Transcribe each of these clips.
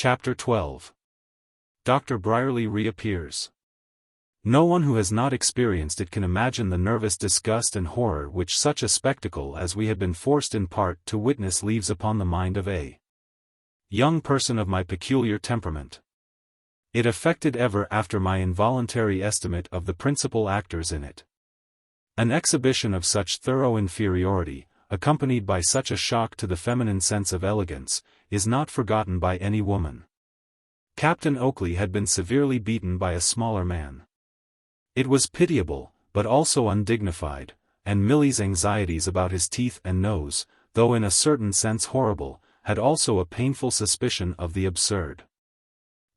Chapter 12. Dr. Bryerly reappears. No one who has not experienced it can imagine the nervous disgust and horror which such a spectacle as we had been forced in part to witness leaves upon the mind of a young person of my peculiar temperament. It affected ever after my involuntary estimate of the principal actors in it. An exhibition of such thorough inferiority, accompanied by such a shock to the feminine sense of elegance, is not forgotten by any woman. Captain Oakley had been severely beaten by a smaller man. It was pitiable, but also undignified, and Milly's anxieties about his teeth and nose, though in a certain sense horrible, had also a painful suspicion of the absurd.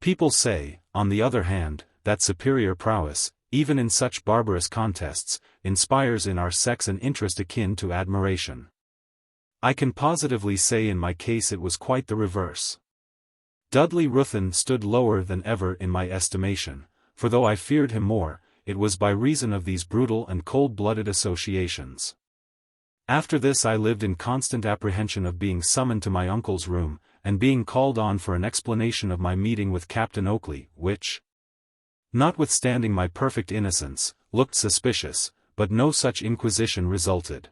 People say, on the other hand, that superior prowess, even in such barbarous contests, inspires in our sex an interest akin to admiration. I can positively say in my case it was quite the reverse. Dudley Ruthyn stood lower than ever in my estimation, for though I feared him more, it was by reason of these brutal and cold-blooded associations. After this I lived in constant apprehension of being summoned to my uncle's room, and being called on for an explanation of my meeting with Captain Oakley, which, notwithstanding my perfect innocence, looked suspicious, but no such inquisition resulted.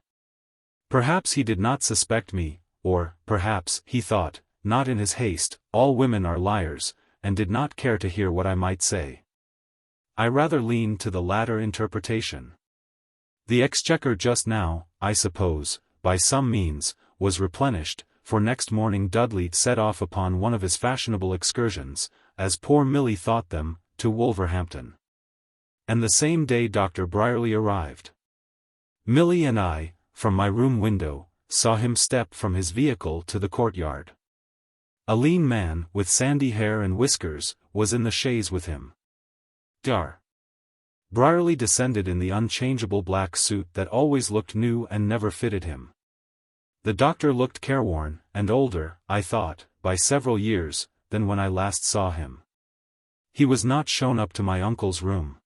Perhaps he did not suspect me, or, perhaps, he thought, not in his haste, all women are liars, and did not care to hear what I might say. I rather leaned to the latter interpretation. The exchequer just now, I suppose, by some means, was replenished, for next morning Dudley set off upon one of his fashionable excursions, as poor Milly thought them, to Wolverhampton. And the same day Dr. Bryerly arrived. Milly and I, from my room window, saw him step from his vehicle to the courtyard. A lean man, with sandy hair and whiskers, was in the chaise with him. Dr. Bryerly descended in the unchangeable black suit that always looked new and never fitted him. The doctor looked careworn, and older, I thought, by several years, than when I last saw him. He was not shown up to my uncle's room.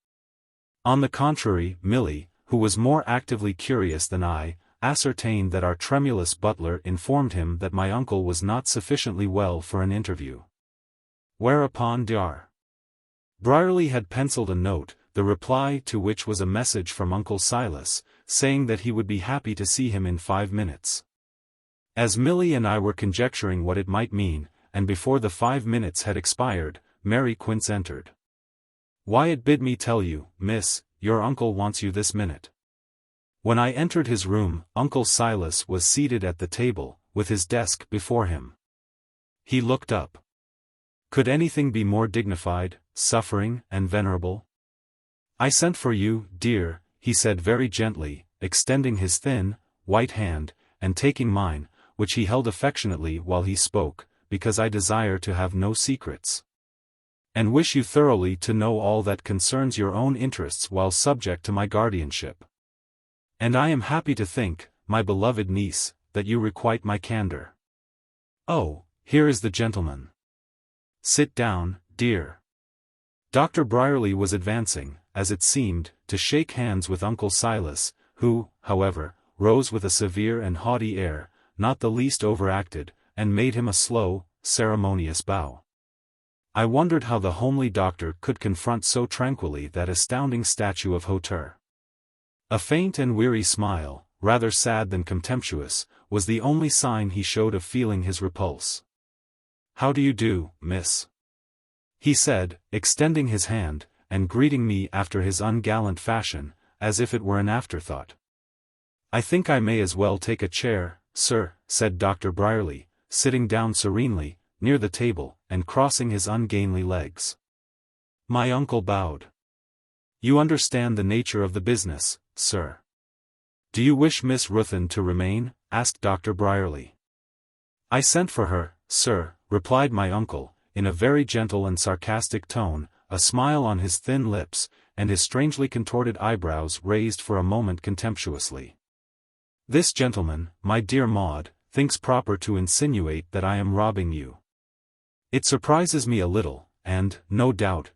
On the contrary, Milly, who was more actively curious than I, ascertained that our tremulous butler informed him that my uncle was not sufficiently well for an interview. Whereupon Dr. Bryerly had penciled a note, the reply to which was a message from Uncle Silas, saying that he would be happy to see him in 5 minutes. As Milly and I were conjecturing what it might mean, and before the 5 minutes had expired, Mary Quince entered. "Wyatt bid me tell you, miss, your uncle wants you this minute." When I entered his room, Uncle Silas was seated at the table, with his desk before him. He looked up. Could anything be more dignified, suffering, and venerable? "I sent for you, dear," he said very gently, extending his thin, white hand, and taking mine, which he held affectionately while he spoke, "because I desire to have no secrets, and wish you thoroughly to know all that concerns your own interests while subject to my guardianship. And I am happy to think, my beloved niece, that you requite my candor. Oh, here is the gentleman. Sit down, dear." Dr. Bryerly was advancing, as it seemed, to shake hands with Uncle Silas, who, however, rose with a severe and haughty air, not the least overacted, and made him a slow, ceremonious bow. I wondered how the homely doctor could confront so tranquilly that astounding statue of hauteur. A faint and weary smile, rather sad than contemptuous, was the only sign he showed of feeling his repulse. "How do you do, miss?" he said, extending his hand, and greeting me after his ungallant fashion, as if it were an afterthought. "I think I may as well take a chair, sir," said Dr. Bryerly, sitting down serenely, near the table, and crossing his ungainly legs. My uncle bowed. "You understand the nature of the business, sir." "Do you wish Miss Ruthyn to remain?" asked Dr. Bryerly. "I sent for her, sir," replied my uncle, in a very gentle and sarcastic tone, a smile on his thin lips, and his strangely contorted eyebrows raised for a moment contemptuously. "This gentleman, my dear Maud, thinks proper to insinuate that I am robbing you. It surprises me a little, and, no doubt,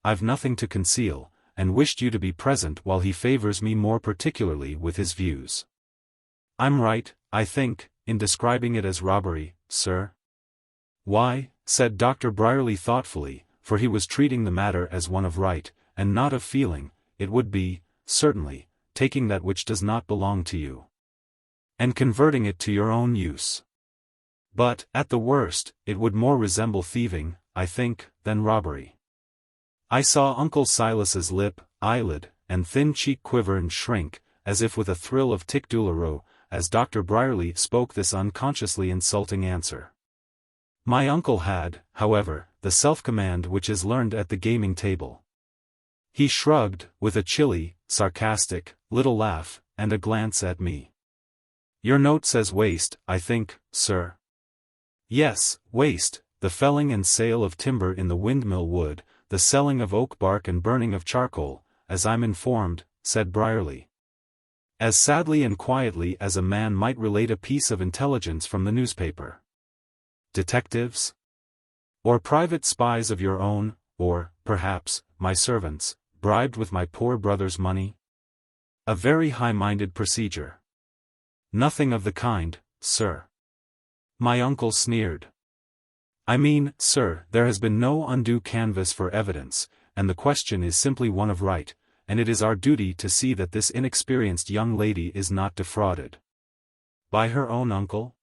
I've nothing to conceal, and wished you to be present while he favors me more particularly with his views. I'm right, I think, in describing it as robbery, sir?" "Why, said Dr. Bryerly thoughtfully, for he was treating the matter as one of right, and not of feeling, it would be, certainly, taking that which does not belong to you, and converting it to your own use. But, at the worst, it would more resemble thieving, I think, than robbery. I saw Uncle Silas's lip, eyelid, and thin cheek quiver and shrink, as if with a thrill of tic douloureux, as Dr. Bryerly spoke this unconsciously insulting answer. My uncle had, however, the self-command which is learned at the gaming table. He shrugged, with a chilly, sarcastic, little laugh, and a glance at me. Your note says waste, I think, sir. Yes, waste, the felling and sale of timber in the windmill wood, the selling of oak bark and burning of charcoal, as I'm informed, said Bryerly. As sadly and quietly as a man might relate a piece of intelligence from the newspaper. Detectives? Or private spies of your own, or, perhaps, my servants, bribed with my poor brother's money? A very high-minded procedure. Nothing of the kind, sir. My uncle sneered. I mean, sir, there has been no undue canvass for evidence, and the question is simply one of right, and it is our duty to see that this inexperienced young lady is not defrauded. By her own uncle?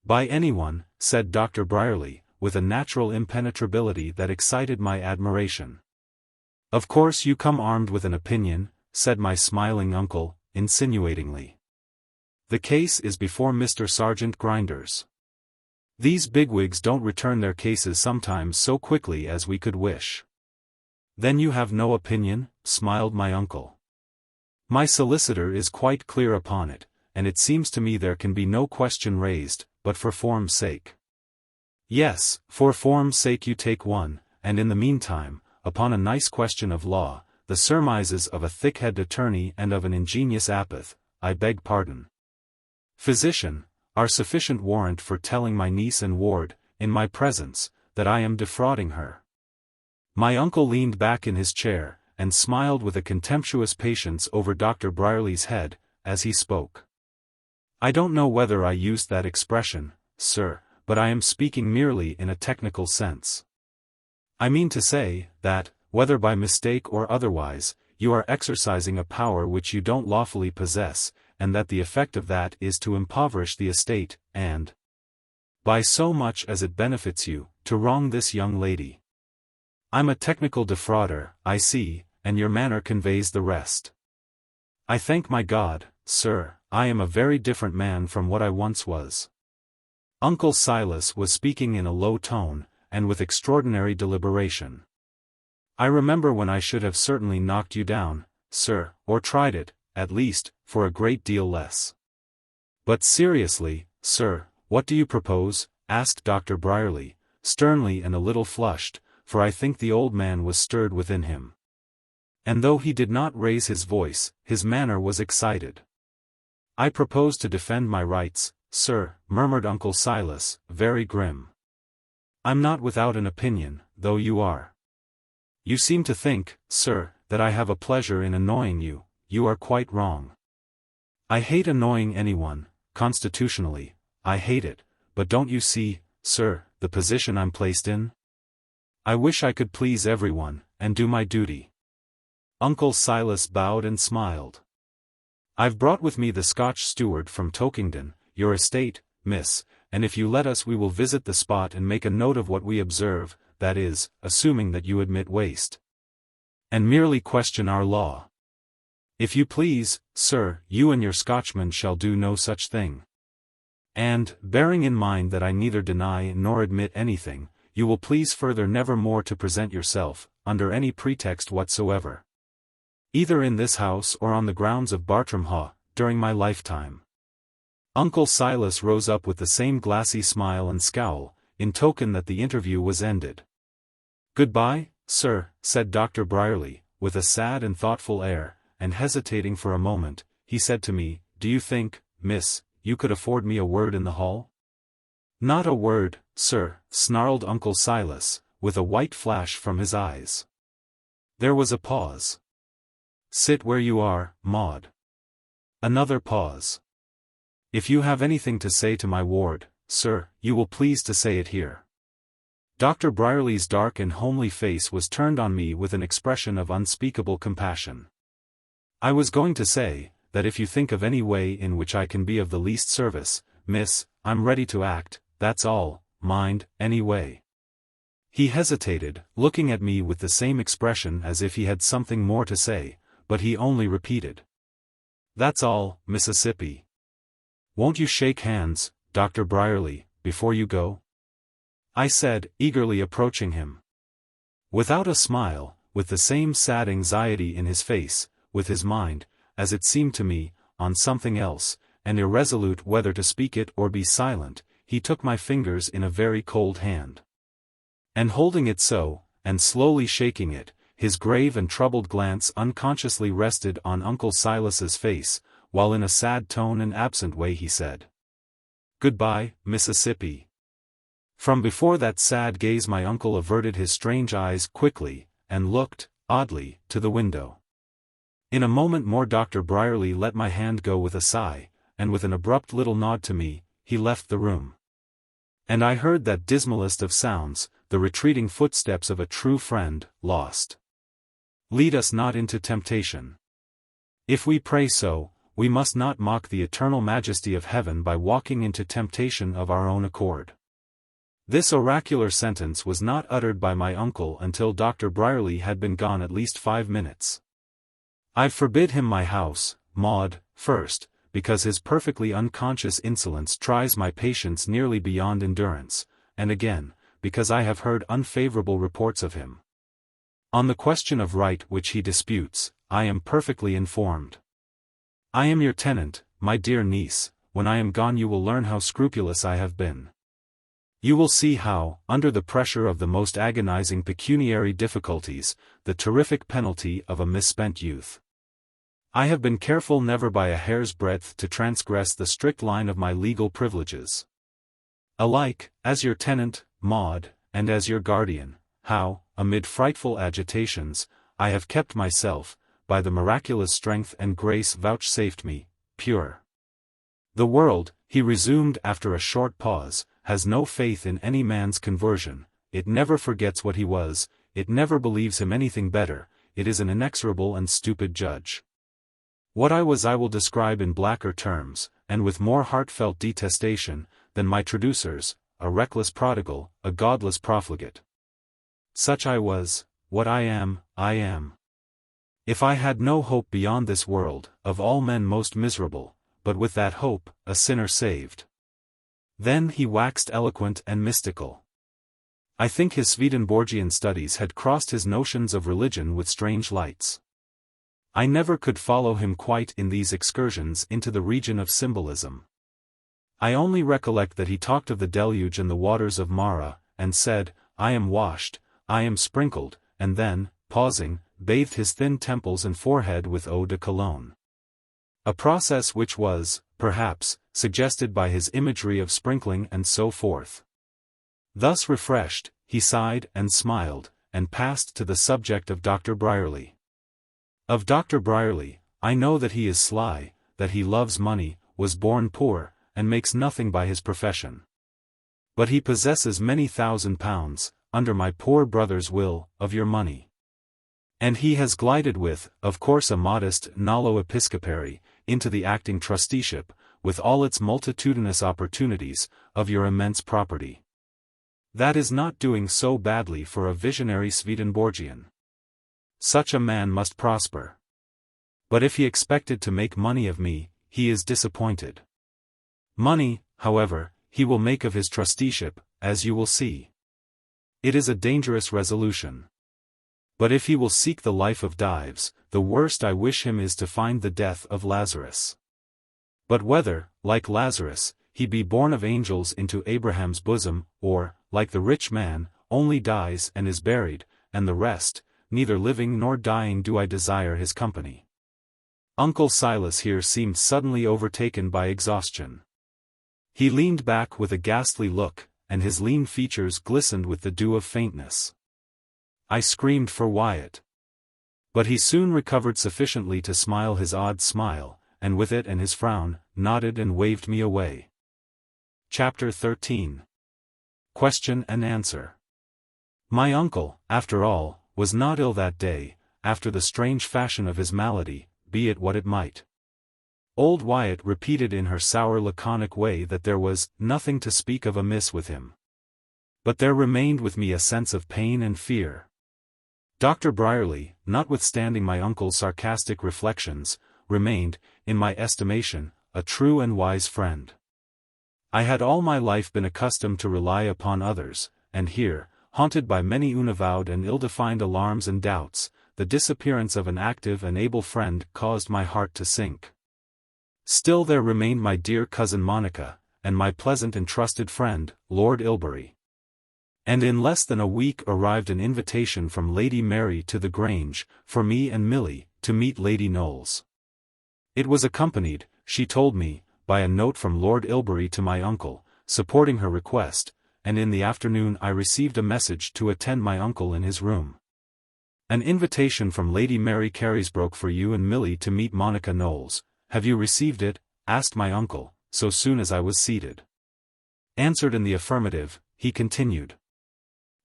By anyone, said Dr. Bryerly, with a natural impenetrability that excited my admiration. Of course you come armed with an opinion, said my smiling uncle, insinuatingly. The case is before Mr. Sergeant Grinders. These bigwigs don't return their cases sometimes so quickly as we could wish. Then you have no opinion, smiled my uncle. My solicitor is quite clear upon it, and it seems to me there can be no question raised, but for form's sake. Yes, for form's sake you take one, and in the meantime, upon a nice question of law, the surmises of a thick-headed attorney and of an ingenious apath, I beg pardon. Physician, are sufficient warrant for telling my niece and ward, in my presence, that I am defrauding her. My uncle leaned back in his chair, and smiled with a contemptuous patience over Dr. Bryerly's head, as he spoke. I don't know whether I used that expression, sir, but I am speaking merely in a technical sense. I mean to say, that, whether by mistake or otherwise, you are exercising a power which you don't lawfully possess, and that the effect of that is to impoverish the estate, and, by so much as it benefits you, to wrong this young lady. I'm a technical defrauder, I see, and your manner conveys the rest. I thank my God, sir, I am a very different man from what I once was. Uncle Silas was speaking in a low tone, and with extraordinary deliberation. I remember when I should have certainly knocked you down, sir, or tried it, at least, for a great deal less. But seriously, sir, what do you propose? Asked Dr. Bryerly, sternly and a little flushed, for I think the old man was stirred within him. And though he did not raise his voice, his manner was excited. I propose to defend my rights, sir, murmured Uncle Silas, very grim. I'm not without an opinion, though you are. You seem to think, sir, that I have a pleasure in annoying you. You are quite wrong. I hate annoying anyone, constitutionally, I hate it, but don't you see, sir, the position I'm placed in? I wish I could please everyone, and do my duty. Uncle Silas bowed and smiled. I've brought with me the Scotch steward from Tokingdon, your estate, miss, and if you let us we will visit the spot and make a note of what we observe, that is, assuming that you admit waste. And merely question our law. If you please, sir, you and your Scotchman shall do no such thing. And, bearing in mind that I neither deny nor admit anything, you will please further never more to present yourself, under any pretext whatsoever, either in this house or on the grounds of Bartram Haugh, during my lifetime. Uncle Silas rose up with the same glassy smile and scowl, in token that the interview was ended. Goodbye, sir, said Dr. Bryerly, with a sad and thoughtful air, and hesitating for a moment, he said to me, do you think, miss, you could afford me a word in the hall? Not a word, sir, snarled Uncle Silas, with a white flash from his eyes. There was a pause. Sit where you are, Maud. Another pause. If you have anything to say to my ward, sir, you will please to say it here. Dr. Bryerly's dark and homely face was turned on me with an expression of unspeakable compassion. "I was going to say, that if you think of any way in which I can be of the least service, miss, I'm ready to act, that's all, mind, any way." He hesitated, looking at me with the same expression as if he had something more to say, but he only repeated, "That's all, Mississippi. Won't you shake hands, Dr. Bryerly, before you go?" I said, eagerly approaching him. Without a smile, with the same sad anxiety in his face, with his mind, as it seemed to me, on something else, and irresolute whether to speak it or be silent, he took my fingers in a very cold hand. And holding it so, and slowly shaking it, his grave and troubled glance unconsciously rested on Uncle Silas's face, while in a sad tone and absent way he said, "Goodbye, Mississippi." From before that sad gaze my uncle averted his strange eyes quickly, and looked, oddly, to the window. In a moment more Dr. Bryerly let my hand go with a sigh, and with an abrupt little nod to me, he left the room. And I heard that dismalest of sounds, the retreating footsteps of a true friend, lost. Lead us not into temptation. If we pray so, we must not mock the eternal majesty of heaven by walking into temptation of our own accord. This oracular sentence was not uttered by my uncle until Dr. Bryerly had been gone at least 5 minutes. I forbid him my house, Maud, first, because his perfectly unconscious insolence tries my patience nearly beyond endurance, and again, because I have heard unfavorable reports of him. On the question of right which he disputes, I am perfectly informed. I am your tenant, my dear niece, when I am gone you will learn how scrupulous I have been. You will see how, under the pressure of the most agonizing pecuniary difficulties, the terrific penalty of a misspent youth, I have been careful never by a hair's breadth to transgress the strict line of my legal privileges. Alike, as your tenant, Maud, and as your guardian, how, amid frightful agitations, I have kept myself, by the miraculous strength and grace vouchsafed me, pure. The world, he resumed after a short pause, has no faith in any man's conversion, it never forgets what he was, it never believes him anything better, it is an inexorable and stupid judge. What I was I will describe in blacker terms, and with more heartfelt detestation, than my traducers, a reckless prodigal, a godless profligate. Such I was, what I am, I am. If I had no hope beyond this world, of all men most miserable, but with that hope, a sinner saved. Then he waxed eloquent and mystical. I think his Swedenborgian studies had crossed his notions of religion with strange lights. I never could follow him quite in these excursions into the region of symbolism. I only recollect that he talked of the deluge and the waters of Mara, and said, "I am washed, I am sprinkled," and then, pausing, bathed his thin temples and forehead with eau de cologne. A process which was, perhaps, suggested by his imagery of sprinkling and so forth. Thus refreshed, he sighed and smiled, and passed to the subject of Dr. Bryerly. Of Dr. Bryerly, I know that he is sly, that he loves money, was born poor, and makes nothing by his profession. But he possesses many £1,000, under my poor brother's will, of your money. And he has glided with, of course a modest nolo episcopari, into the acting trusteeship, with all its multitudinous opportunities, of your immense property. That is not doing so badly for a visionary Swedenborgian. Such a man must prosper. But if he expected to make money of me, he is disappointed. Money, however, he will make of his trusteeship, as you will see. It is a dangerous resolution. But if he will seek the life of Dives, the worst I wish him is to find the death of Lazarus. But whether, like Lazarus, he be born of angels into Abraham's bosom, or, like the rich man, only dies and is buried, and the rest, neither living nor dying do I desire his company. Uncle Silas here seemed suddenly overtaken by exhaustion. He leaned back with a ghastly look, and his lean features glistened with the dew of faintness. I screamed for Wyatt. But he soon recovered sufficiently to smile his odd smile, and with it and his frown, nodded and waved me away. Chapter 13. Question and Answer. My uncle, after all, was not ill that day, after the strange fashion of his malady, be it what it might. Old Wyatt repeated in her sour laconic way that there was nothing to speak of amiss with him. But there remained with me a sense of pain and fear. Dr. Bryerly, notwithstanding my uncle's sarcastic reflections, remained, in my estimation, a true and wise friend. I had all my life been accustomed to rely upon others, and here, haunted by many unavowed and ill-defined alarms and doubts, the disappearance of an active and able friend caused my heart to sink. Still there remained my dear cousin Monica, and my pleasant and trusted friend, Lord Ilbury. And in less than a week arrived an invitation from Lady Mary to the Grange, for me and Milly, to meet Lady Knowles. It was accompanied, she told me, by a note from Lord Ilbury to my uncle, supporting her request, and in the afternoon I received a message to attend my uncle in his room. An invitation from Lady Mary Carysbroke for you and Milly to meet Monica Knowles. Have you received it? Asked my uncle, so soon as I was seated. Answered in the affirmative, he continued.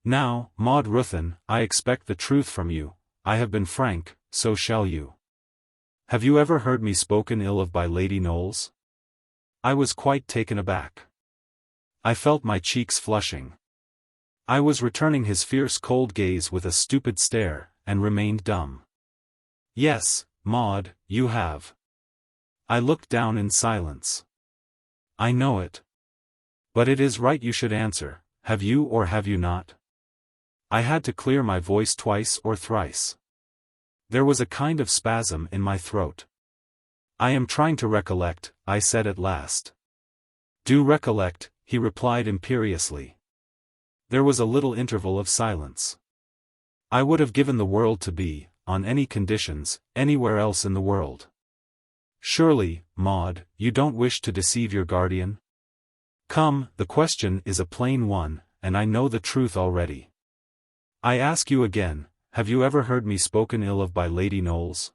Now, Maud Ruthyn, I expect the truth from you. I have been frank, so shall you. Have you ever heard me spoken ill of by Lady Knowles? I was quite taken aback. I felt my cheeks flushing. I was returning his fierce cold gaze with a stupid stare, and remained dumb. Yes, Maud, you have. I looked down in silence. I know it. But it is right you should answer, have you or have you not? I had to clear my voice twice or thrice. There was a kind of spasm in my throat. I am trying to recollect, I said at last. Do recollect, he replied imperiously. There was a little interval of silence. I would have given the world to be, on any conditions, anywhere else in the world. Surely, Maud, you don't wish to deceive your guardian? Come, the question is a plain one, and I know the truth already. I ask you again, have you ever heard me spoken ill of by Lady Knowles?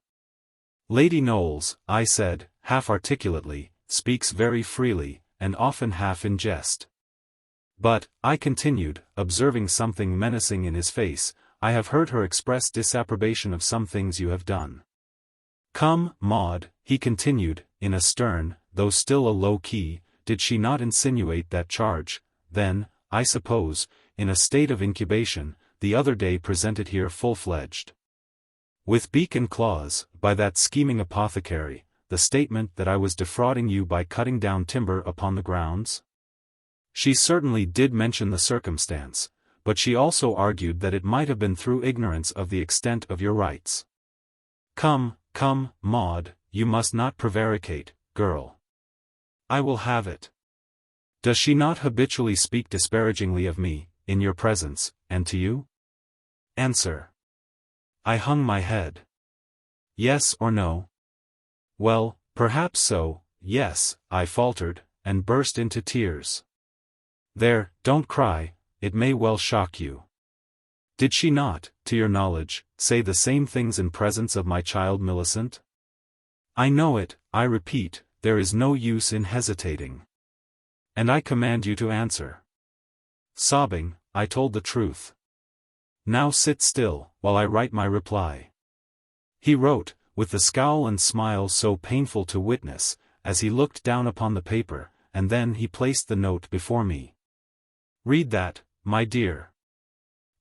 Lady Knowles, I said, half articulately, speaks very freely, and often half in jest. But, I continued, observing something menacing in his face, I have heard her express disapprobation of some things you have done. Come, Maud, he continued, in a stern, though still a low key, did she not insinuate that charge, then, I suppose, in a state of incubation, the other day presented here full-fledged? With beak and claws, by that scheming apothecary, the statement that I was defrauding you by cutting down timber upon the grounds? She certainly did mention the circumstance, but she also argued that it might have been through ignorance of the extent of your rights. Come, Maud, you must not prevaricate, girl. I will have it. Does she not habitually speak disparagingly of me, in your presence, and to you? Answer. I hung my head. Yes or no? Well, perhaps so, yes, I faltered, and burst into tears. There, don't cry, it may well shock you. Did she not, to your knowledge, say the same things in presence of my child Millicent? I know it, I repeat, there is no use in hesitating. And I command you to answer. Sobbing, I told the truth. Now sit still, while I write my reply. He wrote, with the scowl and smile so painful to witness, as he looked down upon the paper, and then he placed the note before me. Read that, my dear.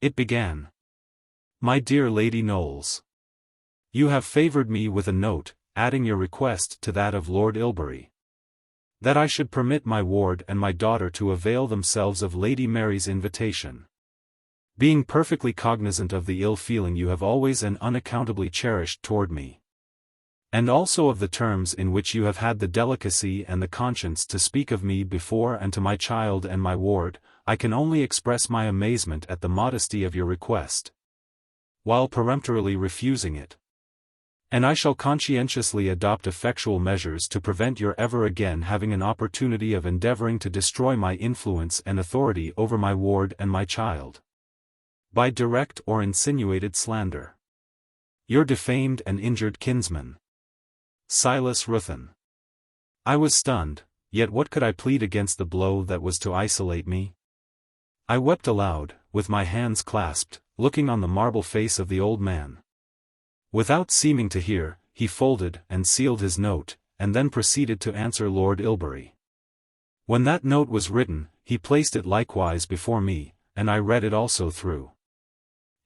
It began. My dear Lady Knowles. You have favoured me with a note, adding your request to that of Lord Ilbury. That I should permit my ward and my daughter to avail themselves of Lady Mary's invitation. Being perfectly cognizant of the ill feeling you have always and unaccountably cherished toward me. And also of the terms in which you have had the delicacy and the conscience to speak of me before and to my child and my ward, I can only express my amazement at the modesty of your request, while peremptorily refusing it. And I shall conscientiously adopt effectual measures to prevent your ever again having an opportunity of endeavoring to destroy my influence and authority over my ward and my child, by direct or insinuated slander. Your defamed and injured kinsman, Silas Ruthyn. I was stunned, yet what could I plead against the blow that was to isolate me? I wept aloud, with my hands clasped, looking on the marble face of the old man. Without seeming to hear, he folded and sealed his note, and then proceeded to answer Lord Ilbury. When that note was written, he placed it likewise before me, and I read it also through.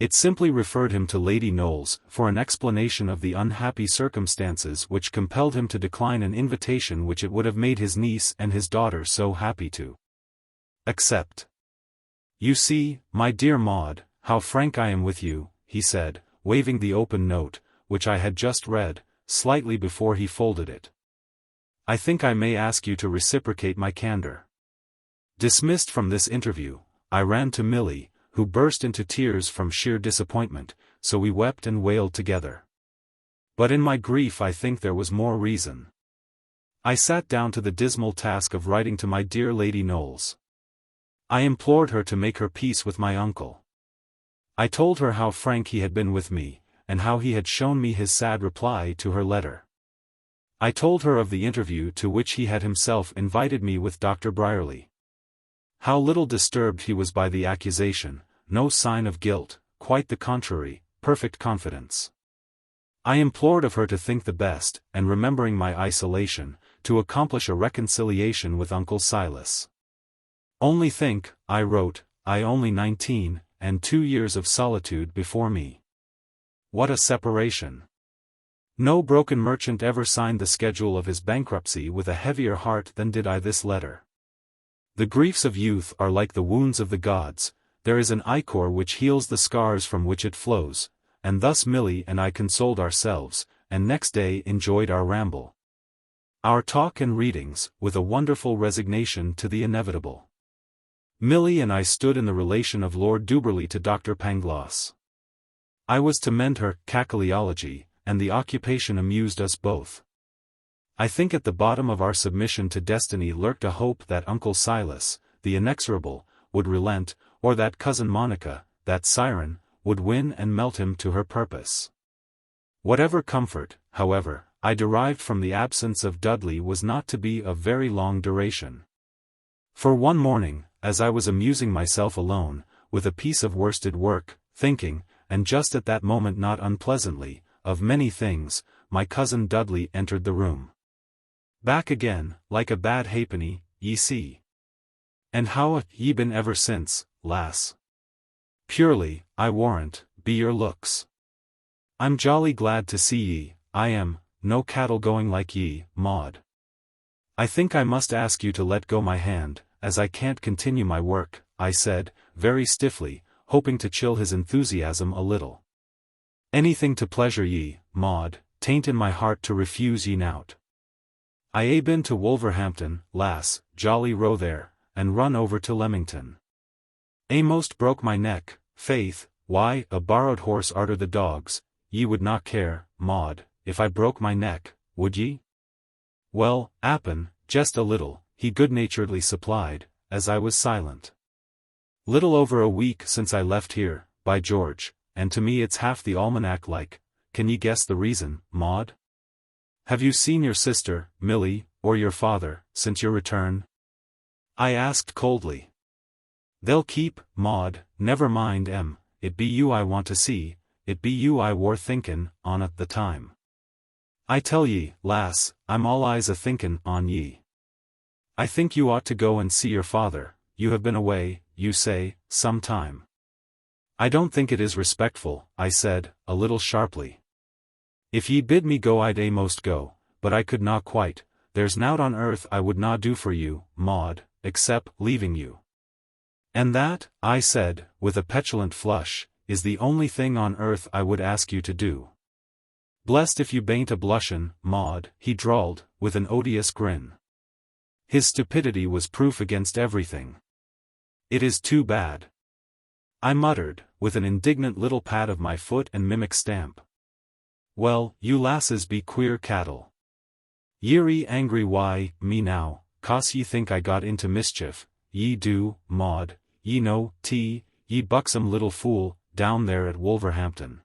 It simply referred him to Lady Knowles for an explanation of the unhappy circumstances which compelled him to decline an invitation which it would have made his niece and his daughter so happy to accept. "You see, my dear Maud, how frank I am with you," he said, waving the open note, which I had just read, slightly before he folded it. "I think I may ask you to reciprocate my candor." Dismissed from this interview, I ran to Milly, who burst into tears from sheer disappointment, so we wept and wailed together. But in my grief I think there was more reason. I sat down to the dismal task of writing to my dear Lady Knowles. I implored her to make her peace with my uncle. I told her how frank he had been with me, and how he had shown me his sad reply to her letter. I told her of the interview to which he had himself invited me with Dr. Bryerly. How little disturbed he was by the accusation, no sign of guilt, quite the contrary, perfect confidence. I implored of her to think the best, and remembering my isolation, to accomplish a reconciliation with Uncle Silas. "Only think," I wrote, "I only 19, and 2 years of solitude before me. What a separation! No broken merchant ever signed the schedule of his bankruptcy with a heavier heart than did I this letter. The griefs of youth are like the wounds of the gods, there is an ichor which heals the scars from which it flows, and thus Milly and I consoled ourselves, and next day enjoyed our ramble. Our talk and readings, with a wonderful resignation to the inevitable. Milly and I stood in the relation of Lord Duberly to Dr. Pangloss. I was to mend her cackleology, and the occupation amused us both. I think at the bottom of our submission to destiny lurked a hope that Uncle Silas, the inexorable, would relent, or that Cousin Monica, that siren, would win and melt him to her purpose. Whatever comfort, however, I derived from the absence of Dudley was not to be of very long duration. For one morning, as I was amusing myself alone, with a piece of worsted work, thinking, and just at that moment not unpleasantly, of many things, my cousin Dudley entered the room. "Back again, like a bad halfpenny, ye see. And how ha' ye been ever since, lass? Purely, I warrant, be your looks. I'm jolly glad to see ye, I am, no cattle going like ye, Maud. I think I must ask you to let go my hand, as I can't continue my work," I said, very stiffly, hoping to chill his enthusiasm a little. "Anything to pleasure ye, Maud, tain't in my heart to refuse ye nowt. I ae been to Wolverhampton, lass, jolly row there, and run over to Leamington. A'most broke my neck, faith, why, a borrowed horse arter the dogs. Ye would not care, Maud, if I broke my neck, would ye?" "Well, 'appen, just a little," he good-naturedly supplied, as I was silent. "Little over a week since I left here, by George, and to me it's half the almanac like. Can ye guess the reason, Maud? Have you seen your sister, Milly, or your father, since your return?" I asked coldly. "They'll keep, Maud, never mind it be you I want to see, it be you I wor thinkin' on at the time. I tell ye, lass, I'm all eyes a-thinkin' on ye. I think you ought to go and see your father, you have been away, you say, some time." "I don't think it is respectful," I said, a little sharply. "If ye bid me go I'd a'most go, but I could not quite, there's nowt on earth I would not do for you, Maud, except leaving you." "And that," I said, with a petulant flush, "is the only thing on earth I would ask you to do." "Blest if you bain't a blushin', Maud," he drawled, with an odious grin. His stupidity was proof against everything. "It is too bad," I muttered, with an indignant little pat of my foot and mimic stamp. "Well, you lasses be queer cattle. Ye're angry why, me now, 'cause ye think I got into mischief, ye do, Maud, ye know, ye buxom little fool, down there at Wolverhampton.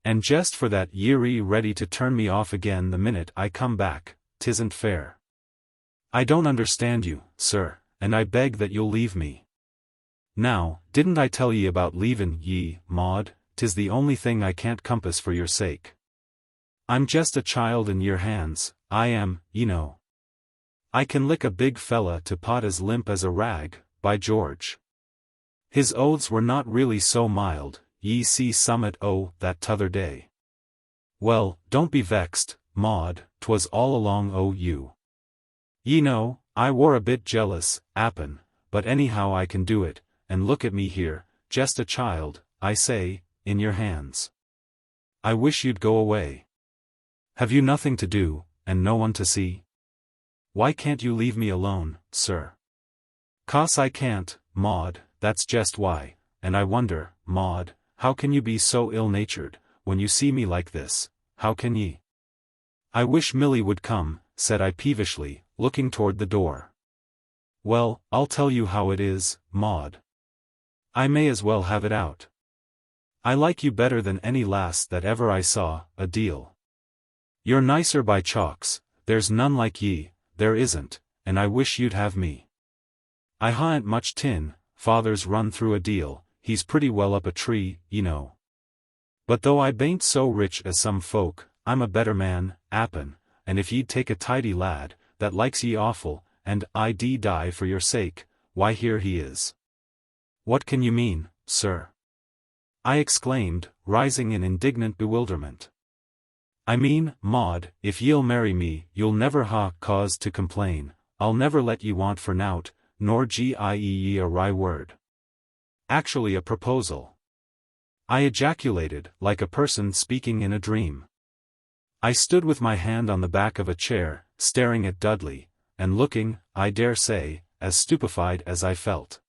And jest for that ye're ready to turn me off again the minute I come back, 'tisn't fair. I don't understand you, sir, and I beg that you'll leave me." Now, didn't I tell ye about leavin' ye, Maud? 'Tis the only thing I can't compass for your sake. I'm jest a child in your hands, I am, ye know. I can lick a big fella to pot as limp as a rag, by George. His oaths were not really so mild, ye see summat that t'other day. Well, don't be vexed, Maud, 'twas all along o' you. Ye know, I wore a bit jealous, 'appen, but anyhow I can do it, and look at me here, jest a child, I say, in your hands. I wish you'd go away. Have you nothing to do, and no one to see? Why can't you leave me alone, sir? 'Cause I can't, Maud, that's jest why, and I wonder, Maud, how can you be so ill-natured, when you see me like this, how can ye? I wish Milly would come, said I peevishly, looking toward the door. Well, I'll tell you how it is, Maud. I may as well have it out. I like you better than any lass that ever I saw, a deal. You're nicer by chalks, there's none like ye, there isn't, and I wish you'd have me. I ha'n't much tin, father's run through a deal, he's pretty well up a tree, ye know. But though I bain't so rich as some folk, I'm a better man, 'appen, and if ye'd take a tidy lad, that likes ye awful, and I die for your sake, why here he is. What can you mean, sir? I exclaimed, rising in indignant bewilderment. I mean, Maud, if ye'll marry me, you'll never ha' cause to complain, I'll never let ye want for nowt, nor gie ye a wry word. Actually a proposal. I ejaculated, like a person speaking in a dream. I stood with my hand on the back of a chair, staring at Dudley, and looking, I dare say, as stupefied as I felt.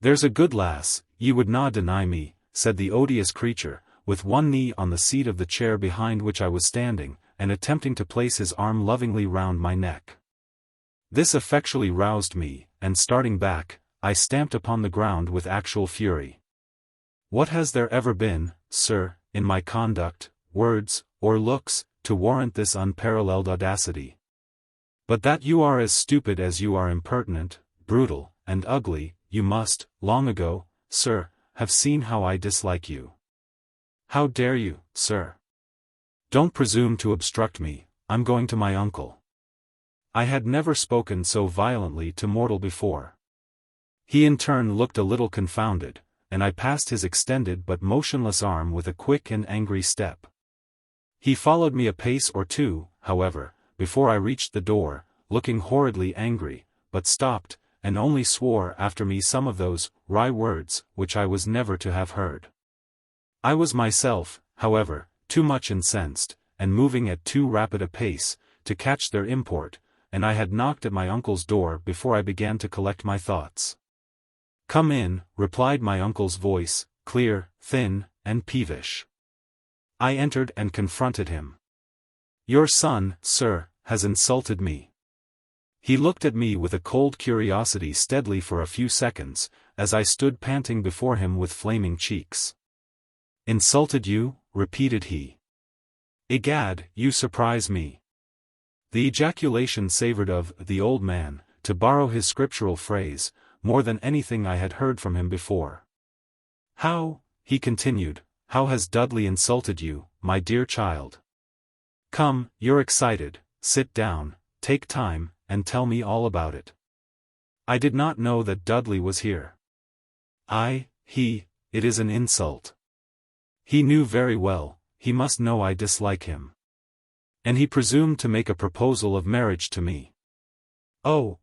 There's a good lass, ye would na deny me, said the odious creature, with one knee on the seat of the chair behind which I was standing, and attempting to place his arm lovingly round my neck. This effectually roused me, and starting back, I stamped upon the ground with actual fury. What has there ever been, sir, in my conduct, words, or looks, to warrant this unparalleled audacity? But that you are as stupid as you are impertinent, brutal, and ugly, you must, long ago, sir, have seen how I dislike you. How dare you, sir? Don't presume to obstruct me, I'm going to my uncle. I had never spoken so violently to mortal before. He in turn looked a little confounded, and I passed his extended but motionless arm with a quick and angry step. He followed me a pace or two, however, before I reached the door, looking horridly angry, but stopped, and only swore after me some of those wry words which I was never to have heard. I was myself, however, too much incensed, and moving at too rapid a pace, to catch their import, and I had knocked at my uncle's door before I began to collect my thoughts. Come in, replied my uncle's voice, clear, thin, and peevish. I entered and confronted him. Your son, sir, has insulted me. He looked at me with a cold curiosity steadily for a few seconds, as I stood panting before him with flaming cheeks. Insulted you? Repeated he. Egad, you surprise me. The ejaculation savored of the old man, to borrow his scriptural phrase, more than anything I had heard from him before. How, he continued, how has Dudley insulted you, my dear child? Come, you're excited, sit down, take time, and tell me all about it. I did not know that Dudley was here. It is an insult. He knew very well, he must know I dislike him. And he presumed to make a proposal of marriage to me. Oh,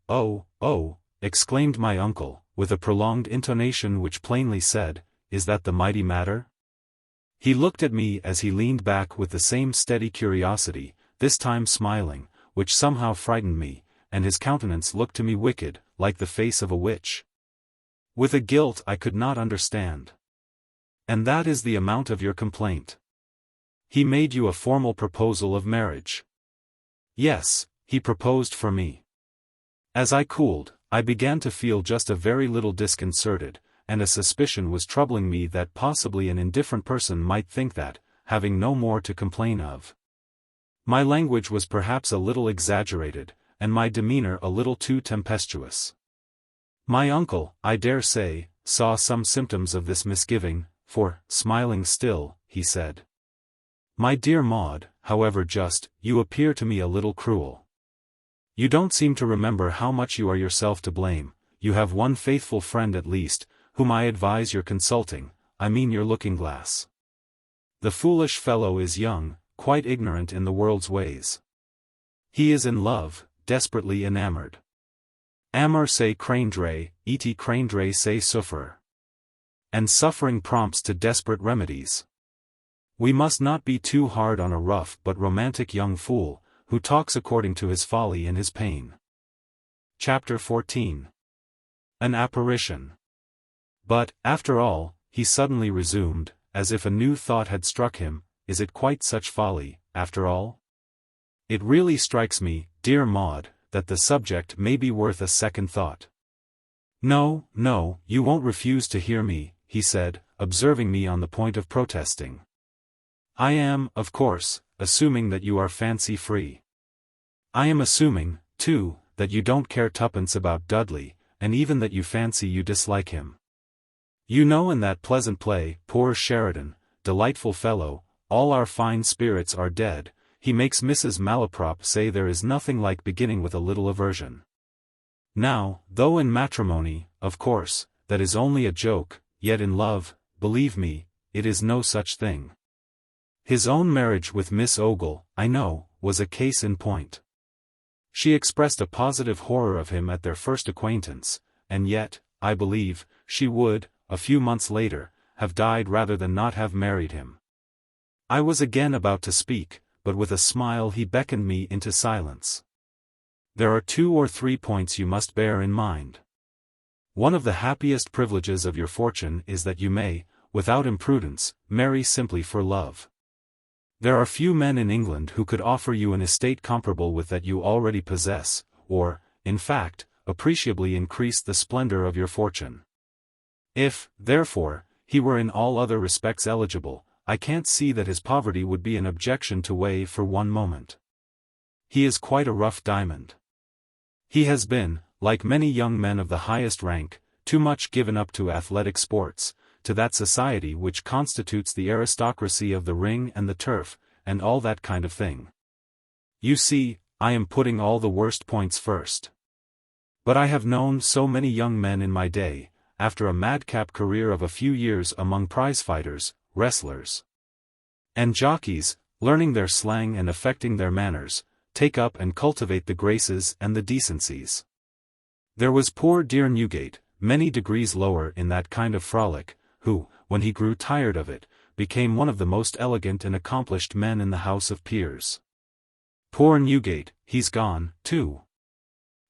exclaimed my uncle, with a prolonged intonation which plainly said, is that the mighty matter? He looked at me as he leaned back with the same steady curiosity, this time smiling, which somehow frightened me, and his countenance looked to me wicked, like the face of a witch. With a guilt I could not understand. And that is the amount of your complaint. He made you a formal proposal of marriage. Yes, he proposed for me. As I cooled, I began to feel just a very little disconcerted, and a suspicion was troubling me that possibly an indifferent person might think that, having no more to complain of. My language was perhaps a little exaggerated, and my demeanor a little too tempestuous. My uncle, I dare say, saw some symptoms of this misgiving, for, smiling still, he said, "My dear Maud, however just, you appear to me a little cruel. You don't seem to remember how much you are yourself to blame. You have one faithful friend at least, whom I advise your consulting, I mean your looking-glass. The foolish fellow is young, quite ignorant in the world's ways. He is in love, desperately enamored. Amour c'est craindre, et craindre c'est souffrir. And suffering prompts to desperate remedies. We must not be too hard on a rough but romantic young fool, who talks according to his folly and his pain." Chapter 14. An Apparition. "But, after all," he suddenly resumed, as if a new thought had struck him, "is it quite such folly, after all? It really strikes me, dear Maud, that the subject may be worth a second thought." "No, no, you won't refuse to hear me," he said, observing me on the point of protesting. "I am, of course, assuming that you are fancy-free. I am assuming, too, that you don't care tuppence about Dudley, and even that you fancy you dislike him. You know in that pleasant play, poor Sheridan, delightful fellow, all our fine spirits are dead, he makes Mrs. Malaprop say there is nothing like beginning with a little aversion. Now, though in matrimony, of course, that is only a joke, yet in love, believe me, it is no such thing. His own marriage with Miss Ogle, I know, was a case in point. She expressed a positive horror of him at their first acquaintance, and yet, I believe, she would, a few months later, have died rather than not have married him." I was again about to speak, but with a smile he beckoned me into silence. "There are 2 or 3 points you must bear in mind. One of the happiest privileges of your fortune is that you may, without imprudence, marry simply for love. There are few men in England who could offer you an estate comparable with that you already possess, or, in fact, appreciably increase the splendor of your fortune. If, therefore, he were in all other respects eligible, I can't see that his poverty would be an objection to weigh for one moment. He is quite a rough diamond. He has been, like many young men of the highest rank, too much given up to athletic sports, to that society which constitutes the aristocracy of the ring and the turf, and all that kind of thing. You see, I am putting all the worst points first. But I have known so many young men in my day, after a madcap career of a few years among prize-fighters, wrestlers, and jockeys, learning their slang and affecting their manners, take up and cultivate the graces and the decencies. There was poor dear Newgate, many degrees lower in that kind of frolic, who, when he grew tired of it, became one of the most elegant and accomplished men in the House of Peers. Poor Newgate, he's gone, too.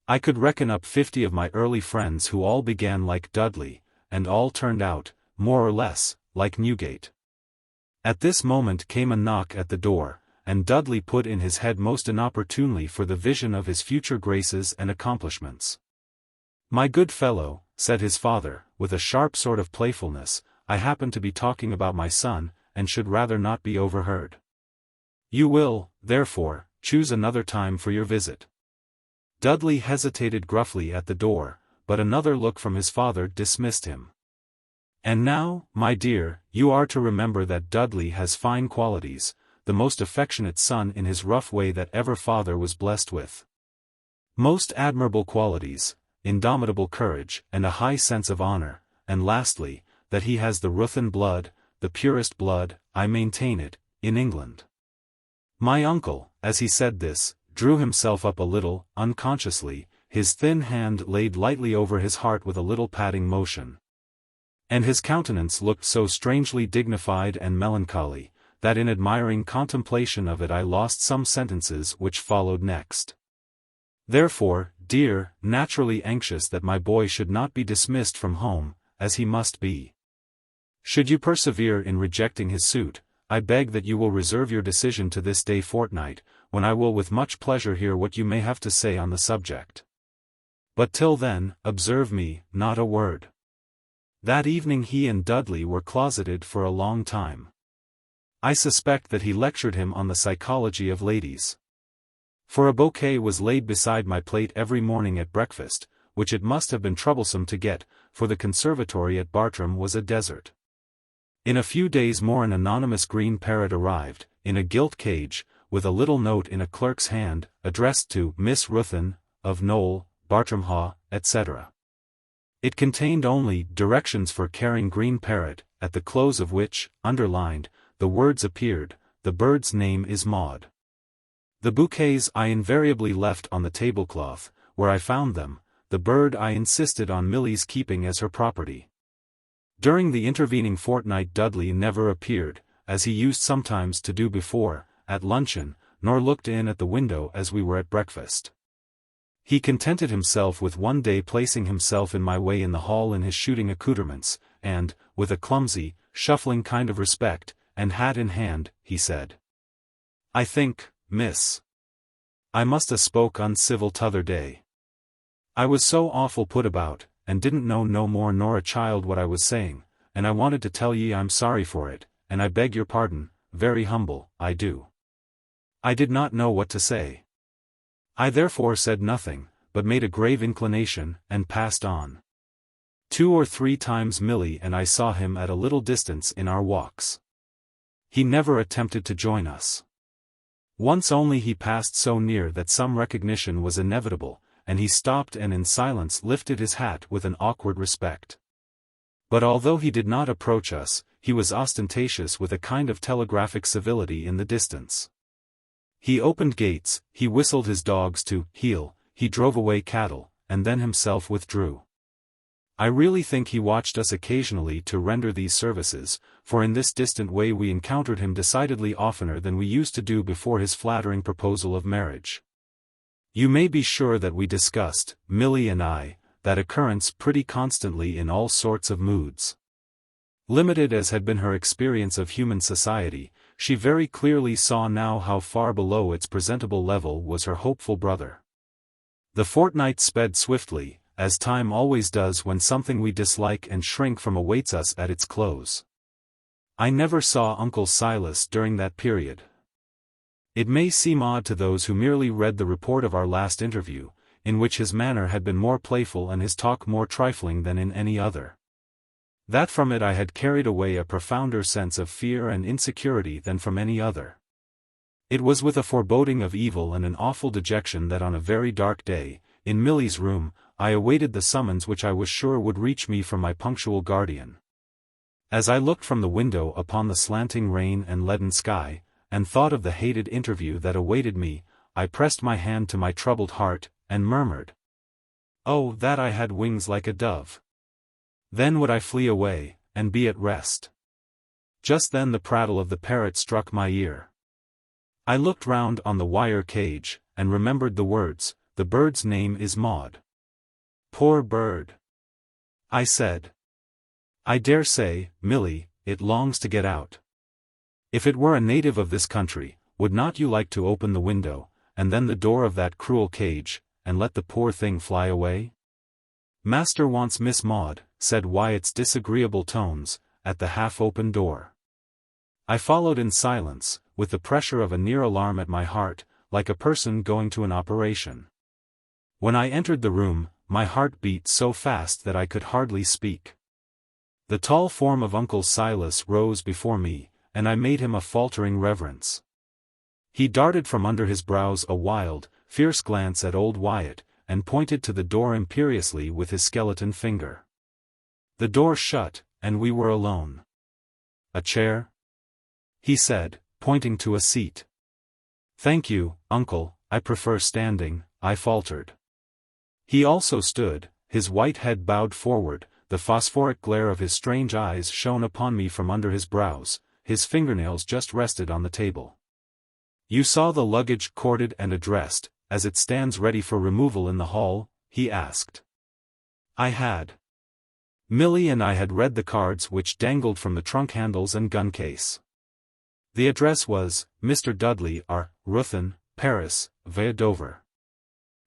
I could reckon up 50 of my early friends who all began like Dudley, and all turned out, more or less, like Newgate." At this moment came a knock at the door, and Dudley put in his head most inopportunely for the vision of his future graces and accomplishments. "My good fellow," said his father, with a sharp sort of playfulness, "I happen to be talking about my son, and should rather not be overheard. You will, therefore, choose another time for your visit." Dudley hesitated gruffly at the door, but another look from his father dismissed him. "And now, my dear, you are to remember that Dudley has fine qualities, the most affectionate son in his rough way that ever father was blessed with. Most admirable qualities, indomitable courage, and a high sense of honor, and lastly, that he has the Ruthyn blood, the purest blood, I maintain it, in England." My uncle, as he said this, drew himself up a little, unconsciously, his thin hand laid lightly over his heart with a little patting motion. And his countenance looked so strangely dignified and melancholy, that in admiring contemplation of it I lost some sentences which followed next. "Therefore, dear, naturally anxious that my boy should not be dismissed from home, as he must be. Should you persevere in rejecting his suit, I beg that you will reserve your decision to this day fortnight, when I will with much pleasure hear what you may have to say on the subject. But till then, observe me, not a word." That evening he and Dudley were closeted for a long time. I suspect that he lectured him on the psychology of ladies. For a bouquet was laid beside my plate every morning at breakfast, which it must have been troublesome to get, for the conservatory at Bartram was a desert. In a few days more an anonymous green parrot arrived, in a gilt cage, with a little note in a clerk's hand, addressed to Miss Ruthyn, of Knowl, Bartramhaugh, etc. It contained only directions for carrying green parrot, at the close of which, underlined, the words appeared, "The bird's name is Maud." The bouquets I invariably left on the tablecloth, where I found them. The bird I insisted on Milly's keeping as her property. During the intervening fortnight Dudley never appeared, as he used sometimes to do before, at luncheon, nor looked in at the window as we were at breakfast. He contented himself with one day placing himself in my way in the hall in his shooting accoutrements, and, with a clumsy, shuffling kind of respect, and hat in hand, he said, "I think, miss, I must a spoke uncivil t'other day. I was so awful put about, and didn't know no more nor a child what I was saying, and I wanted to tell ye I'm sorry for it, and I beg your pardon, very humble, I do. I did not know what to say. I therefore said nothing, but made a grave inclination, and passed on. 2 or 3 times Milly and I saw him at a little distance in our walks. He never attempted to join us. Once only he passed so near that some recognition was inevitable, and he stopped and in silence lifted his hat with an awkward respect. But although he did not approach us, he was ostentatious with a kind of telegraphic civility in the distance. He opened gates, he whistled his dogs to heel, he drove away cattle, and then himself withdrew. I really think he watched us occasionally to render these services, for in this distant way we encountered him decidedly oftener than we used to do before his flattering proposal of marriage. You may be sure that we discussed, Milly and I, that occurrence pretty constantly in all sorts of moods. Limited as had been her experience of human society, she very clearly saw now how far below its presentable level was her hopeful brother. The fortnight sped swiftly, as time always does when something we dislike and shrink from awaits us at its close. I never saw Uncle Silas during that period. It may seem odd to those who merely read the report of our last interview, in which his manner had been more playful and his talk more trifling than in any other, that from it I had carried away a profounder sense of fear and insecurity than from any other. It was with a foreboding of evil and an awful dejection that on a very dark day, in Milly's room, I awaited the summons which I was sure would reach me from my punctual guardian. As I looked from the window upon the slanting rain and leaden sky, and thought of the hated interview that awaited me, I pressed my hand to my troubled heart, and murmured, "Oh, that I had wings like a dove! Then would I flee away, and be at rest." Just then the prattle of the parrot struck my ear. I looked round on the wire cage, and remembered the words, "The bird's name is Maud." "Poor bird," I said. "I dare say, Milly, it longs to get out. If it were a native of this country, would not you like to open the window, and then the door of that cruel cage, and let the poor thing fly away?" "Master wants Miss Maud," said Wyatt's disagreeable tones, at the half-open door. I followed in silence, with the pressure of a near alarm at my heart, like a person going to an operation. When I entered the room, my heart beat so fast that I could hardly speak. The tall form of Uncle Silas rose before me, and I made him a faltering reverence. He darted from under his brows a wild, fierce glance at old Wyatt, and pointed to the door imperiously with his skeleton finger. The door shut, and we were alone. "A chair?" he said, pointing to a seat. "Thank you, uncle, I prefer standing," I faltered. He also stood, his white head bowed forward, the phosphoric glare of his strange eyes shone upon me from under his brows, his fingernails just rested on the table. "You saw the luggage corded and addressed, as it stands ready for removal in the hall?" he asked. I had. Milly and I had read the cards which dangled from the trunk handles and gun case. The address was, Mr. Dudley R. Ruthyn, Paris, via Dover.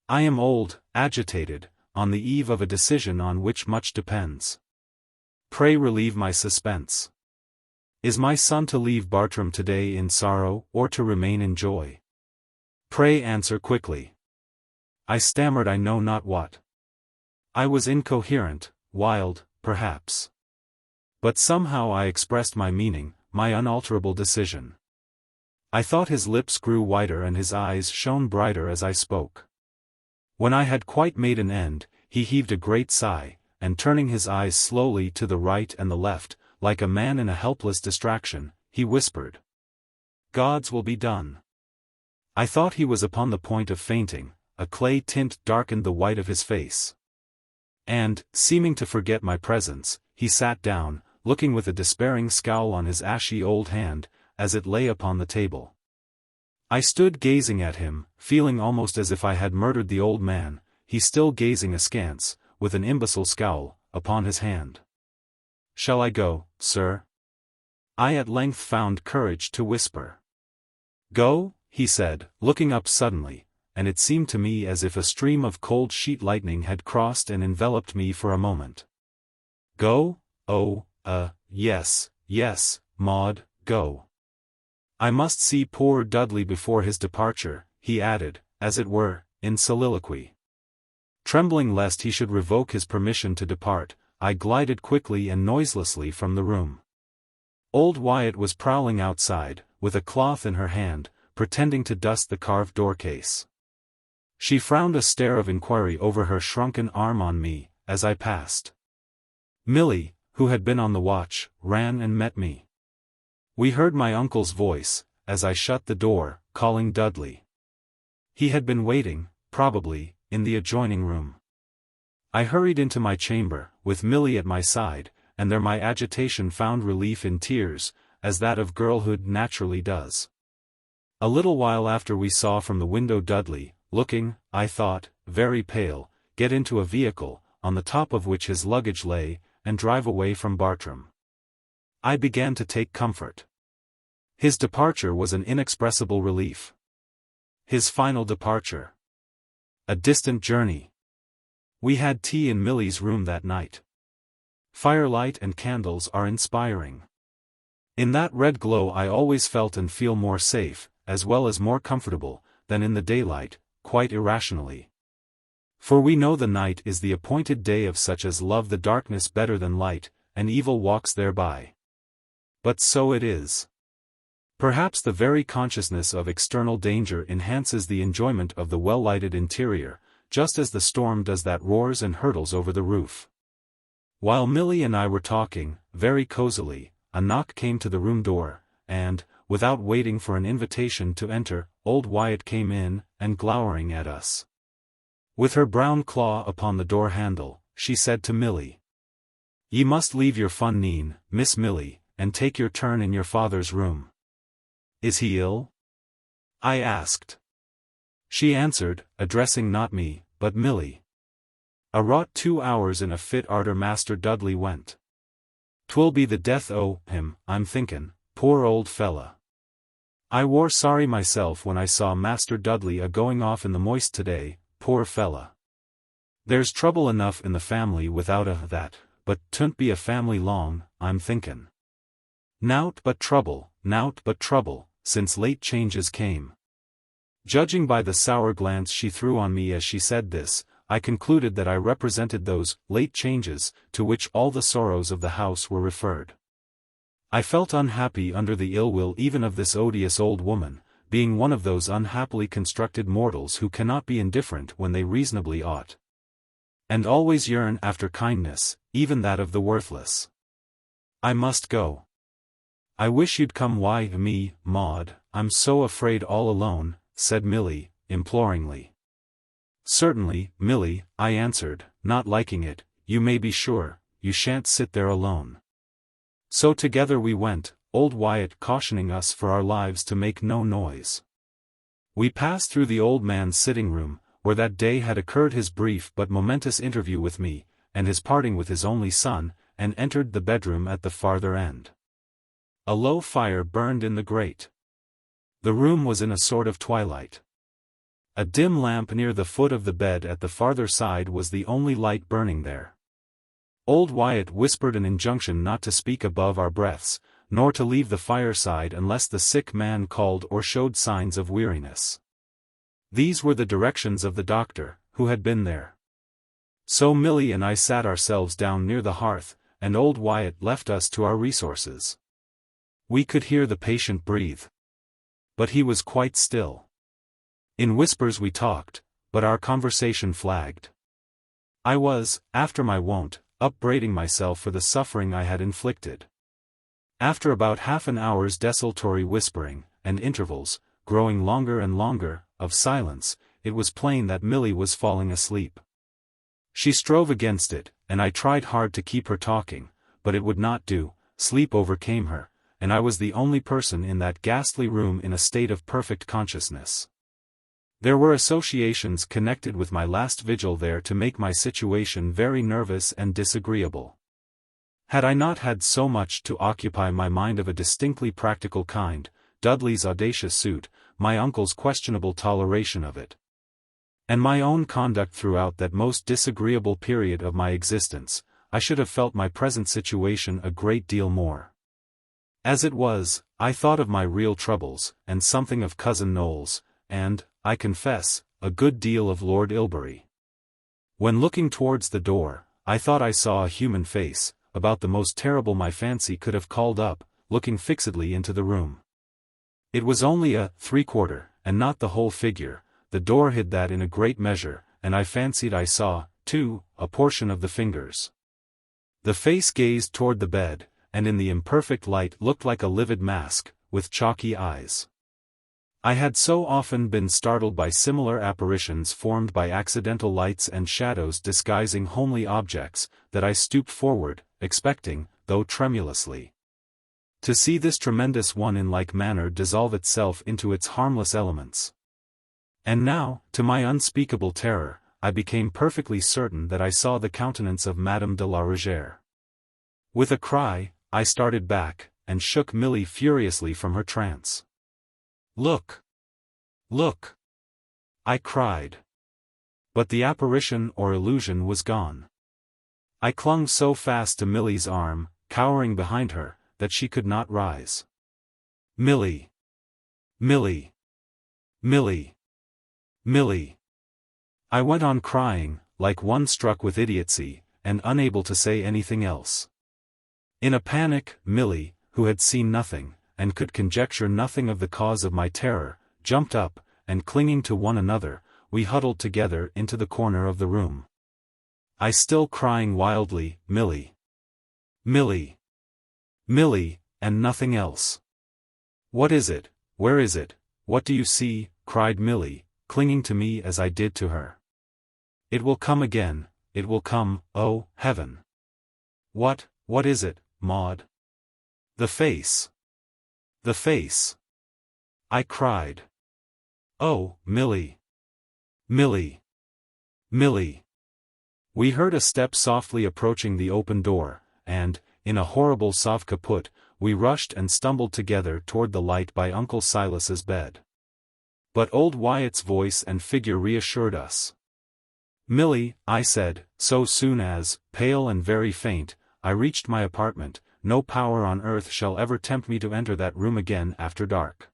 I am old, agitated, on the eve of a decision on which much depends. Pray relieve my suspense. Is my son to leave Bartram today in sorrow, or to remain in joy? Pray answer quickly. I stammered I know not what. I was incoherent, wild, perhaps. But somehow I expressed my meaning, my unalterable decision. I thought his lips grew whiter and his eyes shone brighter as I spoke. When I had quite made an end, he heaved a great sigh, and turning his eyes slowly to the right and the left, like a man in a helpless distraction, he whispered, "God's will be done." I thought he was upon the point of fainting. A clay tint darkened the white of his face. And, seeming to forget my presence, he sat down, looking with a despairing scowl on his ashy old hand, as it lay upon the table. I stood gazing at him, feeling almost as if I had murdered the old man, he still gazing askance, with an imbecile scowl, upon his hand. "Shall I go, sir?" I at length found courage to whisper. "Go?" he said, looking up suddenly, and it seemed to me as if a stream of cold sheet lightning had crossed and enveloped me for a moment. "Go? Oh, yes, Maud, go. I must see poor Dudley before his departure," he added, as it were, in soliloquy. Trembling lest he should revoke his permission to depart, I glided quickly and noiselessly from the room. Old Wyatt was prowling outside, with a cloth in her hand, pretending to dust the carved door-case. She frowned a stare of inquiry over her shrunken arm on me, as I passed. Milly, who had been on the watch, ran and met me. We heard my uncle's voice, as I shut the door, calling Dudley. He had been waiting, probably, in the adjoining room. I hurried into my chamber, with Milly at my side, and there my agitation found relief in tears, as that of girlhood naturally does. A little while after we saw from the window Dudley, looking, I thought, very pale, get into a vehicle, on the top of which his luggage lay, and drive away from Bartram. I began to take comfort. His departure was an inexpressible relief. His final departure. A distant journey. We had tea in Milly's room that night. Firelight and candles are inspiring. In that red glow I always felt and feel more safe, as well as more comfortable, than in the daylight, quite irrationally. For we know the night is the appointed day of such as love the darkness better than light, and evil walks thereby. But so it is. Perhaps the very consciousness of external danger enhances the enjoyment of the well-lighted interior, just as the storm does that roars and hurtles over the roof. While Milly and I were talking, very cosily, a knock came to the room door, and, without waiting for an invitation to enter, old Wyatt came in, and glowering at us. With her brown claw upon the door handle, she said to Milly, "Ye must leave your fun neen, Miss Milly, and take your turn in your father's room." "Is he ill?" I asked. She answered, addressing not me, but Milly. "A wrought 2 hours in a fit arter Master Dudley went. 'Twill be the death o' him, I'm thinkin', poor old fella. I wor sorry myself when I saw Master Dudley a-going off in the moist today, poor fella. There's trouble enough in the family without that, but 'tunt be a family long, I'm thinkin'. Nowt but trouble, since late changes came." Judging by the sour glance she threw on me as she said this, I concluded that I represented those late changes to which all the sorrows of the house were referred. I felt unhappy under the ill will even of this odious old woman, being one of those unhappily constructed mortals who cannot be indifferent when they reasonably ought, and always yearn after kindness, even that of the worthless. "I must go. I wish you'd come me, Maud, I'm so afraid all alone," said Milly, imploringly. "Certainly, Milly," I answered, not liking it, "you may be sure, you shan't sit there alone." So together we went, old Wyatt cautioning us for our lives to make no noise. We passed through the old man's sitting room, where that day had occurred his brief but momentous interview with me, and his parting with his only son, and entered the bedroom at the farther end. A low fire burned in the grate. The room was in a sort of twilight. A dim lamp near the foot of the bed at the farther side was the only light burning there. Old Wyatt whispered an injunction not to speak above our breaths, nor to leave the fireside unless the sick man called or showed signs of weariness. These were the directions of the doctor, who had been there. So Milly and I sat ourselves down near the hearth, and old Wyatt left us to our resources. We could hear the patient breathe. But he was quite still. In whispers we talked, but our conversation flagged. I was, after my wont, upbraiding myself for the suffering I had inflicted. After about half an hour's desultory whispering, and intervals, growing longer and longer, of silence, it was plain that Milly was falling asleep. She strove against it, and I tried hard to keep her talking, but it would not do. Sleep overcame her, and I was the only person in that ghastly room in a state of perfect consciousness. There were associations connected with my last vigil there to make my situation very nervous and disagreeable. Had I not had so much to occupy my mind of a distinctly practical kind, Dudley's audacious suit, my uncle's questionable toleration of it, and my own conduct throughout that most disagreeable period of my existence, I should have felt my present situation a great deal more. As it was, I thought of my real troubles, and something of cousin Knowles, and, I confess, a good deal of Lord Ilbury. When looking towards the door, I thought I saw a human face, about the most terrible my fancy could have called up, looking fixedly into the room. It was only a 3/4, and not the whole figure. The door hid that in a great measure, and I fancied I saw, too, a portion of the fingers. The face gazed toward the bed, and in the imperfect light looked like a livid mask, with chalky eyes. I had so often been startled by similar apparitions formed by accidental lights and shadows disguising homely objects, that I stooped forward, expecting, though tremulously, to see this tremendous one in like manner dissolve itself into its harmless elements. And now, to my unspeakable terror, I became perfectly certain that I saw the countenance of Madame de la Rogère. With a cry, I started back, and shook Milly furiously from her trance. "Look! Look!" I cried. But the apparition or illusion was gone. I clung so fast to Milly's arm, cowering behind her, that she could not rise. "Milly! Milly! Milly! Milly!" I went on crying, like one struck with idiocy, and unable to say anything else. In a panic, Milly, who had seen nothing, and could conjecture nothing of the cause of my terror, jumped up, and clinging to one another, we huddled together into the corner of the room. I still crying wildly, "Milly! Milly! Milly!" and nothing else. "What is it? Where is it? What do you see?" cried Milly, clinging to me as I did to her. "It will come again, it will come, oh, heaven!" What is it, Maud?" "The face! The face!" I cried. "Oh, Milly! Milly! Milly!" We heard a step softly approaching the open door, and, in a horrible sauve-qui-put, we rushed and stumbled together toward the light by Uncle Silas's bed. But old Wyatt's voice and figure reassured us. "Milly," I said, so soon as, pale and very faint, I reached my apartment, "no power on earth shall ever tempt me to enter that room again after dark."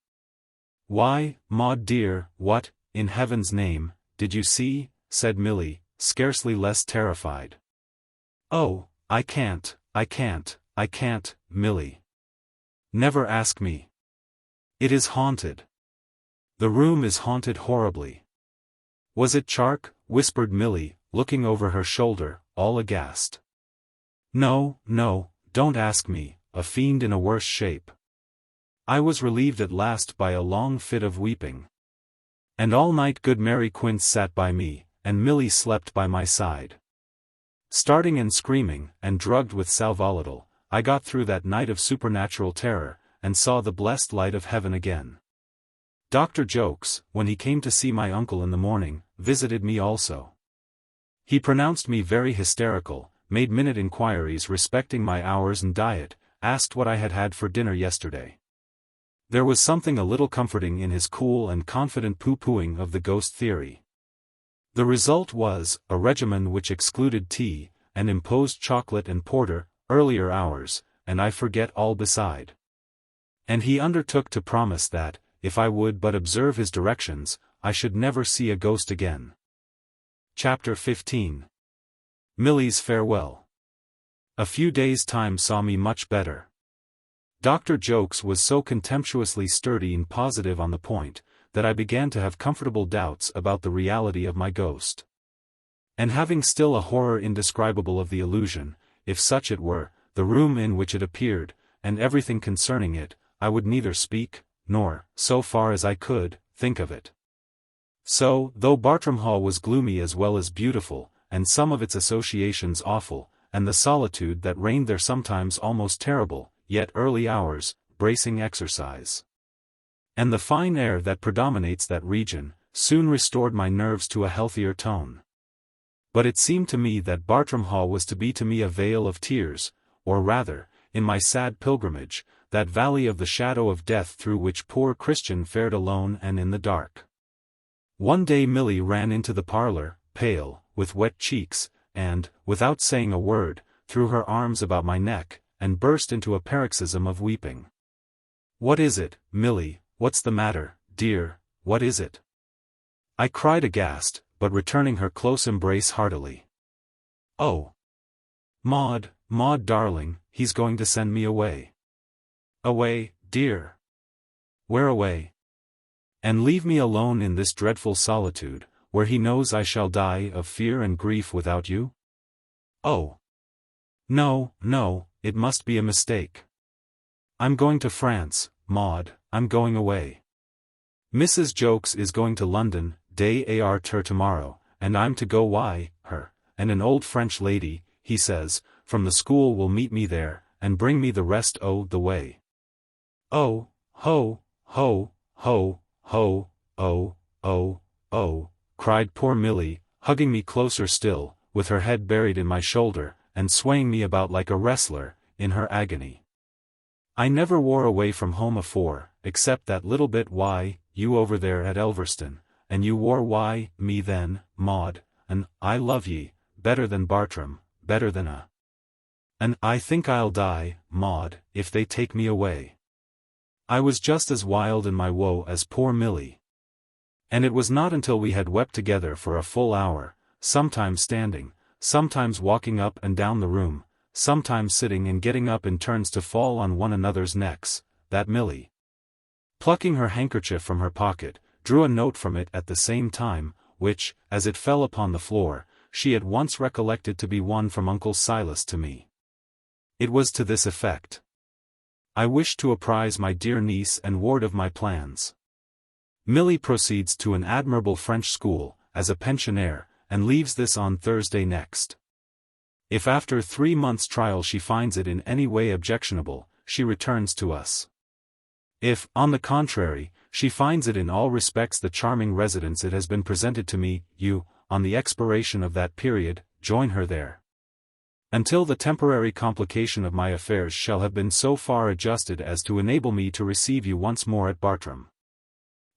"Why, Maud dear, what, in heaven's name, did you see?" said Milly, scarcely less terrified. "Oh, I can't, Milly. Never ask me. It is haunted. The room is haunted horribly." "Was it Charke?" whispered Milly, looking over her shoulder, all aghast. No, don't ask me, a fiend in a worse shape." I was relieved at last by a long fit of weeping. And all night good Mary Quince sat by me, and Milly slept by my side. Starting and screaming, and drugged with sal volatile, I got through that night of supernatural terror, and saw the blessed light of heaven again. Dr. Jokes, when he came to see my uncle in the morning, visited me also. He pronounced me very hysterical, made minute inquiries respecting my hours and diet, asked what I had had for dinner yesterday. There was something a little comforting in his cool and confident pooh-poohing of the ghost theory. The result was, a regimen which excluded tea, and imposed chocolate and porter, earlier hours, and I forget all beside. And he undertook to promise that, if I would but observe his directions, I should never see a ghost again. Chapter 15. Milly's farewell. A few days' time saw me much better. Dr. Jokes was so contemptuously sturdy and positive on the point, that I began to have comfortable doubts about the reality of my ghost. And having still a horror indescribable of the illusion, if such it were, the room in which it appeared, and everything concerning it, I would neither speak, nor, so far as I could, think of it. So, though Bartram Hall was gloomy as well as beautiful, and some of its associations awful, and the solitude that reigned there sometimes almost terrible, yet early hours, bracing exercise, and the fine air that predominates that region, soon restored my nerves to a healthier tone. But it seemed to me that Bartram Hall was to be to me a vale of tears, or rather, in my sad pilgrimage, that valley of the shadow of death through which poor Christian fared alone and in the dark. One day Milly ran into the parlour, pale, with wet cheeks, and, without saying a word, threw her arms about my neck, and burst into a paroxysm of weeping. "What is it, Milly? What's the matter, dear, what is it?" I cried aghast, but returning her close embrace heartily. "Oh, Maud, Maud darling, he's going to send me away." "Away, dear? Where away? And leave me alone in this dreadful solitude, where he knows I shall die of fear and grief without you? Oh! No, no, it must be a mistake. I'm going to France, Maud, I'm going away. Mrs. Jokes is going to London, day after tomorrow, and I'm to go her, and an old French lady, he says, from the school will meet me there, and bring me the rest o' the way. Oh, ho, ho, ho, ho, oh, oh, oh, cried poor Milly, hugging me closer still, with her head buried in my shoulder, and swaying me about like a wrestler, in her agony. I never wore away from home afore, except that little bit you over there at Elverston, and you wore me then, Maud, and I love ye, better than Bartram, better than and I think I'll die, Maud, if they take me away. I was just as wild in my woe as poor Milly. And it was not until we had wept together for a full hour, sometimes standing, sometimes walking up and down the room, sometimes sitting and getting up in turns to fall on one another's necks, that Milly, plucking her handkerchief from her pocket, drew a note from it at the same time, which, as it fell upon the floor, she at once recollected to be one from Uncle Silas to me. It was to this effect: "I wish to apprise my dear niece and ward of my plans. Milly proceeds to an admirable French school, as a pensionaire, and leaves this on Thursday next. If after 3 months' trial she finds it in any way objectionable, she returns to us. If, on the contrary, she finds it in all respects the charming residence it has been presented to me, you, on the expiration of that period, join her there. Until the temporary complication of my affairs shall have been so far adjusted as to enable me to receive you once more at Bartram.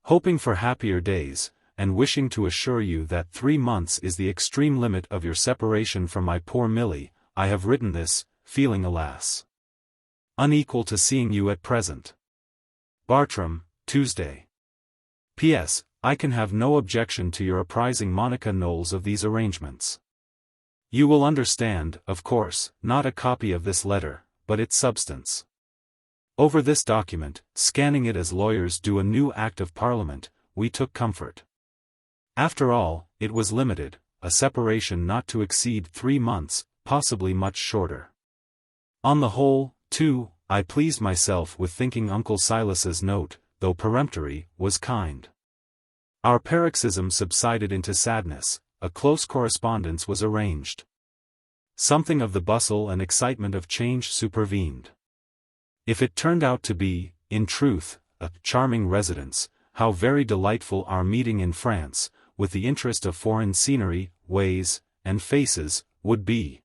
Hoping for happier days, and wishing to assure you that 3 months is the extreme limit of your separation from my poor Milly, I have written this, feeling alas, unequal to seeing you at present. Bartram, Tuesday. P.S. I can have no objection to your apprising Monica Knowles of these arrangements. You will understand, of course, not a copy of this letter, but its substance. Over this document, scanning it as lawyers do a new Act of Parliament, we took comfort. After all, it was limited, a separation not to exceed 3 months, possibly much shorter. On the whole, too, I pleased myself with thinking Uncle Silas's note, though peremptory, was kind. Our paroxysm subsided into sadness, a close correspondence was arranged. Something of the bustle and excitement of change supervened. If it turned out to be, in truth, a charming residence, how very delightful our meeting in France, with the interest of foreign scenery, ways, and faces, would be.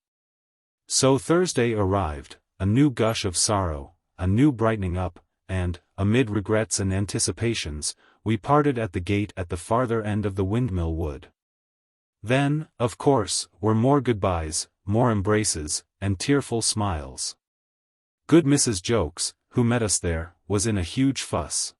So Thursday arrived, a new gush of sorrow, a new brightening up, and, amid regrets and anticipations, we parted at the gate at the farther end of the Windmill Wood. Then, of course, were more goodbyes, more embraces, and tearful smiles. Good Mrs. Jokes, who met us there, was in a huge fuss.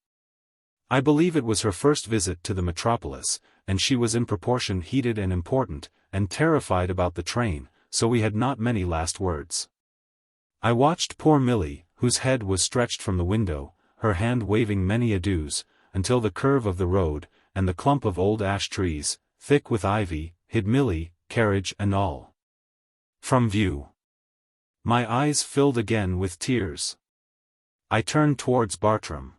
I believe it was her first visit to the metropolis, and she was in proportion heated and important, and terrified about the train, so we had not many last words. I watched poor Milly, whose head was stretched from the window, her hand waving many adieus, until the curve of the road, and the clump of old ash trees, thick with ivy, hid Milly, Carriage and all from view. My eyes filled again with tears. I turned towards Bartram.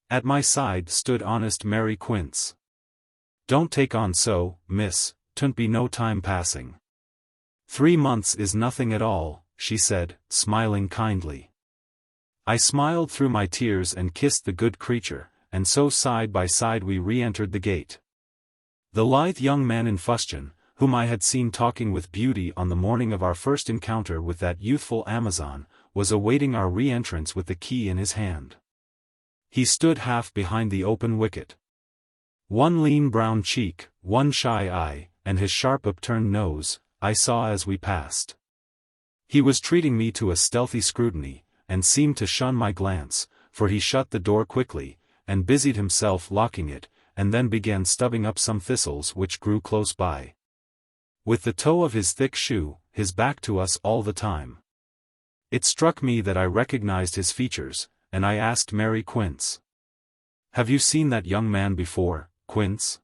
At my side stood honest Mary Quince. "Don't take on so, miss, 'twon't be no time passing. 3 months is nothing at all," she said, smiling kindly. I smiled through my tears and kissed the good creature, and so side by side we re-entered the gate. The lithe young man in fustian, whom I had seen talking with Beauty on the morning of our first encounter with that youthful Amazon, was awaiting our re-entrance with the key in his hand. He stood half behind the open wicket. One lean brown cheek, one shy eye, and his sharp upturned nose, I saw as we passed. He was treating me to a stealthy scrutiny, and seemed to shun my glance, for he shut the door quickly, and busied himself locking it, and then began stubbing up some thistles which grew close by. With the toe of his thick shoe, his back to us all the time. It struck me that I recognized his features, and I asked Mary Quince. "Have you seen that young man before, Quince?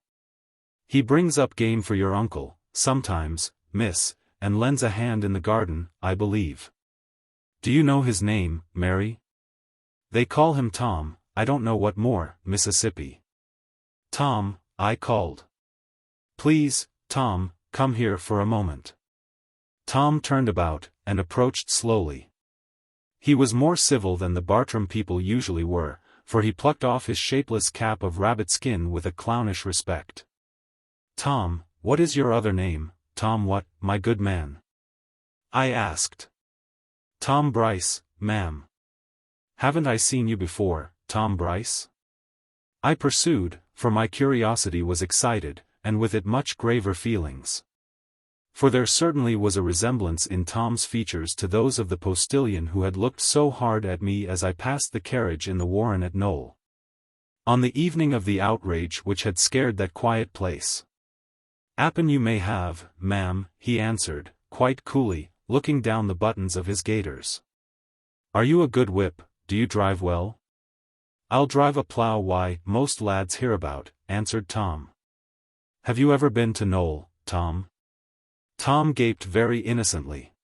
He brings up game for your uncle, sometimes, miss, and lends a hand in the garden, I believe. Do you know his name, Mary?" "They call him Tom, I don't know what more, Mississippi." "Tom," I called. "Please, Tom, come here for a moment." Tom turned about, and approached slowly. He was more civil than the Bartram people usually were, for he plucked off his shapeless cap of rabbit skin with a clownish respect. "Tom, what is your other name, Tom what, my good man?" I asked. "Tom Bryce, ma'am." "Haven't I seen you before, Tom Bryce?" I pursued, for my curiosity was excited, and with it much graver feelings. For there certainly was a resemblance in Tom's features to those of the postilion who had looked so hard at me as I passed the carriage in the warren at Knowl, on the evening of the outrage which had scared that quiet place. "'Appen you may have, ma'am," he answered, quite coolly, looking down the buttons of his gaiters. "Are you a good whip, do you drive well?" "I'll drive a plough why, most lads hereabout," answered Tom. "Have you ever been to Knowl, Tom?" Tom gaped very innocently.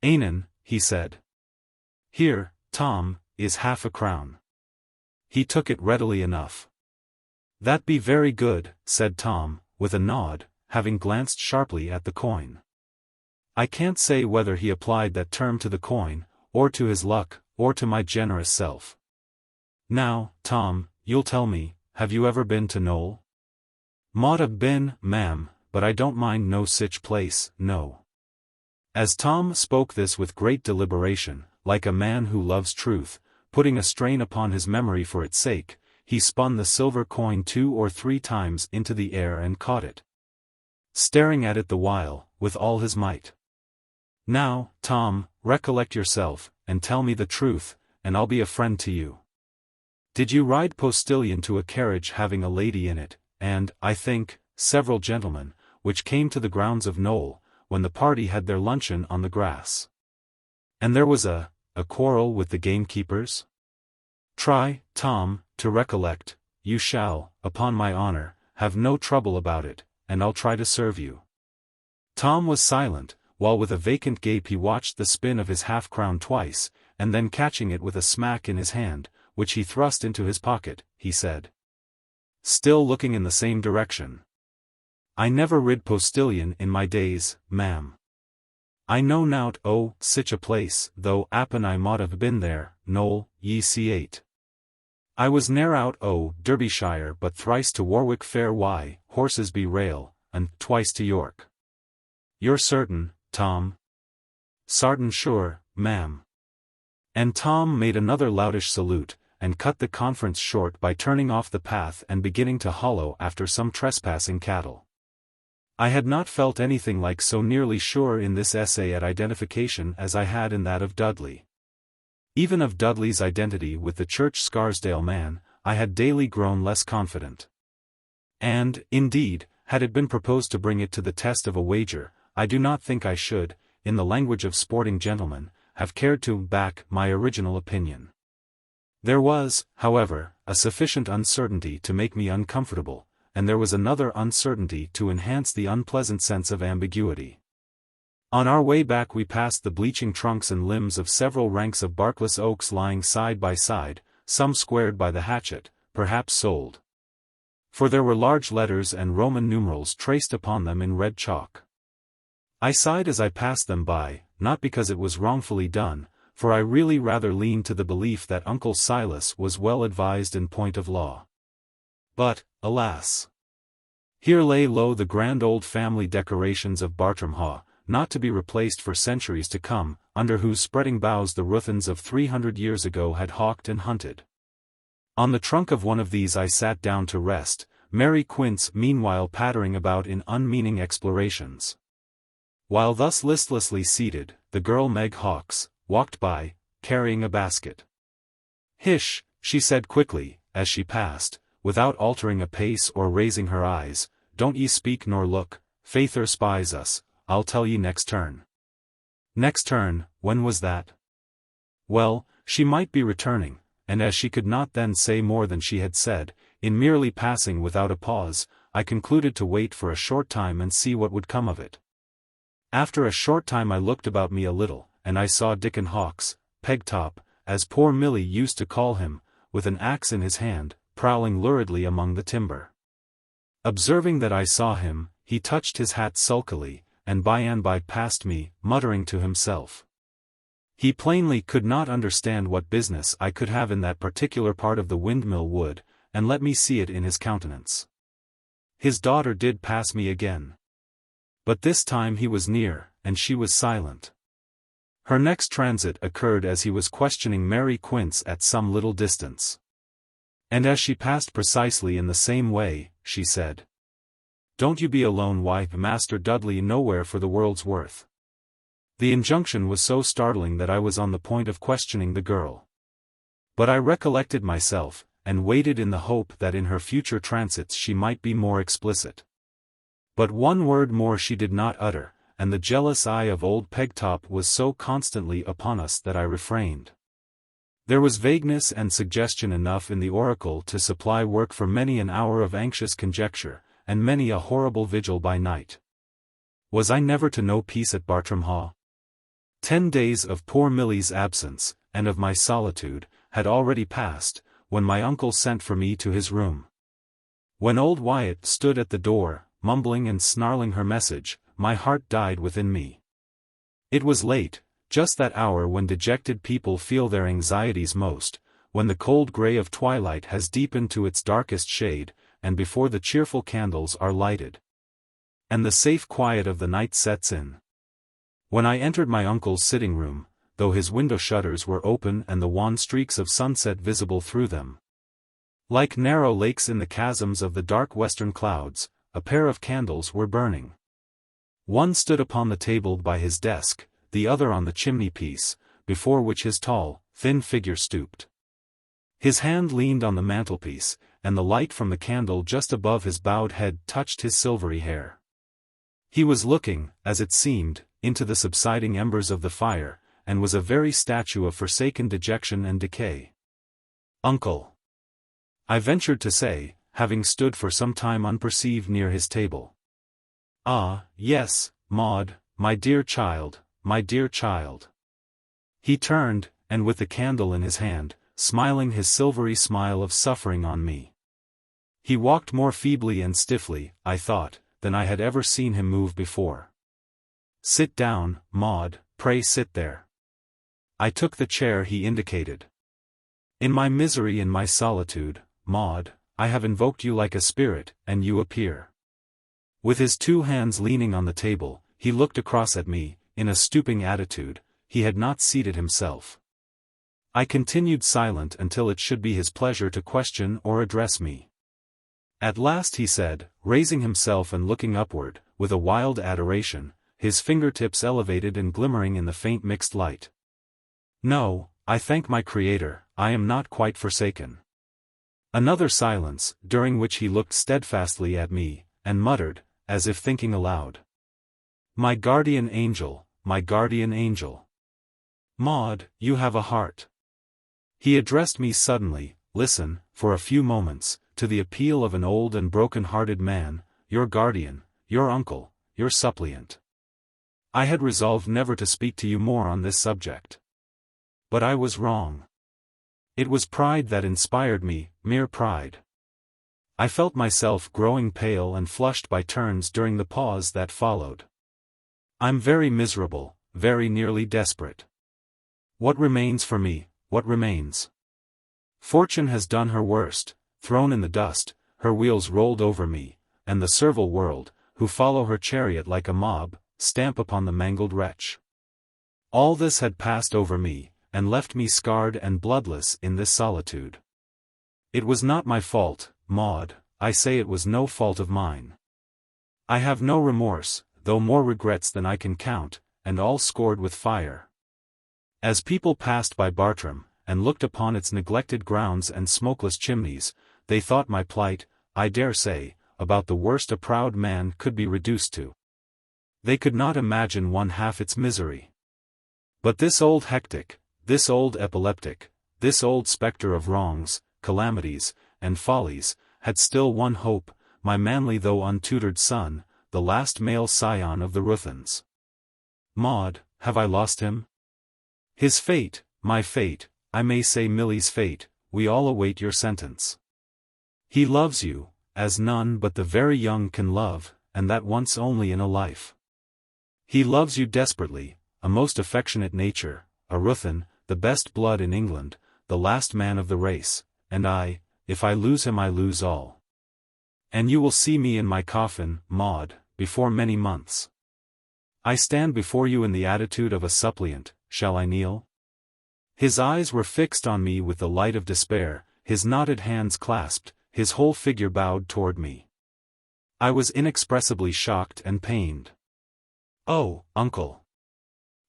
"Ainen," he said. "Here, Tom, is half a crown." He took it readily enough. "That be very good," said Tom, with a nod, having glanced sharply at the coin. I can't say whether he applied that term to the coin, or to his luck, or to my generous self. "Now, Tom, you'll tell me, have you ever been to Knowl?" "Maud have been, ma'am, but I don't mind no sich place, no." As Tom spoke this with great deliberation, like a man who loves truth, putting a strain upon his memory for its sake, he spun the silver coin 2 or 3 times into the air and caught it, staring at it the while, with all his might. "Now, Tom, recollect yourself, and tell me the truth, and I'll be a friend to you. Did you ride postilion to a carriage having a lady in it, and, I think, several gentlemen, which came to the grounds of Knowl, when the party had their luncheon on the grass? And there was a quarrel with the gamekeepers? Try, Tom, to recollect, you shall, upon my honor, have no trouble about it, and I'll try to serve you." Tom was silent, while with a vacant gape he watched the spin of his half-crown twice, and then catching it with a smack in his hand, which he thrust into his pocket, he said, still looking in the same direction, "I never rid postilion in my days, ma'am. I know nowt o' sich a place, though 'appen I mought have been there, Knowl, ye XVIII. I was ne'er out o' Derbyshire but thrice to Warwick Fair why, horses be rail, and twice to York." "You're certain, Tom?" "Sartin sure, ma'am." And Tom made another loutish salute, and cut the conference short by turning off the path and beginning to hollow after some trespassing cattle. I had not felt anything like so nearly sure in this essay at identification as I had in that of Dudley. Even of Dudley's identity with the Church Scarsdale man, I had daily grown less confident. And, indeed, had it been proposed to bring it to the test of a wager, I do not think I should, in the language of sporting gentlemen, have cared to back my original opinion. There was, however, a sufficient uncertainty to make me uncomfortable, and there was another uncertainty to enhance the unpleasant sense of ambiguity. On our way back we passed the bleaching trunks and limbs of several ranks of barkless oaks lying side by side, some squared by the hatchet, perhaps sold. For there were large letters and Roman numerals traced upon them in red chalk. I sighed as I passed them by, not because it was wrongfully done, for I really rather leaned to the belief that Uncle Silas was well advised in point of law. But, alas! Here lay low the grand old family decorations of Bartram Haugh, not to be replaced for centuries to come, under whose spreading boughs the Ruthyns of 300 years ago had hawked and hunted. On the trunk of one of these I sat down to rest, Mary Quince meanwhile pattering about in unmeaning explorations. While thus listlessly seated, the girl Meg Hawkes walked by, carrying a basket. "Hish," she said quickly, as she passed, without altering a pace or raising her eyes, "don't ye speak nor look, Faither spies us, I'll tell ye next turn." Next turn, when was that? Well, she might be returning, and as she could not then say more than she had said, in merely passing without a pause, I concluded to wait for a short time and see what would come of it. After a short time I looked about me a little, and I saw Dickon Hawkes, Pegtop, as poor Milly used to call him, with an axe in his hand, prowling luridly among the timber. Observing that I saw him, he touched his hat sulkily, and by and by passed me, muttering to himself. He plainly could not understand what business I could have in that particular part of the Windmill Wood, and let me see it in his countenance. His daughter did pass me again. But this time he was near, and she was silent. Her next transit occurred as he was questioning Mary Quince at some little distance. And as she passed precisely in the same way, she said, "Don't you be alone, wife, Master Dudley nowhere for the world's worth." The injunction was so startling that I was on the point of questioning the girl. But I recollected myself, and waited in the hope that in her future transits she might be more explicit. But one word more she did not utter, and the jealous eye of old Pegtop was so constantly upon us that I refrained. There was vagueness and suggestion enough in the oracle to supply work for many an hour of anxious conjecture, and many a horrible vigil by night. Was I never to know peace at Bartram Haugh? 10 days of poor Milly's absence, and of my solitude, had already passed, when my uncle sent for me to his room. When old Wyatt stood at the door, mumbling and snarling her message, my heart died within me. It was late, just that hour when dejected people feel their anxieties most, when the cold grey of twilight has deepened to its darkest shade, and before the cheerful candles are lighted, and the safe quiet of the night sets in. When I entered my uncle's sitting room, though his window shutters were open and the wan streaks of sunset visible through them, like narrow lakes in the chasms of the dark western clouds, a pair of candles were burning. One stood upon the table by his desk, the other on the chimney-piece, before which his tall, thin figure stooped. His hand leaned on the mantelpiece, and the light from the candle just above his bowed head touched his silvery hair. He was looking, as it seemed, into the subsiding embers of the fire, and was a very statue of forsaken dejection and decay. "Uncle," I ventured to say, having stood for some time unperceived near his table. "Ah, yes, Maud, my dear child, my dear child." He turned, and with the candle in his hand, smiling his silvery smile of suffering on me. He walked more feebly and stiffly, I thought, than I had ever seen him move before. "Sit down, Maud, pray sit there." I took the chair he indicated. "In my misery and my solitude, Maud, I have invoked you like a spirit, and you appear." With his 2 hands leaning on the table, he looked across at me, in a stooping attitude. He had not seated himself. I continued silent until it should be his pleasure to question or address me. At last he said, raising himself and looking upward, with a wild adoration, his fingertips elevated and glimmering in the faint mixed light, "No, I thank my Creator, I am not quite forsaken." Another silence, during which he looked steadfastly at me, and muttered, as if thinking aloud, My guardian angel, my guardian angel. Maud, you have a heart. He addressed me suddenly. Listen, for a few moments, to the appeal of an old and broken-hearted man, your guardian, your uncle, your suppliant. I had resolved never to speak to you more on this subject. But I was wrong. It was pride that inspired me, mere pride. I felt myself growing pale and flushed by turns during the pause that followed. I'm very miserable, very nearly desperate. What remains for me, what remains? Fortune has done her worst, thrown in the dust, her wheels rolled over me, and the servile world, who follow her chariot like a mob, stamp upon the mangled wretch. All this had passed over me, and left me scarred and bloodless in this solitude. It was not my fault, Maud, I say it was no fault of mine. I have no remorse, though more regrets than I can count, and all scored with fire. As people passed by Bartram, and looked upon its neglected grounds and smokeless chimneys, they thought my plight, I dare say, about the worst a proud man could be reduced to. They could not imagine one half its misery. But this old hectic, this old epileptic, this old spectre of wrongs, calamities, and follies, had still one hope, my manly though untutored son, the last male scion of the Ruthyns. Maud, have I lost him? His fate, my fate, I may say Milly's fate, we all await your sentence. He loves you, as none but the very young can love, and that once only in a life. He loves you desperately, a most affectionate nature, a Ruthyn, the best blood in England, the last man of the race, and I, if I lose him I lose all. And you will see me in my coffin, Maud, before many months. I stand before you in the attitude of a suppliant, shall I kneel? His eyes were fixed on me with the light of despair, his knotted hands clasped, his whole figure bowed toward me. I was inexpressibly shocked and pained. Oh, uncle!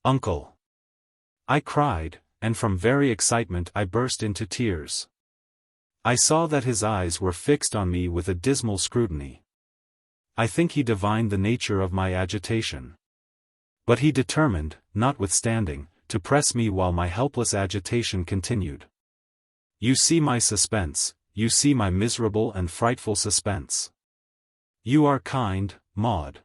Uncle! I cried, and from very excitement I burst into tears. I saw that his eyes were fixed on me with a dismal scrutiny. I think he divined the nature of my agitation. But he determined, notwithstanding, to press me while my helpless agitation continued. You see my suspense, you see my miserable and frightful suspense. You are kind, Maud.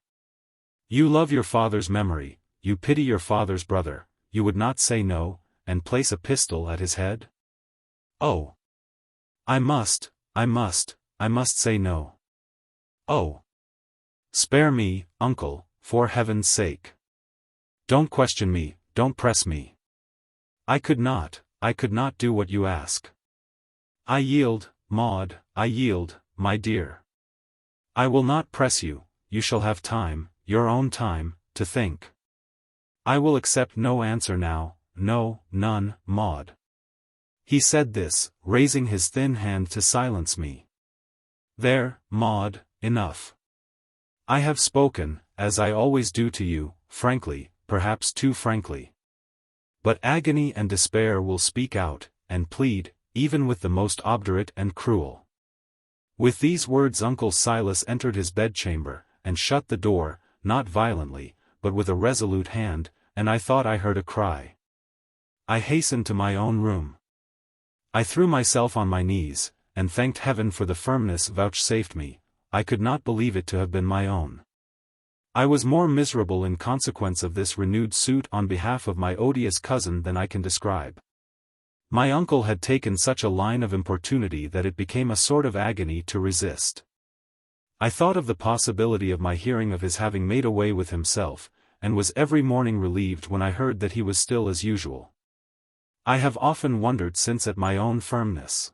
You love your father's memory, you pity your father's brother, you would not say no, and place a pistol at his head? Oh! I must say no. Oh! Spare me, uncle, for heaven's sake. Don't question me, don't press me. I could not do what you ask. I yield, Maud, I yield, my dear. I will not press you, you shall have time, your own time, to think. I will accept no answer now, no, none, Maud. He said this, raising his thin hand to silence me. There, Maud, enough. I have spoken, as I always do to you, frankly, perhaps too frankly. But agony and despair will speak out, and plead, even with the most obdurate and cruel. With these words Uncle Silas entered his bedchamber, and shut the door, not violently, but with a resolute hand, and I thought I heard a cry. I hastened to my own room. I threw myself on my knees, and thanked heaven for the firmness vouchsafed me. I could not believe it to have been my own. I was more miserable in consequence of this renewed suit on behalf of my odious cousin than I can describe. My uncle had taken such a line of importunity that it became a sort of agony to resist. I thought of the possibility of my hearing of his having made away with himself, and was every morning relieved when I heard that he was still as usual. I have often wondered since at my own firmness.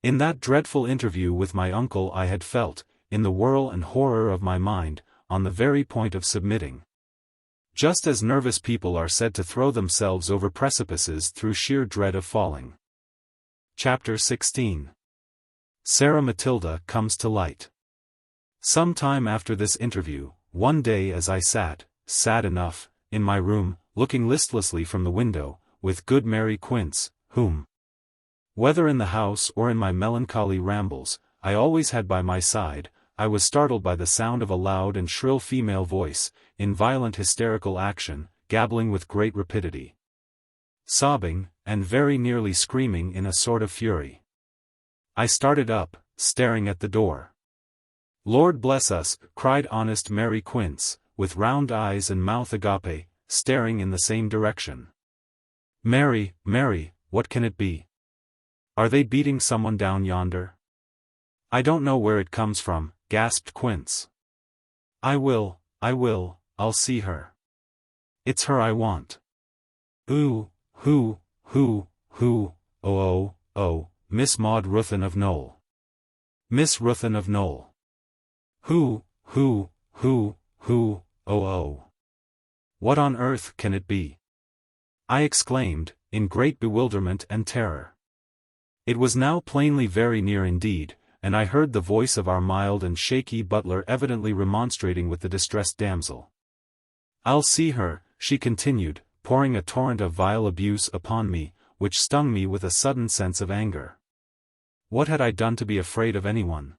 In that dreadful interview with my uncle I had felt, in the whirl and horror of my mind, on the very point of submitting. Just as nervous people are said to throw themselves over precipices through sheer dread of falling. Chapter 16. Sarah Matilda comes to light. Some time after this interview, one day as I sat, sad enough, in my room, looking listlessly from the window, with good Mary Quince, whom, whether in the house or in my melancholy rambles, I always had by my side, I was startled by the sound of a loud and shrill female voice, in violent hysterical action, gabbling with great rapidity. Sobbing, and very nearly screaming in a sort of fury. I started up, staring at the door. "Lord bless us," cried honest Mary Quince, with round eyes and mouth agape, staring in the same direction. "Mary, Mary, what can it be? Are they beating someone down yonder?" "I don't know where it comes from," gasped Quince. I'll see her. It's her I want." "Who, oh, Miss Maud Ruthyn of Knowl. Miss Ruthyn of Knowl. Who, oh. What on earth can it be?" I exclaimed, in great bewilderment and terror. It was now plainly very near indeed, and I heard the voice of our mild and shaky butler evidently remonstrating with the distressed damsel. "I'll see her," she continued, pouring a torrent of vile abuse upon me, which stung me with a sudden sense of anger. What had I done to be afraid of anyone?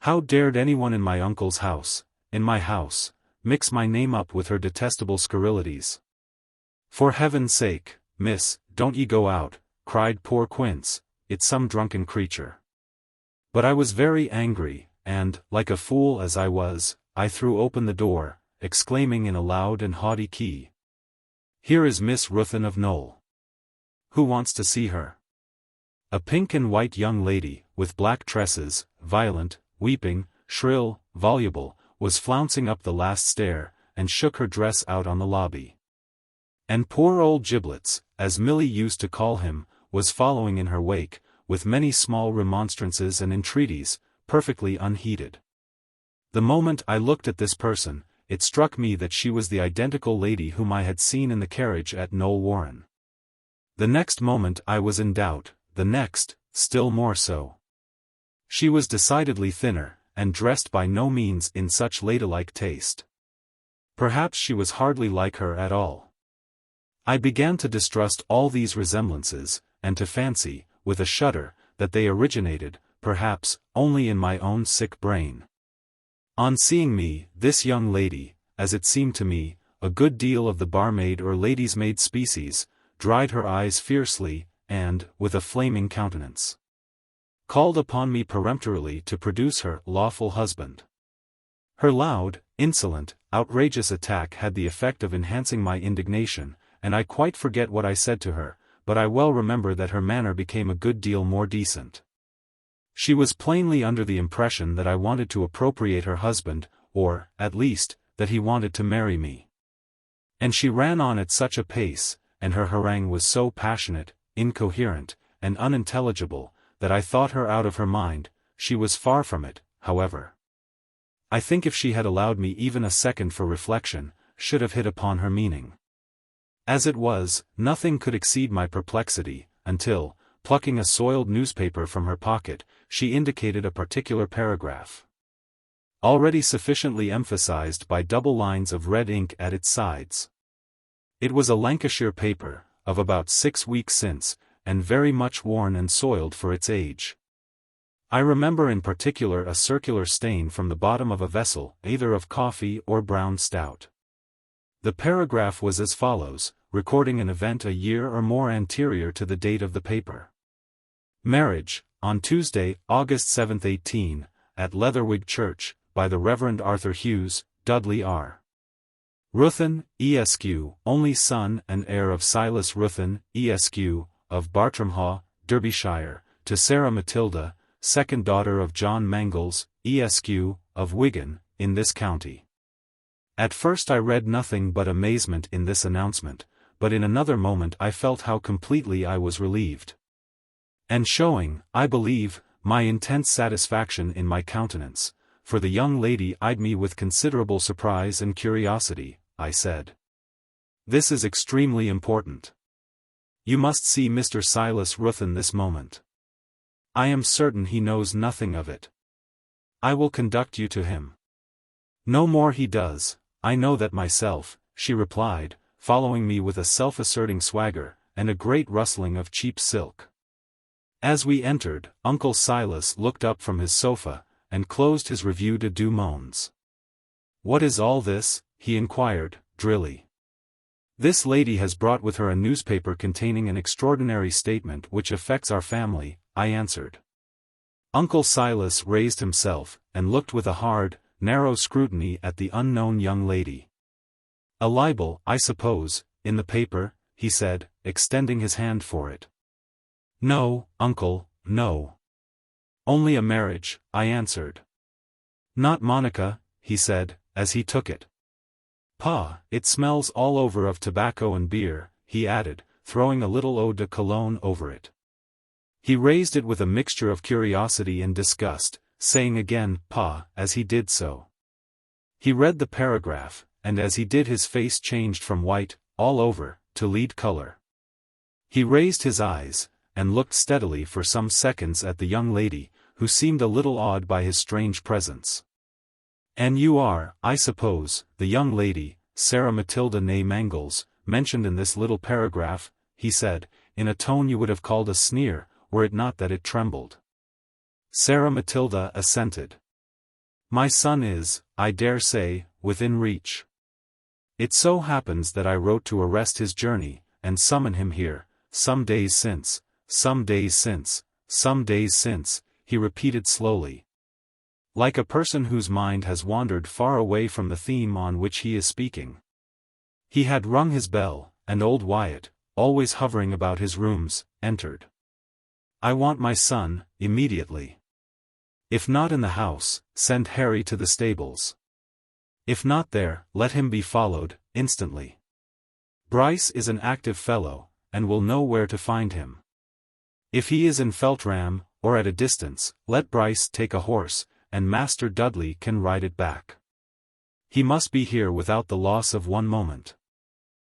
How dared anyone in my uncle's house, in my house, mix my name up with her detestable scurrilities? "For heaven's sake, miss, don't ye go out," cried poor Quince, "it's some drunken creature." But I was very angry, and, like a fool as I was, I threw open the door, exclaiming in a loud and haughty key, "Here is Miss Ruthyn of Knowl. Who wants to see her?" A pink and white young lady, with black tresses, violent, weeping, shrill, voluble, was flouncing up the last stair, and shook her dress out on the lobby. And poor old Giblets, as Milly used to call him, was following in her wake, with many small remonstrances and entreaties, perfectly unheeded. The moment I looked at this person, it struck me that she was the identical lady whom I had seen in the carriage at Knoll Warren. The next moment I was in doubt, the next, still more so. She was decidedly thinner, and dressed by no means in such ladylike taste. Perhaps she was hardly like her at all. I began to distrust all these resemblances, and to fancy, with a shudder, that they originated, perhaps, only in my own sick brain. On seeing me, this young lady, as it seemed to me, a good deal of the barmaid or lady's maid species, dried her eyes fiercely, and, with a flaming countenance, called upon me peremptorily to produce her lawful husband. Her loud, insolent, outrageous attack had the effect of enhancing my indignation, and I quite forget what I said to her, but I well remember that her manner became a good deal more decent. She was plainly under the impression that I wanted to appropriate her husband, or, at least, that he wanted to marry me. And she ran on at such a pace, and her harangue was so passionate, incoherent, and unintelligible, that I thought her out of her mind. She was far from it, however. I think if she had allowed me even a second for reflection, should have hit upon her meaning. As it was, nothing could exceed my perplexity, until, plucking a soiled newspaper from her pocket, she indicated a particular paragraph, already sufficiently emphasized by double lines of red ink at its sides. It was a Lancashire paper, of about 6 weeks since, and very much worn and soiled for its age. I remember in particular a circular stain from the bottom of a vessel, either of coffee or brown stout. The paragraph was as follows, recording an event a year or more anterior to the date of the paper. "Marriage, on Tuesday, August 7th, 18, at Leatherwig Church, by the Reverend Arthur Hughes, Dudley R. Ruthyn, Esq., only son and heir of Silas Ruthyn, Esq., of Bartramhaugh, Derbyshire, to Sarah Matilda, second daughter of John Mangles, Esq., of Wigan, in this county." At first I read nothing but amazement in this announcement, but in another moment I felt how completely I was relieved. And showing, I believe, my intense satisfaction in my countenance, for the young lady eyed me with considerable surprise and curiosity, I said, "This is extremely important. You must see Mr. Silas Ruthyn this moment. I am certain he knows nothing of it. I will conduct you to him." "No more he does, I know that myself," she replied, following me with a self-asserting swagger, and a great rustling of cheap silk. As we entered, Uncle Silas looked up from his sofa, and closed his revue de deux mondes. "What is all this?" he inquired, drily. "This lady has brought with her a newspaper containing an extraordinary statement which affects our family," I answered. Uncle Silas raised himself, and looked with a hard, narrow scrutiny at the unknown young lady. "A libel, I suppose, in the paper?" he said, extending his hand for it. "No, uncle, no. Only a marriage," I answered. "Not Monica," he said, as he took it. "Pah, it smells all over of tobacco and beer," he added, throwing a little eau de cologne over it. He raised it with a mixture of curiosity and disgust, saying again, "Pah," as he did so. He read the paragraph, and as he did his face changed from white, all over, to lead color. He raised his eyes, and looked steadily for some seconds at the young lady, who seemed a little awed by his strange presence. "And you are, I suppose, the young lady, Sarah Matilda née Mangles, mentioned in this little paragraph," he said, in a tone you would have called a sneer, were it not that it trembled. Sarah Matilda assented. "My son is, I dare say, within reach. It so happens that I wrote to arrest his journey, and summon him here, some days since, some days since, some days since," he repeated slowly, like a person whose mind has wandered far away from the theme on which he is speaking. He had rung his bell, and old Wyatt, always hovering about his rooms, entered. "I want my son, immediately. If not in the house, send Harry to the stables. If not there, let him be followed, instantly. Bryce is an active fellow, and will know where to find him. If he is in Feltram, or at a distance, let Bryce take a horse, and Master Dudley can ride it back. He must be here without the loss of one moment."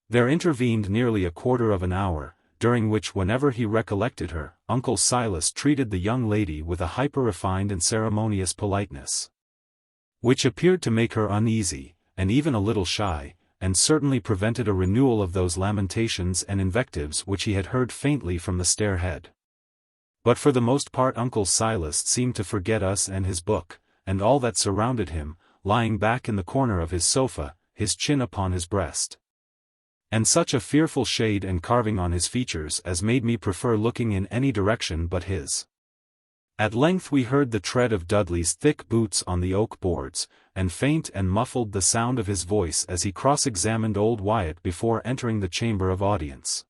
There intervened nearly a quarter of an hour, during which whenever he recollected her, Uncle Silas treated the young lady with a hyper-refined and ceremonious politeness, which appeared to make her uneasy, and even a little shy, and certainly prevented a renewal of those lamentations and invectives which he had heard faintly from the stairhead. But for the most part Uncle Silas seemed to forget us and his book, and all that surrounded him, lying back in the corner of his sofa, his chin upon his breast, and such a fearful shade and carving on his features as made me prefer looking in any direction but his. At length we heard the tread of Dudley's thick boots on the oak boards, and faint and muffled the sound of his voice as he cross-examined old Wyatt before entering the chamber of audience.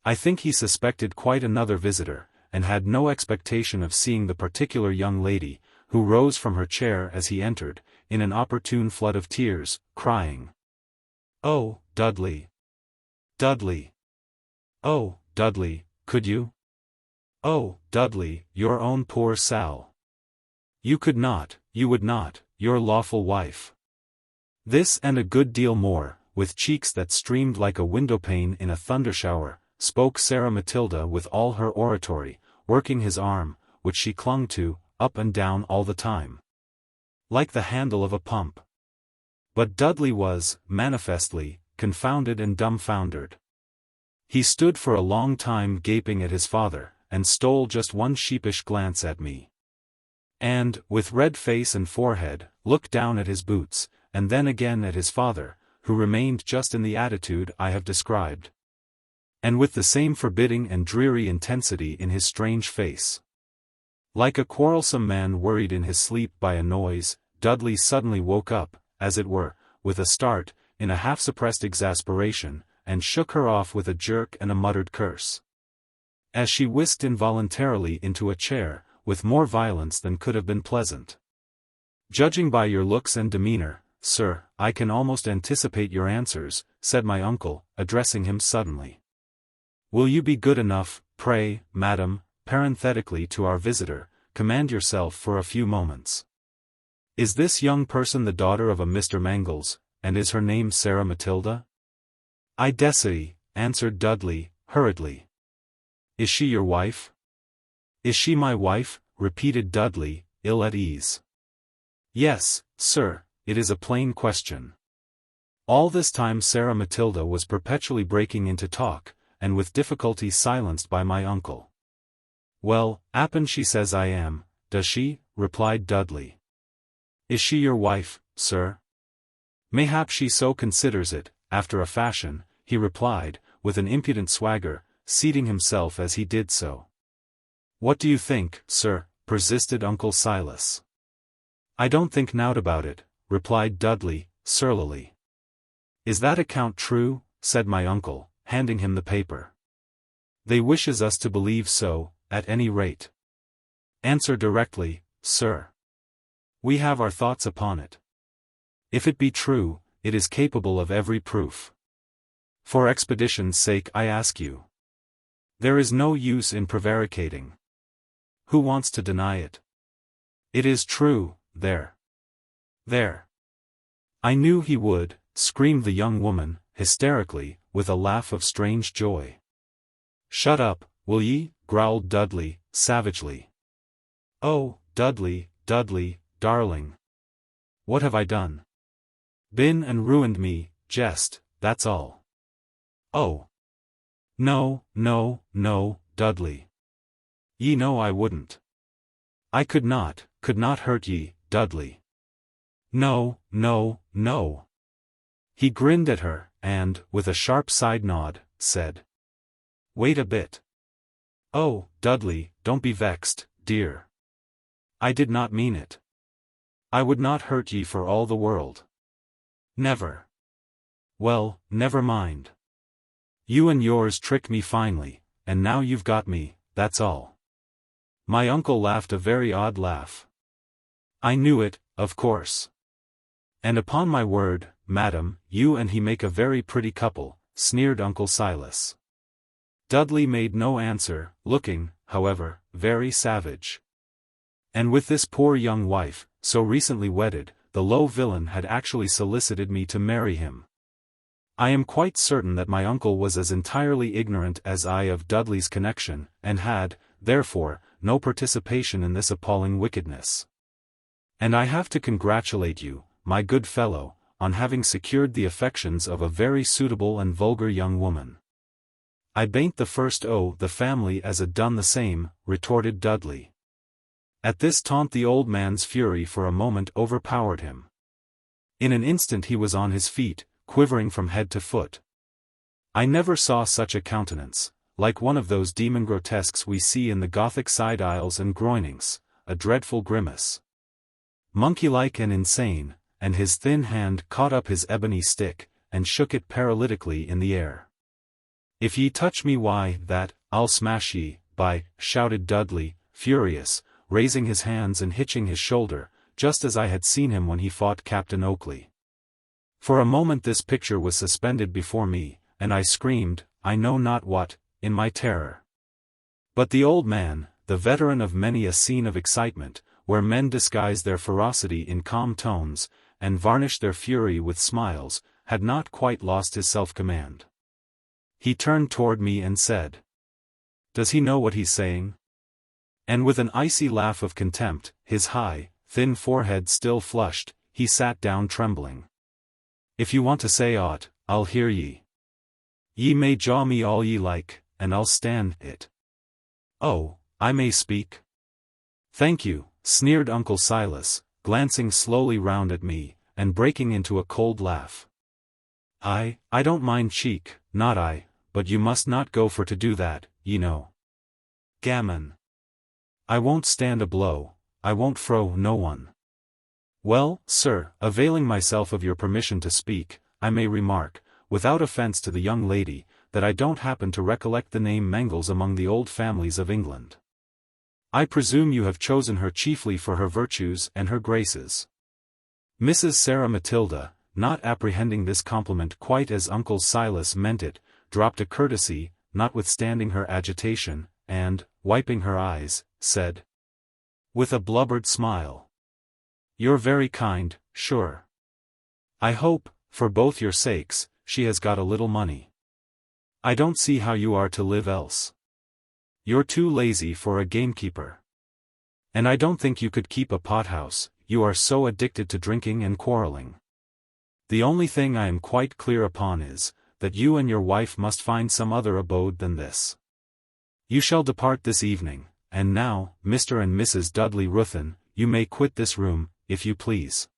I think he suspected quite another visitor, and had no expectation of seeing the particular young lady, who rose from her chair as he entered, in an opportune flood of tears, crying, "Oh, Dudley! Dudley! Oh, Dudley, could you? Oh, Dudley, your own poor Sal! You could not, you would not, your lawful wife." This and a good deal more, with cheeks that streamed like a windowpane in a thundershower, spoke Sarah Matilda with all her oratory, working his arm, which she clung to, up and down all the time, like the handle of a pump. But Dudley was, manifestly, confounded and dumbfoundered. He stood for a long time gaping at his father, and stole just one sheepish glance at me, and, with red face and forehead, looked down at his boots, and then again at his father, who remained just in the attitude I have described, and with the same forbidding and dreary intensity in his strange face. Like a quarrelsome man worried in his sleep by a noise, Dudley suddenly woke up, as it were, with a start, in a half-suppressed exasperation, and shook her off with a jerk and a muttered curse, as she whisked involuntarily into a chair, with more violence than could have been pleasant. "Judging by your looks and demeanor, sir, I can almost anticipate your answers," said my uncle, addressing him suddenly. "Will you be good enough, pray, madam," parenthetically to our visitor, "command yourself for a few moments. Is this young person the daughter of a Mr. Mangles, and is her name Sarah Matilda?" "I dessay," answered Dudley, hurriedly. "Is she your wife?" "Is she my wife?" repeated Dudley, ill at ease. "Yes, sir, it is a plain question." All this time Sarah Matilda was perpetually breaking into talk, and with difficulty silenced by my uncle. "Well, 'appen she says I am, does she?" replied Dudley. Is she your wife, sir? Mayhap she so considers it, after a fashion, he replied, with an impudent swagger, seating himself as he did so. What do you think, sir? Persisted Uncle Silas. I don't think nowt about it, replied Dudley, surlily. Is that account true? Said my uncle, handing him the paper. They wishes us to believe so, at any rate. Answer directly, sir. We have our thoughts upon it. If it be true, it is capable of every proof. For expedition's sake I ask you. There is no use in prevaricating. Who wants to deny it? It is true, there. There. I knew he would, screamed the young woman, hysterically, with a laugh of strange joy. Shut up, will ye? Growled Dudley, savagely. Oh, Dudley, Dudley, darling. What have I done? Been and ruined me, jest, that's all. Oh. No, no, no, Dudley. Ye know I wouldn't. I could not hurt ye, Dudley. No, no, no. He grinned at her, and, with a sharp side nod, said. Wait a bit. Oh, Dudley, don't be vexed, dear. I did not mean it. I would not hurt ye for all the world. Never. Well, never mind. You and yours trick me finely, and now you've got me, that's all. My uncle laughed a very odd laugh. I knew it, of course. And upon my word, madam, you and he make a very pretty couple, sneered Uncle Silas. Dudley made no answer, looking, however, very savage. And with this poor young wife, so recently wedded, the low villain had actually solicited me to marry him. I am quite certain that my uncle was as entirely ignorant as I of Dudley's connection, and had, therefore, no participation in this appalling wickedness. And I have to congratulate you, my good fellow, on having secured the affections of a very suitable and vulgar young woman. I bain't the first the family as had done the same, retorted Dudley. At this taunt the old man's fury for a moment overpowered him. In an instant he was on his feet, quivering from head to foot. I never saw such a countenance, like one of those demon grotesques we see in the Gothic side aisles and groinings, a dreadful grimace. Monkey-like and insane, and his thin hand caught up his ebony stick, and shook it paralytically in the air. If ye touch me why, that, I'll smash ye, by, shouted Dudley, furious, raising his hands and hitching his shoulder, just as I had seen him when he fought Captain Oakley. For a moment this picture was suspended before me, and I screamed, I know not what, in my terror. But the old man, the veteran of many a scene of excitement, where men disguise their ferocity in calm tones, and varnish their fury with smiles, had not quite lost his self-command. He turned toward me and said, Does he know what he's saying? And with an icy laugh of contempt, his high, thin forehead still flushed, he sat down trembling. If you want to say aught, I'll hear ye. Ye may jaw me all ye like, and I'll stand it. Oh, I may speak? Thank you, sneered Uncle Silas, glancing slowly round at me, and breaking into a cold laugh. I don't mind cheek, not I, but you must not go for to do that, ye know. Gammon. I won't stand a blow, I won't fro no one. Well, sir, availing myself of your permission to speak, I may remark, without offence to the young lady, that I don't happen to recollect the name Mangles among the old families of England. I presume you have chosen her chiefly for her virtues and her graces. Mrs. Sarah Matilda, not apprehending this compliment quite as Uncle Silas meant it, dropped a courtesy, notwithstanding her agitation, and, wiping her eyes, said, with a blubbered smile, You're very kind, sure. I hope, for both your sakes, she has got a little money. I don't see how you are to live else. You're too lazy for a gamekeeper. And I don't think you could keep a pothouse, you are so addicted to drinking and quarreling. The only thing I am quite clear upon is, that you and your wife must find some other abode than this. You shall depart this evening, and now, Mr. and Mrs. Dudley Ruthyn, you may quit this room, if you please."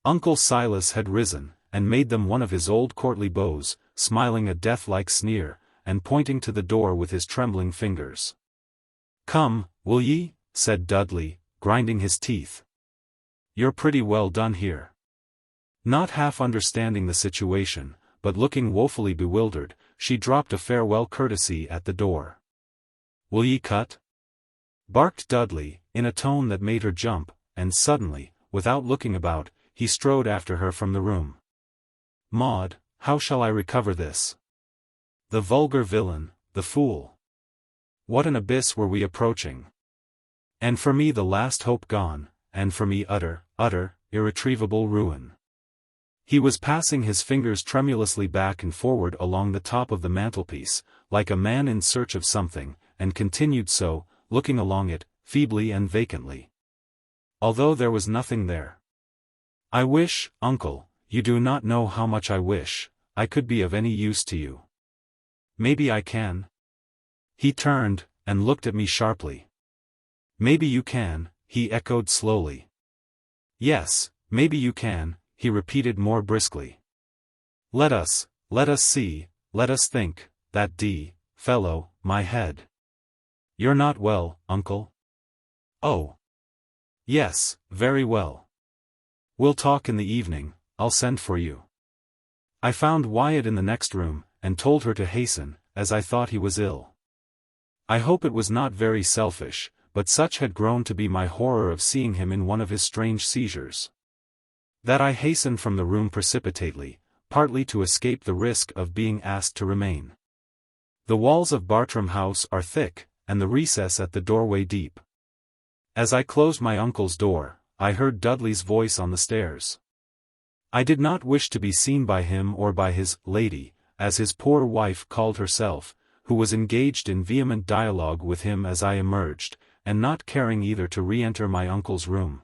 Uncle Silas had risen, and made them one of his old courtly bows, smiling a death-like sneer, and pointing to the door with his trembling fingers. "Come, will ye?" said Dudley, grinding his teeth. "You're pretty well done here." Not half understanding the situation, but looking woefully bewildered, she dropped a farewell courtesy at the door. "Will ye cut?" barked Dudley, in a tone that made her jump, and suddenly, without looking about, he strode after her from the room. "Maud, how shall I recover this? The vulgar villain, the fool. What an abyss were we approaching! And for me the last hope gone, and for me utter, irretrievable ruin." He was passing his fingers tremulously back and forward along the top of the mantelpiece, like a man in search of something, and continued so, looking along it, feebly and vacantly. Although there was nothing there. "I wish, uncle, you do not know how much I wish, I could be of any use to you. Maybe I can?" He turned, and looked at me sharply. "Maybe you can," he echoed slowly. "Yes, maybe you can," he repeated more briskly. Let us see, let us think, that fellow, my head. You're not well, uncle?" "Oh. Yes, very well. We'll talk in the evening, I'll send for you." I found Wyatt in the next room, and told her to hasten, as I thought he was ill. I hope it was not very selfish, but such had grown to be my horror of seeing him in one of his strange seizures, that I hastened from the room precipitately, partly to escape the risk of being asked to remain. The walls of Bartram House are thick, and the recess at the doorway deep. As I closed my uncle's door, I heard Dudley's voice on the stairs. I did not wish to be seen by him or by his lady, as his poor wife called herself, who was engaged in vehement dialogue with him as I emerged, and not caring either to re-enter my uncle's room.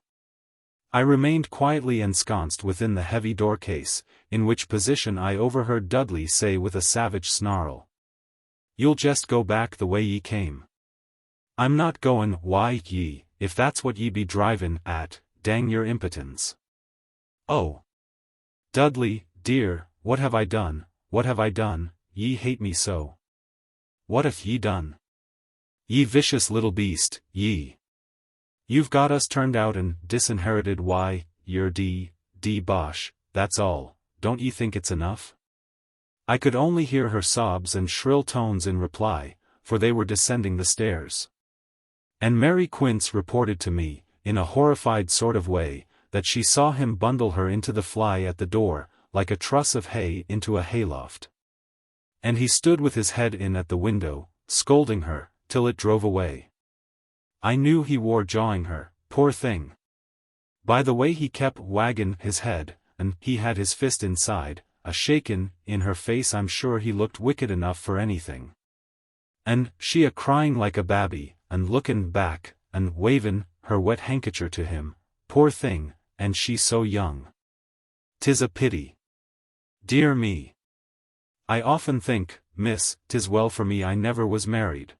I remained quietly ensconced within the heavy door-case, in which position I overheard Dudley say with a savage snarl, "You'll just go back the way ye came." "I'm not goin', why ye, if that's what ye be drivin' at, dang your impotence." "Oh! Dudley, dear, what have I done, ye hate me so? What have ye done? Ye vicious little beast, ye! You've got us turned out and disinherited, why, you're bosh, that's all, don't ye think it's enough?" I could only hear her sobs and shrill tones in reply, for they were descending the stairs. And Mary Quince reported to me, in a horrified sort of way, that she saw him bundle her into the fly at the door, like a truss of hay into a hayloft. And he stood with his head in at the window, scolding her, till it drove away. I knew he wore jawing her, poor thing. By the way he kept waggin' his head, and he had his fist inside, a shakin' in her face, I'm sure he looked wicked enough for anything. And she a crying like a babby, and lookin' back, and wavin' her wet handkercher to him, poor thing, and she so young. 'Tis a pity. Dear me. I often think, miss, 'tis well for me I never was married.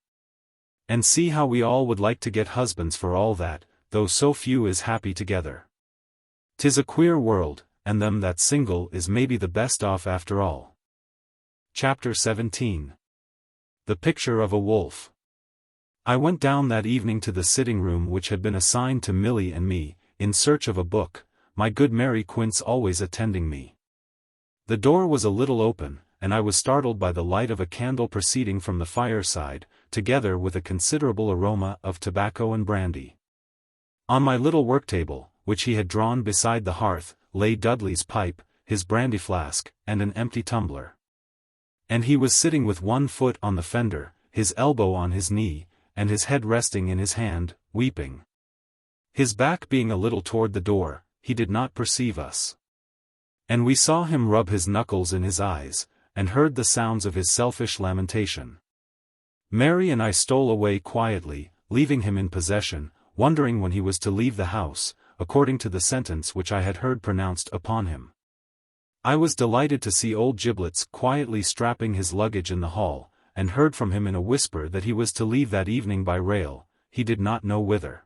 And see how we all would like to get husbands for all that, though so few is happy together. 'Tis a queer world, and them that's single is maybe the best off after all. Chapter 17. The Picture of a Wolf. I went down that evening to the sitting room which had been assigned to Milly and me, in search of a book, my good Mary Quince always attending me. The door was a little open, and I was startled by the light of a candle proceeding from the fireside, together with a considerable aroma of tobacco and brandy. On my little work-table, which he had drawn beside the hearth, lay Dudley's pipe, his brandy flask, and an empty tumbler. And he was sitting with one foot on the fender, his elbow on his knee, and his head resting in his hand, weeping. His back being a little toward the door, he did not perceive us. And we saw him rub his knuckles in his eyes, and heard the sounds of his selfish lamentation. Mary and I stole away quietly, leaving him in possession, wondering when he was to leave the house, according to the sentence which I had heard pronounced upon him. I was delighted to see old Giblets quietly strapping his luggage in the hall, and heard from him in a whisper that he was to leave that evening by rail, he did not know whither.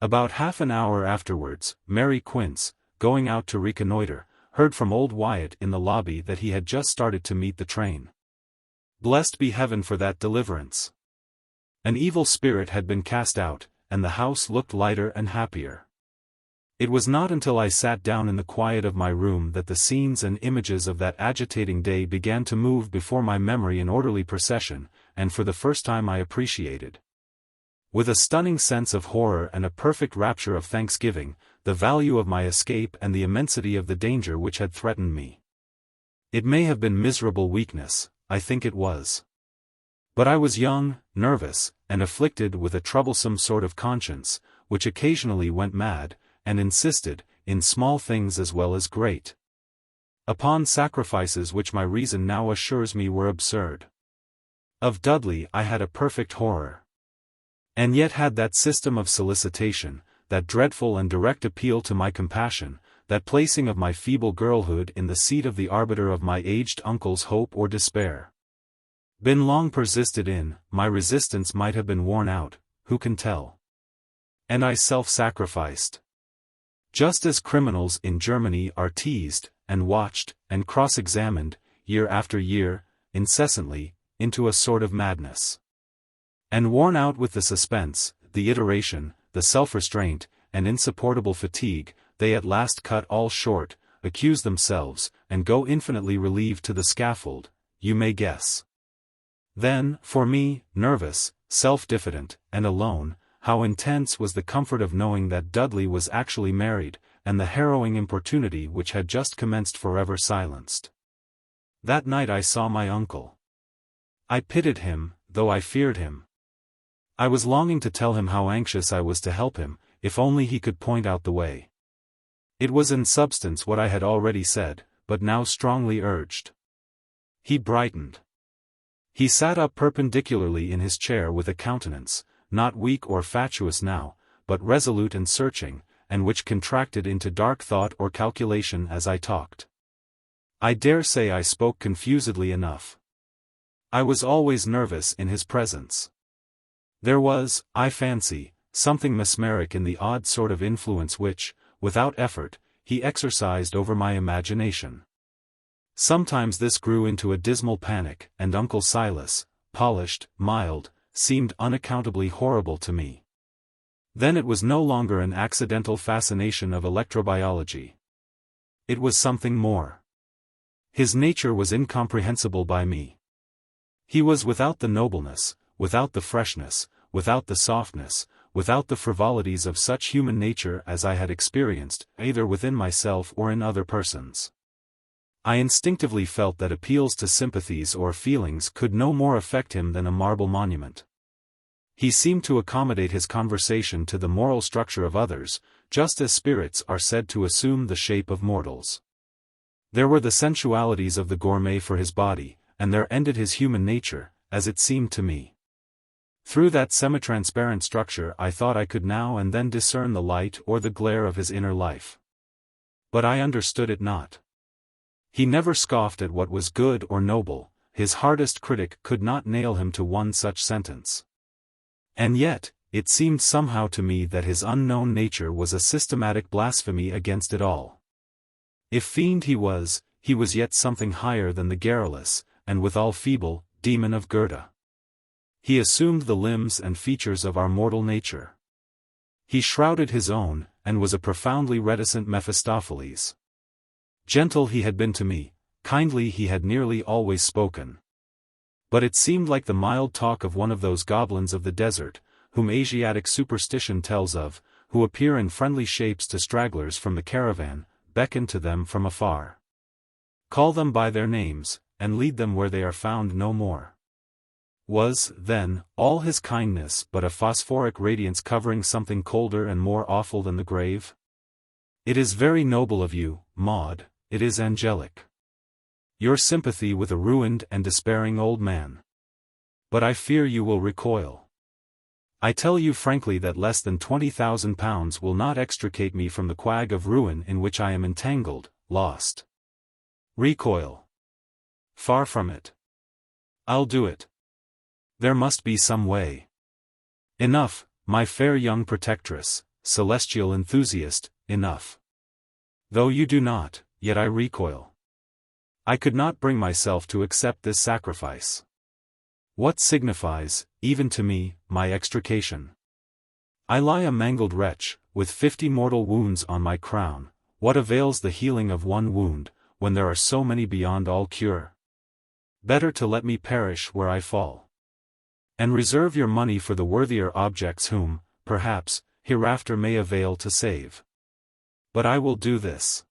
About half an hour afterwards, Mary Quince, going out to reconnoitre, heard from old Wyatt in the lobby that he had just started to meet the train. Blessed be heaven for that deliverance! An evil spirit had been cast out, and the house looked lighter and happier. It was not until I sat down in the quiet of my room that the scenes and images of that agitating day began to move before my memory in orderly procession, and for the first time I appreciated, with a stunning sense of horror and a perfect rapture of thanksgiving, the value of my escape and the immensity of the danger which had threatened me. It may have been miserable weakness, I think it was. But I was young, nervous, and afflicted with a troublesome sort of conscience, which occasionally went mad, and insisted, in small things as well as great, upon sacrifices which my reason now assures me were absurd. Of Dudley I had a perfect horror. And yet had that system of solicitation, that dreadful and direct appeal to my compassion, that placing of my feeble girlhood in the seat of the arbiter of my aged uncle's hope or despair, been long persisted in, my resistance might have been worn out, who can tell? And I self-sacrificed. Just as criminals in Germany are teased, and watched, and cross-examined, year after year, incessantly, into a sort of madness. And worn out with the suspense, the iteration, the self-restraint, and insupportable fatigue, they at last cut all short, accuse themselves, and go infinitely relieved to the scaffold, you may guess. Then, for me, nervous, self-diffident, and alone, how intense was the comfort of knowing that Dudley was actually married, and the harrowing importunity which had just commenced forever silenced. That night I saw my uncle. I pitied him, though I feared him. I was longing to tell him how anxious I was to help him, if only he could point out the way. It was in substance what I had already said, but now strongly urged. He brightened. He sat up perpendicularly in his chair with a countenance, not weak or fatuous now, but resolute and searching, and which contracted into dark thought or calculation as I talked. I dare say I spoke confusedly enough. I was always nervous in his presence. There was, I fancy, something mesmeric in the odd sort of influence which, without effort, he exercised over my imagination. Sometimes this grew into a dismal panic, and Uncle Silas, polished, mild, seemed unaccountably horrible to me. Then it was no longer an accidental fascination of electrobiology. It was something more. His nature was incomprehensible by me. He was without the nobleness, without the freshness, without the softness, without the frivolities of such human nature as I had experienced, either within myself or in other persons. I instinctively felt that appeals to sympathies or feelings could no more affect him than a marble monument. He seemed to accommodate his conversation to the moral structure of others, just as spirits are said to assume the shape of mortals. There were the sensualities of the gourmet for his body, and there ended his human nature, as it seemed to me. Through that semi-transparent structure I thought I could now and then discern the light or the glare of his inner life. But I understood it not. He never scoffed at what was good or noble, his hardest critic could not nail him to one such sentence. And yet, it seemed somehow to me that his unknown nature was a systematic blasphemy against it all. If fiend he was yet something higher than the garrulous, and withal feeble, demon of Goethe. He assumed the limbs and features of our mortal nature. He shrouded his own, and was a profoundly reticent Mephistopheles. Gentle he had been to me, kindly he had nearly always spoken. But it seemed like the mild talk of one of those goblins of the desert, whom Asiatic superstition tells of, who appear in friendly shapes to stragglers from the caravan, beckon to them from afar, call them by their names, and lead them where they are found no more. Was, then, all his kindness but a phosphoric radiance covering something colder and more awful than the grave? It is very noble of you, Maud, it is angelic. Your sympathy with a ruined and despairing old man. But I fear you will recoil. I tell you frankly that less than £20,000 will not extricate me from the quag of ruin in which I am entangled, lost. Recoil. Far from it. I'll do it. There must be some way. Enough, my fair young protectress, celestial enthusiast, enough. Though you do not, yet I recoil. I could not bring myself to accept this sacrifice. What signifies, even to me, my extrication? I lie a mangled wretch, with 50 mortal wounds on my crown. What avails the healing of one wound, when there are so many beyond all cure? Better to let me perish where I fall. And reserve your money for the worthier objects whom, perhaps, hereafter may avail to save. But I will do this.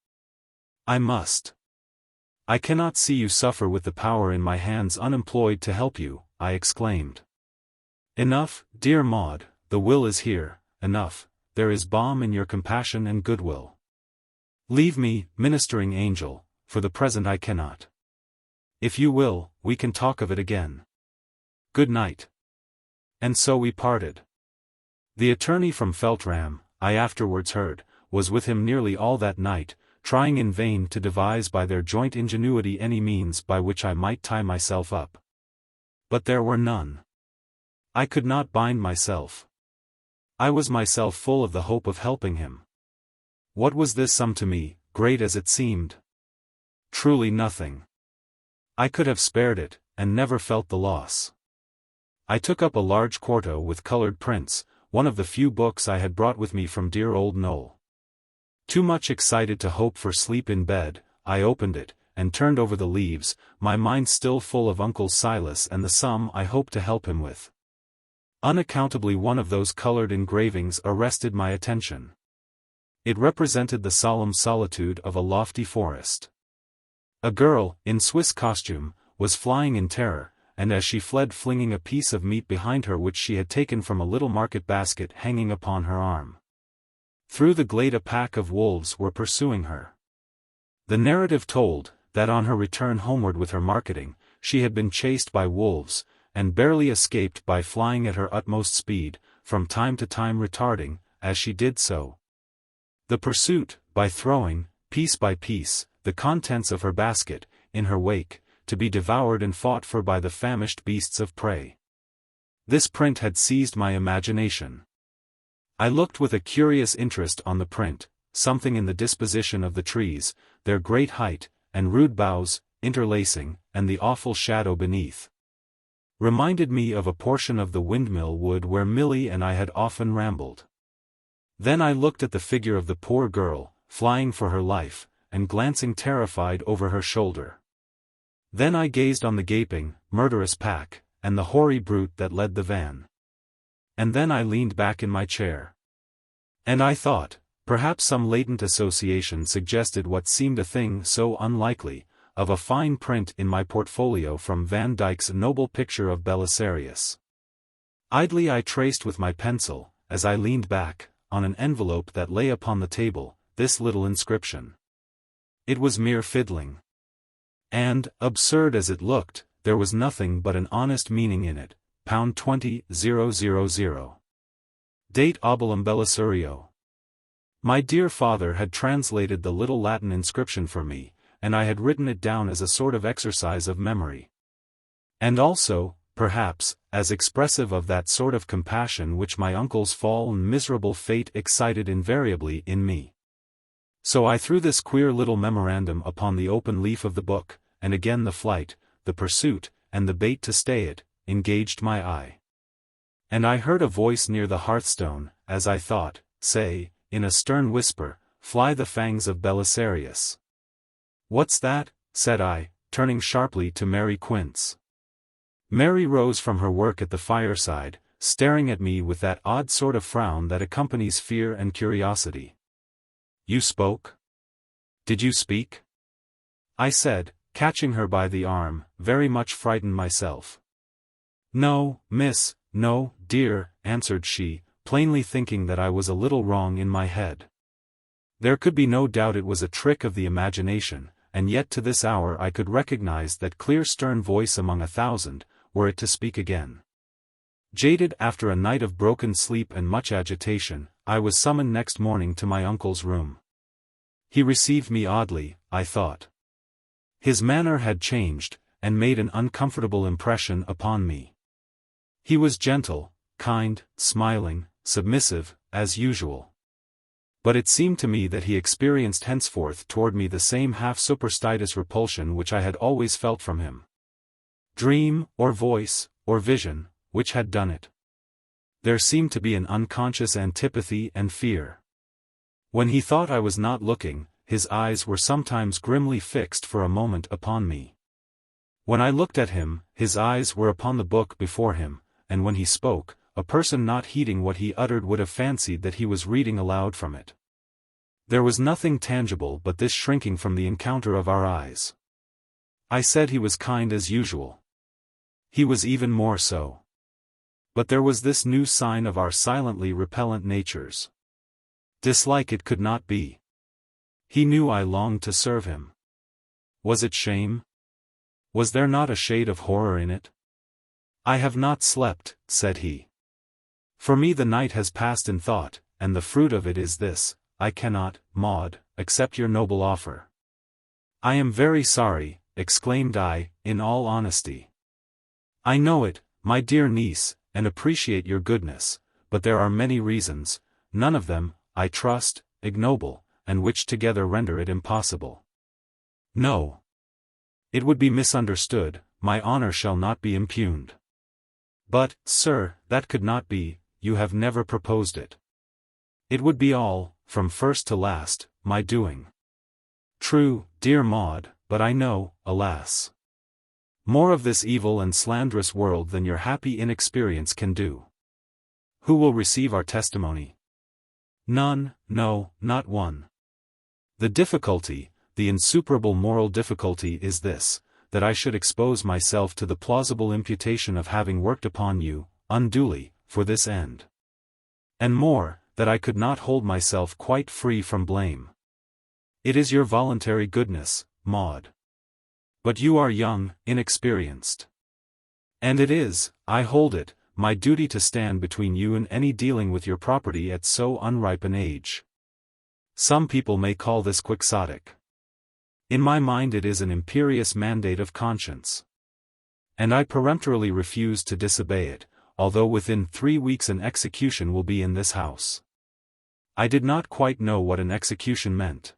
I must. I cannot see you suffer with the power in my hands unemployed to help you, I exclaimed. Enough, dear Maud, the will is here, enough, there is balm in your compassion and goodwill. Leave me, ministering angel, for the present I cannot. If you will, we can talk of it again. Good night. And so we parted. The attorney from Feltram, I afterwards heard, was with him nearly all that night, trying in vain to devise by their joint ingenuity any means by which I might tie myself up. But there were none. I could not bind myself. I was myself full of the hope of helping him. What was this sum to me, great as it seemed? Truly nothing. I could have spared it, and never felt the loss. I took up a large quarto with coloured prints, one of the few books I had brought with me from dear old Knowl. Too much excited to hope for sleep in bed, I opened it, and turned over the leaves, my mind still full of Uncle Silas and the sum I hoped to help him with. Unaccountably one of those coloured engravings arrested my attention. It represented the solemn solitude of a lofty forest. A girl, in Swiss costume, was flying in terror, and as she fled flinging a piece of meat behind her which she had taken from a little market basket hanging upon her arm. Through the glade a pack of wolves were pursuing her. The narrative told, that on her return homeward with her marketing, she had been chased by wolves, and barely escaped by flying at her utmost speed, from time to time retarding, as she did so, the pursuit, by throwing, piece by piece, the contents of her basket, in her wake, to be devoured and fought for by the famished beasts of prey. This print had seized my imagination. I looked with a curious interest on the print, something in the disposition of the trees, their great height, and rude boughs, interlacing, and the awful shadow beneath, reminded me of a portion of the windmill wood where Milly and I had often rambled. Then I looked at the figure of the poor girl, flying for her life, and glancing terrified over her shoulder. Then I gazed on the gaping, murderous pack, and the hoary brute that led the van. And then I leaned back in my chair. And I thought, perhaps some latent association suggested what seemed a thing so unlikely, of a fine print in my portfolio from Van Dyck's noble picture of Belisarius. Idly I traced with my pencil, as I leaned back, on an envelope that lay upon the table, this little inscription. It was mere fiddling. And, absurd as it looked, there was nothing but an honest meaning in it, pound 20,000. Date Obolum Belisario. My dear father had translated the little Latin inscription for me, and I had written it down as a sort of exercise of memory. And also, perhaps, as expressive of that sort of compassion which my uncle's fall and miserable fate excited invariably in me. So I threw this queer little memorandum upon the open leaf of the book, and again the flight, the pursuit, and the bait to stay it, engaged my eye. And I heard a voice near the hearthstone, as I thought, say, in a stern whisper, "Fly the fangs of Belisarius." "What's that?" said I, turning sharply to Mary Quince. Mary rose from her work at the fireside, staring at me with that odd sort of frown that accompanies fear and curiosity. "You spoke? Did you speak?" I said, catching her by the arm, very much frightened myself. "No, miss, no, dear," answered she, plainly thinking that I was a little wrong in my head. There could be no doubt it was a trick of the imagination, and yet to this hour I could recognize that clear stern voice among 1,000, were it to speak again. Jaded after a night of broken sleep and much agitation, I was summoned next morning to my uncle's room. He received me oddly, I thought. His manner had changed, and made an uncomfortable impression upon me. He was gentle, kind, smiling, submissive, as usual. But it seemed to me that he experienced henceforth toward me the same half-superstitious repulsion which I had always felt from him. Dream, or voice, or vision, which had done it? There seemed to be an unconscious antipathy and fear. When he thought I was not looking, his eyes were sometimes grimly fixed for a moment upon me. When I looked at him, his eyes were upon the book before him, and when he spoke, a person not heeding what he uttered would have fancied that he was reading aloud from it. There was nothing tangible but this shrinking from the encounter of our eyes. I said he was kind as usual. He was even more so. But there was this new sign of our silently repellent natures. Dislike it could not be. He knew I longed to serve him. Was it shame? Was there not a shade of horror in it? I have not slept, said he. For me the night has passed in thought, and the fruit of it is this: I cannot, Maud, accept your noble offer. I am very sorry, exclaimed I, in all honesty. I know it, my dear niece, and appreciate your goodness, but there are many reasons, none of them, I trust, ignoble, and which together render it impossible. No. It would be misunderstood, my honor shall not be impugned. But, sir, that could not be, you have never proposed it. It would be all, from first to last, my doing. True, dear Maud, but I know, alas, more of this evil and slanderous world than your happy inexperience can do. Who will receive our testimony? None, no, not one. The difficulty, the insuperable moral difficulty is this, that I should expose myself to the plausible imputation of having worked upon you, unduly, for this end. And more, that I could not hold myself quite free from blame. It is your voluntary goodness, Maud. But you are young, inexperienced. And it is, I hold it, my duty to stand between you and any dealing with your property at so unripe an age. Some people may call this quixotic. In my mind it is an imperious mandate of conscience. And I peremptorily refuse to disobey it, although within 3 weeks an execution will be in this house. I did not quite know what an execution meant.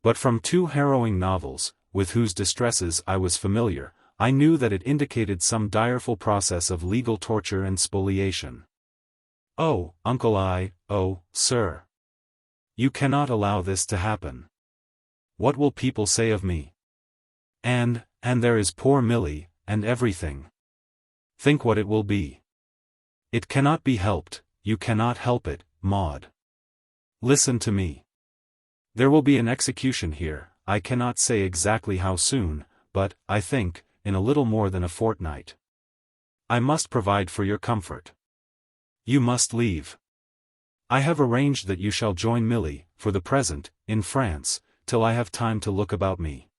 But from 2 harrowing novels, with whose distresses I was familiar, I knew that it indicated some direful process of legal torture and spoliation. Oh, Uncle oh, sir. You cannot allow this to happen. What will people say of me? And there is poor Milly, and everything. Think what it will be. It cannot be helped, you cannot help it, Maud. Listen to me. There will be an execution here, I cannot say exactly how soon, but, I think, in a little more than a fortnight. I must provide for your comfort. You must leave. I have arranged that you shall join Milly, for the present, in France, till I have time to look about me.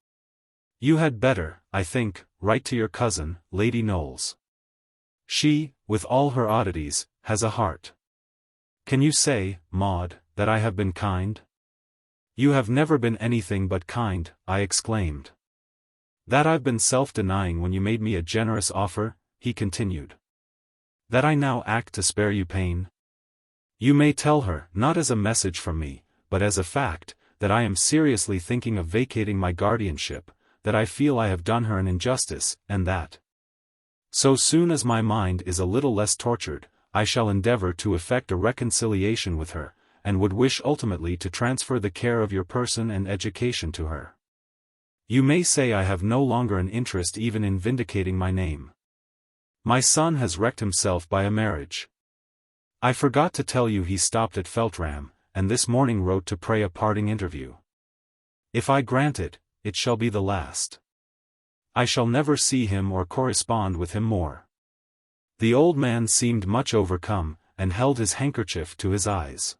You had better, I think, write to your cousin, Lady Knollys. She, with all her oddities, has a heart. Can you say, Maud, that I have been kind? You have never been anything but kind, I exclaimed. That I've been self-denying when you made me a generous offer, he continued. That I now act to spare you pain? You may tell her, not as a message from me, but as a fact, that I am seriously thinking of vacating my guardianship, that I feel I have done her an injustice, and that, so soon as my mind is a little less tortured, I shall endeavor to effect a reconciliation with her, and would wish ultimately to transfer the care of your person and education to her. You may say I have no longer an interest even in vindicating my name. My son has wrecked himself by a marriage. I forgot to tell you he stopped at Feltram, and this morning wrote to pray a parting interview. If I grant it, it shall be the last. I shall never see him or correspond with him more. The old man seemed much overcome, and held his handkerchief to his eyes.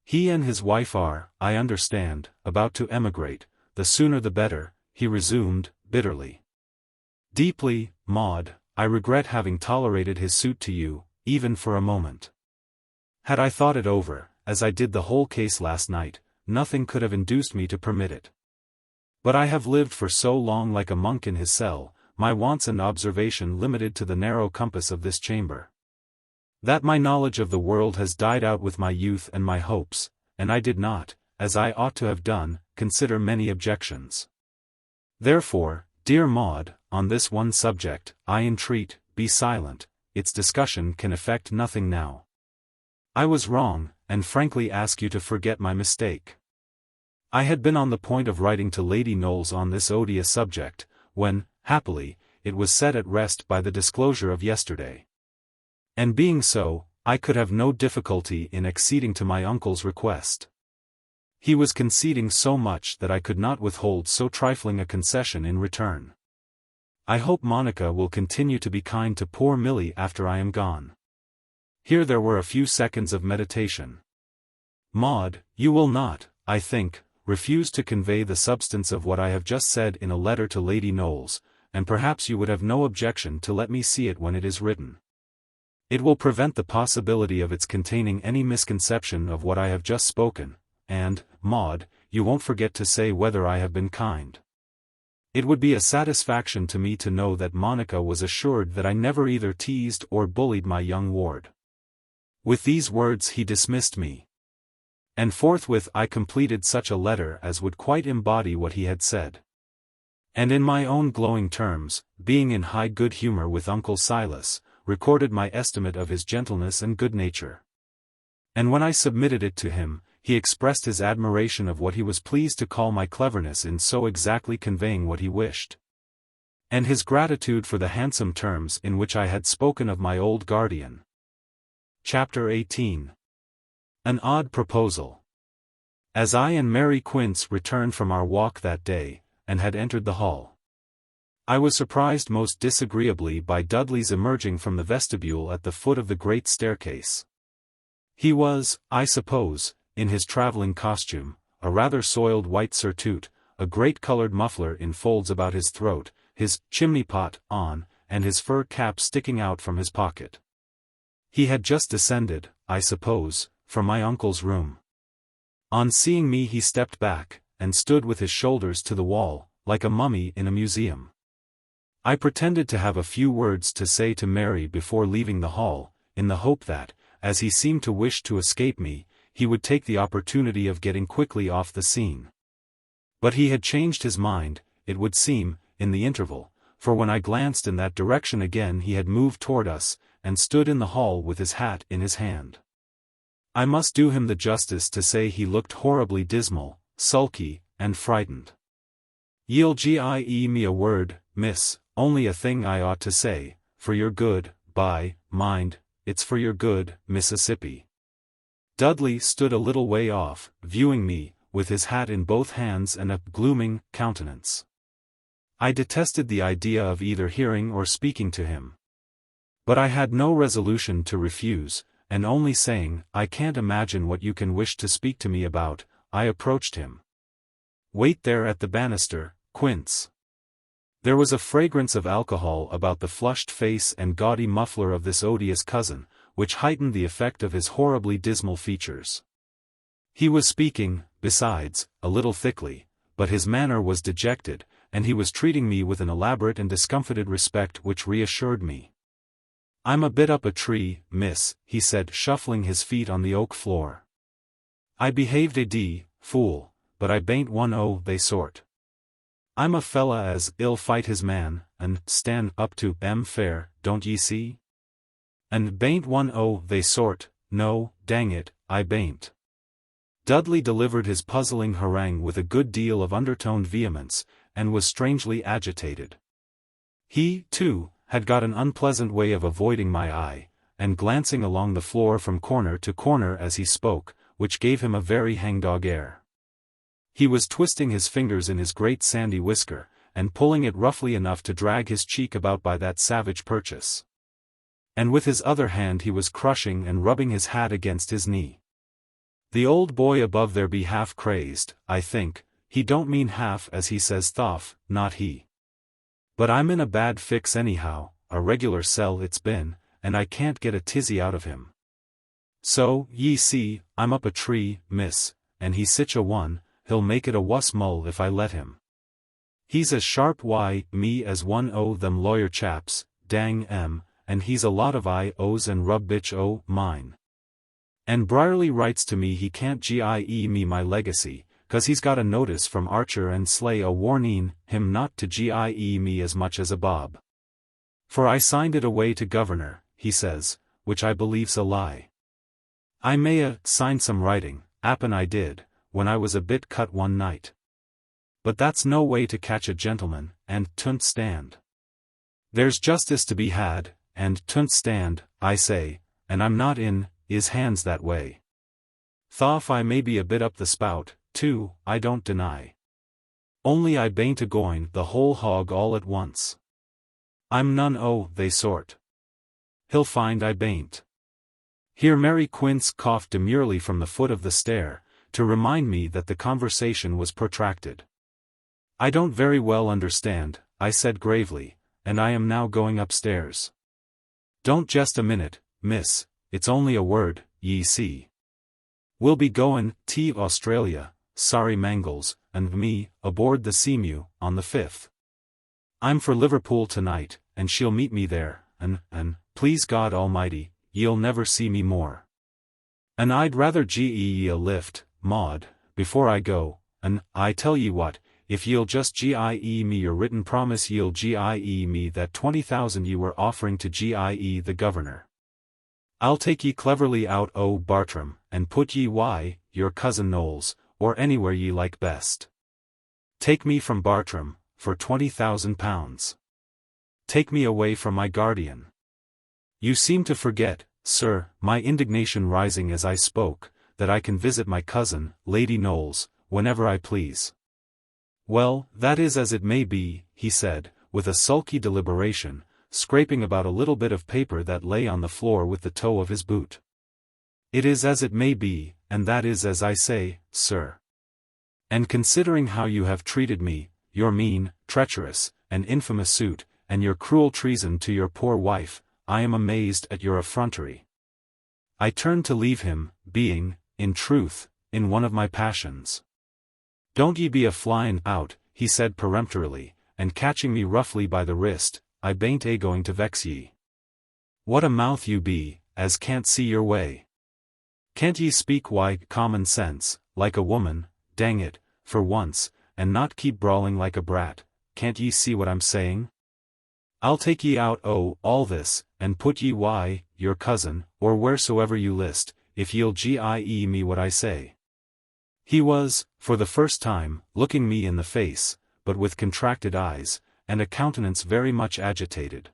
He and his wife are, I understand, about to emigrate, the sooner the better, he resumed, bitterly. Deeply, Maud, I regret having tolerated his suit to you, even for a moment. Had I thought it over, as I did the whole case last night, nothing could have induced me to permit it. But I have lived for so long like a monk in his cell, my wants and observation limited to the narrow compass of this chamber, that my knowledge of the world has died out with my youth and my hopes, and I did not, as I ought to have done, consider many objections. Therefore, dear Maud, on this one subject, I entreat, be silent, its discussion can effect nothing now. I was wrong, and frankly ask you to forget my mistake. I had been on the point of writing to Lady Knollys on this odious subject, when, happily, it was set at rest by the disclosure of yesterday. And being so, I could have no difficulty in acceding to my uncle's request. He was conceding so much that I could not withhold so trifling a concession in return. I hope Monica will continue to be kind to poor Milly after I am gone. Here there were a few seconds of meditation. Maud, you will not, I think, refuse to convey the substance of what I have just said in a letter to Lady Knollys, and perhaps you would have no objection to let me see it when it is written. It will prevent the possibility of its containing any misconception of what I have just spoken, and, Maud, you won't forget to say whether I have been kind. It would be a satisfaction to me to know that Monica was assured that I never either teased or bullied my young ward. With these words he dismissed me. And forthwith I completed such a letter as would quite embody what he had said. And in my own glowing terms, being in high good humour with Uncle Silas, recorded my estimate of his gentleness and good nature. And when I submitted it to him, he expressed his admiration of what he was pleased to call my cleverness in so exactly conveying what he wished. And his gratitude for the handsome terms in which I had spoken of my old guardian. Chapter 18. An odd proposal. As I and Mary Quince returned from our walk that day, and had entered the hall, I was surprised most disagreeably by Dudley's emerging from the vestibule at the foot of the great staircase. He was, I suppose, in his travelling costume, a rather soiled white surtout, a great coloured muffler in folds about his throat, his chimney-pot on, and his fur cap sticking out from his pocket. He had just descended, I suppose, from my uncle's room. On seeing me he stepped back, and stood with his shoulders to the wall, like a mummy in a museum. I pretended to have a few words to say to Mary before leaving the hall, in the hope that, as he seemed to wish to escape me, he would take the opportunity of getting quickly off the scene. But he had changed his mind, it would seem, in the interval, for when I glanced in that direction again he had moved toward us, and stood in the hall with his hat in his hand. I must do him the justice to say he looked horribly dismal, sulky, and frightened. Yield me a word, miss, only a thing I ought to say, for your good, mind, it's for your good, Mississippi. Dudley stood a little way off, viewing me, with his hat in both hands and a glooming countenance. I detested the idea of either hearing or speaking to him. But I had no resolution to refuse, and only saying, I can't imagine what you can wish to speak to me about, I approached him. Wait there at the banister, Quince. There was a fragrance of alcohol about the flushed face and gaudy muffler of this odious cousin, which heightened the effect of his horribly dismal features. He was speaking, besides, a little thickly, but his manner was dejected, and he was treating me with an elaborate and discomfited respect which reassured me. I'm a bit up a tree, miss, he said, shuffling his feet on the oak floor. I behaved a fool, but I bain't one o' they sort. I'm a fella as 'ill fight his man, and stand up to fair, don't ye see? And bain't one o' they sort, no, dang it, I bain't. Dudley delivered his puzzling harangue with a good deal of undertoned vehemence, and was strangely agitated. He, too, had got an unpleasant way of avoiding my eye, and glancing along the floor from corner to corner as he spoke, which gave him a very hangdog air. He was twisting his fingers in his great sandy whisker, and pulling it roughly enough to drag his cheek about by that savage purchase. And with his other hand he was crushing and rubbing his hat against his knee. The old boy above there be half crazed, I think, he don't mean half as he says thoff, not he. But I'm in a bad fix anyhow, a regular sell it's been, and I can't get a tizzy out of him. So, ye see, I'm up a tree, miss, and he's sich a one, he'll make it a wuss mull if I let him. He's as sharp me as one o' them lawyer chaps, dang 'em, and he's a lot of I-os and rub bitch o' mine. And Bryerly writes to me he can't GIE me my legacy, 'cause he's got a notice from Archer and Slay a warning him not to GIE me as much as a bob. For I signed it away to Governor, he says, which I believe's a lie. I may a signed some writing, 'appen I did, when I was a bit cut one night. But that's no way to catch a gentleman, and 'tunt stand. There's justice to be had, and 'tunt stand, I say, and I'm not in his hands that way. Though I may be a bit up the spout, too, I don't deny. Only I bain't a-going the whole hog all at once. I'm none o' they sort. He'll find I bain't. Here Mary Quince coughed demurely from the foot of the stair, to remind me that the conversation was protracted. I don't very well understand, I said gravely, and I am now going upstairs. Don't jest a minute, miss, it's only a word, ye see. We'll be goin' to Australia, sorry Mangles, and me, aboard the Seamew, on the 5th. I'm for Liverpool tonight, and she'll meet me there, and, please God Almighty, ye'll never see me more. And I'd rather GE ye a lift, Maud, before I go, and, I tell ye what, if ye'll just GIE me your written promise ye'll GIE me that 20,000 ye were offering to GIE the Governor. I'll take ye cleverly out o' Bartram, and put ye your cousin Knowles, or anywhere ye like best. Take me from Bartram, for £20,000. Take me away from my guardian. You seem to forget, sir, my indignation rising as I spoke, that I can visit my cousin, Lady Knowles, whenever I please. Well, that is as it may be, he said, with a sulky deliberation, scraping about a little bit of paper that lay on the floor with the toe of his boot. It is as it may be, and that is as I say, sir. And considering how you have treated me, your mean, treacherous, and infamous suit, and your cruel treason to your poor wife, I am amazed at your effrontery. I turned to leave him, being, in truth, in one of my passions. Don't ye be a-flyin' out, he said peremptorily, and catching me roughly by the wrist, I bain't a-going to vex ye. What a mouth you be, as can't see your way. Can't ye speak common sense, like a woman, dang it, for once, and not keep brawling like a brat? Can't ye see what I'm saying? I'll take ye out o' all this, and put ye your cousin, or wheresoever you list, if ye'll GIE me what I say. He was, for the first time, looking me in the face, but with contracted eyes, and a countenance very much agitated.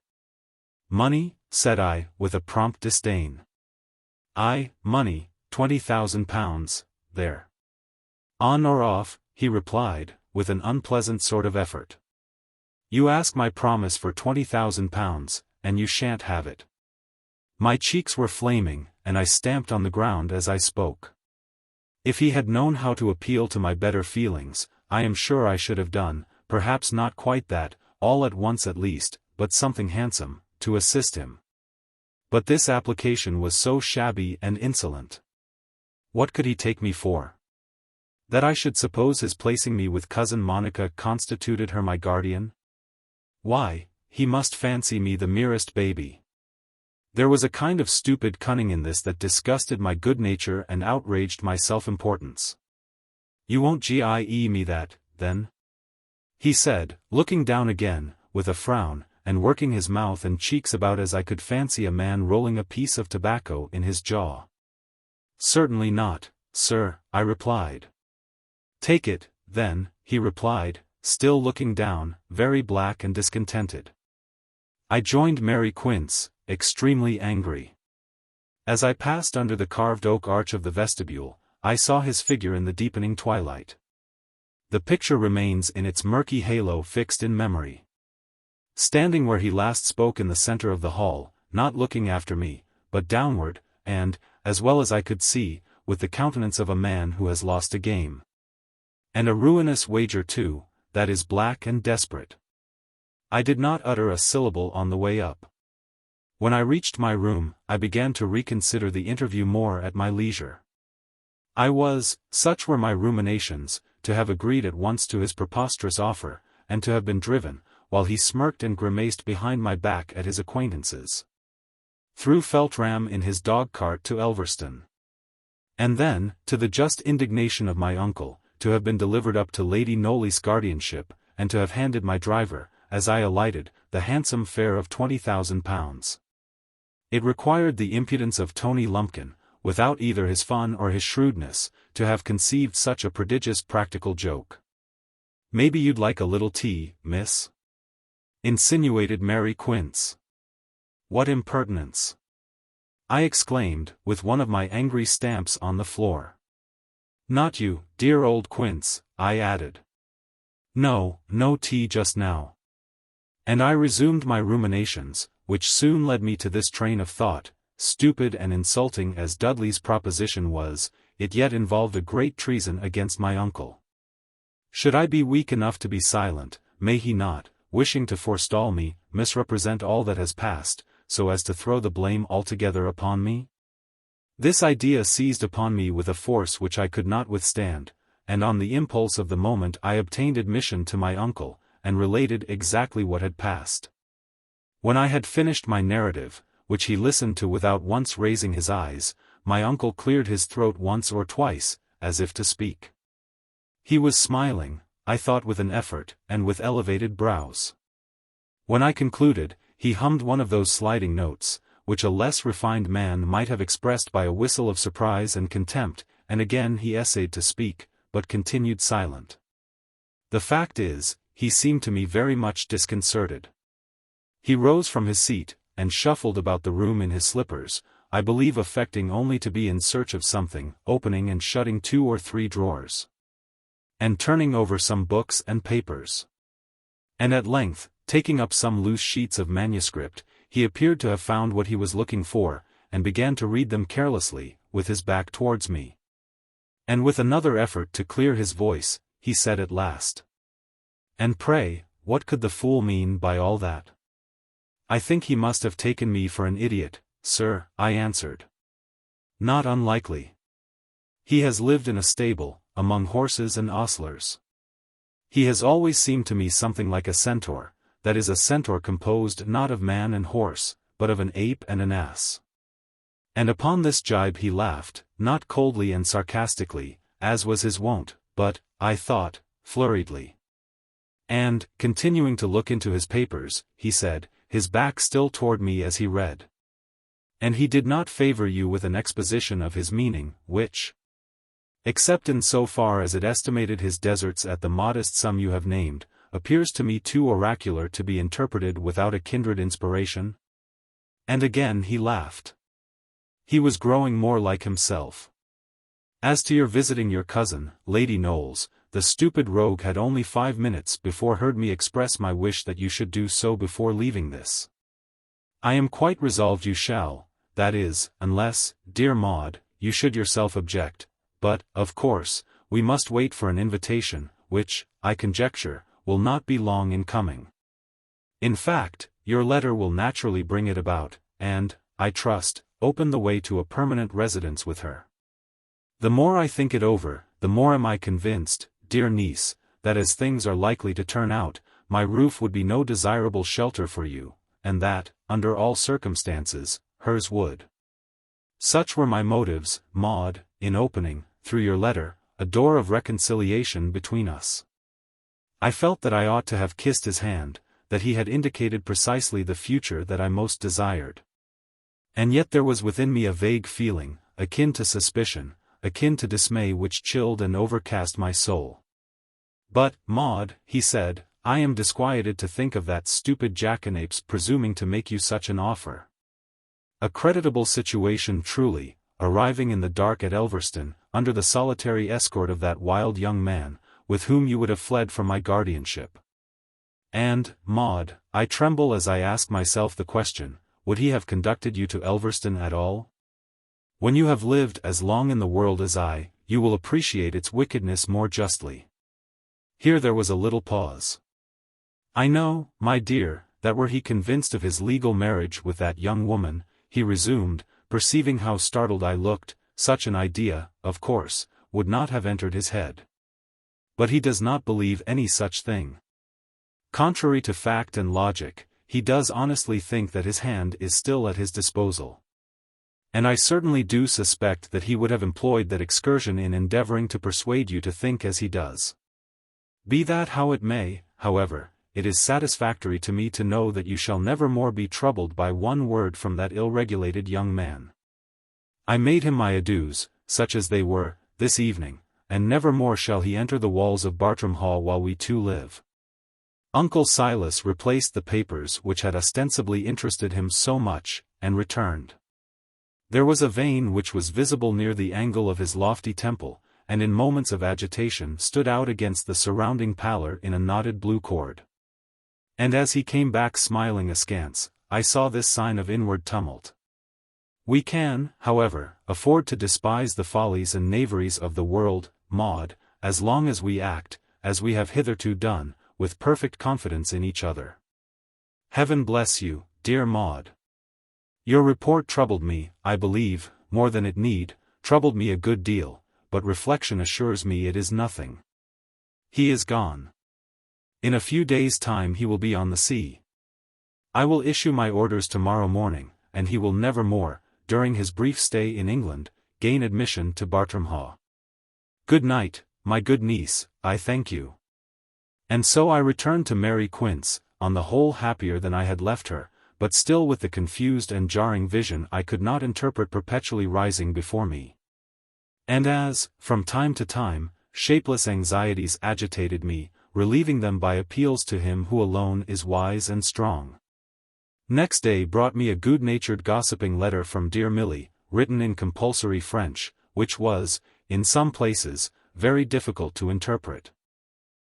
Money, said I, with a prompt disdain. Aye, money, £20,000, there. On or off, he replied, with an unpleasant sort of effort. You ask my promise for £20,000, and you shan't have it. My cheeks were flaming, and I stamped on the ground as I spoke. If he had known how to appeal to my better feelings, I am sure I should have done, perhaps not quite that, all at once at least, but something handsome, to assist him. But this application was so shabby and insolent. What could he take me for? That I should suppose his placing me with cousin Monica constituted her my guardian? Why, he must fancy me the merest baby. There was a kind of stupid cunning in this that disgusted my good nature and outraged my self-importance. You won't GIE me that, then? He said, looking down again, with a frown, and working his mouth and cheeks about as I could fancy a man rolling a piece of tobacco in his jaw. Certainly not, sir, I replied. Take it, then, he replied, still looking down, very black and discontented. I joined Mary Quince, extremely angry. As I passed under the carved oak arch of the vestibule, I saw his figure in the deepening twilight. The picture remains in its murky halo fixed in memory. Standing where he last spoke in the center of the hall, not looking after me, but downward, and, as well as I could see, with the countenance of a man who has lost a game. And a ruinous wager too, that is black and desperate. I did not utter a syllable on the way up. When I reached my room, I began to reconsider the interview more at my leisure. I was, such were my ruminations, to have agreed at once to his preposterous offer, and to have been driven, while he smirked and grimaced behind my back at his acquaintances, through Feltram in his dog-cart to Elverston. And then, to the just indignation of my uncle, to have been delivered up to Lady Knollys' guardianship, and to have handed my driver, as I alighted, the handsome fare of £20,000. It required the impudence of Tony Lumpkin, without either his fun or his shrewdness, to have conceived such a prodigious practical joke. "Maybe you'd like a little tea, miss?" insinuated Mary Quince. "What impertinence!" I exclaimed, with one of my angry stamps on the floor. "Not you, dear old Quince," I added. "No, no tea just now." And I resumed my ruminations, which soon led me to this train of thought: stupid and insulting as Dudley's proposition was, it yet involved a great treason against my uncle. Should I be weak enough to be silent, may he not, wishing to forestall me, misrepresent all that has passed, so as to throw the blame altogether upon me? This idea seized upon me with a force which I could not withstand, and on the impulse of the moment I obtained admission to my uncle, and related exactly what had passed. When I had finished my narrative, which he listened to without once raising his eyes, my uncle cleared his throat once or twice, as if to speak. He was smiling, I thought with an effort, and with elevated brows. When I concluded, he hummed one of those sliding notes, which a less refined man might have expressed by a whistle of surprise and contempt, and again he essayed to speak, but continued silent. The fact is, he seemed to me very much disconcerted. He rose from his seat, and shuffled about the room in his slippers, I believe affecting only to be in search of something, opening and shutting 2 or 3 drawers, and turning over some books and papers. And at length, taking up some loose sheets of manuscript, he appeared to have found what he was looking for, and began to read them carelessly, with his back towards me. And with another effort to clear his voice, he said at last: "And pray, what could the fool mean by all that?" "I think he must have taken me for an idiot, sir," I answered. "Not unlikely. He has lived in a stable, among horses and ostlers. He has always seemed to me something like a centaur, that is a centaur composed not of man and horse, but of an ape and an ass." And upon this jibe he laughed, not coldly and sarcastically, as was his wont, but, I thought, flurriedly. And, continuing to look into his papers, he said, his back still toward me as he read: "And he did not favor you with an exposition of his meaning, which, except in so far as it estimated his deserts at the modest sum you have named, appears to me too oracular to be interpreted without a kindred inspiration?" And again he laughed. He was growing more like himself. "As to your visiting your cousin, Lady Knowles, the stupid rogue had only 5 minutes before heard me express my wish that you should do so before leaving this. I am quite resolved you shall, that is, unless, dear Maud, you should yourself object, but, of course, we must wait for an invitation, which, I conjecture, will not be long in coming. In fact, your letter will naturally bring it about, and, I trust, open the way to a permanent residence with her. The more I think it over, the more am I convinced, dear niece, that as things are likely to turn out, my roof would be no desirable shelter for you, and that, under all circumstances, hers would. Such were my motives, Maud, in opening, through your letter, a door of reconciliation between us. I felt that I ought to have kissed his hand, that he had indicated precisely the future that I most desired. And yet there was within me a vague feeling, akin to suspicion, akin to dismay which chilled and overcast my soul. "But, Maud," he said, "I am disquieted to think of that stupid jackanapes presuming to make you such an offer. A creditable situation truly, arriving in the dark at Elverston, under the solitary escort of that wild young man, with whom you would have fled from my guardianship. And, Maud, I tremble as I ask myself the question, would he have conducted you to Elverston at all? When you have lived as long in the world as I, you will appreciate its wickedness more justly." Here there was a little pause. "I know, my dear, that were he convinced of his legal marriage with that young woman," he resumed, perceiving how startled I looked, "such an idea, of course, would not have entered his head. But he does not believe any such thing. Contrary to fact and logic, he does honestly think that his hand is still at his disposal. And I certainly do suspect that he would have employed that excursion in endeavoring to persuade you to think as he does. Be that how it may, however, it is satisfactory to me to know that you shall never more be troubled by one word from that ill-regulated young man. I made him my adieus, such as they were, this evening, and never more shall he enter the walls of Bartram Hall while we two live. Uncle Silas replaced the papers which had ostensibly interested him so much, and returned. There was a vein which was visible near the angle of his lofty temple, and in moments of agitation stood out against the surrounding pallor in a knotted blue cord. And as he came back smiling askance, I saw this sign of inward tumult. We can, however, afford to despise the follies and knaveries of the world, Maud, as long as we act, as we have hitherto done, with perfect confidence in each other. Heaven bless you, dear Maud. Your report troubled me, I believe, more than it need, troubled me a good deal, but reflection assures me it is nothing. He is gone. In a few days' time he will be on the sea. I will issue my orders tomorrow morning, and he will never more, during his brief stay in England, gain admission to Bartram Hall. Good night, my good niece, I thank you. And so I returned to Mary Quince, on the whole happier than I had left her, but still with the confused and jarring vision I could not interpret perpetually rising before me. And as, from time to time, shapeless anxieties agitated me, relieving them by appeals to him who alone is wise and strong. Next day brought me a good-natured gossiping letter from dear Milly, written in compulsory French, which was, in some places, very difficult to interpret.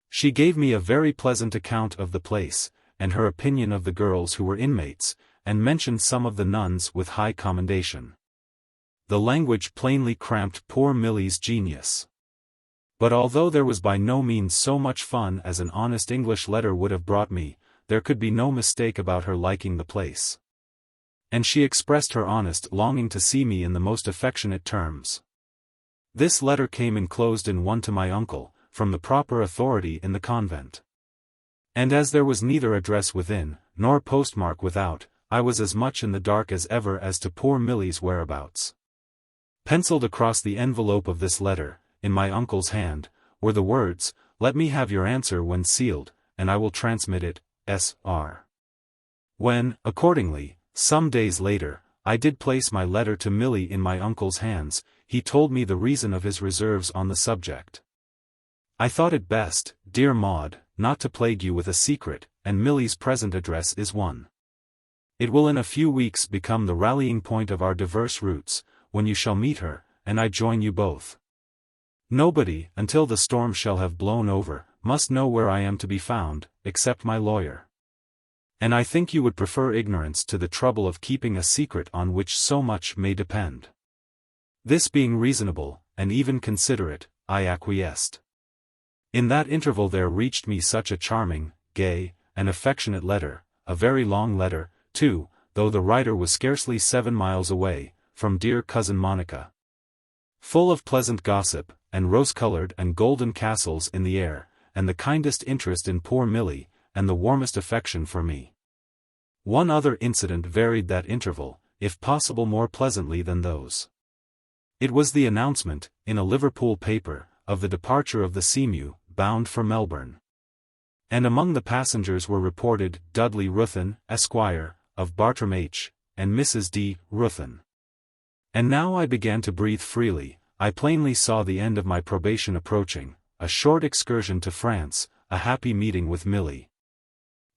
She gave me a very pleasant account of the place, and her opinion of the girls who were inmates, and mentioned some of the nuns with high commendation. The language plainly cramped poor Milly's genius. But although there was by no means so much fun as an honest English letter would have brought me, there could be no mistake about her liking the place. And she expressed her honest longing to see me in the most affectionate terms. This letter came enclosed in one to my uncle, from the proper authority in the convent. And as there was neither address within, nor postmark without, I was as much in the dark as ever as to poor Milly's whereabouts. Penciled across the envelope of this letter, in my uncle's hand, were the words, "Let me have your answer when sealed, and I will transmit it, S.R." When, accordingly, some days later, I did place my letter to Milly in my uncle's hands, he told me the reason of his reserves on the subject. I thought it best, dear Maud, not to plague you with a secret, and Milly's present address is one. It will in a few weeks become the rallying point of our diverse routes, when you shall meet her, and I join you both. Nobody, until the storm shall have blown over, must know where I am to be found, except my lawyer. And I think you would prefer ignorance to the trouble of keeping a secret on which so much may depend. This being reasonable, and even considerate, I acquiesced. In that interval there reached me such a charming, gay, and affectionate letter, a very long letter, too, though the writer was scarcely 7 miles away, from dear cousin Monica. Full of pleasant gossip, and rose-colored and golden castles in the air, and the kindest interest in poor Milly, and the warmest affection for me. One other incident varied that interval, if possible more pleasantly than those. It was the announcement, in a Liverpool paper, of the departure of the Seamew, bound for Melbourne. And among the passengers were reported Dudley Ruthyn, Esquire, of Bartram H., and Mrs. D. Ruthyn. And now I began to breathe freely. I plainly saw the end of my probation approaching, a short excursion to France, a happy meeting with Milly.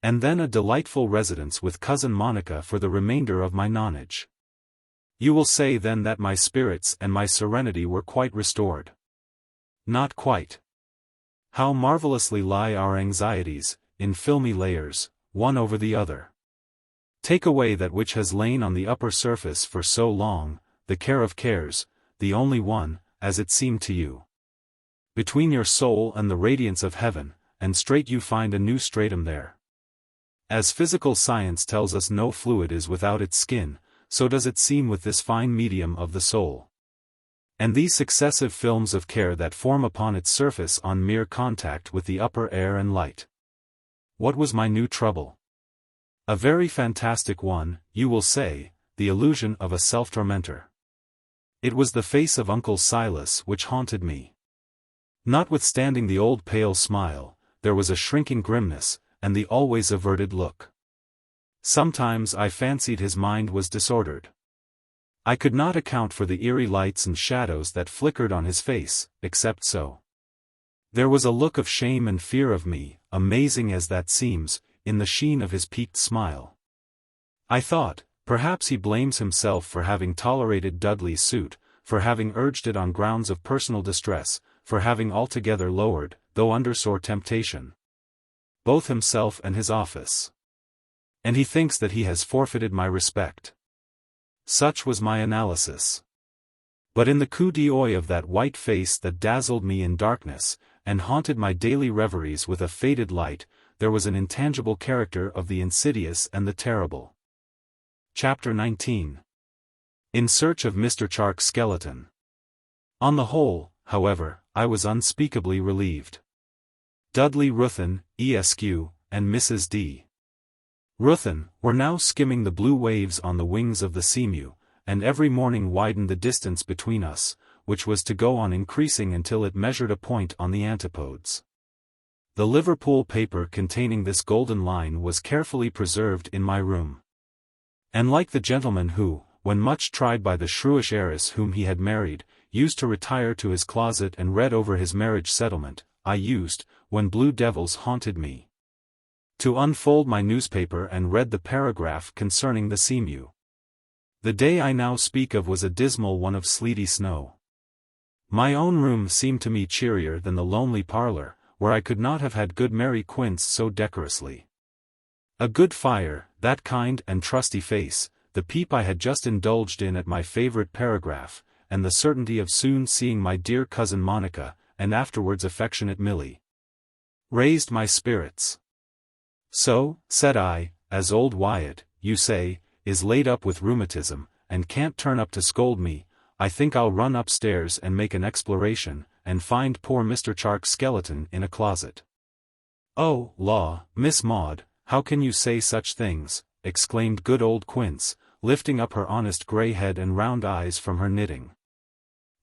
And then a delightful residence with cousin Monica for the remainder of my nonage. You will say then that my spirits and my serenity were quite restored. Not quite. How marvellously lie our anxieties, in filmy layers, one over the other. Take away that which has lain on the upper surface for so long, the care of cares, the only one, as it seemed to you. Between your soul and the radiance of heaven, and straight you find a new stratum there. As physical science tells us no fluid is without its skin, so does it seem with this fine medium of the soul. And these successive films of care that form upon its surface on mere contact with the upper air and light. What was my new trouble? A very fantastic one, you will say, the illusion of a self-tormentor. It was the face of Uncle Silas which haunted me. Notwithstanding the old pale smile, there was a shrinking grimness, and the always averted look. Sometimes I fancied his mind was disordered. I could not account for the eerie lights and shadows that flickered on his face, except so. There was a look of shame and fear of me, amazing as that seems, in the sheen of his peaked smile. I thought, perhaps he blames himself for having tolerated Dudley's suit, for having urged it on grounds of personal distress, for having altogether lowered, though under sore temptation, both himself and his office. And he thinks that he has forfeited my respect. Such was my analysis. But in the coup d'œil of that white face that dazzled me in darkness, and haunted my daily reveries with a faded light, there was an intangible character of the insidious and the terrible. Chapter 19. In search of Mr. Charke's skeleton. On the whole, however, I was unspeakably relieved. Dudley Ruthyn, Esq., and Mrs. D. Ruthyn were now skimming the blue waves on the wings of the Seamew, and every morning widened the distance between us, which was to go on increasing until it measured a point on the antipodes. The Liverpool paper containing this golden line was carefully preserved in my room. And like the gentleman who, when much tried by the shrewish heiress whom he had married, used to retire to his closet and read over his marriage settlement, I used, when blue devils haunted me, to unfold my newspaper and read the paragraph concerning the Seamew. The day I now speak of was a dismal one of sleety snow. My own room seemed to me cheerier than the lonely parlour, where I could not have had good Mary Quince so decorously. A good fire, that kind and trusty face, the peep I had just indulged in at my favourite paragraph, and the certainty of soon seeing my dear cousin Monica, and afterwards affectionate Milly, raised my spirits. So, said I, as old Wyatt, you say, is laid up with rheumatism, and can't turn up to scold me, I think I'll run upstairs and make an exploration, and find poor Mr. Charke's skeleton in a closet. Oh, law, Miss Maud, how can you say such things, exclaimed good old Quince, lifting up her honest grey head and round eyes from her knitting.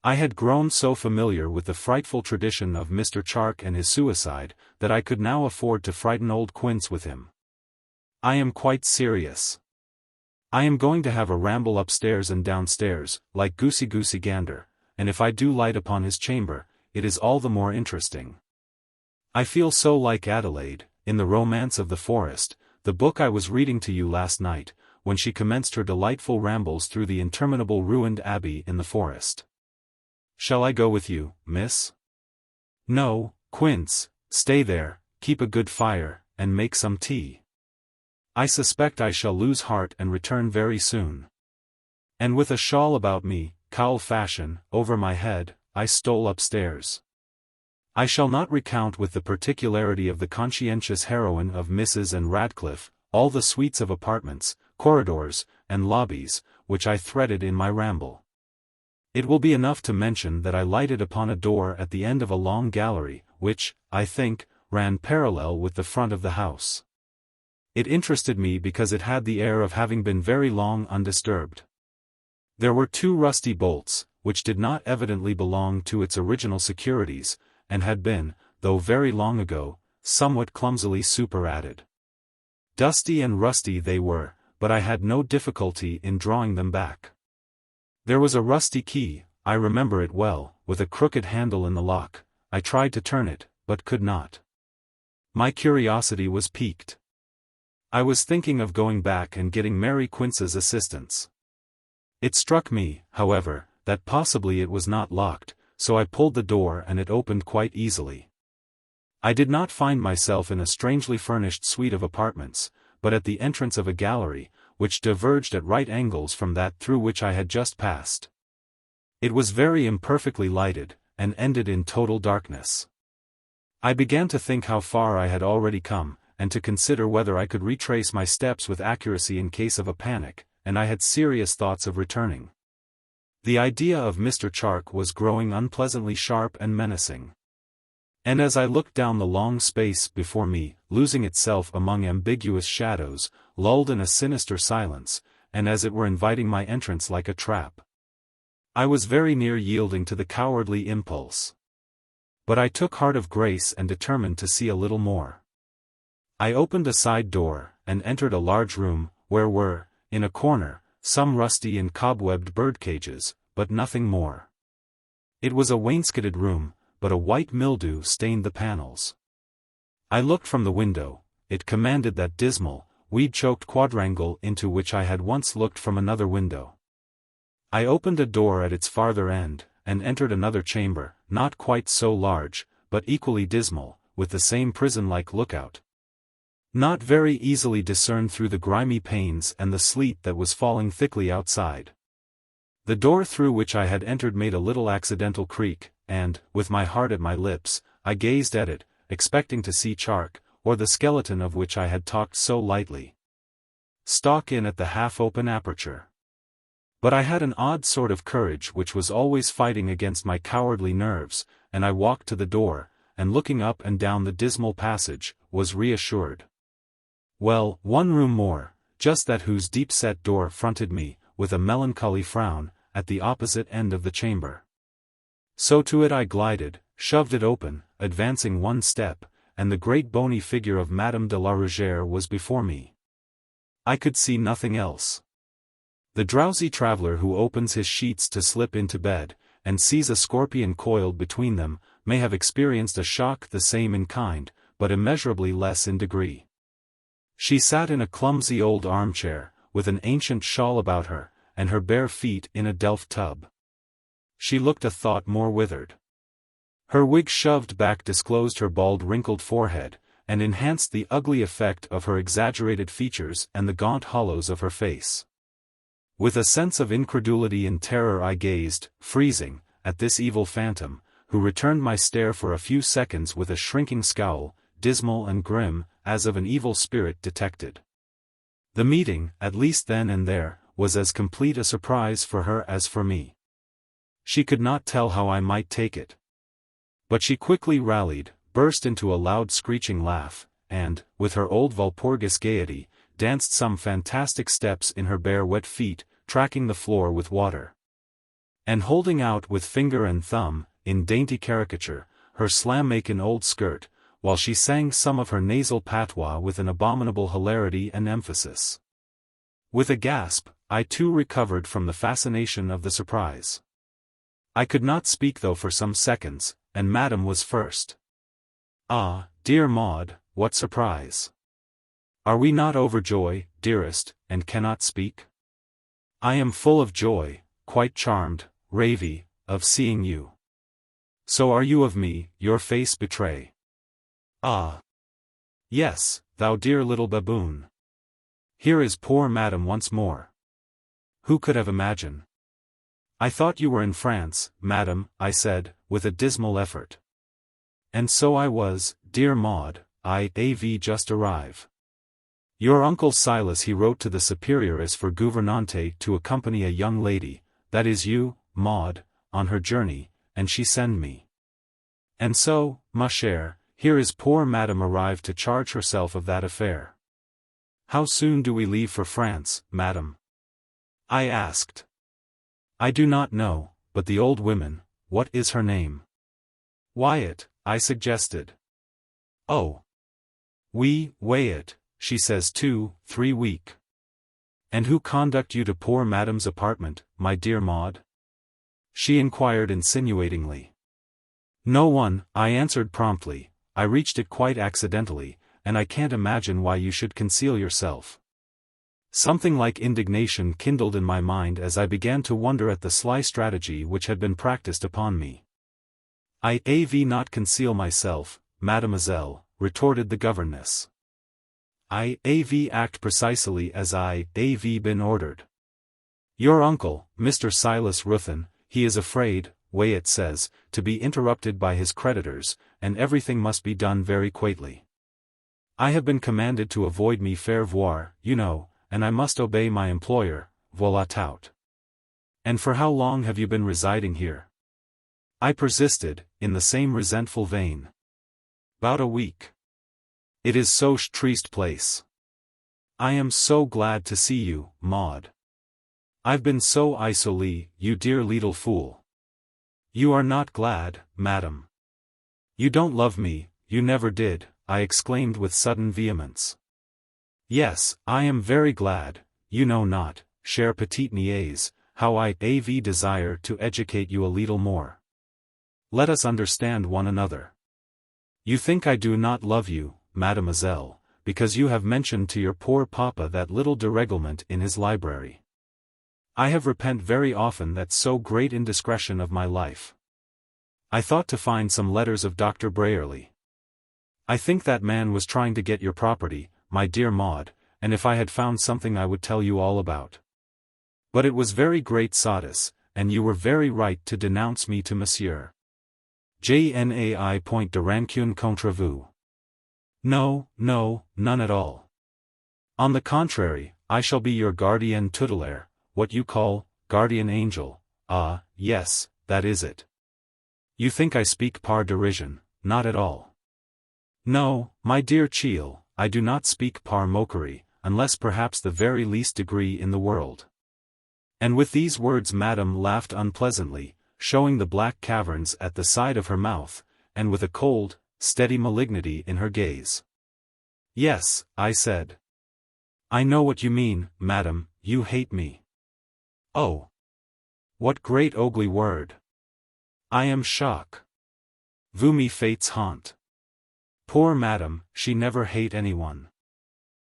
I had grown so familiar with the frightful tradition of Mr. Charke and his suicide, that I could now afford to frighten old Quince with him. I am quite serious. I am going to have a ramble upstairs and downstairs, like goosey gander, and if I do light upon his chamber, it is all the more interesting. I feel so like Adelaide, in The Romance of the Forest, the book I was reading to you last night, when she commenced her delightful rambles through the interminable ruined abbey in the forest. Shall I go with you, miss? No, Quince, stay there, keep a good fire, and make some tea. I suspect I shall lose heart and return very soon. And with a shawl about me, cowl fashion, over my head, I stole upstairs. I shall not recount with the particularity of the conscientious heroine of Mrs. and Radcliffe, all the suites of apartments, corridors, and lobbies, which I threaded in my ramble. It will be enough to mention that I lighted upon a door at the end of a long gallery, which, I think, ran parallel with the front of the house. It interested me because it had the air of having been very long undisturbed. There were 2 rusty bolts, which did not evidently belong to its original securities, and had been, though very long ago, somewhat clumsily superadded. Dusty and rusty they were, but I had no difficulty in drawing them back. There was a rusty key, I remember it well, with a crooked handle in the lock. I tried to turn it, but could not. My curiosity was piqued. I was thinking of going back and getting Mary Quince's assistance. It struck me, however, that possibly it was not locked, so I pulled the door and it opened quite easily. I did not find myself in a strangely furnished suite of apartments, but at the entrance of a gallery, which diverged at right angles from that through which I had just passed. It was very imperfectly lighted, and ended in total darkness. I began to think how far I had already come, and to consider whether I could retrace my steps with accuracy in case of a panic, and I had serious thoughts of returning. The idea of Mr. Charke was growing unpleasantly sharp and menacing. And as I looked down the long space before me, losing itself among ambiguous shadows, lulled in a sinister silence, and as it were inviting my entrance like a trap, I was very near yielding to the cowardly impulse. But I took heart of grace and determined to see a little more. I opened a side door, and entered a large room, where were, in a corner, some rusty and cobwebbed birdcages, but nothing more. It was a wainscoted room, but a white mildew stained the panels. I looked from the window. It commanded that dismal, weed-choked quadrangle into which I had once looked from another window. I opened a door at its farther end, and entered another chamber, not quite so large, but equally dismal, with the same prison-like lookout. Not very easily discerned through the grimy panes and the sleet that was falling thickly outside. The door through which I had entered made a little accidental creak, and, with my heart at my lips, I gazed at it, expecting to see Charke, or the skeleton of which I had talked so lightly, stalk in at the half-open aperture. But I had an odd sort of courage which was always fighting against my cowardly nerves, and I walked to the door, and looking up and down the dismal passage, was reassured. Well, one room more, just that whose deep-set door fronted me, with a melancholy frown, at the opposite end of the chamber. So to it I glided, shoved it open, advancing one step, and the great bony figure of Madame de la Rougère was before me. I could see nothing else. The drowsy traveller who opens his sheets to slip into bed, and sees a scorpion coiled between them, may have experienced a shock the same in kind, but immeasurably less in degree. She sat in a clumsy old armchair, with an ancient shawl about her, and her bare feet in a delft tub. She looked a thought more withered. Her wig shoved back disclosed her bald wrinkled forehead, and enhanced the ugly effect of her exaggerated features and the gaunt hollows of her face. With a sense of incredulity and terror I gazed, freezing, at this evil phantom, who returned my stare for a few seconds with a shrinking scowl, dismal and grim, as of an evil spirit detected. The meeting, at least then and there, was as complete a surprise for her as for me. She could not tell how I might take it. But she quickly rallied, burst into a loud screeching laugh, and, with her old Walpurgis gaiety, danced some fantastic steps in her bare wet feet, tracking the floor with water. And holding out with finger and thumb, in dainty caricature, her slam-makin' old skirt, while she sang some of her nasal patois with an abominable hilarity and emphasis. With a gasp, I too recovered from the fascination of the surprise. I could not speak though for some seconds, and Madame was first. Ah, dear Maud, what surprise! Are we not overjoyed, dearest, and cannot speak? I am full of joy, quite charmed, ravey, of seeing you. So are you of me, your face betray. Ah! Yes, thou dear little baboon. Here is poor Madame once more. Who could have imagined? I thought you were in France, Madame, I said, with a dismal effort. And so I was, dear Maud, I.av. just arrive. Your uncle Silas he wrote to the superioress for gouvernante to accompany a young lady, that is you, Maud, on her journey, and she send me. And so, ma chère, here is poor Madame arrived to charge herself of that affair. How soon do we leave for France, Madame? I asked. I do not know, but the old woman, what is her name? Wyatt, I suggested. Oh. We, Wyatt, she says 2-3 week. And who conduct you to poor Madame's apartment, my dear Maud? She inquired insinuatingly. No one, I answered promptly, I reached it quite accidentally, and I can't imagine why you should conceal yourself. Something like indignation kindled in my mind as I began to wonder at the sly strategy which had been practiced upon me. I.av. not conceal myself, mademoiselle, retorted the governess. I.av. act precisely as I.av. been ordered. Your uncle, Mr. Silas Ruthyn, he is afraid, Wyatt says, to be interrupted by his creditors, and everything must be done very quietly. I have been commanded to avoid me faire voir, you know, and I must obey my employer, voilà tout. And for how long have you been residing here? I persisted, in the same resentful vein. 'Bout a week. It is so triste place. I am so glad to see you, Maud. I've been so isolé, you dear little fool. You are not glad, madam. You don't love me, you never did, I exclaimed with sudden vehemence. Yes, I am very glad, you know not, chère petite niaise, how I desire to educate you a little more. Let us understand one another. You think I do not love you, mademoiselle, because you have mentioned to your poor papa that little dérèglement in his library. I have repent very often that so great indiscretion of my life. I thought to find some letters of Dr. Bryerly. I think that man was trying to get your property, my dear Maud, and if I had found something I would tell you all about. But it was very great sottish, and you were very right to denounce me to Monsieur. Je n'ai point de rancune contre vous. No, no, none at all. On the contrary, I shall be your guardian tutélaire, what you call, guardian angel. Ah, yes, that is it. You think I speak par dérision, not at all. No, my dear Chiel, I do not speak par moquerie, unless perhaps the very least degree in the world. And with these words Madame laughed unpleasantly, showing the black caverns at the side of her mouth, and with a cold, steady malignity in her gaze. Yes, I said. I know what you mean, madam, you hate me. Oh! What great ugly word! I am Charke. Vous me faites honte. Poor madam, she never hate anyone.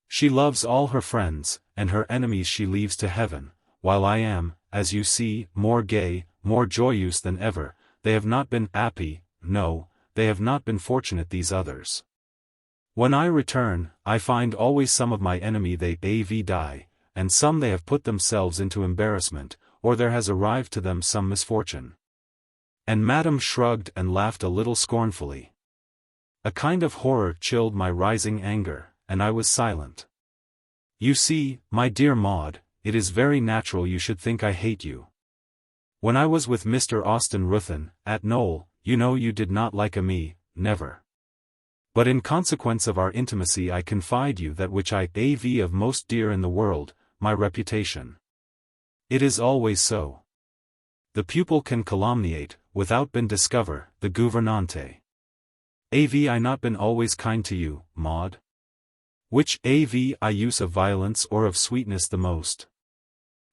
She loves all her friends, and her enemies she leaves to heaven, while I am, as you see, more gay, more joyous than ever. They have not been happy, no, they have not been fortunate these others. When I return, I find always some of my enemy they die, and some they have put themselves into embarrassment, or there has arrived to them some misfortune. And Madame shrugged and laughed a little scornfully. A kind of horror chilled my rising anger, and I was silent. You see, my dear Maud, it is very natural you should think I hate you. When I was with Mr. Austin Ruthyn, at Knowl, you know you did not like me, never. But in consequence of our intimacy I confide you that which I have most dear in the world, my reputation. It is always so. The pupil can calumniate, without been discover, the gouvernante. Have I not been always kind to you, Maud? Which have I use of violence or of sweetness the most?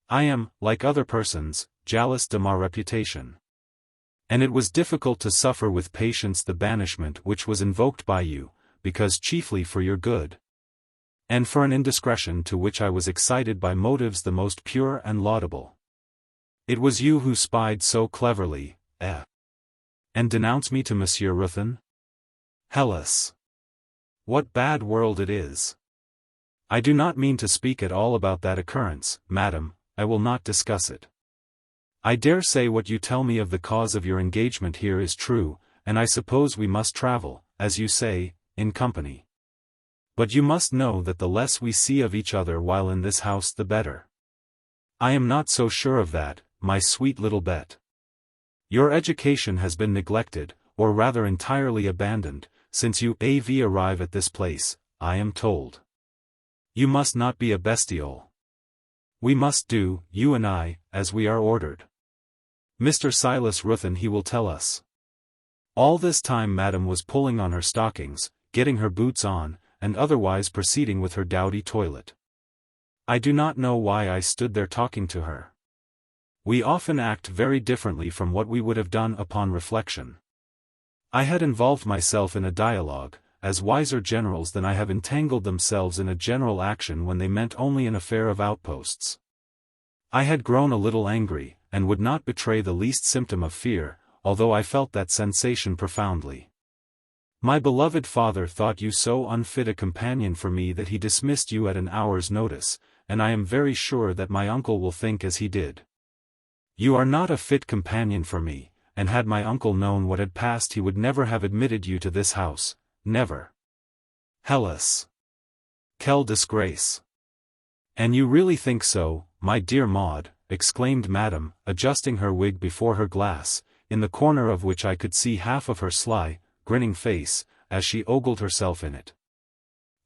I am, like other persons, jealous de ma reputation. And it was difficult to suffer with patience the banishment which was invoked by you, because chiefly for your good. And for an indiscretion to which I was excited by motives the most pure and laudable. It was you who spied so cleverly, and denounced me to Monsieur Ruthyn? Hellas! What bad world it is! I do not mean to speak at all about that occurrence, madam, I will not discuss it. I dare say what you tell me of the cause of your engagement here is true, and I suppose we must travel, as you say, in company. But you must know that the less we see of each other while in this house the better. I am not so sure of that, my sweet little Bet. Your education has been neglected, or rather entirely abandoned, since you arrive at this place, I am told. You must not be a bestiole. We must do, you and I, as we are ordered. Mr. Silas Ruthyn he will tell us. All this time Madame was pulling on her stockings, getting her boots on, and otherwise proceeding with her dowdy toilet. I do not know why I stood there talking to her. We often act very differently from what we would have done upon reflection. I had involved myself in a dialogue, as wiser generals than I have entangled themselves in a general action when they meant only an affair of outposts. I had grown a little angry, and would not betray the least symptom of fear, although I felt that sensation profoundly. My beloved father thought you so unfit a companion for me that he dismissed you at an hour's notice, and I am very sure that my uncle will think as he did. You are not a fit companion for me, and had my uncle known what had passed he would never have admitted you to this house, never. Hellas! Quelle disgrace! And you really think so, my dear Maud, exclaimed Madame, adjusting her wig before her glass, in the corner of which I could see half of her sly, grinning face, as she ogled herself in it.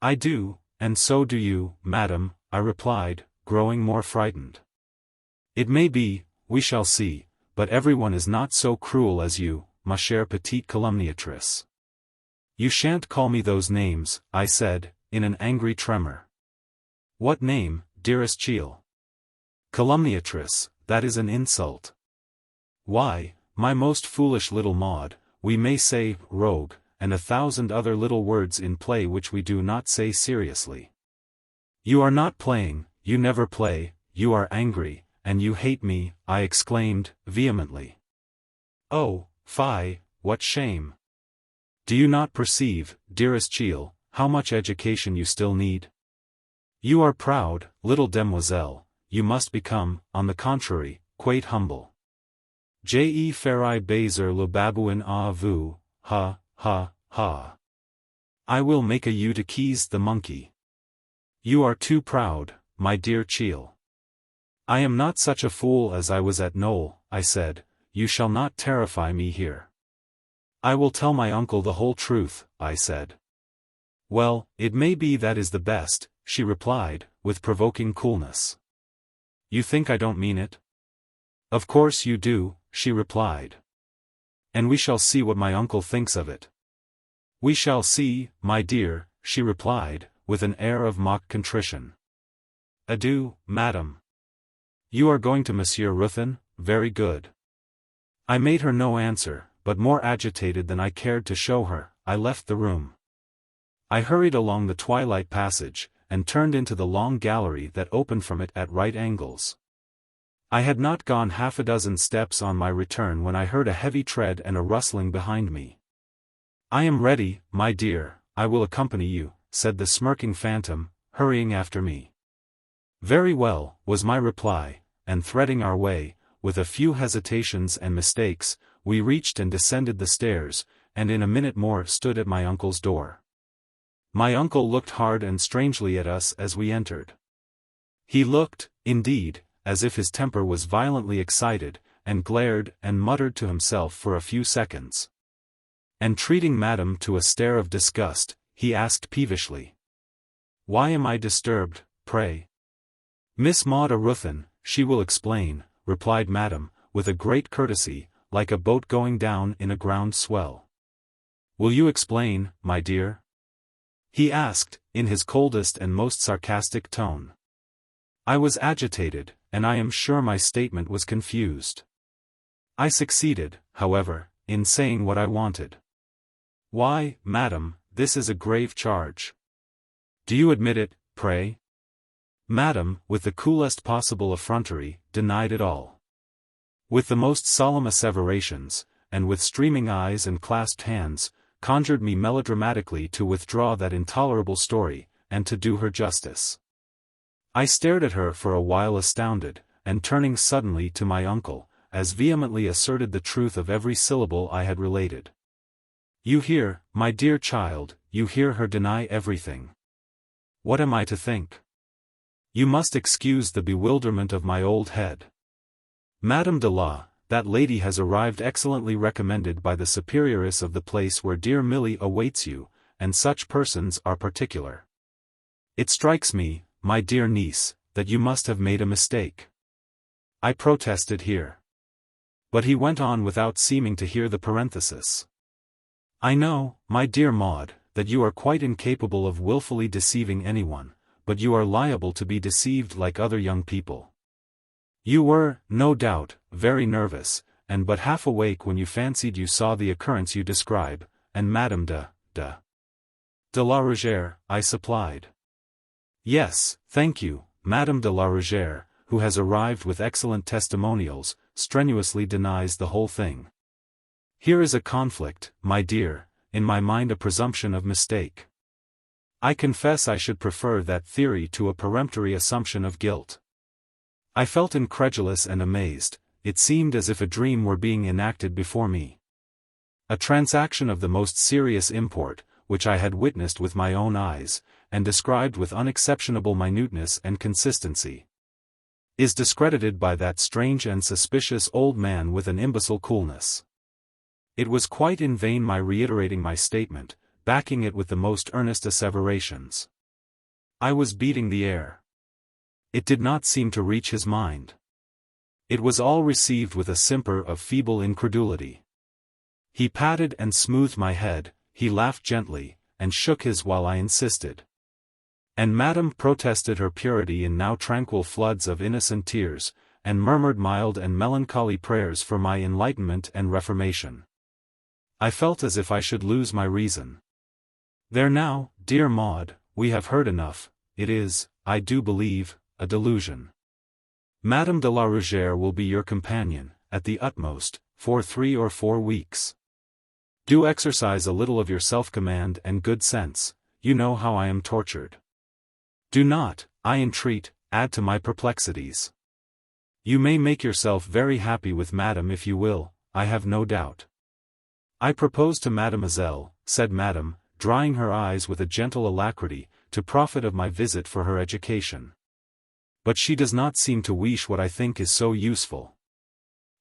I do, and so do you, madam, I replied, growing more frightened. It may be, we shall see, but everyone is not so cruel as you, ma chère petite calumniatrice. You shan't call me those names, I said, in an angry tremor. What name, dearest Cheel? Calumniatrice, that is an insult. Why, my most foolish little Maud, we may say, rogue, and 1,000 other little words in play which we do not say seriously. You are not playing, you never play, you are angry, and you hate me, I exclaimed, vehemently. Oh, fie, what shame! Do you not perceive, dearest Cheel, how much education you still need? You are proud, little demoiselle, you must become, on the contrary, quite humble. Je ferai baiser le babouin à vous, ha, ha, ha. I will make a you to keys the monkey. You are too proud, my dear Cheel. I am not such a fool as I was at Knowl, I said, you shall not terrify me here. I will tell my uncle the whole truth, I said. Well, it may be that is the best, she replied, with provoking coolness. You think I don't mean it? Of course you do, she replied. And we shall see what my uncle thinks of it. We shall see, my dear, she replied, with an air of mock contrition. Adieu, madam. You are going to Monsieur Ruthyn, very good. I made her no answer, but more agitated than I cared to show her, I left the room. I hurried along the twilight passage, and turned into the long gallery that opened from it at right angles. I had not gone 6 steps on my return when I heard a heavy tread and a rustling behind me. I am ready, my dear, I will accompany you, said the smirking phantom, hurrying after me. Very well, was my reply, and threading our way, with a few hesitations and mistakes, we reached and descended the stairs, and in a minute more stood at my uncle's door. My uncle looked hard and strangely at us as we entered. He looked, indeed, as if his temper was violently excited, and glared and muttered to himself for a few seconds. And treating madam to a stare of disgust, he asked peevishly. Why am I disturbed, pray? Miss Maud Ruthyn, she will explain, replied madam, with a great courtesy, like a boat going down in a ground swell. Will you explain, my dear? He asked, in his coldest and most sarcastic tone. I was agitated, and I am sure my statement was confused. I succeeded, however, in saying what I wanted. Why, madam, this is a grave charge. Do you admit it, pray? Madam, with the coolest possible effrontery, denied it all. With the most solemn asseverations, and with streaming eyes and clasped hands, conjured me melodramatically to withdraw that intolerable story, and to do her justice. I stared at her for a while astounded, and turning suddenly to my uncle, as vehemently asserted the truth of every syllable I had related. You hear, my dear child, you hear her deny everything. What am I to think? You must excuse the bewilderment of my old head. Madame de la, that lady has arrived excellently recommended by the superioress of the place where dear Milly awaits you, and such persons are particular. It strikes me, my dear niece, that you must have made a mistake. I protested here. But he went on without seeming to hear the parenthesis. I know, my dear Maud, that you are quite incapable of willfully deceiving anyone, but you are liable to be deceived like other young people. You were, no doubt, very nervous, and but half awake when you fancied you saw the occurrence you describe, and Madame de la Rougère, I supplied. Yes, thank you, Madame de la Rougère, who has arrived with excellent testimonials, strenuously denies the whole thing. Here is a conflict, my dear, in my mind a presumption of mistake. I confess I should prefer that theory to a peremptory assumption of guilt. I felt incredulous and amazed, it seemed as if a dream were being enacted before me. A transaction of the most serious import, which I had witnessed with my own eyes, and described with unexceptionable minuteness and consistency, is discredited by that strange and suspicious old man with an imbecile coolness. It was quite in vain my reiterating my statement, backing it with the most earnest asseverations. I was beating the air. It did not seem to reach his mind. It was all received with a simper of feeble incredulity. He patted and smoothed my head, he laughed gently, and shook his while I insisted. And Madame protested her purity in now tranquil floods of innocent tears, and murmured mild and melancholy prayers for my enlightenment and reformation. I felt as if I should lose my reason. There now, dear Maud, we have heard enough. It is, I do believe, a delusion. Madame de la Rougère will be your companion, at the utmost, for 3 or 4 weeks. Do exercise a little of your self-command and good sense, you know how I am tortured. Do not, I entreat, add to my perplexities. You may make yourself very happy with Madame if you will, I have no doubt. I propose to Mademoiselle, said Madame, drying her eyes with a gentle alacrity, to profit of my visit for her education. But she does not seem to wish what I think is so useful.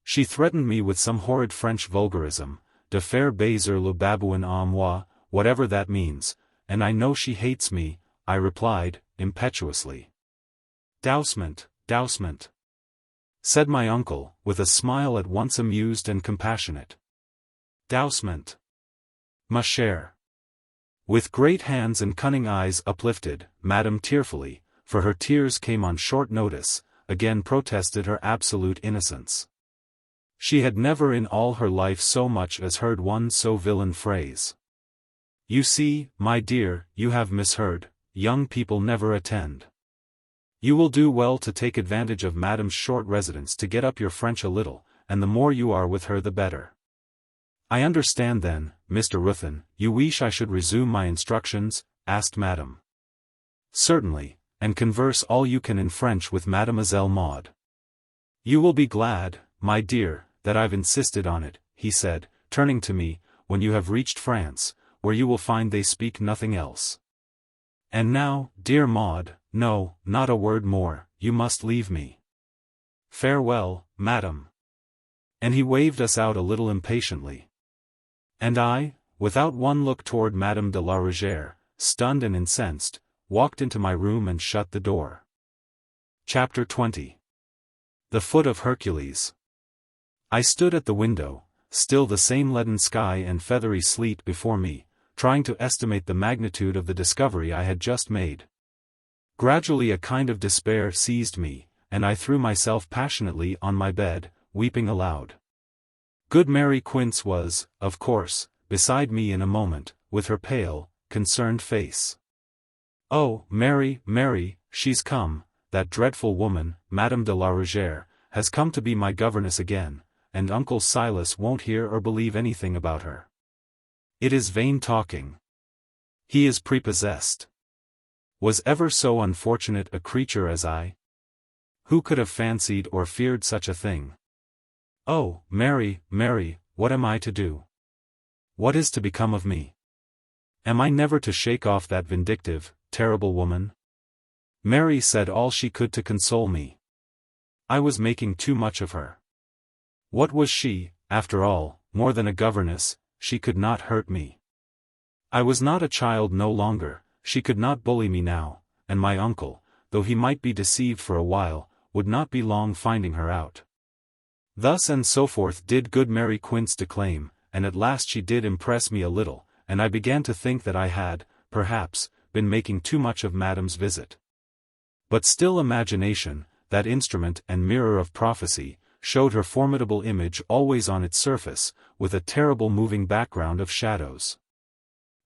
She threatened me with some horrid French vulgarism, de faire baiser le babouin à moi, whatever that means, and I know she hates me, I replied, impetuously. Dousement, said my uncle, with a smile at once amused and compassionate. Dousement. Ma chère. With great hands and cunning eyes uplifted, Madame tearfully, for her tears came on short notice, again protested her absolute innocence. She had never in all her life so much as heard one so villain phrase. You see, my dear, you have misheard, young people never attend. You will do well to take advantage of Madame's short residence to get up your French a little, and the more you are with her the better. I understand then, Mr. Ruthyn, you wish I should resume my instructions, asked Madame. Certainly, and converse all you can in French with Mademoiselle Maud. You will be glad, my dear, that I've insisted on it, he said, turning to me, when you have reached France, where you will find they speak nothing else. And now, dear Maud, no, not a word more, you must leave me. Farewell, Madame. And he waved us out a little impatiently. And I, without one look toward Madame de la Rougère, stunned and incensed, walked into my room and shut the door. Chapter 20. The Foot of Hercules. I stood at the window, still the same leaden sky and feathery sleet before me, trying to estimate the magnitude of the discovery I had just made. Gradually a kind of despair seized me, and I threw myself passionately on my bed, weeping aloud. Good Mary Quince was, of course, beside me in a moment, with her pale, concerned face. Oh, Mary, Mary, she's come, that dreadful woman, Madame de la Rougère, has come to be my governess again, and Uncle Silas won't hear or believe anything about her. It is vain talking. He is prepossessed. Was ever so unfortunate a creature as I? Who could have fancied or feared such a thing? Oh, Mary, Mary, what am I to do? What is to become of me? Am I never to shake off that vindictive, terrible woman? Mary said all she could to console me. I was making too much of her. What was she, after all, more than a governess? She could not hurt me. I was not a child no longer, she could not bully me now, and my uncle, though he might be deceived for a while, would not be long finding her out. Thus and so forth did good Mary Quince declaim, and at last she did impress me a little, and I began to think that I had, perhaps, been making too much of Madame's visit. But still imagination, that instrument and mirror of prophecy, showed her formidable image always on its surface, with a terrible moving background of shadows.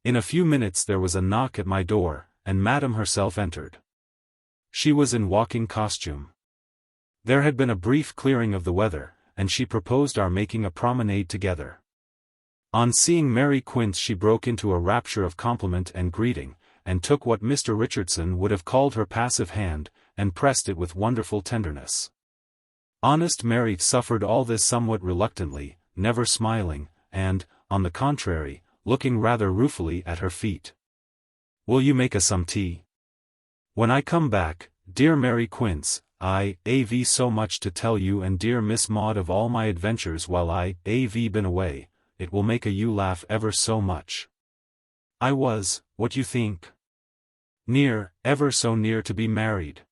In a few minutes there was a knock at my door, and Madame herself entered. She was in walking costume. There had been a brief clearing of the weather, and she proposed our making a promenade together. On seeing Mary Quince she broke into a rapture of compliment and greeting, and took what Mr. Richardson would have called her passive hand, and pressed it with wonderful tenderness. Honest Mary suffered all this somewhat reluctantly, never smiling, and, on the contrary, looking rather ruefully at her feet. Will you make us some tea? When I come back, dear Mary Quince, I have so much to tell you and dear Miss Maud of all my adventures while I have been away, it will make you laugh ever so much. I was, what you think? Ever so near to be married.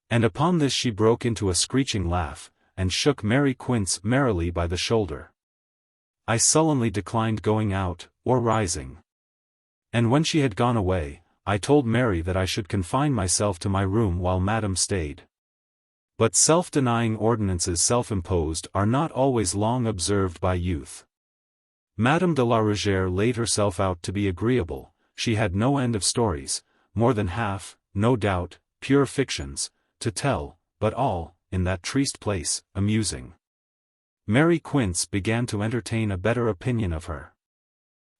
And upon this she broke into a screeching laugh, and shook Mary Quince merrily by the shoulder. I sullenly declined going out, or rising. And when she had gone away, I told Mary that I should confine myself to my room while Madame stayed. But self-denying ordinances self-imposed are not always long observed by youth. Madame de la Rougère laid herself out to be agreeable. She had no end of stories, more than half, no doubt, pure fictions, to tell, but all, in that triste place, amusing. Mary Quince began to entertain a better opinion of her.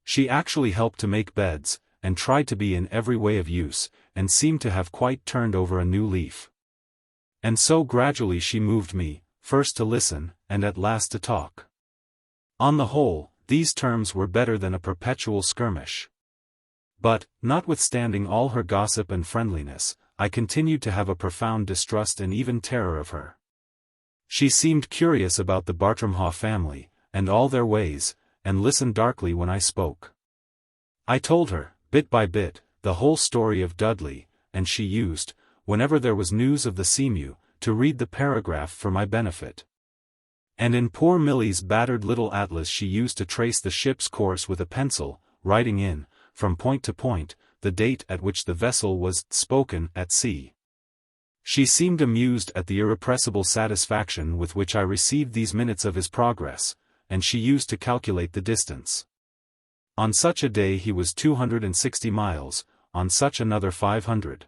She actually helped to make beds, and tried to be in every way of use, and seemed to have quite turned over a new leaf. And so gradually she moved me, first to listen, and at last to talk. On the whole, these terms were better than a perpetual skirmish. But, notwithstanding all her gossip and friendliness, I continued to have a profound distrust and even terror of her. She seemed curious about the Bartramhaugh family, and all their ways, and listened darkly when I spoke. I told her, bit by bit, the whole story of Dudley, and she used, whenever there was news of the Seamew, to read the paragraph for my benefit. And in poor Milly's battered little atlas she used to trace the ship's course with a pencil, writing in, from point to point, the date at which the vessel was spoken at sea. She seemed amused at the irrepressible satisfaction with which I received these minutes of his progress, and she used to calculate the distance. On such a day he was 260 miles, on such another 500.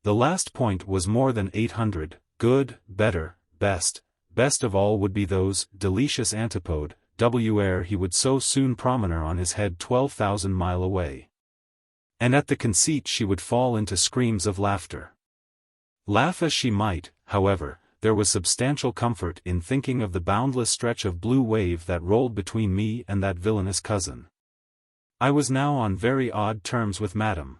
The last point was more than 800, good, better, best of all would be those, delicious antipode, where he would so soon promenade on his head 12,000 mile away. And at the conceit she would fall into screams of laughter. Laugh as she might, however, there was substantial comfort in thinking of the boundless stretch of blue wave that rolled between me and that villainous cousin. I was now on very odd terms with Madame.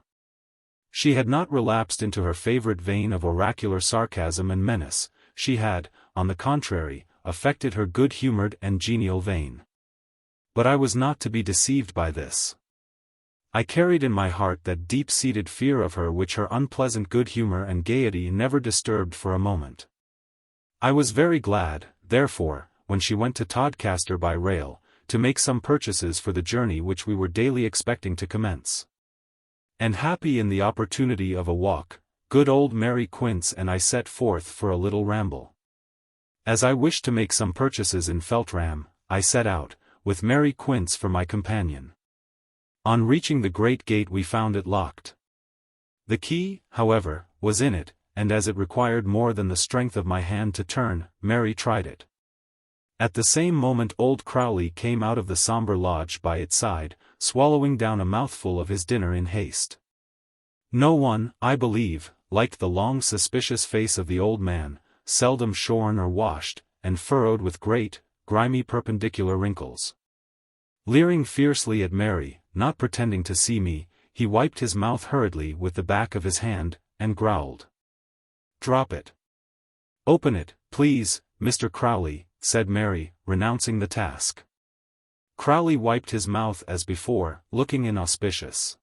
She had not relapsed into her favorite vein of oracular sarcasm and menace, she had, on the contrary, affected her good-humored and genial vein. But I was not to be deceived by this. I carried in my heart that deep-seated fear of her which her unpleasant good humor and gaiety never disturbed for a moment. I was very glad, therefore, when she went to Todcaster by rail, to make some purchases for the journey which we were daily expecting to commence. And happy in the opportunity of a walk, good old Mary Quince and I set forth for a little ramble. As I wished to make some purchases in Feltram, I set out, with Mary Quince for my companion. On reaching the great gate we found it locked. The key, however, was in it, and as it required more than the strength of my hand to turn, Mary tried it. At the same moment old Crowley came out of the sombre lodge by its side, swallowing down a mouthful of his dinner in haste. No one, I believe, liked the long suspicious face of the old man, seldom shorn or washed, and furrowed with great, grimy perpendicular wrinkles. Leering fiercely at Mary, not pretending to see me, he wiped his mouth hurriedly with the back of his hand, and growled. "Drop it. Open it, please, Mr. Crowley," said Mary, renouncing the task. Crowley wiped his mouth as before, looking inauspicious.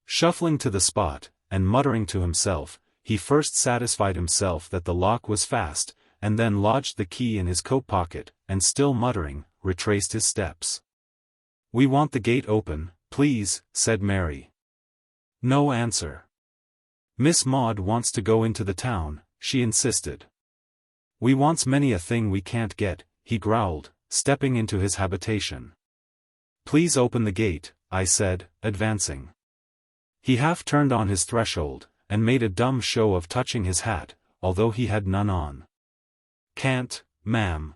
Shuffling to the spot, and muttering to himself, he first satisfied himself that the lock was fast, and then lodged the key in his coat pocket, and still muttering, retraced his steps. "We want the gate open, please," said Mary. No answer. "Miss Maud wants to go into the town," she insisted. "We wants many a thing we can't get," he growled, stepping into his habitation. "Please open the gate," I said, advancing. He half turned on his threshold, and made a dumb show of touching his hat, although he had none on. "Can't, ma'am.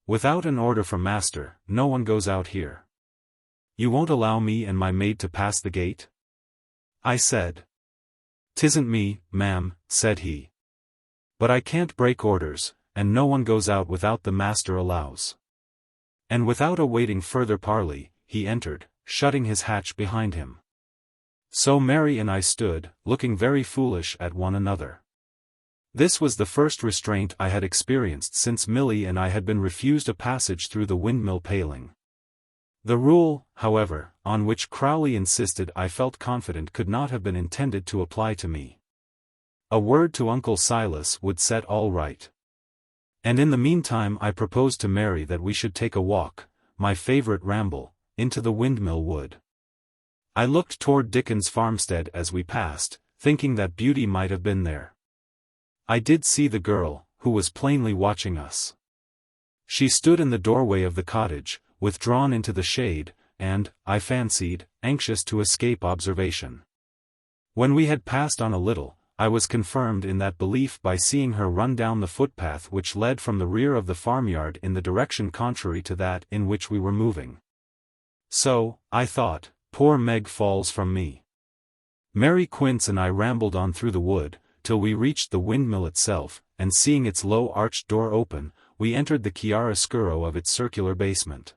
Without an order from master, no one goes out here." "You won't allow me and my maid to pass the gate?" I said. "'Tisn't me, ma'am," said he. "But I can't break orders, and no one goes out without the master allows." And without awaiting further parley, he entered, shutting his hatch behind him. So Mary and I stood, looking very foolish at one another. This was the first restraint I had experienced since Milly and I had been refused a passage through the windmill paling. The rule, however, on which Crowley insisted I felt confident could not have been intended to apply to me. A word to Uncle Silas would set all right. And in the meantime I proposed to Mary that we should take a walk, my favourite ramble, into the Windmill Wood. I looked toward Dickens's farmstead as we passed, thinking that Beauty might have been there. I did see the girl, who was plainly watching us. She stood in the doorway of the cottage, withdrawn into the shade, and, I fancied, anxious to escape observation. When we had passed on a little, I was confirmed in that belief by seeing her run down the footpath which led from the rear of the farmyard in the direction contrary to that in which we were moving. So, I thought, poor Meg falls from me. Mary Quince and I rambled on through the wood, till we reached the windmill itself, and seeing its low arched door open, we entered the chiaroscuro of its circular basement.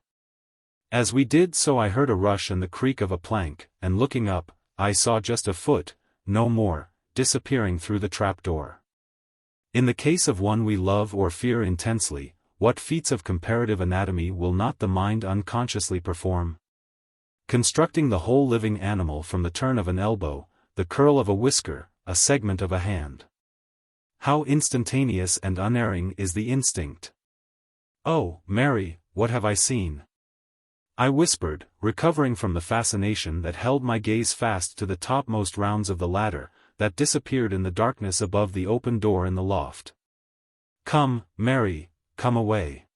As we did so I heard a rush and the creak of a plank, and looking up, I saw just a foot, no more, disappearing through the trapdoor. In the case of one we love or fear intensely, what feats of comparative anatomy will not the mind unconsciously perform? Constructing the whole living animal from the turn of an elbow, the curl of a whisker, a segment of a hand. How instantaneous and unerring is the instinct! Oh, Mary, what have I seen? I whispered, recovering from the fascination that held my gaze fast to the topmost rounds of the ladder, that disappeared in the darkness above the open door in the loft. Come, Mary, come away.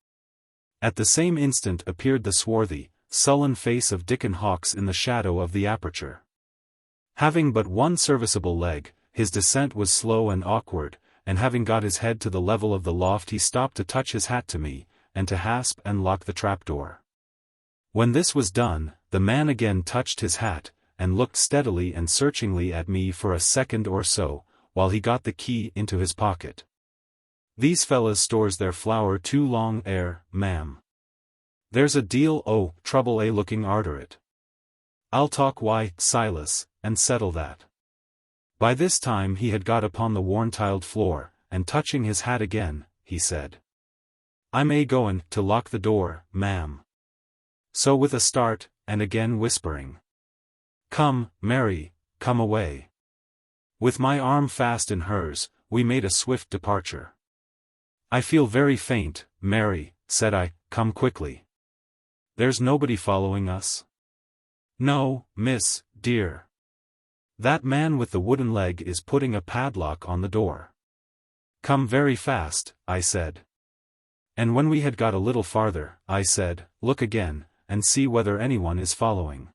At the same instant appeared the swarthy, sullen face of Dickon Hawkes in the shadow of the aperture. Having but one serviceable leg, his descent was slow and awkward, and having got his head to the level of the loft he stopped to touch his hat to me, and to hasp and lock the trapdoor. When this was done, the man again touched his hat, and looked steadily and searchingly at me for a second or so, while he got the key into his pocket. These fellas stores their flour too long ma'am. There's a deal trouble looking arter it. I'll talk Silas, and settle that. By this time he had got upon the worn-tiled floor, and touching his hat again, he said, I'm goin' to lock the door, ma'am. So with a start, and again whispering, Come, Mary, come away. With my arm fast in hers, we made a swift departure. I feel very faint, Mary, said I, come quickly. There's nobody following us? No, miss, dear. That man with the wooden leg is putting a padlock on the door. Come very fast, I said. And when we had got a little farther, I said, look again, and see whether anyone is following.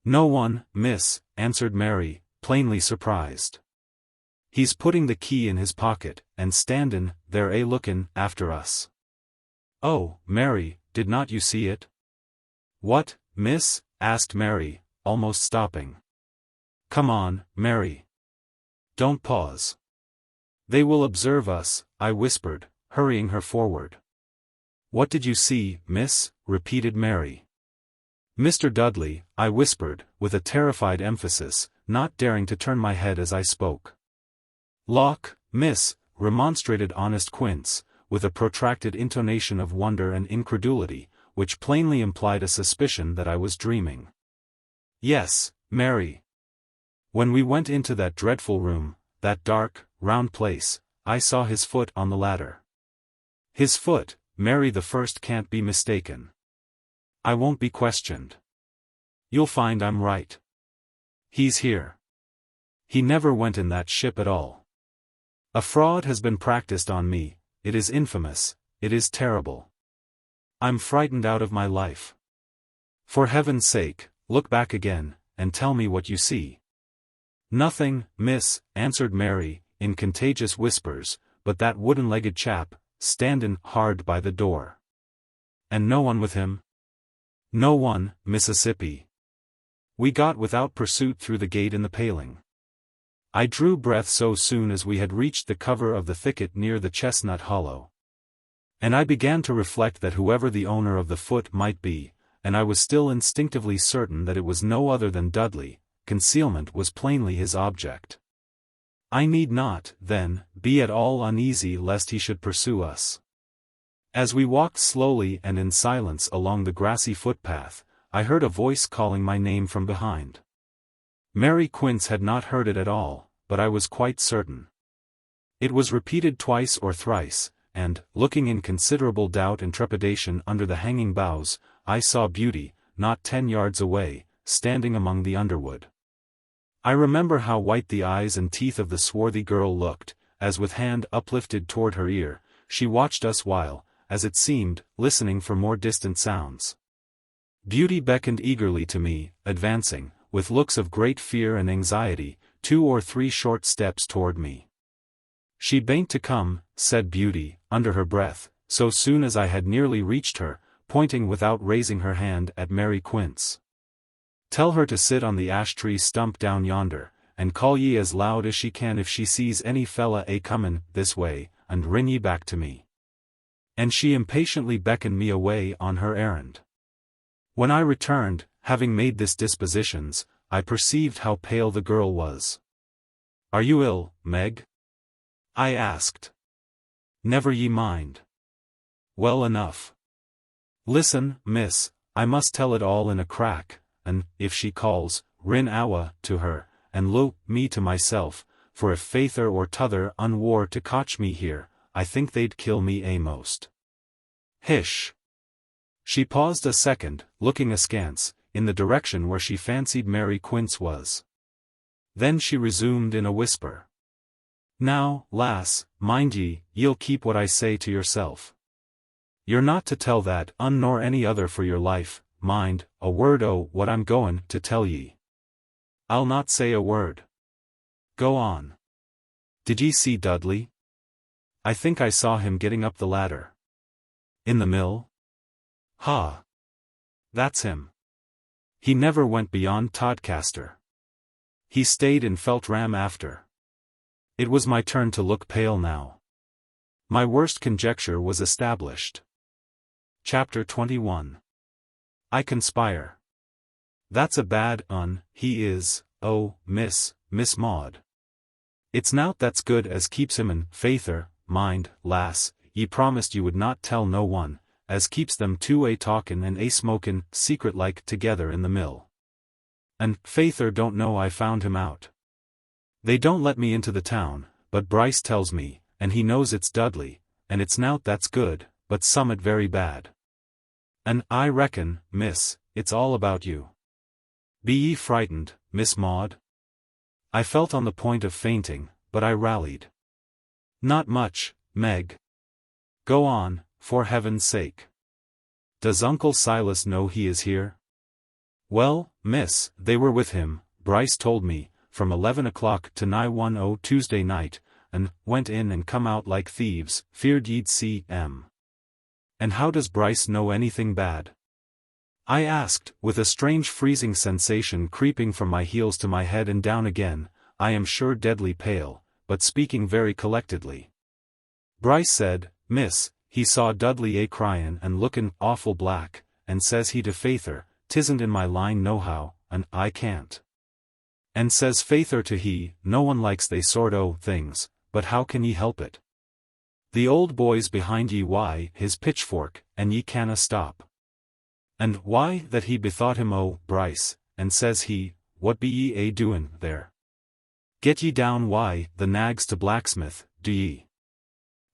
No one, miss, answered Mary, plainly surprised. He's putting the key in his pocket, and standin' there lookin' after us. Oh, Mary, did not you see it? What, miss? Asked Mary, almost stopping. Come on, Mary. Don't pause. They will observe us, I whispered, hurrying her forward. What did you see, miss? Repeated Mary. Mr. Dudley, I whispered, with a terrified emphasis, not daring to turn my head as I spoke. Lock, miss, remonstrated honest Quince, with a protracted intonation of wonder and incredulity, which plainly implied a suspicion that I was dreaming. Yes, Mary. When we went into that dreadful room, that dark, round place, I saw his foot on the ladder. His foot, Mary the First can't be mistaken. I won't be questioned. You'll find I'm right. He's here. He never went in that ship at all. A fraud has been practiced on me, it is infamous, it is terrible. I'm frightened out of my life. For heaven's sake, look back again, and tell me what you see. Nothing, miss, answered Mary, in contagious whispers, but that wooden-legged chap, standin' hard by the door. And no one with him? No one, Mississippi. We got without pursuit through the gate in the paling. I drew breath so soon as we had reached the cover of the thicket near the chestnut hollow. And I began to reflect that whoever the owner of the foot might be, and I was still instinctively certain that it was no other than Dudley, concealment was plainly his object. I need not, then, be at all uneasy lest he should pursue us. As we walked slowly and in silence along the grassy footpath, I heard a voice calling my name from behind. Mary Quince had not heard it at all, but I was quite certain. It was repeated twice or thrice, and, looking in considerable doubt and trepidation under the hanging boughs, I saw Beauty, not 10 yards away, standing among the underwood. I remember how white the eyes and teeth of the swarthy girl looked, as with hand uplifted toward her ear, she watched us while, as it seemed, listening for more distant sounds. Beauty beckoned eagerly to me, advancing, with looks of great fear and anxiety, 2 or 3 short steps toward me. "She bain't to come," said Beauty, under her breath, so soon as I had nearly reached her, pointing without raising her hand at Mary Quince. "Tell her to sit on the ash-tree stump down yonder, and call ye as loud as she can if she sees any fella comin' this way, and rin ye back to me." And she impatiently beckoned me away on her errand. When I returned, having made this dispositions, I perceived how pale the girl was. "Are you ill, Meg?" I asked. "Never ye mind." "Well enough. Listen, miss, I must tell it all in a crack, and, if she calls, rin awa to her, and lo me to myself, for if Faither or t'other unwar to cotch me here, I think they'd kill me amost." "Hish." She paused a second, looking askance, in the direction where she fancied Mary Quince was. Then she resumed in a whisper. "Now, lass, mind ye'll keep what I say to yourself. You're not to tell that nor any other for your life, mind, a word o' what I'm goin' to tell ye." "I'll not say a word." "Go on. Did ye see Dudley?" "I think I saw him getting up the ladder." "In the mill?" "Ha! That's him. He never went beyond Todcaster. He stayed in Feltram after." It was my turn to look pale now. My worst conjecture was established. Chapter 21. I Conspire. "That's a bad un, he is, oh, Miss Maud. It's nowt that's good as keeps him in Faither, mind, lass, ye promised you would not tell no one, as keeps them two talkin' and smokin' secret like together in the mill. And Faither don't know I found him out. They don't let me into the town, but Bryce tells me, and he knows it's Dudley, and it's nowt that's good, but summat very bad. And I reckon, miss, it's all about you. Be ye frightened, Miss Maud?" I felt on the point of fainting, but I rallied. "Not much, Meg. Go on, for heaven's sake. Does Uncle Silas know he is here?" "Well, miss, they were with him, Bryce told me, from 11 o'clock to nigh 1 Tuesday night, and went in and come out like thieves, feared ye'd see 'em." "And how does Bryce know anything bad?" I asked, with a strange freezing sensation creeping from my heels to my head and down again, I am sure deadly pale, but speaking very collectedly. "Bryce said, miss, he saw Dudley cryin' and lookin' awful black, and says he to Faither, 'Tisn't in my line nohow, and I can't.' And says Faither to he, 'No one likes they sort o' things, but how can ye help it? The old boy's behind ye his pitchfork, and ye canna stop.' And why that he bethought him o' Bryce, and says he, 'What be ye doin' there? Get ye down the nags to blacksmith, do ye?'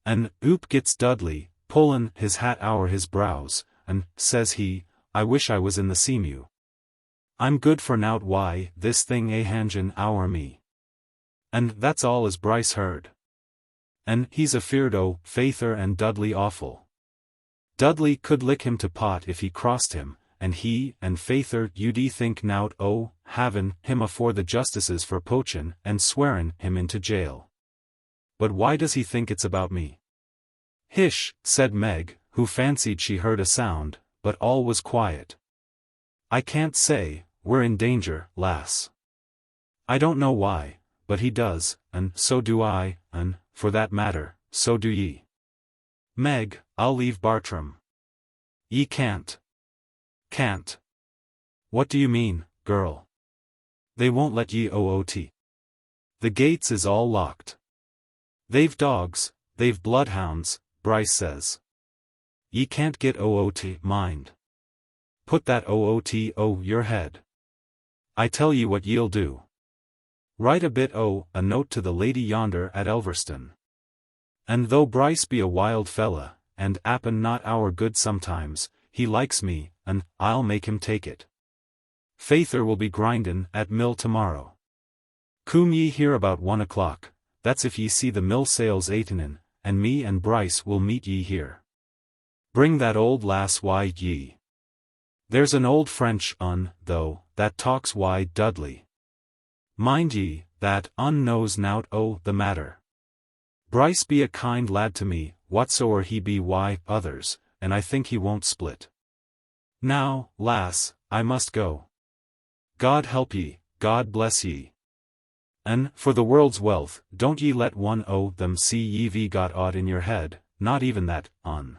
And oop gets Dudley, pullin' his hat ower his brows, and says he, 'I wish I was in the seamew. I'm good for nowt this thing hangin' ower me.' And that's all as Bryce heard. And he's afeard o' Faither and Dudley awful. Dudley could lick him to pot if he crossed him, and he and Faither you'd think nowt o' havin' him afore the justices for poachin' and swearin' him into jail. But why does he think it's about me?" "Hish," said Meg, who fancied she heard a sound, but all was quiet. "I can't say, we're in danger, lass. I don't know why, but he does, and so do I, and, for that matter, so do ye. Meg, I'll leave Bartram." "Ye can't." "Can't? What do you mean, girl?" "They won't let ye oot. The gates is all locked. They've dogs, they've bloodhounds, Bryce says. Ye can't get oot, mind. Put that oot o' your head. I tell ye what ye'll do. Write a bit a note to the lady yonder at Elverston. And though Bryce be a wild fella, and 'appen not our good sometimes, he likes me, and I'll make him take it. Faither will be grindin' at mill tomorrow. Coom ye here about 1 o'clock, that's if ye see the mill sails aitenin', and me and Bryce will meet ye here. Bring that old lass wide ye. There's an old French un, though, that talks wide Dudley. Mind ye, that un knows nowt o' the matter. Bryce be a kind lad to me, whatsoe'er he be others, and I think he won't split. Now, lass, I must go. God help ye, God bless ye. And, for the world's wealth, don't ye let one o' them see ye've got aught in your head, not even that, un.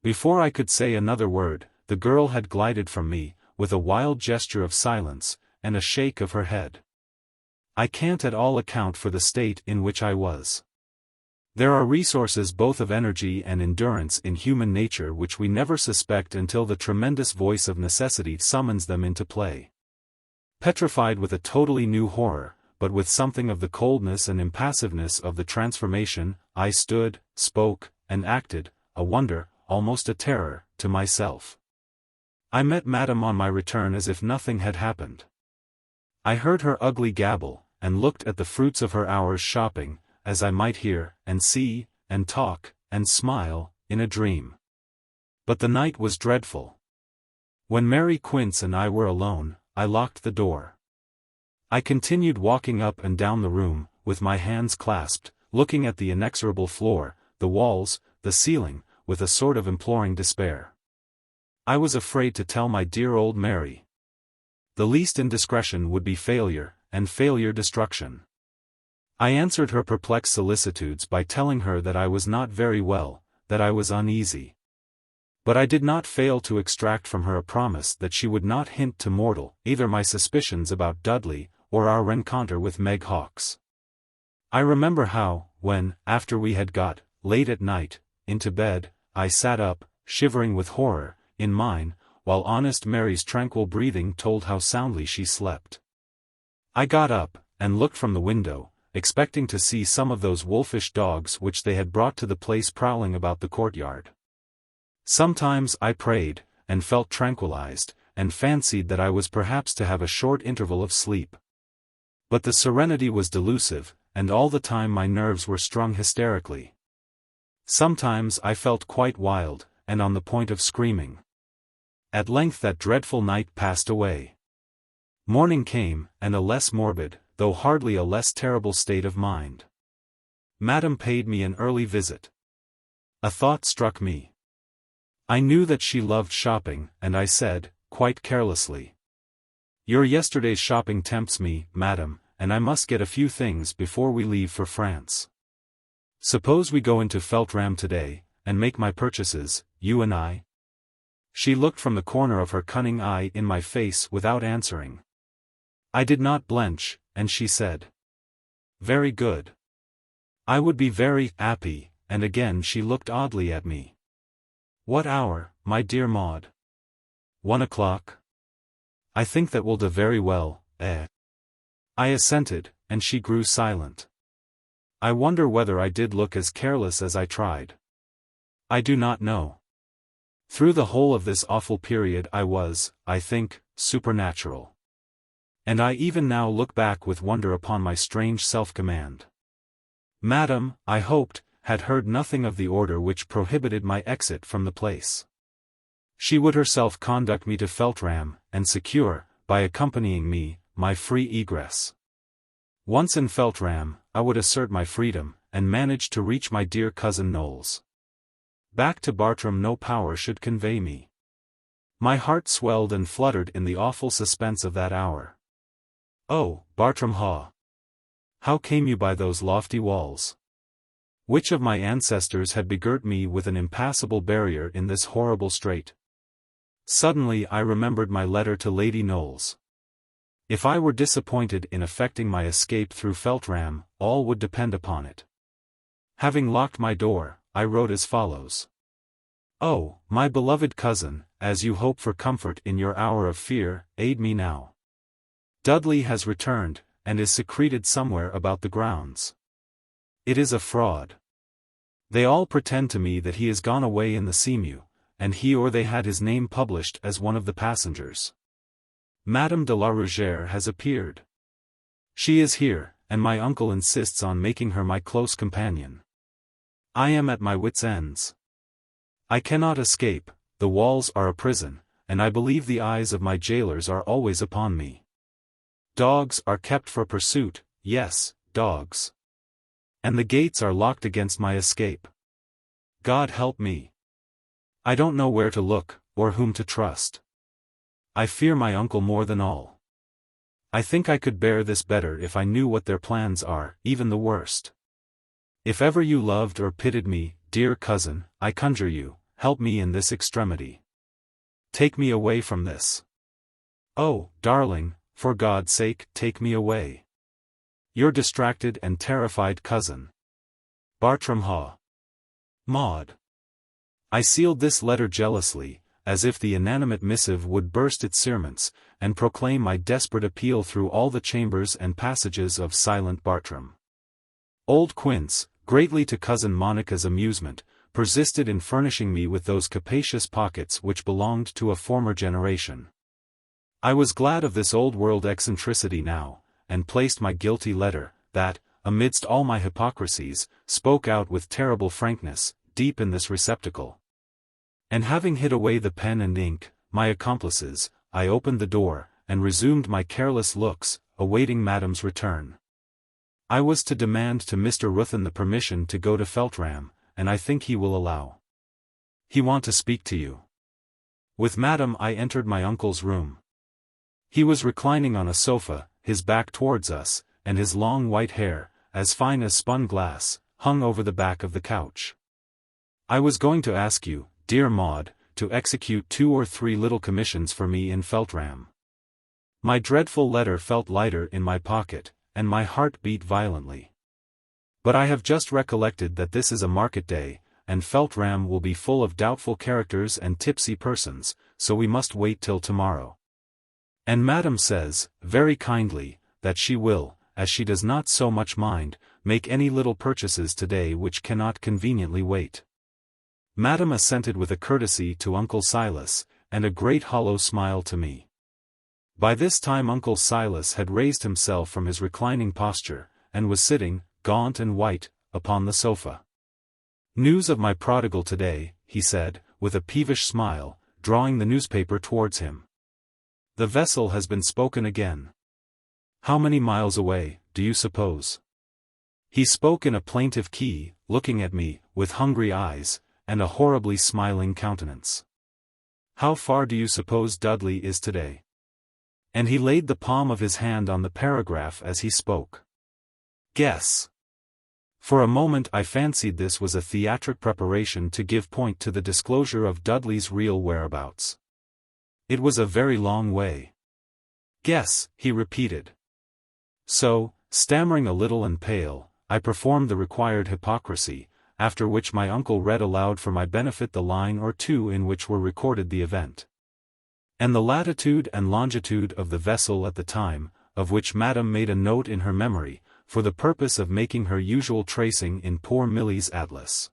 Before I could say another word, the girl had glided from me, with a wild gesture of silence, and a shake of her head. I can't at all account for the state in which I was. There are resources both of energy and endurance in human nature which we never suspect until the tremendous voice of necessity summons them into play. Petrified with a totally new horror, but with something of the coldness and impassiveness of the transformation, I stood, spoke, and acted, a wonder, almost a terror, to myself. I met Madame on my return as if nothing had happened. I heard her ugly gabble, and looked at the fruits of her hour's shopping, as I might hear, and see, and talk, and smile, in a dream. But the night was dreadful. When Mary Quince and I were alone, I locked the door. I continued walking up and down the room, with my hands clasped, looking at the inexorable floor, the walls, the ceiling, with a sort of imploring despair. I was afraid to tell my dear old Mary. The least indiscretion would be failure, and failure destruction. I answered her perplexed solicitudes by telling her that I was not very well, that I was uneasy. But I did not fail to extract from her a promise that she would not hint to mortal either my suspicions about Dudley, or our rencontre with Meg Hawkes. I remember how, when, after we had got, late at night, into bed, I sat up, shivering with horror, in mine, while honest Mary's tranquil breathing told how soundly she slept. I got up, and looked from the window, expecting to see some of those wolfish dogs which they had brought to the place prowling about the courtyard. Sometimes I prayed, and felt tranquilized, and fancied that I was perhaps to have a short interval of sleep. But the serenity was delusive, and all the time my nerves were strung hysterically. Sometimes I felt quite wild, and on the point of screaming. At length that dreadful night passed away. Morning came, and a less morbid, though hardly a less terrible state of mind. Madame paid me an early visit. A thought struck me. I knew that she loved shopping, and I said, quite carelessly, "Your yesterday's shopping tempts me, madame, and I must get a few things before we leave for France. Suppose we go into Feltram today, and make my purchases, you and I?" She looked from the corner of her cunning eye in my face without answering. I did not blench, and she said, "Very good. I would be very happy," and again she looked oddly at me. "What hour, my dear Maud?" 1 o'clock. "I think that will do very well, eh?" I assented, and she grew silent. I wonder whether I did look as careless as I tried. I do not know. Through the whole of this awful period I was, I think, supernatural. And I even now look back with wonder upon my strange self-command. Madame, I hoped, had heard nothing of the order which prohibited my exit from the place. She would herself conduct me to Feltram, and secure, by accompanying me, my free egress. Once in Feltram, I would assert my freedom, and manage to reach my dear cousin Knowles. Back to Bartram no power should convey me. My heart swelled and fluttered in the awful suspense of that hour. Oh, Bartram Haugh! How came you by those lofty walls? Which of my ancestors had begirt me with an impassable barrier in this horrible strait? Suddenly I remembered my letter to Lady Knowles. If I were disappointed in effecting my escape through Feltram, all would depend upon it. Having locked my door, I wrote as follows. "Oh, my beloved cousin, as you hope for comfort in your hour of fear, aid me now. Dudley has returned, and is secreted somewhere about the grounds. It is a fraud. They all pretend to me that he is gone away in the Seamew, and he or they had his name published as one of the passengers. Madame de la Rougère has appeared. She is here, and my uncle insists on making her my close companion. I am at my wits' ends. I cannot escape, the walls are a prison, and I believe the eyes of my jailers are always upon me. Dogs are kept for pursuit, yes, dogs. And the gates are locked against my escape. God help me. I don't know where to look, or whom to trust. I fear my uncle more than all. I think I could bear this better if I knew what their plans are, even the worst. If ever you loved or pitied me, dear cousin, I conjure you, help me in this extremity. Take me away from this. Oh, darling, for God's sake, take me away. Your distracted and terrified cousin, Bartram Haugh. Maud. I sealed this letter jealously, as if the inanimate missive would burst its cerements, and proclaim my desperate appeal through all the chambers and passages of silent Bartram. Old Quince, greatly to cousin Monica's amusement, persisted in furnishing me with those capacious pockets which belonged to a former generation. I was glad of this old-world eccentricity now, and placed my guilty letter, that, amidst all my hypocrisies, spoke out with terrible frankness, deep in this receptacle. And having hid away the pen and ink, my accomplices, I opened the door, and resumed my careless looks, awaiting Madame's return. I was to demand to Mr. Ruthyn the permission to go to Feltram, and I think he will allow. He want to speak to you. With Madame I entered my uncle's room. He was reclining on a sofa, his back towards us, and his long white hair, as fine as spun glass, hung over the back of the couch. I was going to ask you, dear Maud, to execute 2 or 3 little commissions for me in Feltram. My dreadful letter felt lighter in my pocket, and my heart beat violently. But I have just recollected that this is a market day, and Feltram will be full of doubtful characters and tipsy persons, so we must wait till tomorrow. And Madame says, very kindly, that she will, as she does not so much mind, make any little purchases today which cannot conveniently wait. Madame assented with a courtesy to Uncle Silas, and a great hollow smile to me. By this time Uncle Silas had raised himself from his reclining posture, and was sitting, gaunt and white, upon the sofa. News of my prodigal today, he said, with a peevish smile, drawing the newspaper towards him. The vessel has been spoken again. How many miles away, do you suppose? He spoke in a plaintive key, looking at me, with hungry eyes, and a horribly smiling countenance. How far do you suppose Dudley is today? And he laid the palm of his hand on the paragraph as he spoke. Guess. For a moment I fancied this was a theatric preparation to give point to the disclosure of Dudley's real whereabouts. It was a very long way. Guess, he repeated. So, stammering a little and pale, I performed the required hypocrisy, after which my uncle read aloud for my benefit the line or 2 in which were recorded the event. And the latitude and longitude of the vessel at the time, of which Madame made a note in her memory, for the purpose of making her usual tracing in poor Milly's atlas.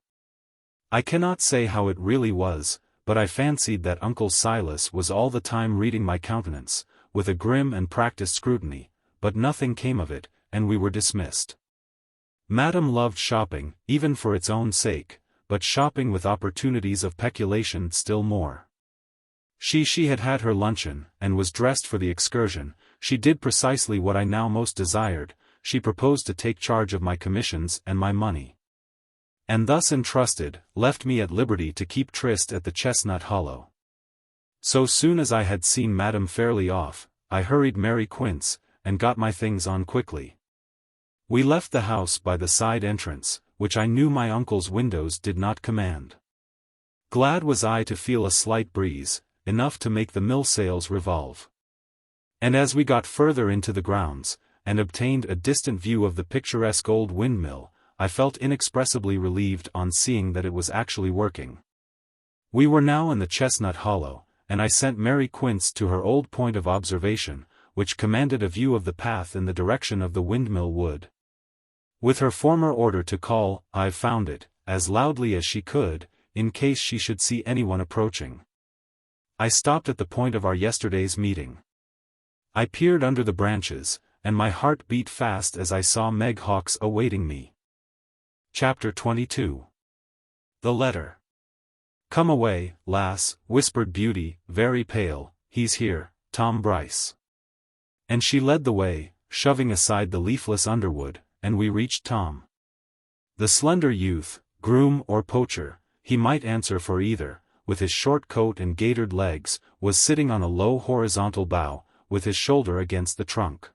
I cannot say how it really was, but I fancied that Uncle Silas was all the time reading my countenance, with a grim and practised scrutiny, but nothing came of it, and we were dismissed. Madame loved shopping, even for its own sake, but shopping with opportunities of peculation still more. She had had her luncheon, and was dressed for the excursion. She did precisely what I now most desired, she proposed to take charge of my commissions and my money. And thus entrusted, left me at liberty to keep tryst at the Chestnut Hollow. So soon as I had seen Madame fairly off, I hurried Mary Quince, and got my things on quickly. We left the house by the side entrance, which I knew my uncle's windows did not command. Glad was I to feel a slight breeze, enough to make the mill sails revolve. And as we got further into the grounds, and obtained a distant view of the picturesque old windmill, I felt inexpressibly relieved on seeing that it was actually working. We were now in the Chestnut Hollow, and I sent Mary Quince to her old point of observation, which commanded a view of the path in the direction of the windmill wood. With her former order to call, "I've found it," as loudly as she could, in case she should see anyone approaching. I stopped at the point of our yesterday's meeting. I peered under the branches, and my heart beat fast as I saw Meg Hawkes awaiting me. Chapter 22. The Letter. "Come away, lass," whispered Beauty, very pale, "he's here, Tom Bryce." And she led the way, shoving aside the leafless underwood, and we reached Tom. The slender youth, groom or poacher, he might answer for either, with his short coat and gaitered legs, was sitting on a low horizontal bough, with his shoulder against the trunk.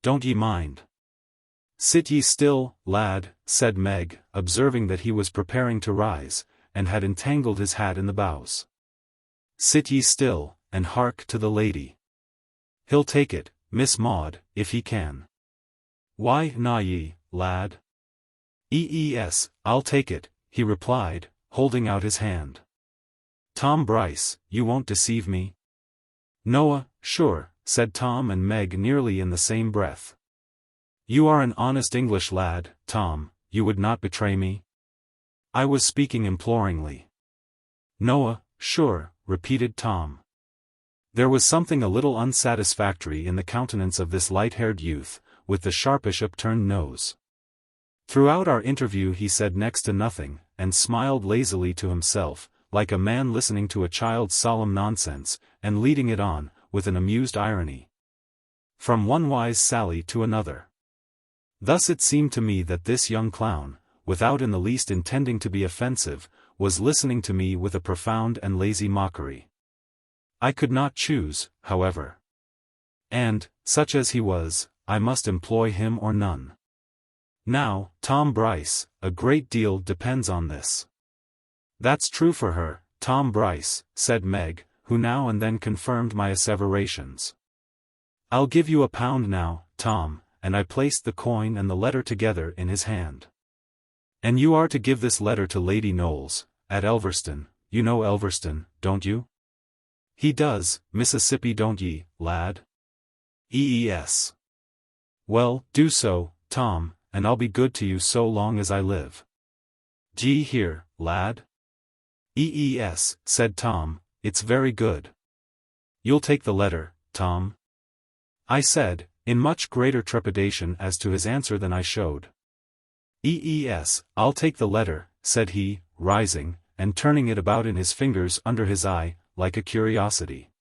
"Don't ye mind." "Sit ye still, lad," said Meg, observing that he was preparing to rise, and had entangled his hat in the boughs. "Sit ye still, and hark to the lady. He'll take it, Miss Maud, if he can." "Why na ye, lad?" "I'll take it," he replied, holding out his hand. "Tom Bryce, you won't deceive me?" "Noa, sure," said Tom and Meg nearly in the same breath. "You are an honest English lad, Tom, you would not betray me?" I was speaking imploringly. "Noa, sure," repeated Tom. There was something a little unsatisfactory in the countenance of this light-haired youth, with the sharpish upturned nose. Throughout our interview he said next to nothing, and smiled lazily to himself, like a man listening to a child's solemn nonsense, and leading it on, with an amused irony, from one wise sally to another. Thus it seemed to me that this young clown, without in the least intending to be offensive, was listening to me with a profound and lazy mockery. I could not choose, however. And, such as he was, I must employ him or none. "Now, Tom Bryce, a great deal depends on this." "That's true for her, Tom Bryce," said Meg, who now and then confirmed my asseverations. "I'll give you £1 now, Tom," and I placed the coin and the letter together in his hand. "And you are to give this letter to Lady Knollys, at Elverston. You know Elverston, don't you?" "He does, Mississippi, don't ye, lad?" "Yes." "Well, do so, Tom, and I'll be good to you so long as I live." "D'ye hear, lad?" "Yes," said Tom, "it's very good." "You'll take the letter, Tom?" I said, in much greater trepidation as to his answer than I showed. "Yes, I'll take the letter," said he, rising, and turning it about in his fingers under his eye, like a curiosity.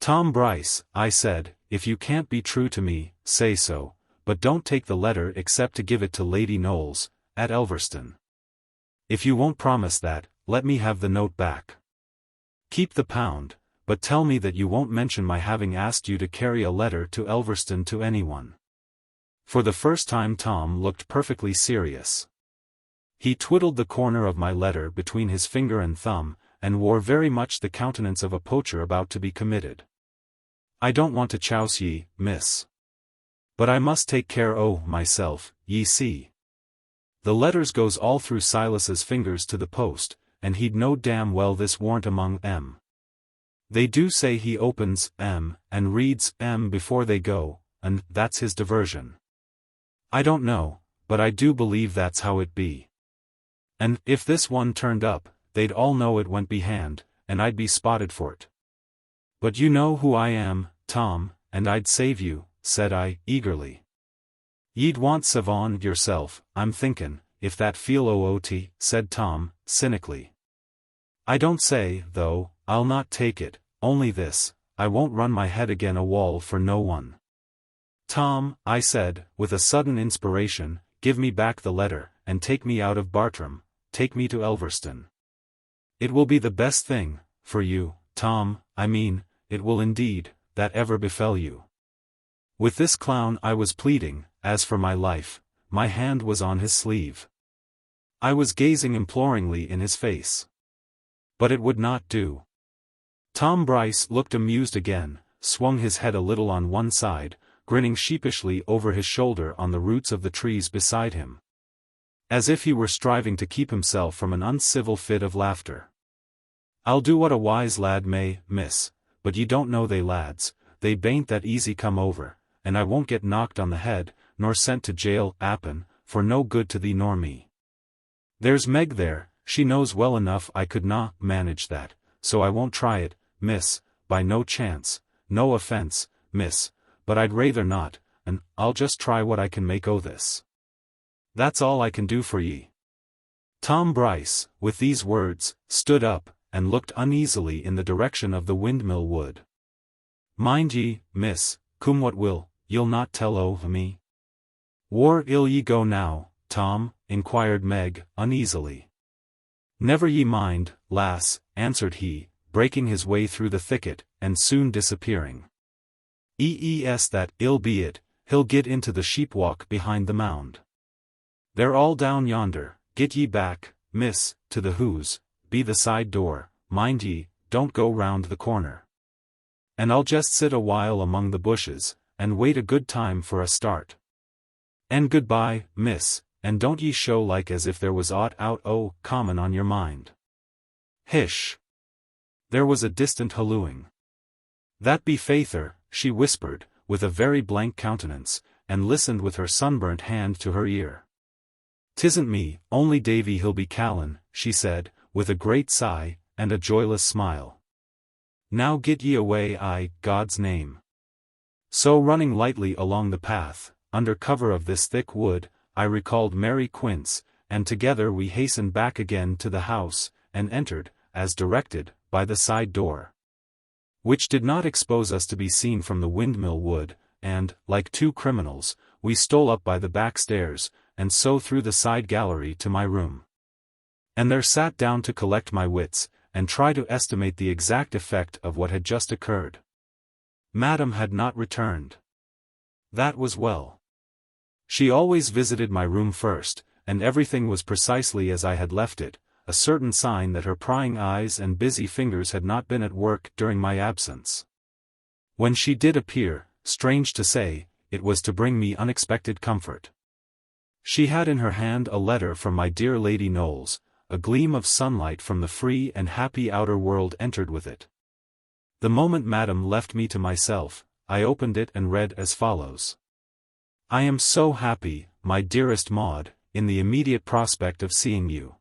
"Tom Bryce," I said, "if you can't be true to me, say so, but don't take the letter except to give it to Lady Knollys, at Elverston. If you won't promise that, let me have the note back. Keep the £1, but tell me that you won't mention my having asked you to carry a letter to Elverston to anyone." For the first time Tom looked perfectly serious. He twiddled the corner of my letter between his finger and thumb, and wore very much the countenance of a poacher about to be committed. "I don't want to chouse ye, miss. But I must take care o' myself, ye see. The letters goes all through Silas's fingers to the post, and he'd know damn well this warn't among 'em. They do say he opens 'em, and reads 'em before they go, and that's his diversion. I don't know, but I do believe that's how it be. And, if this one turned up, they'd all know it went behand, and I'd be spotted for't. But you know who I am, Tom, and I'd save you," said I, eagerly. "Ye'd want savon yourself, I'm thinkin', if that feel oot," said Tom, cynically. "I don't say, though, I'll not take it, only this, I won't run my head again a wall for no one." "Tom," I said, with a sudden inspiration, "give me back the letter, and take me out of Bartram, take me to Elverston. It will be the best thing, for you, Tom, I mean, it will indeed, that ever befell you." With this clown I was pleading, as for my life, my hand was on his sleeve. I was gazing imploringly in his face. But it would not do. Tom Bryce looked amused again, swung his head a little on one side, grinning sheepishly over his shoulder on the roots of the trees beside him, as if he were striving to keep himself from an uncivil fit of laughter. "I'll do what a wise lad may, miss, but ye don't know they lads, they bain't that easy come over, and I won't get knocked on the head, nor sent to jail, 'appen, for no good to thee nor me." There's Meg there, she knows well enough I could not manage that, so I won't try it, miss, by no chance, no offence, miss, but I'd rather not, and I'll just try what I can make o' this. That's all I can do for ye. Tom Bryce, with these words, stood up, and looked uneasily in the direction of the windmill wood. Mind ye, miss, come what will, ye'll not tell o' me? Whar 'ill ye go now, Tom? Inquired Meg, uneasily. Never ye mind, lass, answered he, breaking his way through the thicket, and soon disappearing. That ill be it, he'll get into the sheepwalk behind the mound. They're all down yonder, get ye back, miss, to the who's, be the side door, mind ye, don't go round the corner. And I'll just sit a while among the bushes, and wait a good time for a start. And goodbye, miss, and don't ye show like as if there was aught out o' common on your mind. Hish! There was a distant hallooing. That be Faither, she whispered, with a very blank countenance, and listened with her sunburnt hand to her ear. 'Tisn't me, only Davy he'll be callin', she said, with a great sigh, and a joyless smile. Now get ye away, God's name. So running lightly along the path, under cover of this thick wood, I recalled Mary Quince, and together we hastened back again to the house, and entered, as directed, by the side door, which did not expose us to be seen from the windmill wood, and, like two criminals, we stole up by the back stairs, and so through the side gallery to my room. And there sat down to collect my wits, and try to estimate the exact effect of what had just occurred. Madam had not returned. That was well. She always visited my room first, and everything was precisely as I had left it, a certain sign that her prying eyes and busy fingers had not been at work during my absence. When she did appear, strange to say, it was to bring me unexpected comfort. She had in her hand a letter from my dear Lady Knowles, a gleam of sunlight from the free and happy outer world entered with it. The moment Madam left me to myself, I opened it and read as follows. I am so happy, my dearest Maud, in the immediate prospect of seeing you.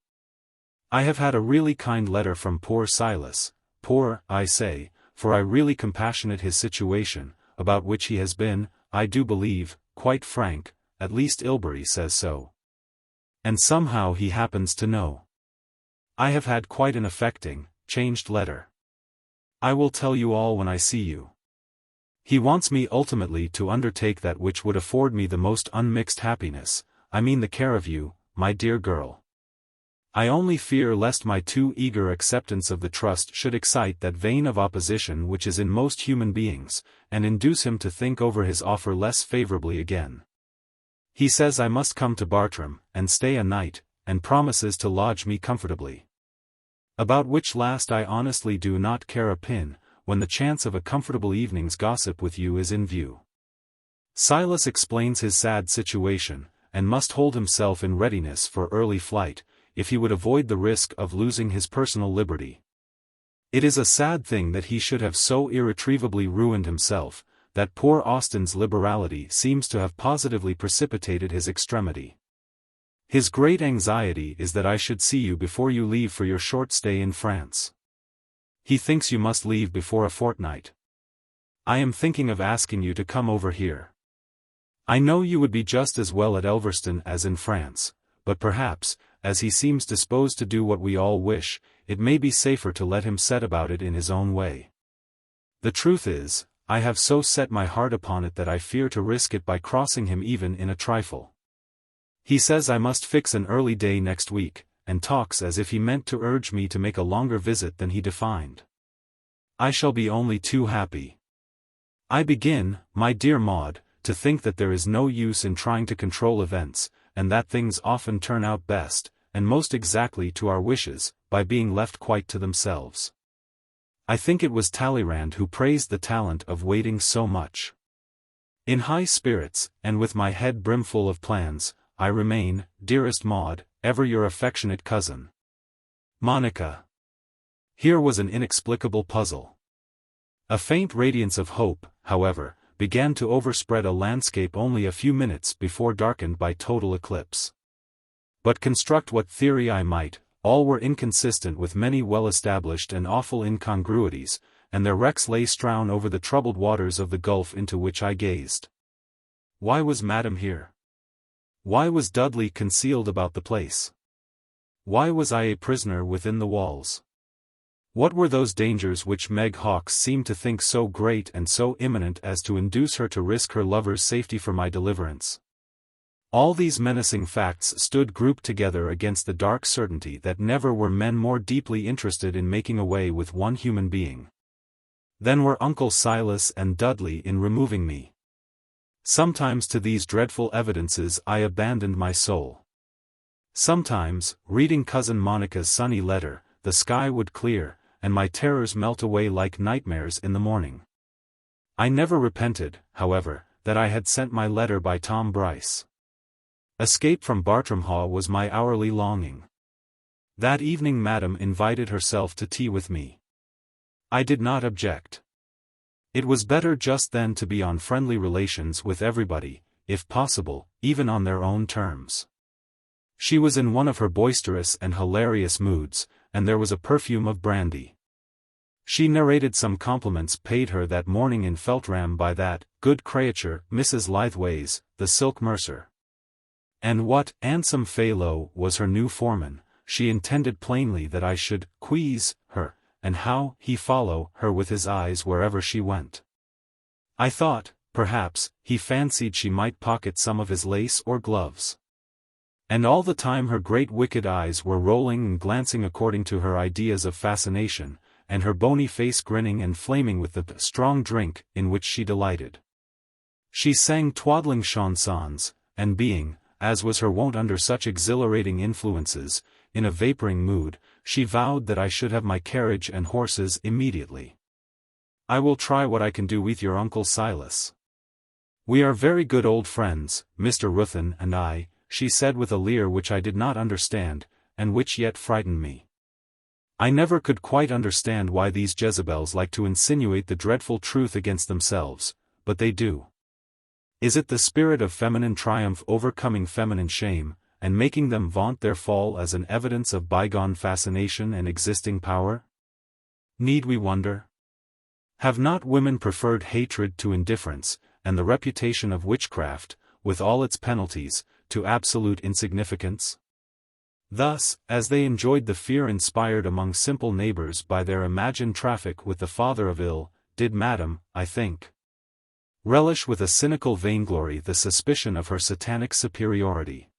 I have had a really kind letter from poor Silas, poor, I say, for I really compassionate his situation, about which he has been, I do believe, quite frank, at least Ilbury says so. And somehow he happens to know. I have had quite an affecting, changed letter. I will tell you all when I see you. He wants me ultimately to undertake that which would afford me the most unmixed happiness, I mean the care of you, my dear girl. I only fear lest my too eager acceptance of the trust should excite that vein of opposition which is in most human beings, and induce him to think over his offer less favorably again. He says I must come to Bartram, and stay a night, and promises to lodge me comfortably. About which last I honestly do not care a pin, when the chance of a comfortable evening's gossip with you is in view. Silas explains his sad situation, and must hold himself in readiness for early flight, if he would avoid the risk of losing his personal liberty. It is a sad thing that he should have so irretrievably ruined himself, that poor Austen's liberality seems to have positively precipitated his extremity. His great anxiety is that I should see you before you leave for your short stay in France. He thinks you must leave before a fortnight. I am thinking of asking you to come over here. I know you would be just as well at Elverston as in France, but perhaps, as he seems disposed to do what we all wish, it may be safer to let him set about it in his own way. The truth is, I have so set my heart upon it that I fear to risk it by crossing him even in a trifle. He says I must fix an early day next week, and talks as if he meant to urge me to make a longer visit than he defined. I shall be only too happy. I begin, my dear Maud, to think that there is no use in trying to control events, and that things often turn out best, and most exactly to our wishes, by being left quite to themselves. I think it was Talleyrand who praised the talent of waiting so much. In high spirits, and with my head brimful of plans, I remain, dearest Maud, ever your affectionate cousin, Monica. Here was an inexplicable puzzle. A faint radiance of hope, however, began to overspread a landscape only a few minutes before darkened by total eclipse. But construct what theory I might, all were inconsistent with many well-established and awful incongruities, and their wrecks lay strewn over the troubled waters of the gulf into which I gazed. Why was Madam here? Why was Dudley concealed about the place? Why was I a prisoner within the walls? What were those dangers which Meg Hawkes seemed to think so great and so imminent as to induce her to risk her lover's safety for my deliverance? All these menacing facts stood grouped together against the dark certainty that never were men more deeply interested in making away with one human being than were Uncle Silas and Dudley in removing me. Sometimes to these dreadful evidences I abandoned my soul. Sometimes, reading Cousin Monica's sunny letter, the sky would clear, and my terrors melt away like nightmares in the morning. I never repented, however, that I had sent my letter by Tom Bryce. Escape from Bartram Haugh was my hourly longing. That evening Madam invited herself to tea with me. I did not object. It was better just then to be on friendly relations with everybody, if possible, even on their own terms. She was in one of her boisterous and hilarious moods, and there was a perfume of brandy. She narrated some compliments paid her that morning in Feltram by that good creature, Mrs. Lytheways, the silk mercer. And what handsome fellow was her new foreman. She intended plainly that I should quiz her, and how he follow her with his eyes wherever she went. I thought, perhaps, he fancied she might pocket some of his lace or gloves. And all the time her great wicked eyes were rolling and glancing according to her ideas of fascination, and her bony face grinning and flaming with the strong drink in which she delighted. She sang twaddling chansons, and being, as was her wont under such exhilarating influences, in a vaporing mood, she vowed that I should have my carriage and horses immediately. I will try what I can do with your Uncle Silas. We are very good old friends, Mr. Ruthyn and I, she said with a leer which I did not understand, and which yet frightened me. I never could quite understand why these Jezebels like to insinuate the dreadful truth against themselves, but they do. Is it the spirit of feminine triumph overcoming feminine shame, and making them vaunt their fall as an evidence of bygone fascination and existing power? Need we wonder? Have not women preferred hatred to indifference, and the reputation of witchcraft, with all its penalties, to absolute insignificance? Thus, as they enjoyed the fear inspired among simple neighbors by their imagined traffic with the father of ill, did Madam, I think, relish with a cynical vainglory the suspicion of her satanic superiority.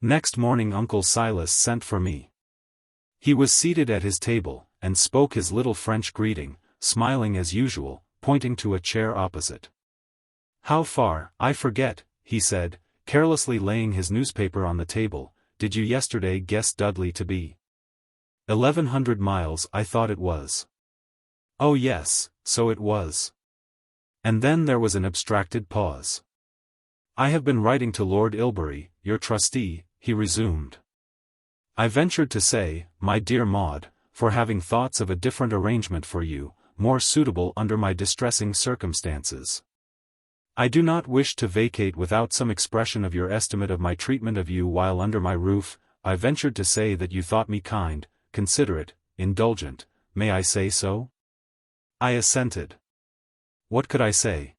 Next morning Uncle Silas sent for me. He was seated at his table, and spoke his little French greeting, smiling as usual, pointing to a chair opposite. How far, I forget, he said, carelessly laying his newspaper on the table, did you yesterday guess Dudley to be? 1100 miles I thought it was. Oh yes, so it was. And then there was an abstracted pause. I have been writing to Lord Ilbury, your trustee, he resumed. I ventured to say, my dear Maud, for having thoughts of a different arrangement for you, more suitable under my distressing circumstances. I do not wish to vacate without some expression of your estimate of my treatment of you while under my roof. I ventured to say that you thought me kind, considerate, indulgent, may I say so? I assented. What could I say?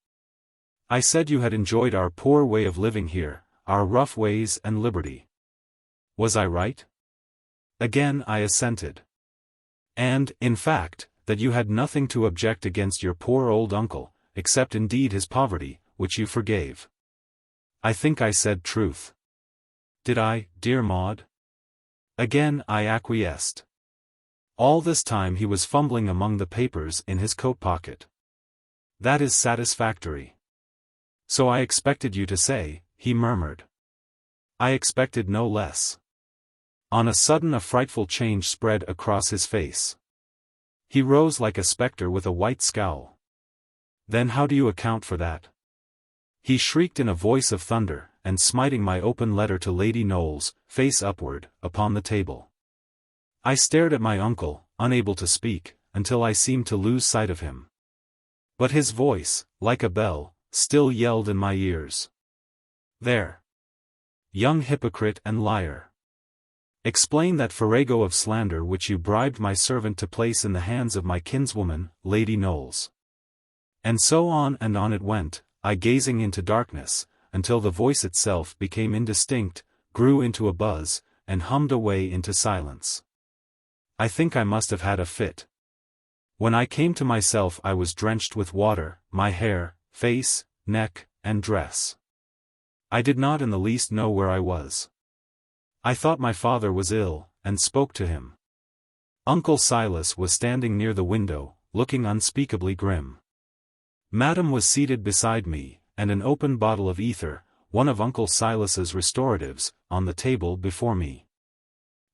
I said you had enjoyed our poor way of living here, our rough ways and liberty. Was I right? Again I assented. And, in fact, that you had nothing to object against your poor old uncle, except indeed his poverty, which you forgave. I think I said truth. Did I, dear Maud? Again I acquiesced. All this time he was fumbling among the papers in his coat pocket. That is satisfactory. So I expected you to say, he murmured. I expected no less. On a sudden a frightful change spread across his face. He rose like a spectre with a white scowl. Then how do you account for that? He shrieked in a voice of thunder, and smiting my open letter to Lady Knowles, face upward, upon the table. I stared at my uncle, unable to speak, until I seemed to lose sight of him. But his voice, like a bell, still yelled in my ears. There! Young hypocrite and liar! Explain that farrago of slander which you bribed my servant to place in the hands of my kinswoman, Lady Knowles. And so on and on it went, I gazing into darkness, until the voice itself became indistinct, grew into a buzz, and hummed away into silence. I think I must have had a fit. When I came to myself I was drenched with water, my hair, face, neck, and dress. I did not in the least know where I was. I thought my father was ill, and spoke to him. Uncle Silas was standing near the window, looking unspeakably grim. Madam was seated beside me, and an open bottle of ether, one of Uncle Silas's restoratives, on the table before me.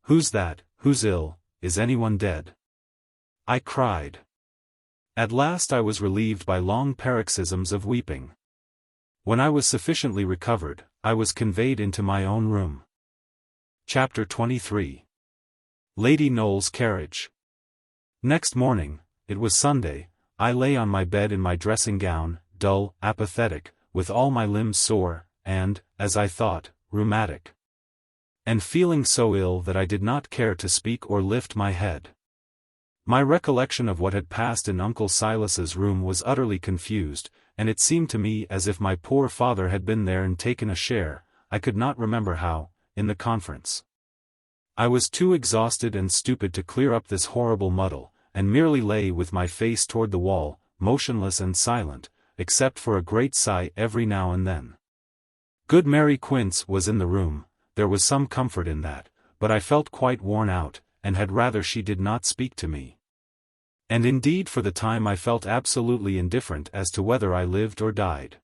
"Who's that? Who's ill? Is anyone dead?" I cried. At last I was relieved by long paroxysms of weeping. When I was sufficiently recovered, I was conveyed into my own room. Chapter 23. Lady Knowles' Carriage. Next morning, it was Sunday, I lay on my bed in my dressing gown, dull, apathetic, with all my limbs sore, and, as I thought, rheumatic. And feeling so ill that I did not care to speak or lift my head. My recollection of what had passed in Uncle Silas's room was utterly confused, and it seemed to me as if my poor father had been there and taken a share, I could not remember how, in the conference. I was too exhausted and stupid to clear up this horrible muddle, and merely lay with my face toward the wall, motionless and silent, except for a great sigh every now and then. Good Mary Quince was in the room, there was some comfort in that, but I felt quite worn out, and had rather she did not speak to me. And indeed for the time I felt absolutely indifferent as to whether I lived or died.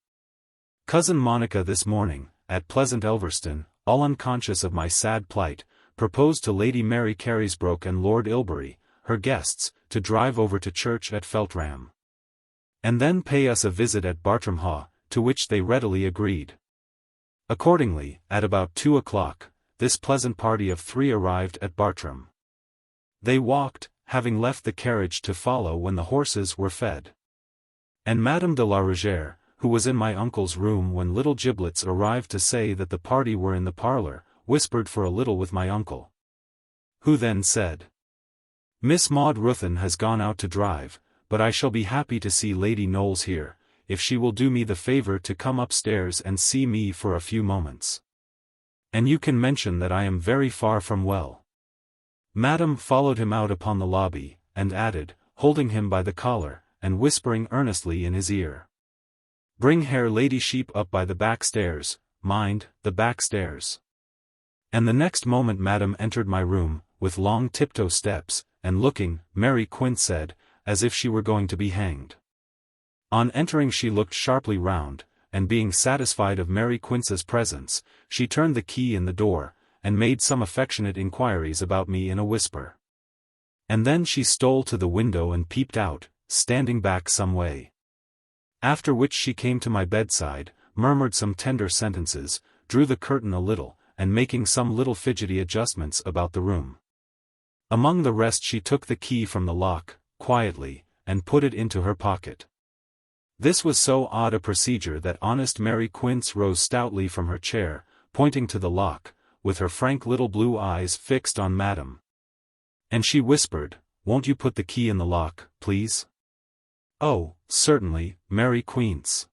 Cousin Monica this morning, at Pleasant Elverston, all unconscious of my sad plight, proposed to Lady Mary Carysbroke and Lord Ilbury, her guests, to drive over to church at Feltram, and then pay us a visit at Bartram Haugh, to which they readily agreed. Accordingly, at about 2 o'clock, this pleasant party of 3 arrived at Bartram. They walked, having left the carriage to follow when the horses were fed. And Madame de la Rougère, who was in my uncle's room when little Giblets arrived to say that the party were in the parlour, whispered for a little with my uncle. Who then said, "Miss Maud Ruthyn has gone out to drive, but I shall be happy to see Lady Knowles here, if she will do me the favour to come upstairs and see me for a few moments. And you can mention that I am very far from well." Madame followed him out upon the lobby, and added, holding him by the collar, and whispering earnestly in his ear, "Bring her ladyship up by the back stairs, mind, the back stairs." And the next moment Madame entered my room, with long tiptoe steps, and looking, Mary Quince said, as if she were going to be hanged. On entering she looked sharply round, and being satisfied of Mary Quince's presence, she turned the key in the door, and made some affectionate inquiries about me in a whisper. And then she stole to the window and peeped out, standing back some way. After which she came to my bedside, murmured some tender sentences, drew the curtain a little, and making some little fidgety adjustments about the room. Among the rest she took the key from the lock, quietly, and put it into her pocket. This was so odd a procedure that honest Mary Quince rose stoutly from her chair, pointing to the lock, with her frank little blue eyes fixed on Madame. And she whispered, "Won't you put the key in the lock, please?" "Oh, certainly, Mary Quince.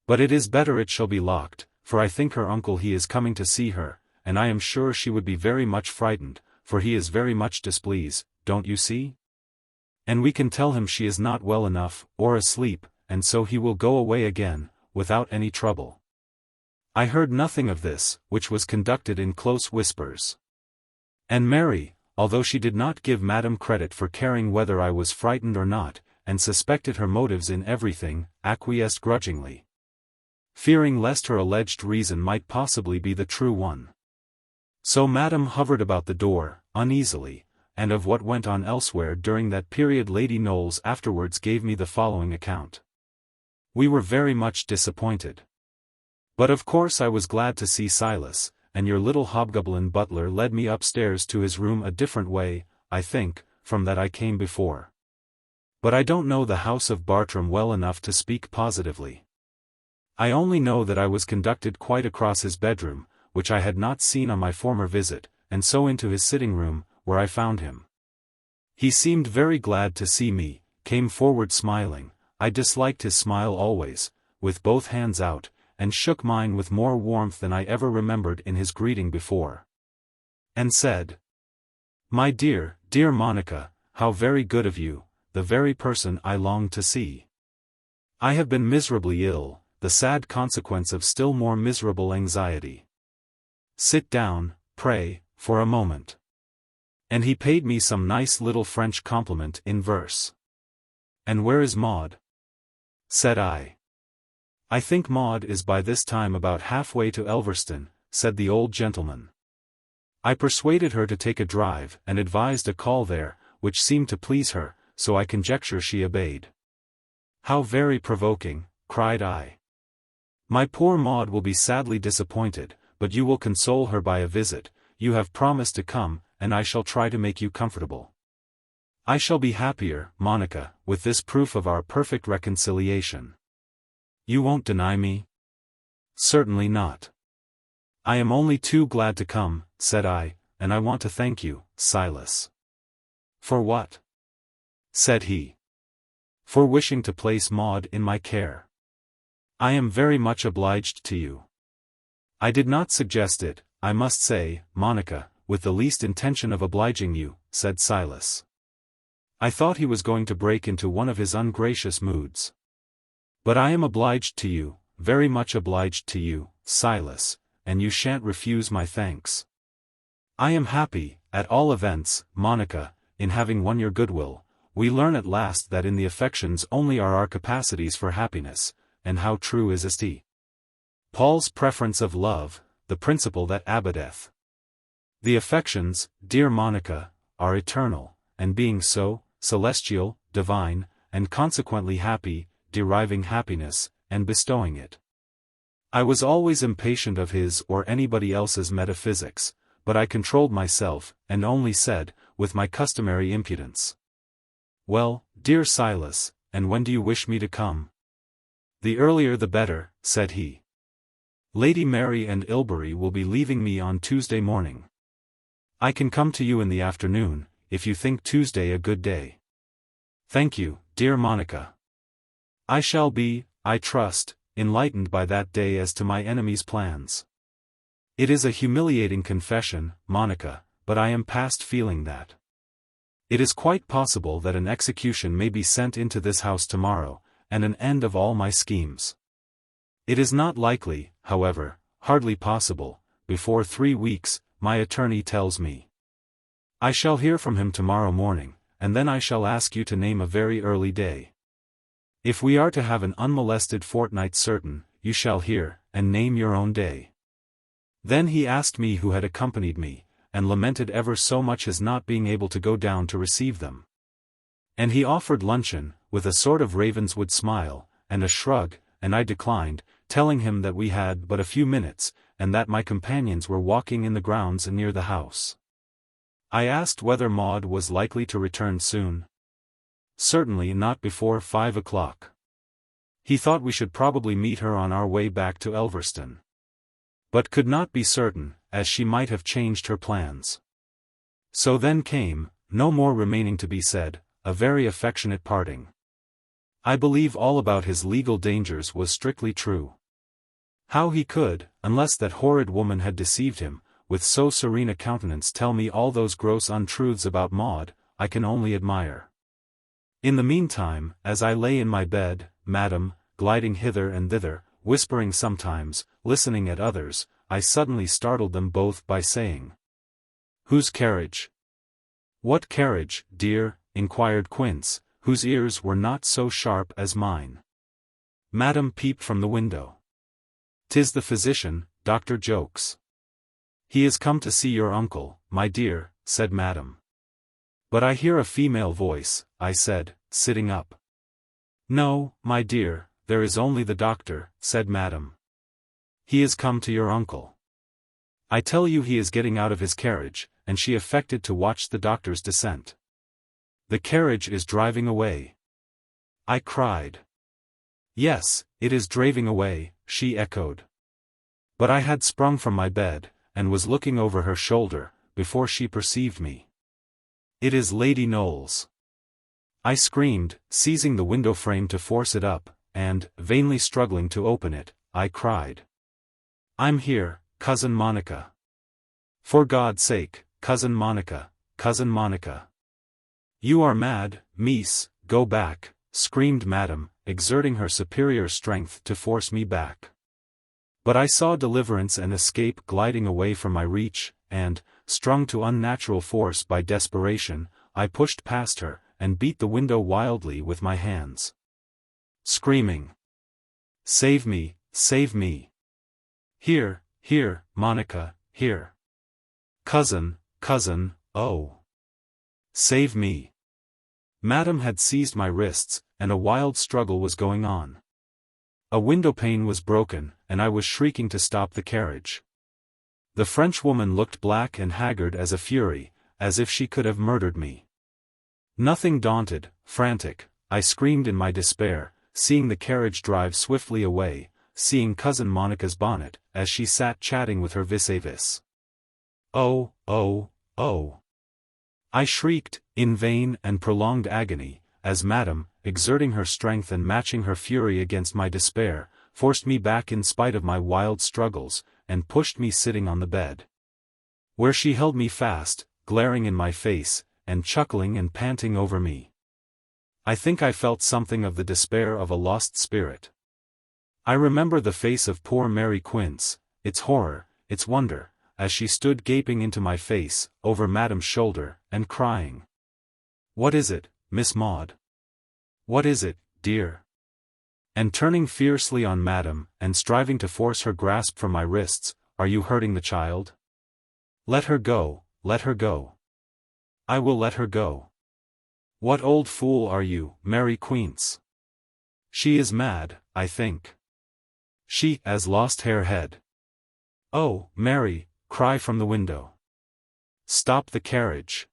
But it is better it shall be locked, for I think her uncle he is coming to see her, and I am sure she would be very much frightened, for he is very much displeased, don't you see? And we can tell him she is not well enough, or asleep, and so he will go away again, without any trouble." I heard nothing of this, which was conducted in close whispers. And Mary, although she did not give Madame credit for caring whether I was frightened or not, and suspected her motives in everything, acquiesced grudgingly, fearing lest her alleged reason might possibly be the true one. So Madame hovered about the door, uneasily, and of what went on elsewhere during that period Lady Knowles afterwards gave me the following account. "We were very much disappointed. But of course I was glad to see Silas, and your little hobgoblin butler led me upstairs to his room a different way, I think, from that I came before. But I don't know the house of Bartram well enough to speak positively. I only know that I was conducted quite across his bedroom, which I had not seen on my former visit, and so into his sitting room, where I found him. He seemed very glad to see me, came forward smiling, I disliked his smile always, with both hands out, and shook mine with more warmth than I ever remembered in his greeting before. And said, "My dear, dear Monica, how very good of you, the very person I longed to see. I have been miserably ill, the sad consequence of still more miserable anxiety. Sit down, pray, for a moment." And he paid me some nice little French compliment in verse. "And where is Maud?" said I. "I think Maud is by this time about halfway to Elverston," said the old gentleman. I persuaded her to take a drive, and advised a call there, which seemed to please her, so I conjecture she obeyed. "How very provoking," cried I. "My poor Maud will be sadly disappointed, but you will console her by a visit. You have promised to come, and I shall try to make you comfortable. I shall be happier, Monica, with this proof of our perfect reconciliation. You won't deny me?" "Certainly not. I am only too glad to come," said I, "and I want to thank you, Silas." "For what?" said he. "For wishing to place Maud in my care. I am very much obliged to you." "I did not suggest it, I must say, Monica, with the least intention of obliging you," said Silas. I thought he was going to break into one of his ungracious moods. "But I am obliged to you, very much obliged to you, Silas, and you shan't refuse my thanks. I am happy, at all events, Monica, in having won your goodwill. We learn at last that in the affections only are our capacities for happiness, and how true is St. Paul's preference of love, the principle that abideth. The affections, dear Monica, are eternal, and being so, celestial, divine, and consequently happy, deriving happiness, and bestowing it. I was always impatient of his or anybody else's metaphysics, but I controlled myself, and only said, with my customary impudence, "Well, dear Silas, and when do you wish me to come?" "The earlier the better," said he. "Lady Mary and Ilbury will be leaving me on Tuesday morning. I can come to you in the afternoon, if you think Tuesday a good day." "Thank you, dear Monica. I shall be, I trust, enlightened by that day as to my enemy's plans. It is a humiliating confession, Monica, but I am past feeling that. It is quite possible that an execution may be sent into this house tomorrow, and an end of all my schemes. It is not likely, however, hardly possible, before 3 weeks, my attorney tells me. I shall hear from him tomorrow morning, and then I shall ask you to name a very early day. If we are to have an unmolested fortnight certain, you shall hear, and name your own day." Then he asked me who had accompanied me, and lamented ever so much his not being able to go down to receive them. And he offered luncheon, with a sort of Ravenswood smile, and a shrug, and I declined, telling him that we had but a few minutes, and that my companions were walking in the grounds near the house. I asked whether Maud was likely to return soon. Certainly not before 5 o'clock. He thought we should probably meet her on our way back to Elverston, but could not be certain, as she might have changed her plans. So then came, no more remaining to be said, a very affectionate parting. I believe all about his legal dangers was strictly true. How he could, unless that horrid woman had deceived him, with so serene a countenance tell me all those gross untruths about Maud, I can only admire. In the meantime, as I lay in my bed, madam, gliding hither and thither, whispering sometimes, listening at others, I suddenly startled them both by saying, "Whose carriage?" "What carriage, dear?" inquired Quince, whose ears were not so sharp as mine. Madam peeped from the window. "'Tis the physician, Dr. Jokes. He is come to see your uncle, my dear," said Madam. "But I hear a female voice," I said, sitting up. "No, my dear, there is only the doctor," said Madam. "He is come to your uncle. I tell you he is getting out of his carriage," and she affected to watch the doctor's descent. "The carriage is driving away," I cried. "Yes, it is driving away," she echoed. But I had sprung from my bed, and was looking over her shoulder, before she perceived me. "It is Lady Knowles!" I screamed, seizing the window frame to force it up, and, vainly struggling to open it, I cried. "I'm here, Cousin Monica. For God's sake, Cousin Monica, Cousin Monica." "You are mad, Mees, go back," screamed Madame, exerting her superior strength to force me back. But I saw deliverance and escape gliding away from my reach, and, strung to unnatural force by desperation, I pushed past her, and beat the window wildly with my hands, screaming, "Save me, save me! Here, here, Monica, here! Cousin, cousin, oh! Save me!" Madame had seized my wrists, and a wild struggle was going on. A window pane was broken, and I was shrieking to stop the carriage. The Frenchwoman looked black and haggard as a fury, as if she could have murdered me. Nothing daunted, frantic, I screamed in my despair, seeing the carriage drive swiftly away, seeing Cousin Monica's bonnet, as she sat chatting with her vis-a-vis. "Oh, oh, oh!" I shrieked, in vain and prolonged agony, as Madame, exerting her strength and matching her fury against my despair, forced me back in spite of my wild struggles, and pushed me sitting on the bed, where she held me fast, glaring in my face, and chuckling and panting over me. I think I felt something of the despair of a lost spirit. I remember the face of poor Mary Quince, its horror, its wonder, as she stood gaping into my face, over Madame's shoulder, and crying, "What is it, Miss Maud? What is it, dear?" And turning fiercely on Madame, and striving to force her grasp from my wrists, "Are you hurting the child? Let her go, let her go. I will let her go. What old fool are you, Mary Quince? She is mad, I think. She has lost her head. Oh, Mary, cry from the window. Stop the carriage."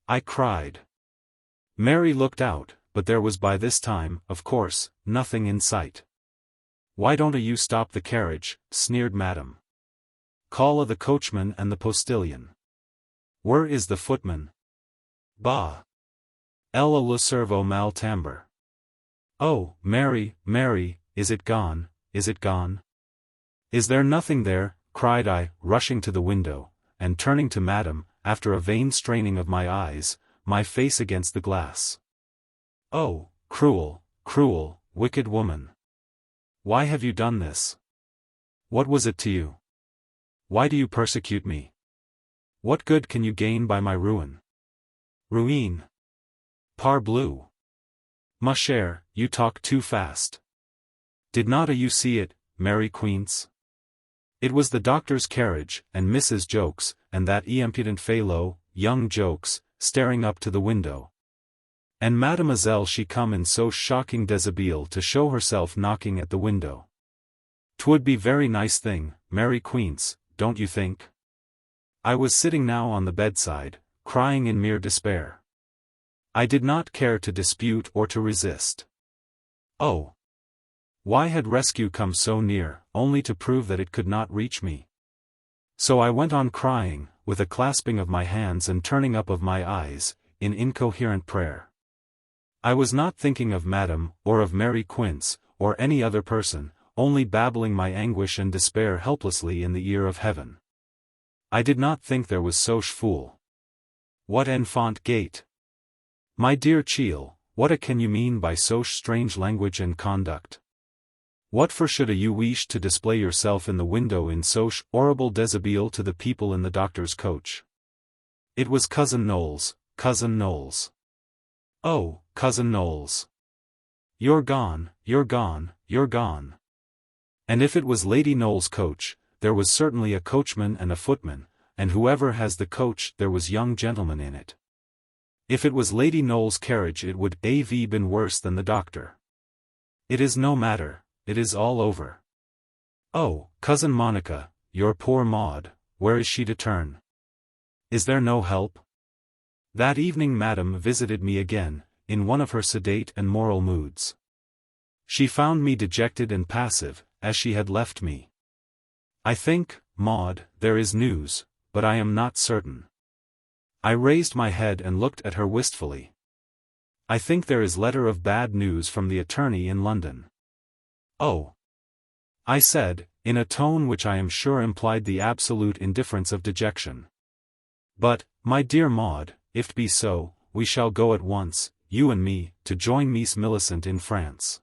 I cried. Mary looked out, but there was by this time, of course, nothing in sight. "Why don't you stop the carriage?" sneered Madame. "Call the coachman and the postilion. Where is the footman? Bah! Elle a le cerveau mal timbre. Oh, Mary, Mary, is it gone, is it gone? Is there nothing there?" cried I, rushing to the window, and turning to Madame, after a vain straining of my eyes, my face against the glass. "Oh, cruel, cruel, wicked woman! Why have you done this? What was it to you? Why do you persecute me? What good can you gain by my ruin? Ruine! Parbleu! Ma chère, you talk too fast. Did not you see it, Mary Quince? It was the doctor's carriage, and Mrs. Jokes, and that impudent fellow, young Jokes, staring up to the window. And mademoiselle she come in so shocking deshabille to show herself knocking at the window. 'Twould be very nice thing, Mary Quince, don't you think?" I was sitting now on the bedside, crying in mere despair. I did not care to dispute or to resist. Oh! Why had rescue come so near, only to prove that it could not reach me? So I went on crying, with a clasping of my hands and turning up of my eyes, in incoherent prayer. I was not thinking of Madame, or of Mary Quince, or any other person, only babbling my anguish and despair helplessly in the ear of heaven. I did not think there was soche fool. What enfant gate? My dear chiel, what can you mean by soche strange language and conduct? What for should you wish to display yourself in the window in soche horrible deshabille to the people in the doctor's coach? It was Cousin Knowles, Cousin Knowles. Oh, Cousin Knowles. You're gone, you're gone, you're gone. And if it was Lady Knowles' coach, there was certainly a coachman and a footman, and whoever has the coach there was young gentlemen in it. If it was Lady Knowles' carriage it would have been worse than the doctor. It is no matter, it is all over. Oh, Cousin Monica, your poor Maud, where is she to turn? Is there no help? That evening Madame visited me again, in one of her sedate and moral moods. She found me dejected and passive, as she had left me. "I think, Maud, there is news, but I am not certain. I raised my head and looked at her wistfully. I think there is letter of bad news from the attorney in London. Oh, I said, in a tone which I am sure implied the absolute indifference of dejection. But, my dear Maud, if it be so, we shall go at once, you and me, to join Miss Millicent in France.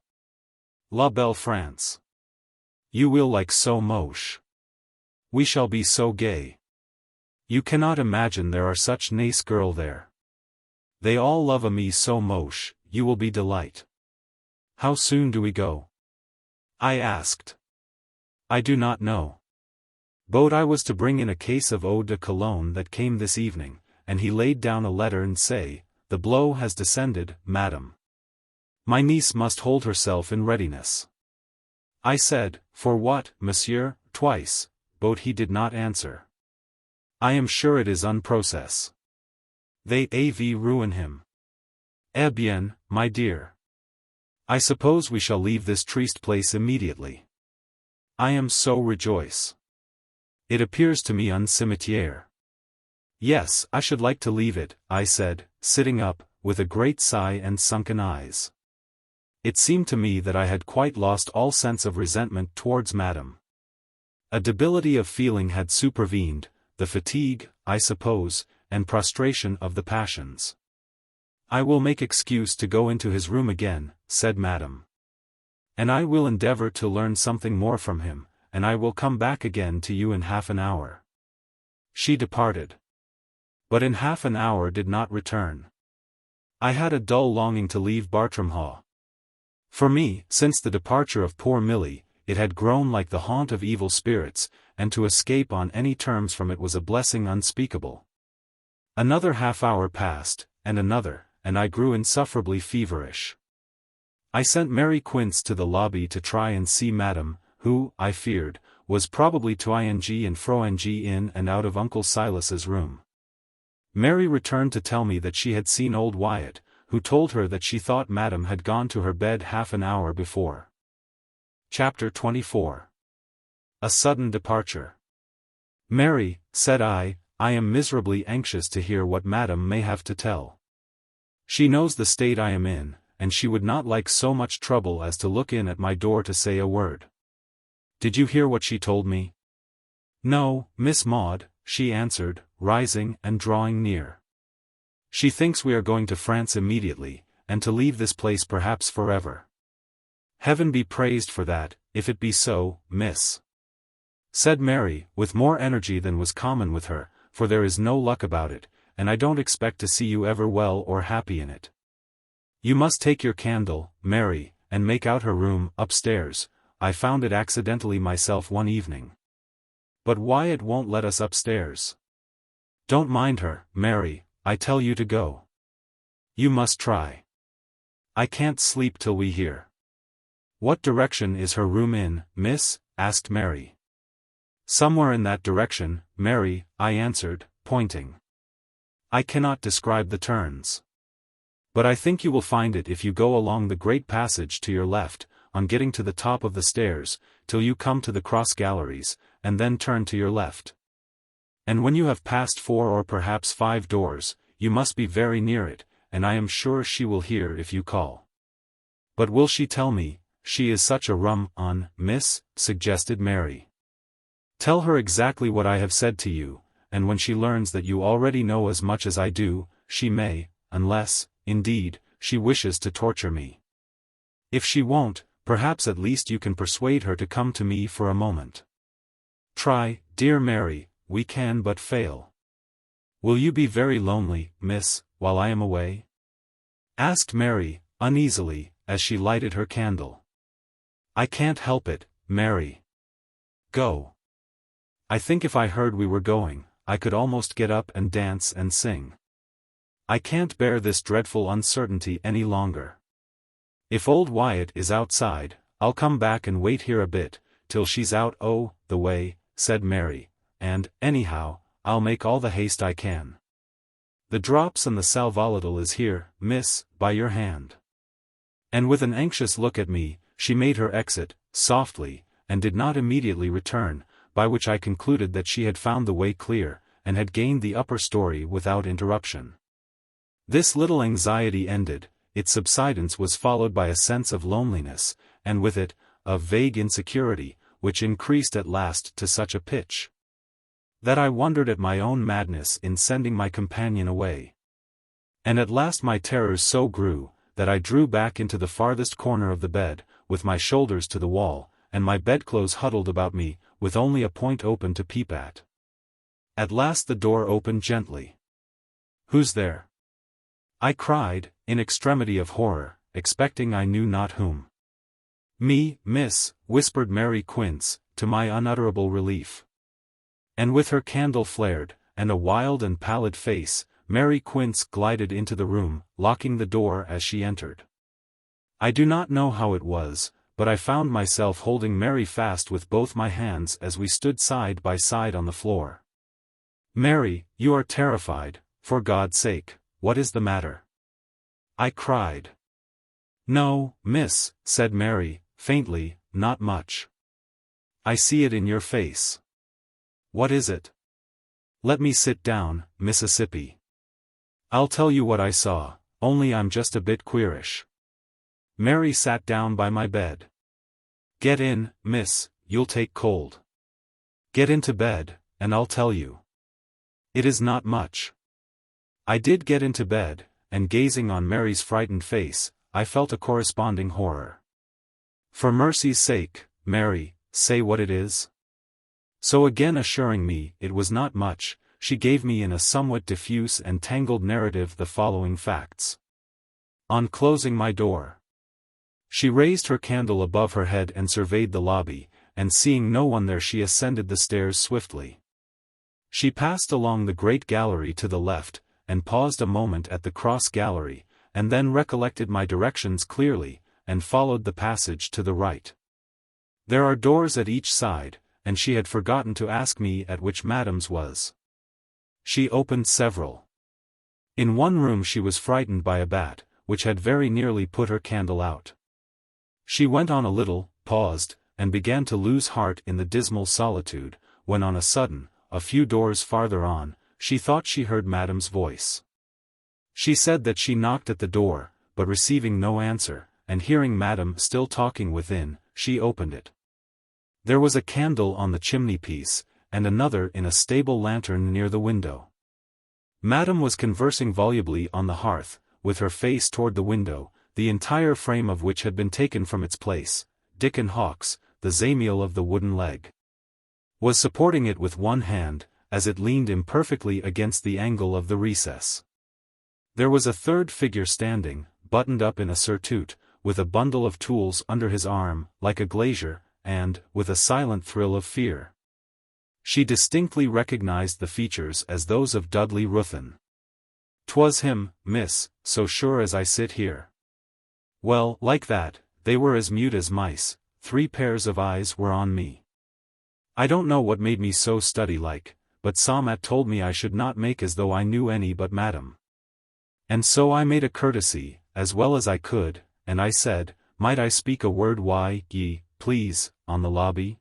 La belle France. You will like so moche. We shall be so gay. You cannot imagine there are such nice girl there. They all love a me so moche, you will be delight. How soon do we go? I asked. I do not know. But I was to bring in a case of eau de cologne that came this evening, and he laid down a letter and say, the blow has descended, madam. My niece must hold herself in readiness. I said, for what, monsieur, twice, but he did not answer. I am sure it is unprocess. They av ruin him. Eh bien, my dear. I suppose we shall leave this triste place immediately. I am so rejoice. It appears to me un cimetière. Yes, I should like to leave it, I said, sitting up, with a great sigh and sunken eyes. It seemed to me that I had quite lost all sense of resentment towards madam. A debility of feeling had supervened, the fatigue, I suppose, and prostration of the passions. I will make excuse to go into his room again, said madam. And I will endeavor to learn something more from him, and I will come back again to you in half an hour. She departed. But in half an hour did not return. I had a dull longing to leave Bartram Haugh. For me, since the departure of poor Milly, it had grown like the haunt of evil spirits, and to escape on any terms from it was a blessing unspeakable. Another half-hour passed, and another, and I grew insufferably feverish. I sent Mary Quince to the lobby to try and see madam, who, I feared, was probably to ing and froing in and out of Uncle Silas's room. Mary returned to tell me that she had seen old Wyatt, who told her that she thought madam had gone to her bed half an hour before. Chapter 24. A sudden departure. Mary, said I am miserably anxious to hear what madam may have to tell. She knows the state I am in, and she would not like so much trouble as to look in at my door to say a word. Did you hear what she told me? No, Miss Maud, she answered, rising and drawing near. She thinks we are going to France immediately, and to leave this place perhaps forever. Heaven be praised for that, if it be so, miss. Said Mary, with more energy than was common with her, for there is no luck about it, and I don't expect to see you ever well or happy in it. You must take your candle, Mary, and make out her room, upstairs. I found it accidentally myself one evening. But Wyatt won't let us upstairs. Don't mind her, Mary, I tell you to go. You must try. I can't sleep till we hear. What direction is her room in, miss? Asked Mary. Somewhere in that direction, Mary, I answered, pointing. I cannot describe the turns. But I think you will find it if you go along the great passage to your left, on getting to the top of the stairs, till you come to the cross galleries, and then turn to your left. And when you have passed 4 or perhaps 5 doors, you must be very near it, and I am sure she will hear if you call. But will she tell me, she is such a rum-un, miss? Suggested Mary. Tell her exactly what I have said to you, and when she learns that you already know as much as I do, she may, unless, indeed, she wishes to torture me. If she won't, perhaps at least you can persuade her to come to me for a moment. Try, dear Mary, we can but fail. Will you be very lonely, miss, while I am away? Asked Mary, uneasily, as she lighted her candle. I can't help it, Mary. Go. I think if I heard we were going, I could almost get up and dance and sing. I can't bear this dreadful uncertainty any longer. If old Wyatt is outside, I'll come back and wait here a bit, till she's out the way, said Mary, and, anyhow, I'll make all the haste I can. The drops and the sal volatile is here, miss, by your hand. And with an anxious look at me, she made her exit, softly, and did not immediately return, by which I concluded that she had found the way clear, and had gained the upper story without interruption. This little anxiety ended, its subsidence was followed by a sense of loneliness, and with it, of vague insecurity, which increased at last to such a pitch that I wondered at my own madness in sending my companion away. And at last my terrors so grew, that I drew back into the farthest corner of the bed, with my shoulders to the wall, and my bedclothes huddled about me, with only a point open to peep at. At last the door opened gently. "Who's there?" I cried, in extremity of horror, expecting I knew not whom. "Me, miss," whispered Mary Quince, to my unutterable relief. And with her candle flared, and a wild and pallid face, Mary Quince glided into the room, locking the door as she entered. I do not know how it was, but I found myself holding Mary fast with both my hands as we stood side by side on the floor. "Mary, you are terrified, for God's sake, what is the matter?" I cried. "No, miss," said Mary, faintly, "not much. I see it in your face." "What is it?" "Let me sit down, Mississippi. I'll tell you what I saw, only I'm just a bit queerish." Mary sat down by my bed. "Get in, miss, you'll take cold. Get into bed, and I'll tell you. It is not much." I did get into bed, and gazing on Mary's frightened face, I felt a corresponding horror. "For mercy's sake, Mary, say what it is." So again assuring me it was not much, she gave me in a somewhat diffuse and tangled narrative the following facts. On closing my door, she raised her candle above her head and surveyed the lobby, and seeing no one there she ascended the stairs swiftly. She passed along the great gallery to the left, and paused a moment at the cross gallery, and then recollected my directions clearly, and followed the passage to the right. There are doors at each side, and she had forgotten to ask me at which Madam's was. She opened several. In one room she was frightened by a bat, which had very nearly put her candle out. She went on a little, paused, and began to lose heart in the dismal solitude, when on a sudden, a few doors farther on, she thought she heard Madam's voice. She said that she knocked at the door, but receiving no answer, and hearing Madam still talking within, she opened it. There was a candle on the chimney-piece, and another in a stable lantern near the window. Madam was conversing volubly on the hearth, with her face toward the window, the entire frame of which had been taken from its place. Dickon Hawkes, the Zamiel of the wooden leg, was supporting it with one hand, as it leaned imperfectly against the angle of the recess. There was a third figure standing, buttoned up in a surtout, with a bundle of tools under his arm, like a glazier, and, with a silent thrill of fear, she distinctly recognized the features as those of Dudley Ruthyn. "'Twas him, miss, so sure as I sit here." Well, like that, they were as mute as mice, 3 pairs of eyes were on me. I don't know what made me so study-like, but Somat told me I should not make as though I knew any but Madam. And so I made a courtesy, as well as I could, and I said, "Might I speak a word why, ye, please, on the lobby?"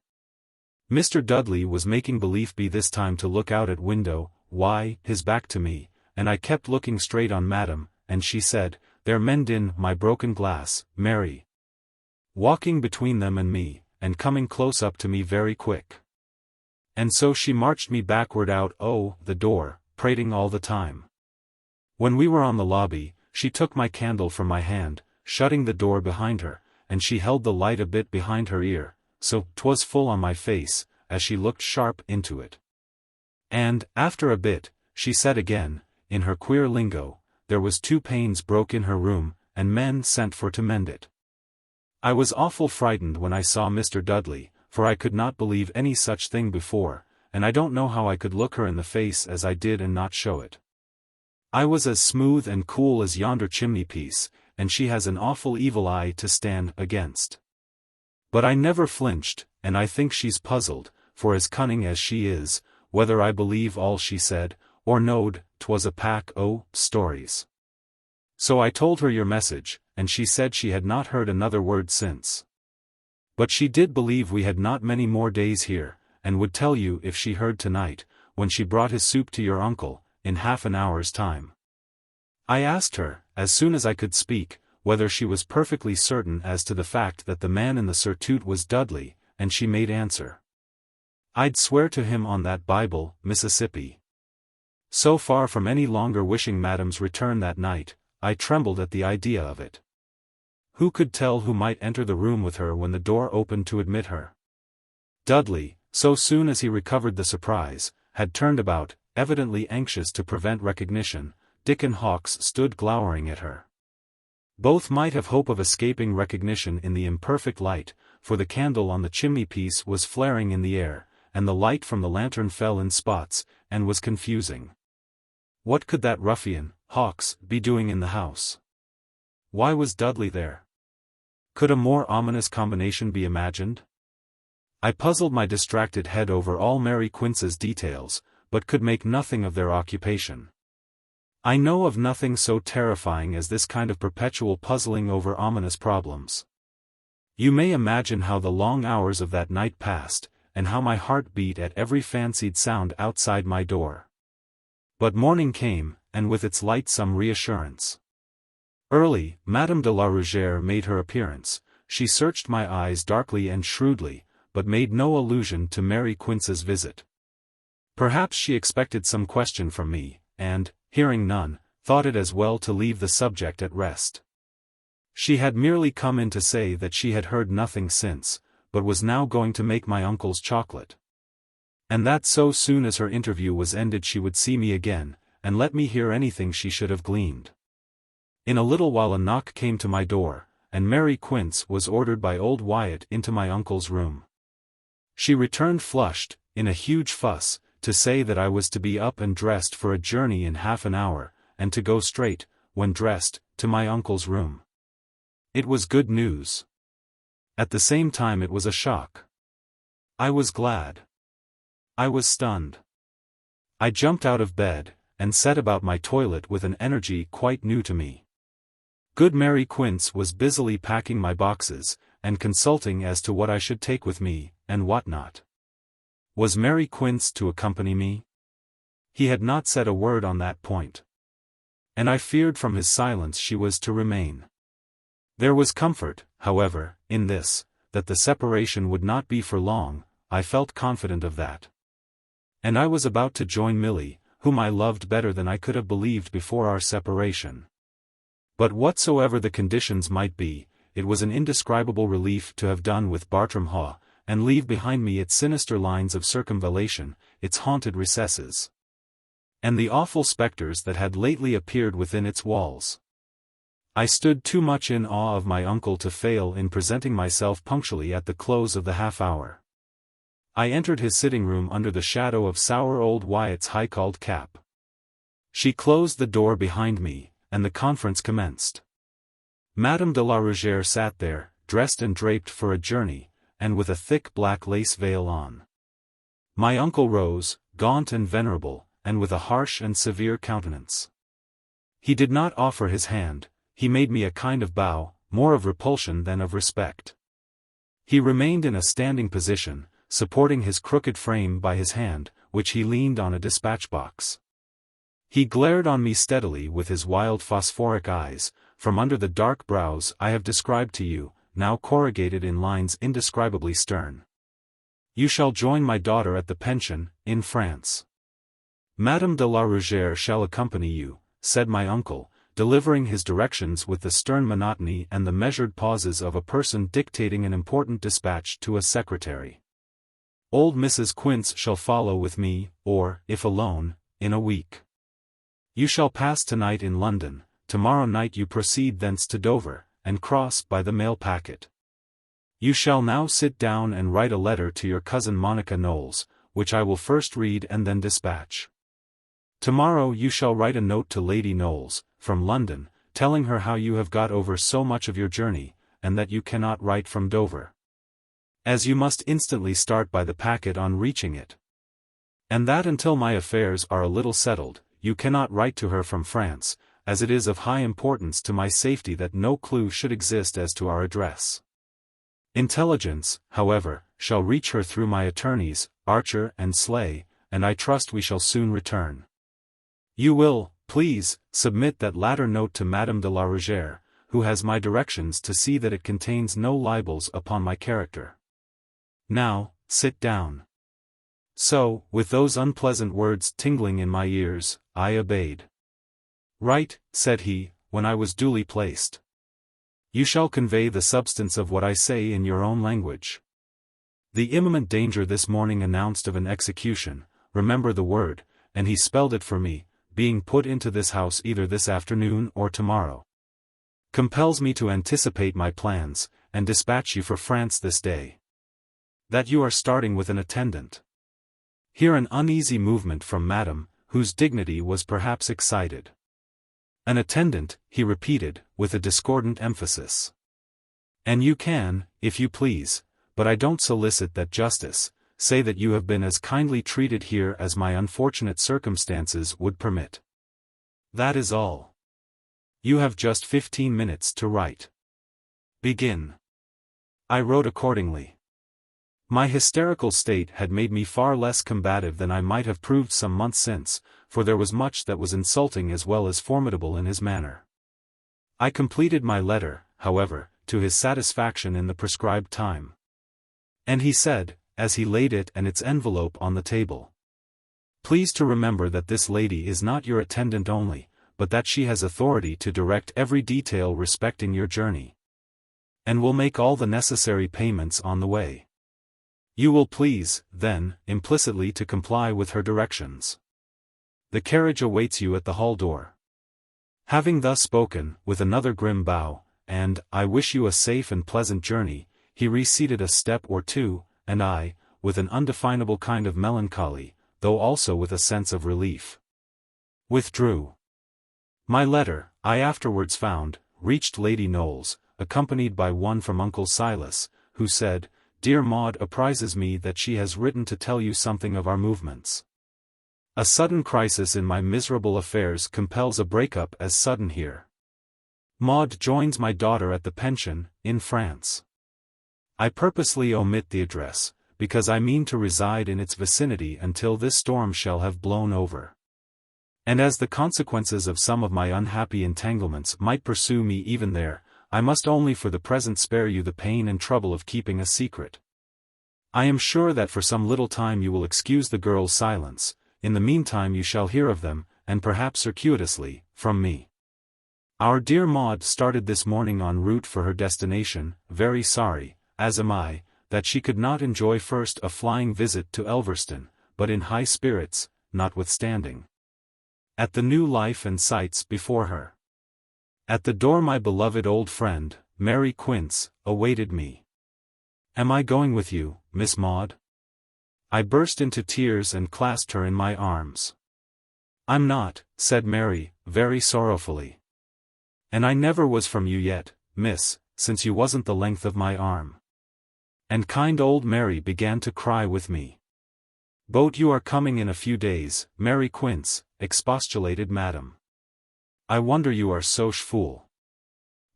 Mr. Dudley was making belief be this time to look out at window, why, his back to me, and I kept looking straight on Madam, and she said, "There mend in my broken glass, Mary," walking between them and me, and coming close up to me very quick. And so she marched me backward out the door, prating all the time. When we were on the lobby, she took my candle from my hand, shutting the door behind her, and she held the light a bit behind her ear, so 'twas full on my face, as she looked sharp into it. And, after a bit, she said again, in her queer lingo, there was 2 panes broke in her room, and men sent for to mend it. I was awful frightened when I saw Mr. Dudley, for I could not believe any such thing before, and I don't know how I could look her in the face as I did and not show it. I was as smooth and cool as yonder chimney-piece, and she has an awful evil eye to stand against. But I never flinched, and I think she's puzzled, for as cunning as she is, whether I believe all she said, or knowed 'twas a pack o' stories. So I told her your message, and she said she had not heard another word since. But she did believe we had not many more days here, and would tell you if she heard tonight, when she brought his soup to your uncle, in half an hour's time. I asked her, as soon as I could speak, whether she was perfectly certain as to the fact that the man in the surtout was Dudley, and she made answer. I'd swear to him on that Bible, Mississippi. So far from any longer wishing Madame's return that night, I trembled at the idea of it. Who could tell who might enter the room with her when the door opened to admit her? Dudley, so soon as he recovered the surprise, had turned about, evidently anxious to prevent recognition. Dick and Hawkes stood glowering at her. Both might have hope of escaping recognition in the imperfect light, for the candle on the chimney-piece was flaring in the air, and the light from the lantern fell in spots, and was confusing. What could that ruffian, Hawkes, be doing in the house? Why was Dudley there? Could a more ominous combination be imagined? I puzzled my distracted head over all Mary Quince's details, but could make nothing of their occupation. I know of nothing so terrifying as this kind of perpetual puzzling over ominous problems. You may imagine how the long hours of that night passed, and how my heart beat at every fancied sound outside my door. But morning came, and with its light some reassurance. Early, Madame de la Rougère made her appearance. She searched my eyes darkly and shrewdly, but made no allusion to Mary Quince's visit. Perhaps she expected some question from me, and, hearing none, thought it as well to leave the subject at rest. She had merely come in to say that she had heard nothing since, but was now going to make my uncle's chocolate. And that so soon as her interview was ended she would see me again, and let me hear anything she should have gleaned. In a little while a knock came to my door, and Mary Quince was ordered by old Wyatt into my uncle's room. She returned flushed, in a huge fuss, to say that I was to be up and dressed for a journey in half an hour, and to go straight, when dressed, to my uncle's room. It was good news. At the same time it was a shock. I was glad. I was stunned. I jumped out of bed, and set about my toilet with an energy quite new to me. Good Mary Quince was busily packing my boxes, and consulting as to what I should take with me, and what not. Was Mary Quince to accompany me? He had not said a word on that point. And I feared from his silence she was to remain. There was comfort, however, in this, that the separation would not be for long. I felt confident of that. And I was about to join Milly, whom I loved better than I could have believed before our separation. But whatsoever the conditions might be, it was an indescribable relief to have done with Bartram Haugh, and leave behind me its sinister lines of circumvallation, its haunted recesses, and the awful spectres that had lately appeared within its walls. I stood too much in awe of my uncle to fail in presenting myself punctually at the close of the half-hour. I entered his sitting-room under the shadow of sour old Wyatt's high-cauled cap. She closed the door behind me, and the conference commenced. Madame de la Rougère sat there, dressed and draped for a journey, and with a thick black lace veil on. My uncle rose, gaunt and venerable, and with a harsh and severe countenance. He did not offer his hand, he made me a kind of bow, more of repulsion than of respect. He remained in a standing position, supporting his crooked frame by his hand, which he leaned on a dispatch-box. He glared on me steadily with his wild phosphoric eyes, from under the dark brows I have described to you, now corrugated in lines indescribably stern. You shall join my daughter at the pension, in France. Madame de la Rougère shall accompany you, said my uncle, delivering his directions with the stern monotony and the measured pauses of a person dictating an important dispatch to a secretary. Old Mrs. Quince shall follow with me, or, if alone, in a week. You shall pass tonight in London, tomorrow night you proceed thence to Dover, and cross by the mail packet. You shall now sit down and write a letter to your cousin Monica Knowles, which I will first read and then dispatch. Tomorrow you shall write a note to Lady Knowles, from London, telling her how you have got over so much of your journey, and that you cannot write from Dover, as you must instantly start by the packet on reaching it. And that until my affairs are a little settled, you cannot write to her from France, as it is of high importance to my safety that no clue should exist as to our address. Intelligence, however, shall reach her through my attorneys, Archer and Slay, and I trust we shall soon return. You will, please, submit that latter note to Madame de la Rougère, who has my directions to see that it contains no libels upon my character. Now, sit down. So, with those unpleasant words tingling in my ears, I obeyed. Right, said he, when I was duly placed. You shall convey the substance of what I say in your own language. The imminent danger this morning announced of an execution, remember the word, and he spelled it for me, being put into this house either this afternoon or tomorrow, compels me to anticipate my plans, and dispatch you for France this day. That you are starting with an attendant. Here an uneasy movement from Madame, whose dignity was perhaps excited. An attendant, he repeated, with a discordant emphasis. And you can, if you please, but I don't solicit that justice, say that you have been as kindly treated here as my unfortunate circumstances would permit. That is all. You have just 15 minutes to write. Begin. I wrote accordingly. My hysterical state had made me far less combative than I might have proved some months since, for there was much that was insulting as well as formidable in his manner. I completed my letter, however, to his satisfaction in the prescribed time. And he said, as he laid it and its envelope on the table, "Please to remember that this lady is not your attendant only, but that she has authority to direct every detail respecting your journey, and will make all the necessary payments on the way. You will please, then, implicitly to comply with her directions. The carriage awaits you at the hall door." Having thus spoken, with another grim bow, and, "I wish you a safe and pleasant journey," he receded a step or two, and I, with an undefinable kind of melancholy, though also with a sense of relief, withdrew. My letter, I afterwards found, reached Lady Knowles, accompanied by one from Uncle Silas, who said, "Dear Maud apprises me that she has written to tell you something of our movements. A sudden crisis in my miserable affairs compels a break-up as sudden here. Maud joins my daughter at the pension, in France. I purposely omit the address, because I mean to reside in its vicinity until this storm shall have blown over. And as the consequences of some of my unhappy entanglements might pursue me even there, I must only for the present spare you the pain and trouble of keeping a secret. I am sure that for some little time you will excuse the girls' silence, in the meantime you shall hear of them, and perhaps circuitously, from me. Our dear Maud started this morning en route for her destination, very sorry, as am I, that she could not enjoy first a flying visit to Elverston, but in high spirits, notwithstanding. At the new life and sights before her. At the door my beloved old friend, Mary Quince, awaited me. "Am I going with you, Miss Maud?" I burst into tears and clasped her in my arms. "I'm not," said Mary, very sorrowfully. "And I never was from you yet, miss, since you wasn't the length of my arm." And kind old Mary began to cry with me. "Boat you are coming in a few days, Mary Quince," expostulated Madame. "I wonder you are so fool.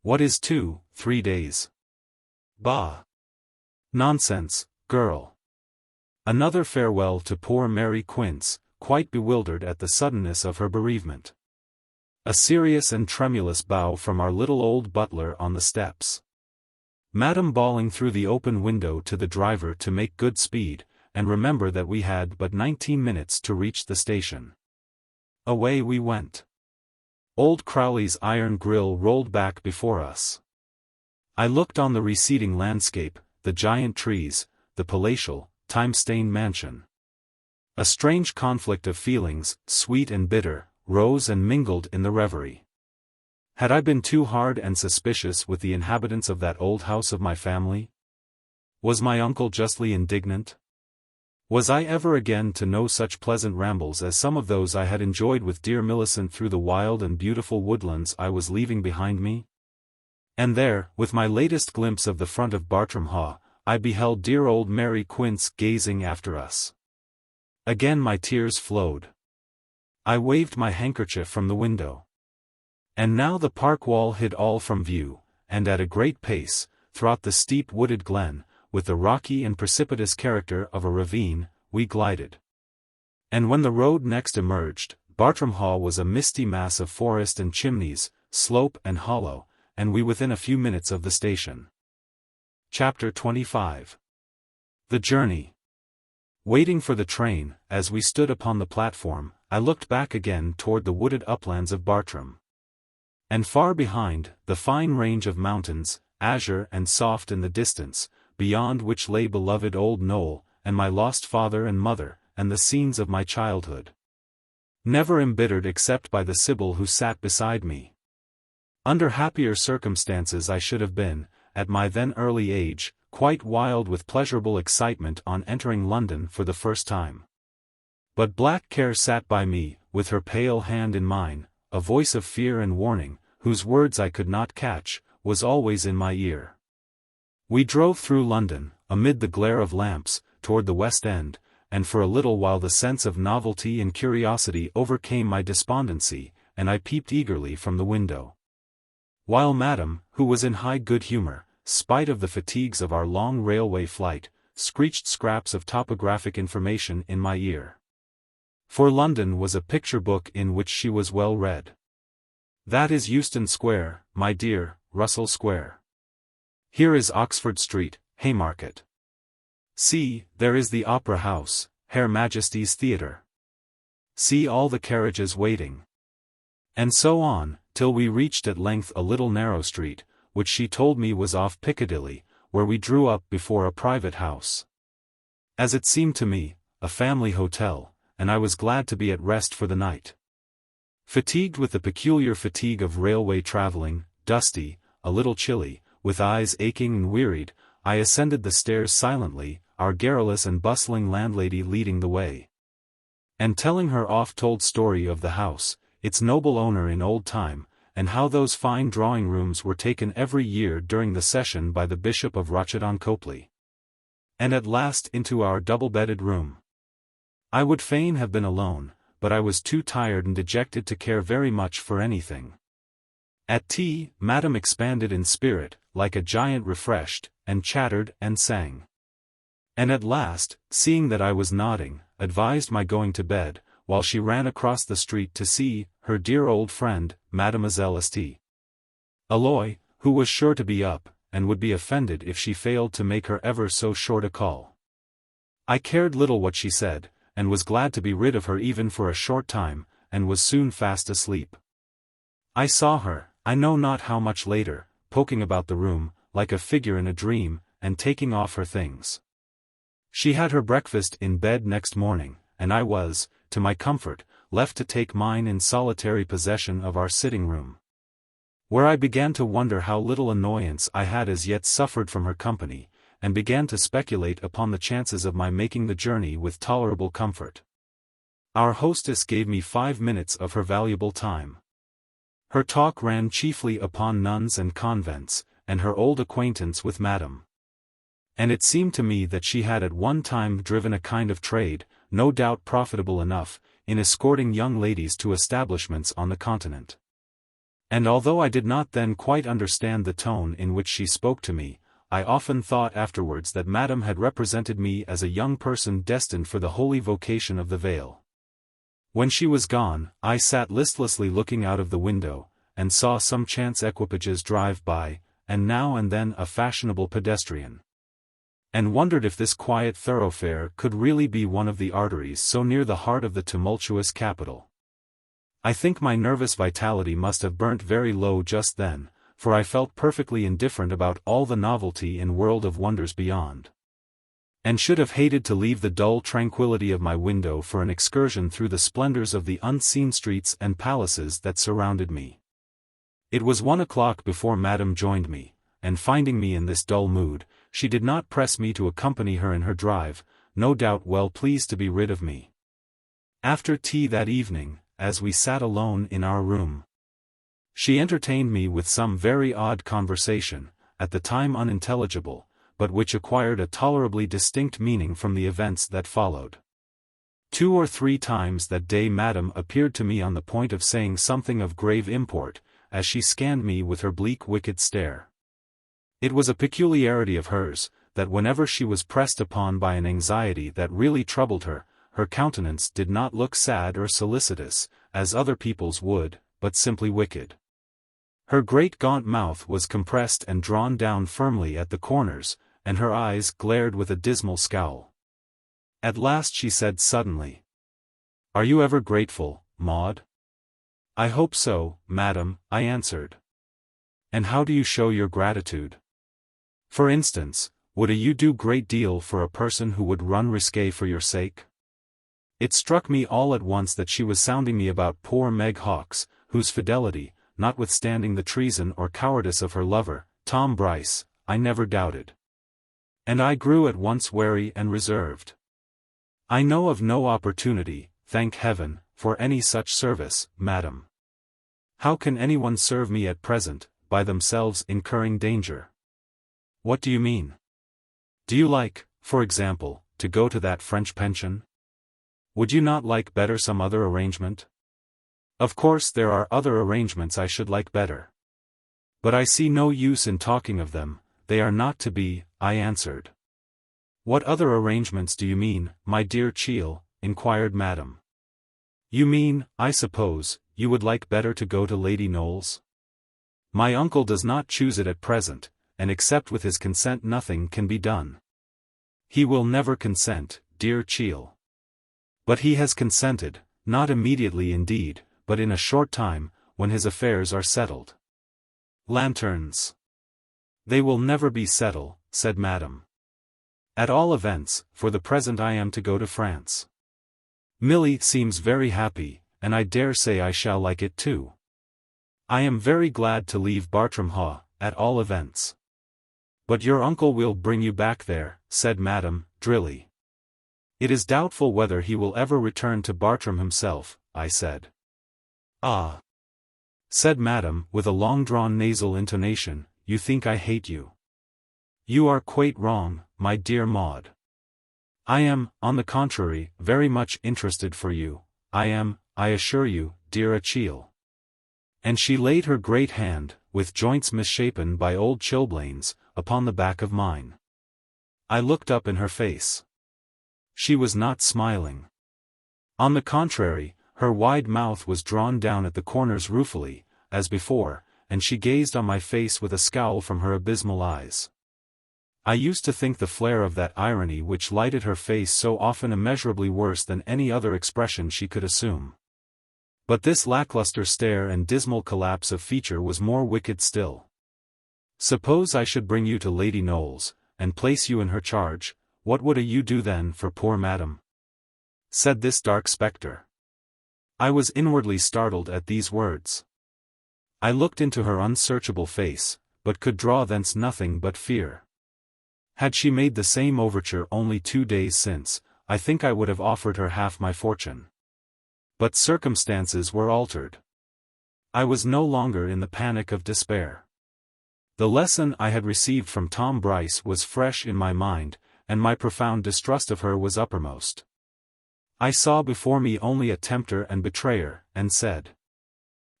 What is 2-3 days? Bah! Nonsense, girl." Another farewell to poor Mary Quince, quite bewildered at the suddenness of her bereavement. A serious and tremulous bow from our little old butler on the steps. Madame bawling through the open window to the driver to make good speed, and remember that we had but 19 minutes to reach the station. Away we went. Old Crowley's iron grille rolled back before us. I looked on the receding landscape, the giant trees, the palatial, time-stained mansion. A strange conflict of feelings, sweet and bitter, rose and mingled in the reverie. Had I been too hard and suspicious with the inhabitants of that old house of my family? Was my uncle justly indignant? Was I ever again to know such pleasant rambles as some of those I had enjoyed with dear Millicent through the wild and beautiful woodlands I was leaving behind me? And there, with my latest glimpse of the front of Bartram Haugh, I beheld dear old Mary Quince gazing after us. Again my tears flowed. I waved my handkerchief from the window. And now the park wall hid all from view, and at a great pace, throughout the steep wooded glen, with the rocky and precipitous character of a ravine, we glided. And when the road next emerged, Bartram Hall was a misty mass of forest and chimneys, slope and hollow, and we within a few minutes of the station. Chapter 25. The Journey. Waiting for the train, as we stood upon the platform, I looked back again toward the wooded uplands of Bartram. And far behind, the fine range of mountains, azure and soft in the distance, beyond which lay beloved old Knowl, and my lost father and mother, and the scenes of my childhood. Never embittered except by the Sibyl who sat beside me. Under happier circumstances I should have been, at my then early age, quite wild with pleasurable excitement on entering London for the first time. But Black Care sat by me, with her pale hand in mine, a voice of fear and warning, whose words I could not catch, was always in my ear. We drove through London, amid the glare of lamps, toward the West End, and for a little while the sense of novelty and curiosity overcame my despondency, and I peeped eagerly from the window. While Madam, who was in high good humour, spite of the fatigues of our long railway flight, screeched scraps of topographic information in my ear. For London was a picture book in which she was well read. That is Euston Square, my dear, Russell Square. Here is Oxford Street, Haymarket. See, there is the Opera House, Her Majesty's Theatre. See all the carriages waiting. And so on, till we reached at length a little narrow street, which she told me was off Piccadilly, where we drew up before a private house. As it seemed to me, a family hotel, and I was glad to be at rest for the night. Fatigued with the peculiar fatigue of railway travelling, dusty, a little chilly, with eyes aching and wearied, I ascended the stairs silently, our garrulous and bustling landlady leading the way. And telling her oft-told story of the house, its noble owner in old time, and how those fine drawing-rooms were taken every year during the session by the Bishop of Rochett-on-Copley. And at last into our double-bedded room. I would fain have been alone, but I was too tired and dejected to care very much for anything. At tea, Madam expanded in spirit, like a giant refreshed, and chattered and sang. And at last, seeing that I was nodding, advised my going to bed, while she ran across the street to see her dear old friend, Mademoiselle St. Aloy, who was sure to be up, and would be offended if she failed to make her ever so short a call. I cared little what she said, and was glad to be rid of her even for a short time, and was soon fast asleep. I saw her, I know not how much later, poking about the room, like a figure in a dream, and taking off her things. She had her breakfast in bed next morning, and I was, to my comfort, left to take mine in solitary possession of our sitting-room. Where I began to wonder how little annoyance I had as yet suffered from her company, and began to speculate upon the chances of my making the journey with tolerable comfort. Our hostess gave me 5 minutes of her valuable time. Her talk ran chiefly upon nuns and convents, and her old acquaintance with Madam. And it seemed to me that she had at one time driven a kind of trade, no doubt profitable enough, in escorting young ladies to establishments on the continent. And although I did not then quite understand the tone in which she spoke to me, I often thought afterwards that Madam had represented me as a young person destined for the holy vocation of the veil. When she was gone, I sat listlessly looking out of the window, and saw some chance equipages drive by, and now and then a fashionable pedestrian. And wondered if this quiet thoroughfare could really be one of the arteries so near the heart of the tumultuous capital. I think my nervous vitality must have burnt very low just then, for I felt perfectly indifferent about all the novelty and world of wonders beyond. And should have hated to leave the dull tranquillity of my window for an excursion through the splendors of the unseen streets and palaces that surrounded me. It was 1 o'clock before Madam joined me, and finding me in this dull mood, she did not press me to accompany her in her drive, no doubt well pleased to be rid of me. After tea that evening, as we sat alone in our room, she entertained me with some very odd conversation, at the time unintelligible, but which acquired a tolerably distinct meaning from the events that followed. 2 or 3 times that day Madam appeared to me on the point of saying something of grave import, as she scanned me with her bleak wicked stare. It was a peculiarity of hers, that whenever she was pressed upon by an anxiety that really troubled her, her countenance did not look sad or solicitous, as other people's would, but simply wicked. Her great gaunt mouth was compressed and drawn down firmly at the corners, and her eyes glared with a dismal scowl. At last she said suddenly, "Are you ever grateful, Maud?" "I hope so, madam," I answered. "And how do you show your gratitude? For instance, would you do great deal for a person who would run risque for your sake?" It struck me all at once that she was sounding me about poor Meg Hawkes, whose fidelity, notwithstanding the treason or cowardice of her lover, Tom Bryce, I never doubted. And I grew at once wary and reserved. "I know of no opportunity, thank heaven, for any such service, madam. How can anyone serve me at present, by themselves incurring danger?" "What do you mean? Do you like, for example, to go to that French pension? Would you not like better some other arrangement?" "Of course there are other arrangements I should like better. But I see no use in talking of them, they are not to be," I answered. "What other arrangements do you mean, my dear Cheel?" inquired madam. "You mean, I suppose, you would like better to go to Lady Knowles? My uncle does not choose it at present, and except with his consent nothing can be done. He will never consent, dear Cheel. But he has consented, not immediately indeed, but in a short time, when his affairs are settled." "Lanterns! They will never be settled," said madam. "At all events, for the present I am to go to France. Milly seems very happy, and I dare say I shall like it too. I am very glad to leave Bartram Haugh, at all events." "But your uncle will bring you back there," said madam, drily. "It is doubtful whether he will ever return to Bartram himself," I said. "Ah!" said madam with a long-drawn nasal intonation, "you think I hate you. You are quite wrong, my dear Maud. I am, on the contrary, very much interested for you. I am, I assure you, dear Achille." And she laid her great hand, with joints misshapen by old chilblains, upon the back of mine. I looked up in her face. She was not smiling. On the contrary, her wide mouth was drawn down at the corners ruefully, as before, and she gazed on my face with a scowl from her abysmal eyes. I used to think the flare of that irony which lighted her face so often immeasurably worse than any other expression she could assume. But this lackluster stare and dismal collapse of feature was more wicked still. "Suppose I should bring you to Lady Knowles, and place you in her charge, what would you do then for poor madam?" said this dark spectre. I was inwardly startled at these words. I looked into her unsearchable face, but could draw thence nothing but fear. Had she made the same overture only 2 days since, I think I would have offered her half my fortune. But circumstances were altered. I was no longer in the panic of despair. The lesson I had received from Tom Bryce was fresh in my mind, and my profound distrust of her was uppermost. I saw before me only a tempter and betrayer, and said,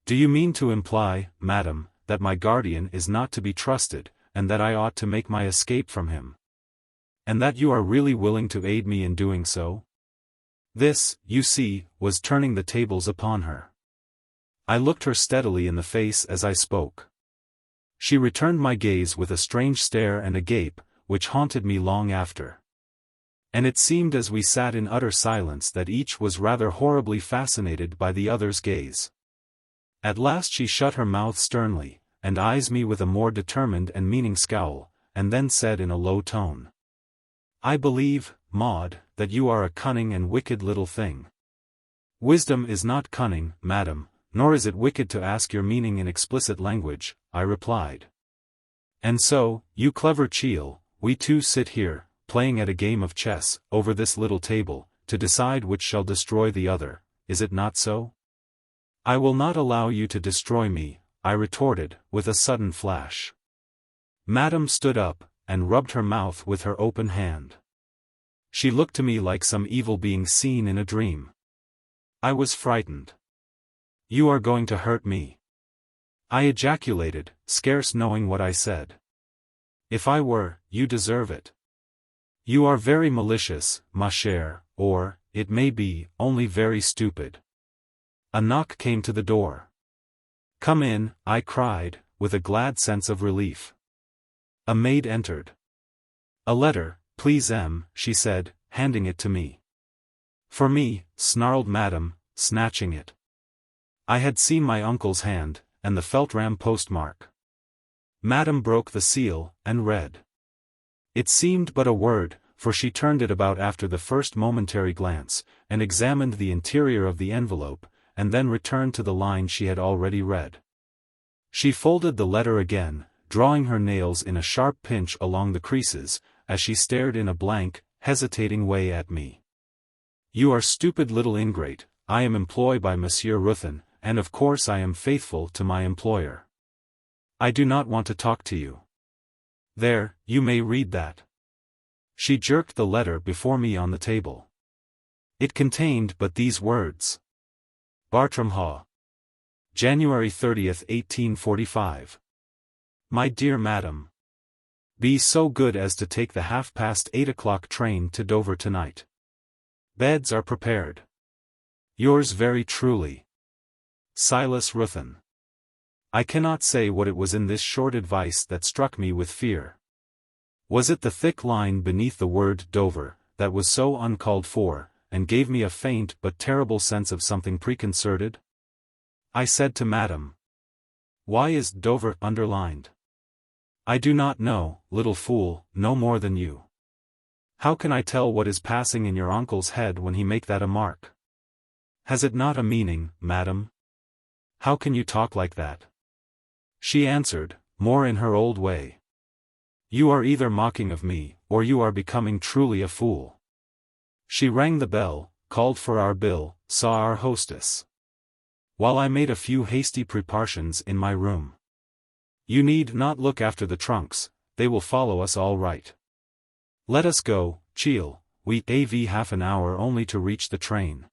"Do you mean to imply, madam, that my guardian is not to be trusted, and that I ought to make my escape from him? And that you are really willing to aid me in doing so?" This, you see, was turning the tables upon her. I looked her steadily in the face as I spoke. She returned my gaze with a strange stare and a gape, which haunted me long after. And it seemed as we sat in utter silence that each was rather horribly fascinated by the other's gaze. At last she shut her mouth sternly, and eyes me with a more determined and meaning scowl, and then said in a low tone, "I believe, Maud, that you are a cunning and wicked little thing." "Wisdom is not cunning, madam, nor is it wicked to ask your meaning in explicit language," I replied. "And so, you clever Cheel, we two sit here, playing at a game of chess, over this little table, to decide which shall destroy the other, is it not so?" "I will not allow you to destroy me," I retorted, with a sudden flash. Madam stood up, and rubbed her mouth with her open hand. She looked to me like some evil being seen in a dream. I was frightened. "You are going to hurt me," I ejaculated, scarce knowing what I said. "If I were, you deserve it. You are very malicious, ma chère, or, it may be, only very stupid. A knock came to the door. "Come in," I cried, with a glad sense of relief. A maid entered. "A letter, please, she said, handing it to me. "For me," snarled Madam, snatching it. I had seen my uncle's hand, and the Feltram postmark. Madam broke the seal, and read. It seemed but a word, for she turned it about after the first momentary glance, and examined the interior of the envelope, and then returned to the line she had already read. She folded the letter again, drawing her nails in a sharp pinch along the creases, as she stared in a blank, hesitating way at me. "You are stupid little ingrate. I am employed by Monsieur Ruthyn, and of course I am faithful to my employer. I do not want to talk to you. There, you may read that." She jerked the letter before me on the table. It contained but these words. Bartram Haugh. January 30th, 1845. My dear Madam. Be so good as to take the 8:30 train to Dover tonight. Beds are prepared. Yours very truly, Silas Ruthyn. I cannot say what it was in this short advice that struck me with fear. Was it the thick line beneath the word Dover, that was so uncalled for, and gave me a faint but terrible sense of something preconcerted? I said to Madam, "Why is Dover underlined?" "I do not know, little fool, no more than you. How can I tell what is passing in your uncle's head when he make that a mark? Has it not a meaning, Madam? How can you talk like that?" She answered, more in her old way. "You are either mocking of me, or you are becoming truly a fool." She rang the bell, called for our bill, saw our hostess, while I made a few hasty preparations in my room. "You need not look after the trunks, they will follow us all right. Let us go, Cheel, we have half an hour only to reach the train."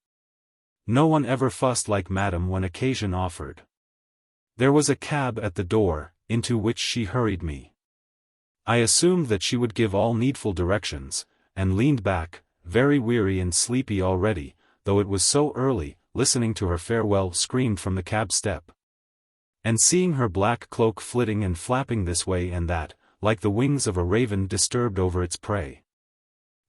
No one ever fussed like Madam when occasion offered. There was a cab at the door, into which she hurried me. I assumed that she would give all needful directions, and leaned back, very weary and sleepy already, though it was so early, listening to her farewell scream from the cab step, and seeing her black cloak flitting and flapping this way and that, like the wings of a raven disturbed over its prey.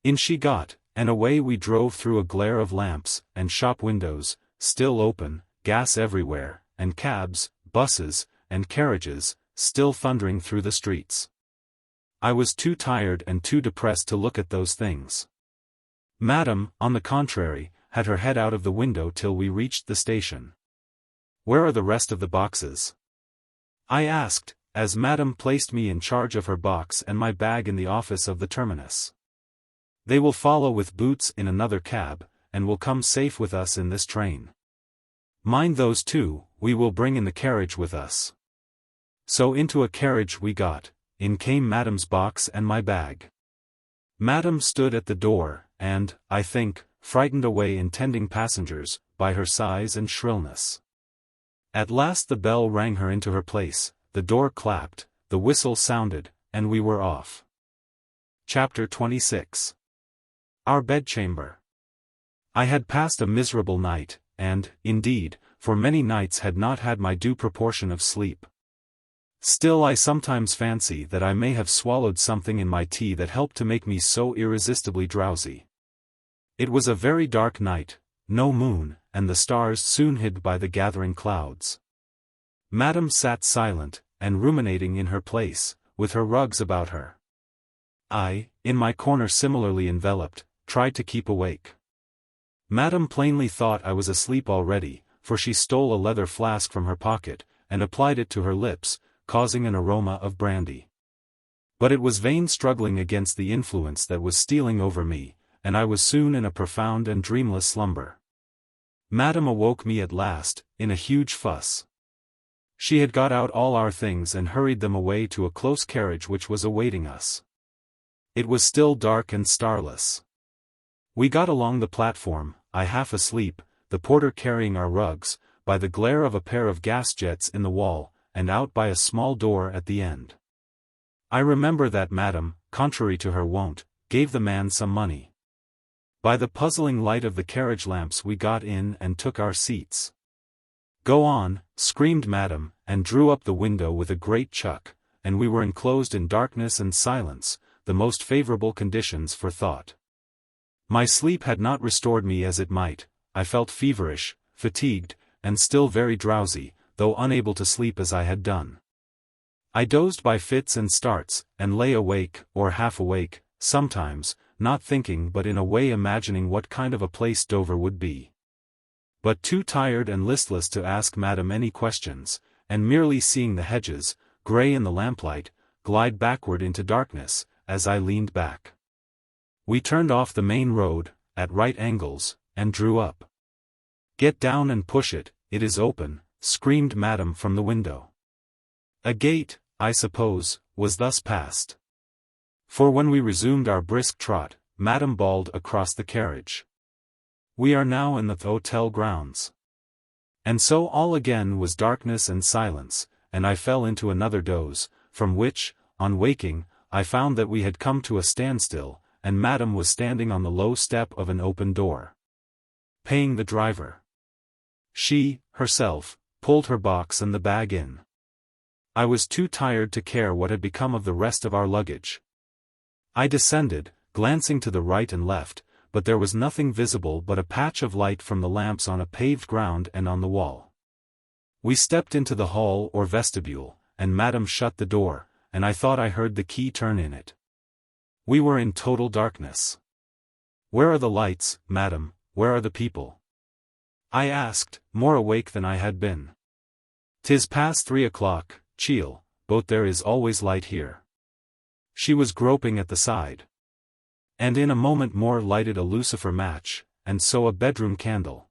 In she got, and away we drove through a glare of lamps, and shop windows, still open, gas everywhere, and cabs, buses, and carriages, still thundering through the streets. I was too tired and too depressed to look at those things. Madam, on the contrary, had her head out of the window till we reached the station. "Where are the rest of the boxes?" I asked, as Madam placed me in charge of her box and my bag in the office of the terminus. "They will follow with Boots in another cab, and will come safe with us in this train. Mind those two, we will bring in the carriage with us." So into a carriage we got, in came Madam's box and my bag. Madam stood at the door, and, I think, frightened away intending passengers, by her size and shrillness. At last the bell rang her into her place, the door clapped, the whistle sounded, and we were off. Chapter 26. Our bedchamber. I had passed a miserable night, and, indeed, for many nights had not had my due proportion of sleep. Still I sometimes fancy that I may have swallowed something in my tea that helped to make me so irresistibly drowsy. It was a very dark night, no moon, and the stars soon hid by the gathering clouds. Madam sat silent, and ruminating in her place, with her rugs about her. I, in my corner similarly enveloped, tried to keep awake. Madam plainly thought I was asleep already, for she stole a leather flask from her pocket, and applied it to her lips, causing an aroma of brandy. But it was vain struggling against the influence that was stealing over me, and I was soon in a profound and dreamless slumber. Madam awoke me at last, in a huge fuss. She had got out all our things and hurried them away to a close carriage which was awaiting us. It was still dark and starless. We got along the platform, I half asleep, the porter carrying our rugs, by the glare of a pair of gas jets in the wall, and out by a small door at the end. I remember that Madam, contrary to her wont, gave the man some money. By the puzzling light of the carriage lamps we got in and took our seats. "Go on," screamed Madame, and drew up the window with a great chuck, and we were enclosed in darkness and silence, the most favourable conditions for thought. My sleep had not restored me as it might. I felt feverish, fatigued, and still very drowsy, though unable to sleep as I had done. I dozed by fits and starts, and lay awake, or half awake, sometimes, not thinking but in a way imagining what kind of a place Dover would be. But too tired and listless to ask Madame any questions, and merely seeing the hedges, grey in the lamplight, glide backward into darkness, as I leaned back. We turned off the main road, at right angles, and drew up. "Get down and push it, it is open," screamed Madame from the window. A gate, I suppose, was thus passed. For when we resumed our brisk trot, Madame bawled across the carriage, "We are now in the hotel grounds." And so all again was darkness and silence, and I fell into another doze, from which, on waking, I found that we had come to a standstill, and Madame was standing on the low step of an open door, paying the driver. She, herself, pulled her box and the bag in. I was too tired to care what had become of the rest of our luggage. I descended, glancing to the right and left, but there was nothing visible but a patch of light from the lamps on a paved ground and on the wall. We stepped into the hall or vestibule, and Madame shut the door, and I thought I heard the key turn in it. We were in total darkness. "Where are the lights, Madame, where are the people?" I asked, more awake than I had been. "'Tis past 3 o'clock, Cheel, but there is always light here." She was groping at the side, and in a moment more lighted a lucifer match, and so a bedroom candle.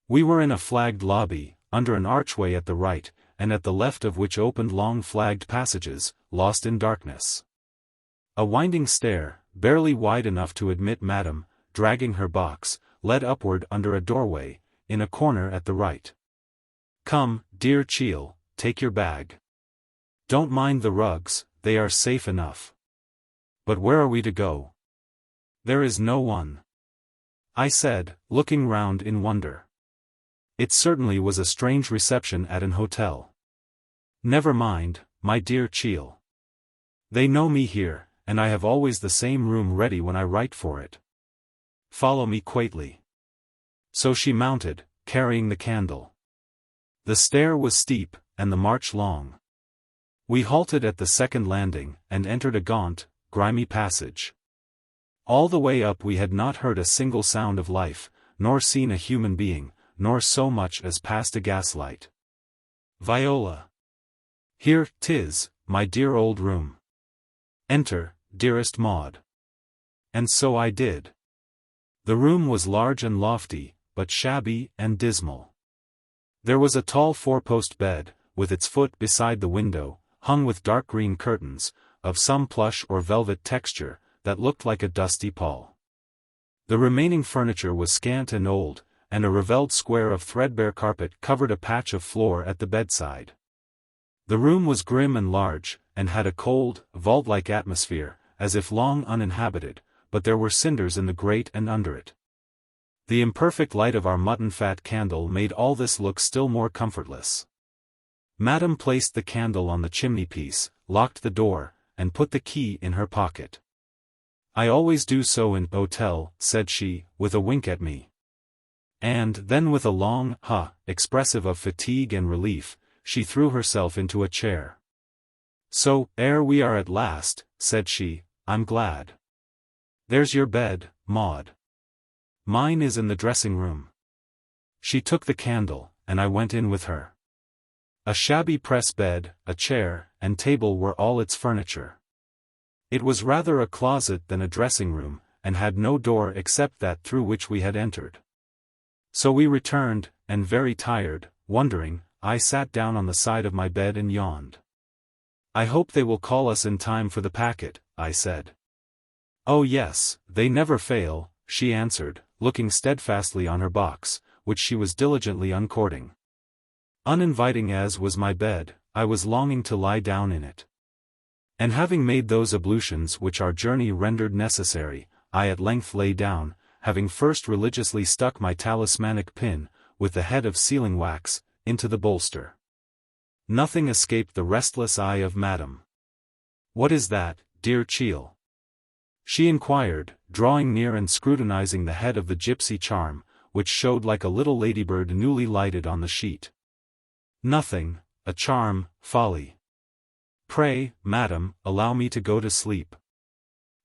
We were in a flagged lobby, under an archway at the right, and at the left of which opened long flagged passages, lost in darkness. A winding stair, barely wide enough to admit Madame, dragging her box, led upward under a doorway, in a corner at the right. "Come, dear Cheel, take your bag. Don't mind the rugs, they are safe enough." "But where are we to go?" "There is no one," I said, looking round in wonder. It certainly was a strange reception at an hotel. "Never mind, my dear Cheel. They know me here, and I have always the same room ready when I write for it. Follow me quietly." So she mounted, carrying the candle. The stair was steep, and the march long. We halted at the second landing, and entered a gaunt, grimy passage. All the way up we had not heard a single sound of life, nor seen a human being, nor so much as passed a gaslight. "Viola! Here 'tis, my dear old room. Enter, dearest Maud." And so I did. The room was large and lofty, but shabby and dismal. There was a tall four-post bed, with its foot beside the window, hung with dark green curtains, of some plush or velvet texture, that looked like a dusty pall. The remaining furniture was scant and old, and a ravelled square of threadbare carpet covered a patch of floor at the bedside. The room was grim and large, and had a cold, vault-like atmosphere, as if long uninhabited, but there were cinders in the grate and under it. The imperfect light of our mutton-fat candle made all this look still more comfortless. Madame placed the candle on the chimney-piece, locked the door, and put the key in her pocket. "I always do so in hotel," said she, with a wink at me. And then with a long expressive of fatigue and relief, she threw herself into a chair. "So, we are at last," said she, "I'm glad. There's your bed, Maud. Mine is in the dressing-room." She took the candle, and I went in with her. A shabby press bed, a chair, and table were all its furniture. It was rather a closet than a dressing-room, and had no door except that through which we had entered. So we returned, and very tired, wondering, I sat down on the side of my bed and yawned. "I hope they will call us in time for the packet," I said. "Oh yes, they never fail," she answered, looking steadfastly on her box, which she was diligently uncording. Uninviting as was my bed, I was longing to lie down in it. And having made those ablutions which our journey rendered necessary, I at length lay down, having first religiously stuck my talismanic pin, with the head of sealing wax, into the bolster. Nothing escaped the restless eye of Madame. "What is that, dear Cheel?" she inquired, drawing near and scrutinizing the head of the gypsy charm, which showed like a little ladybird newly lighted on the sheet. "Nothing, a charm, folly. Pray, madam, allow me to go to sleep."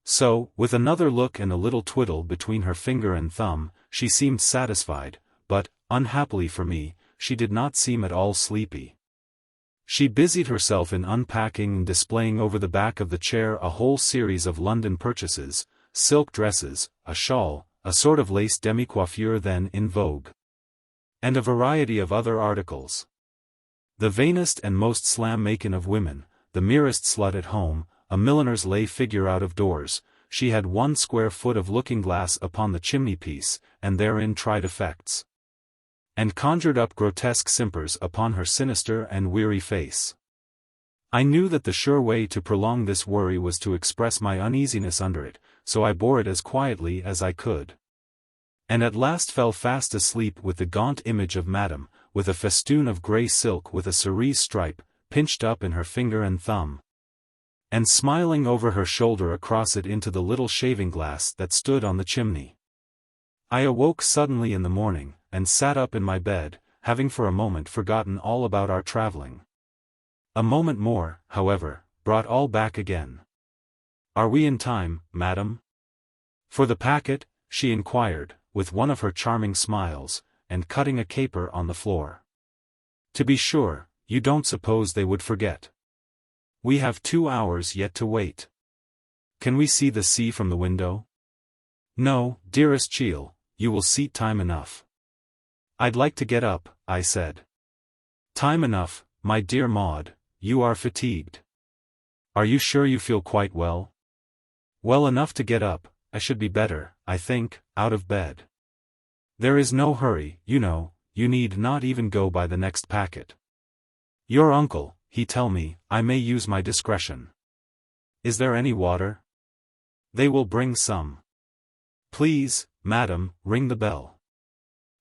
So, with another look and a little twiddle between her finger and thumb, she seemed satisfied, but, unhappily for me, she did not seem at all sleepy. She busied herself in unpacking and displaying over the back of the chair a whole series of London purchases, silk dresses, a shawl, a sort of lace demi-coiffure then in vogue, and a variety of other articles. The vainest and most slam-makin of women, the merest slut at home, a milliner's lay figure out of doors, she had 1 square foot of looking-glass upon the chimney-piece, and therein tried effects, and conjured up grotesque simpers upon her sinister and weary face. I knew that the sure way to prolong this worry was to express my uneasiness under it, so I bore it as quietly as I could, and at last fell fast asleep with the gaunt image of Madame, with a festoon of grey silk with a cerise stripe, pinched up in her finger and thumb, and smiling over her shoulder across it into the little shaving-glass that stood on the chimney. I awoke suddenly in the morning, and sat up in my bed, having for a moment forgotten all about our travelling. A moment more, however, brought all back again. "Are we in time, madam?" "For the packet?" she inquired, with one of her charming smiles, and cutting a caper on the floor. "To be sure, you don't suppose they would forget. We have 2 hours yet to wait. Can we see the sea from the window?" "No, dearest Cheel, you will see time enough." "I'd like to get up," I said. "Time enough, my dear Maud, you are fatigued. Are you sure you feel quite well?" "Well enough to get up, I should be better, I think, out of bed." "There is no hurry, you know, you need not even go by the next packet. Your uncle, he tell me, I may use my discretion. Is there any water?" "They will bring some." "Please, madam, ring the bell."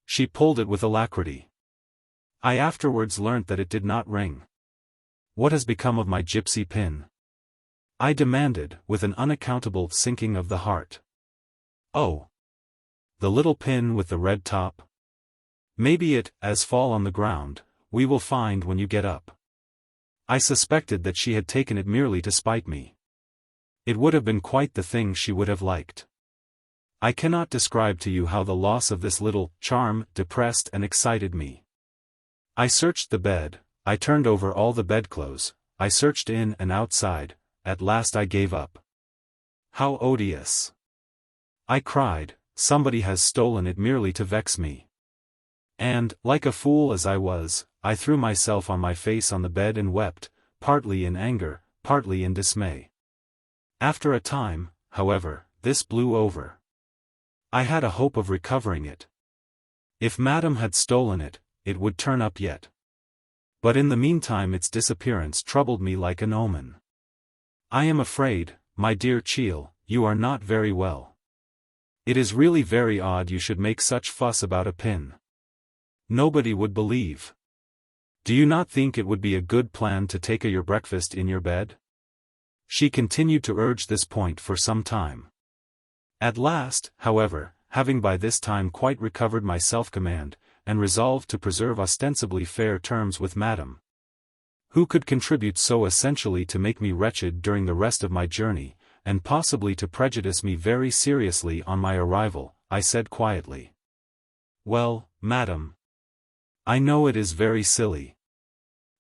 She pulled it with alacrity. I afterwards learnt that it did not ring. "What has become of my gypsy pin?" I demanded, with an unaccountable sinking of the heart. "Oh! The little pin with the red top? Maybe it has fall on the ground, we will find when you get up." I suspected that she had taken it merely to spite me. It would have been quite the thing she would have liked. I cannot describe to you how the loss of this little charm depressed and excited me. I searched the bed, I turned over all the bedclothes, I searched in and outside, at last I gave up. "How odious!" I cried, "somebody has stolen it merely to vex me." And, like a fool as I was, I threw myself on my face on the bed and wept, partly in anger, partly in dismay. After a time, however, this blew over. I had a hope of recovering it. If Madame had stolen it, it would turn up yet. But in the meantime its disappearance troubled me like an omen. "I am afraid, my dear Cheel, you are not very well. It is really very odd you should make such fuss about a pin. Nobody would believe. Do you not think it would be a good plan to take your breakfast in your bed?" She continued to urge this point for some time. At last, however, having by this time quite recovered my self-command, and resolved to preserve ostensibly fair terms with Madame, who could contribute so essentially to make me wretched during the rest of my journey, and possibly to prejudice me very seriously on my arrival, I said quietly, "Well, Madame, I know it is very silly.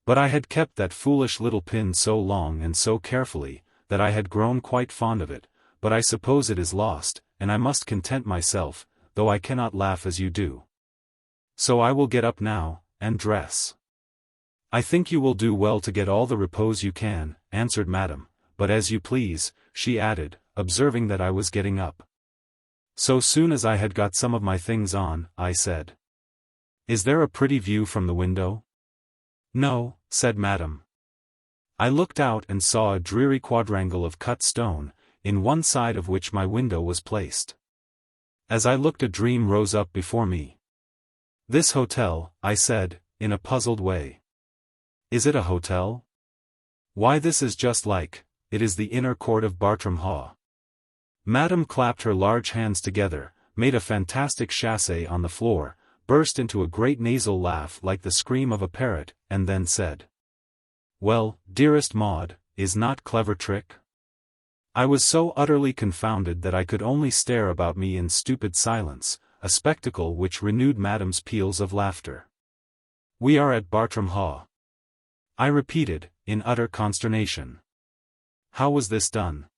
But I had kept that foolish little pin so long and so carefully, that I had grown quite fond of it, but I suppose it is lost, and I must content myself, though I cannot laugh as you do. So I will get up now, and dress." "I think you will do well to get all the repose you can," answered Madame, "but as you please," she added, observing that I was getting up. So soon as I had got some of my things on, I said, "Is there a pretty view from the window?" "No," said Madame. I looked out and saw a dreary quadrangle of cut stone, in one side of which my window was placed. As I looked, a dream rose up before me. "This hotel," I said, in a puzzled way. "Is it a hotel? Why, this is just like, it is the inner court of Bartram Haugh." Madame clapped her large hands together, made a fantastic chassé on the floor, burst into a great nasal laugh like the scream of a parrot, and then said, "Well, dearest Maud, is not clever trick?" I was so utterly confounded that I could only stare about me in stupid silence, a spectacle which renewed Madame's peals of laughter. "We are at Bartram Haugh," I repeated, in utter consternation. How was this done?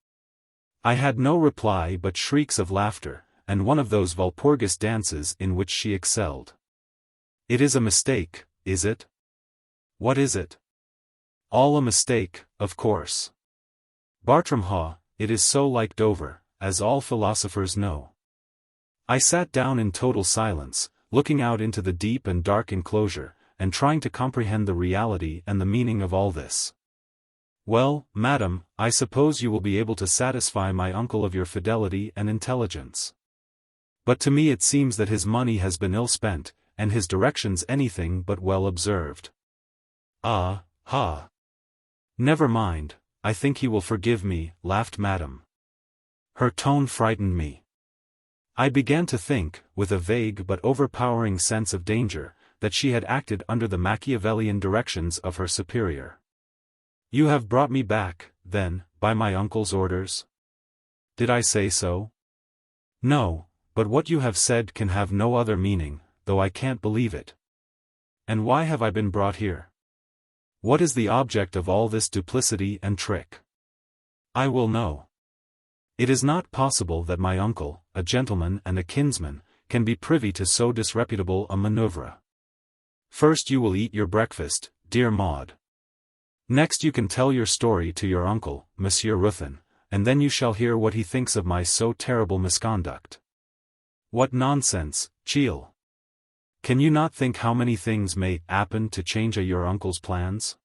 I had no reply but shrieks of laughter, and one of those Walpurgis dances in which she excelled. "It is a mistake, is it?" "What is it?" "All a mistake, of course. Bartram Haugh, it is so like Dover, as all philosophers know." I sat down in total silence, looking out into the deep and dark enclosure, and trying to comprehend the reality and the meaning of all this. "Well, madam, I suppose you will be able to satisfy my uncle of your fidelity and intelligence. But to me it seems that his money has been ill spent, and his directions anything but well observed." "Ah, ha! Never mind, I think he will forgive me," laughed madame. Her tone frightened me. I began to think, with a vague but overpowering sense of danger, that she had acted under the Machiavellian directions of her superior. "You have brought me back, then, by my uncle's orders?" "Did I say so?" "No, but what you have said can have no other meaning, though I can't believe it. And why have I been brought here? What is the object of all this duplicity and trick? I will know. It is not possible that my uncle, a gentleman and a kinsman, can be privy to so disreputable a manoeuvre. First you will eat your breakfast, dear Maud. Next you can tell your story to your uncle, Monsieur Ruthyn, and then you shall hear what he thinks of my so terrible misconduct." "What nonsense, Chiel! Can you not think how many things may happen to change your uncle's plans?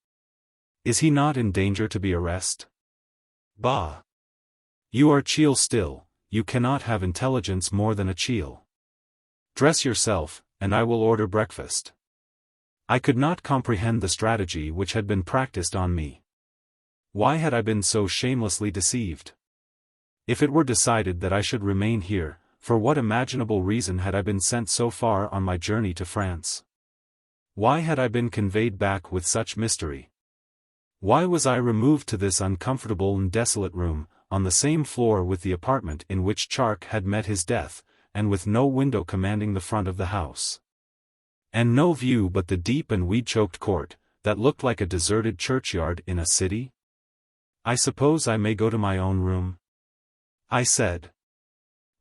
Is he not in danger to be arrested? Bah! You are Chiel still, you cannot have intelligence more than a Chiel. Dress yourself, and I will order breakfast." I could not comprehend the strategy which had been practiced on me. Why had I been so shamelessly deceived? If it were decided that I should remain here, for what imaginable reason had I been sent so far on my journey to France? Why had I been conveyed back with such mystery? Why was I removed to this uncomfortable and desolate room, on the same floor with the apartment in which Charke had met his death, and with no window commanding the front of the house? And no view but the deep and weed-choked court, that looked like a deserted churchyard in a city? "I suppose I may go to my own room?" I said.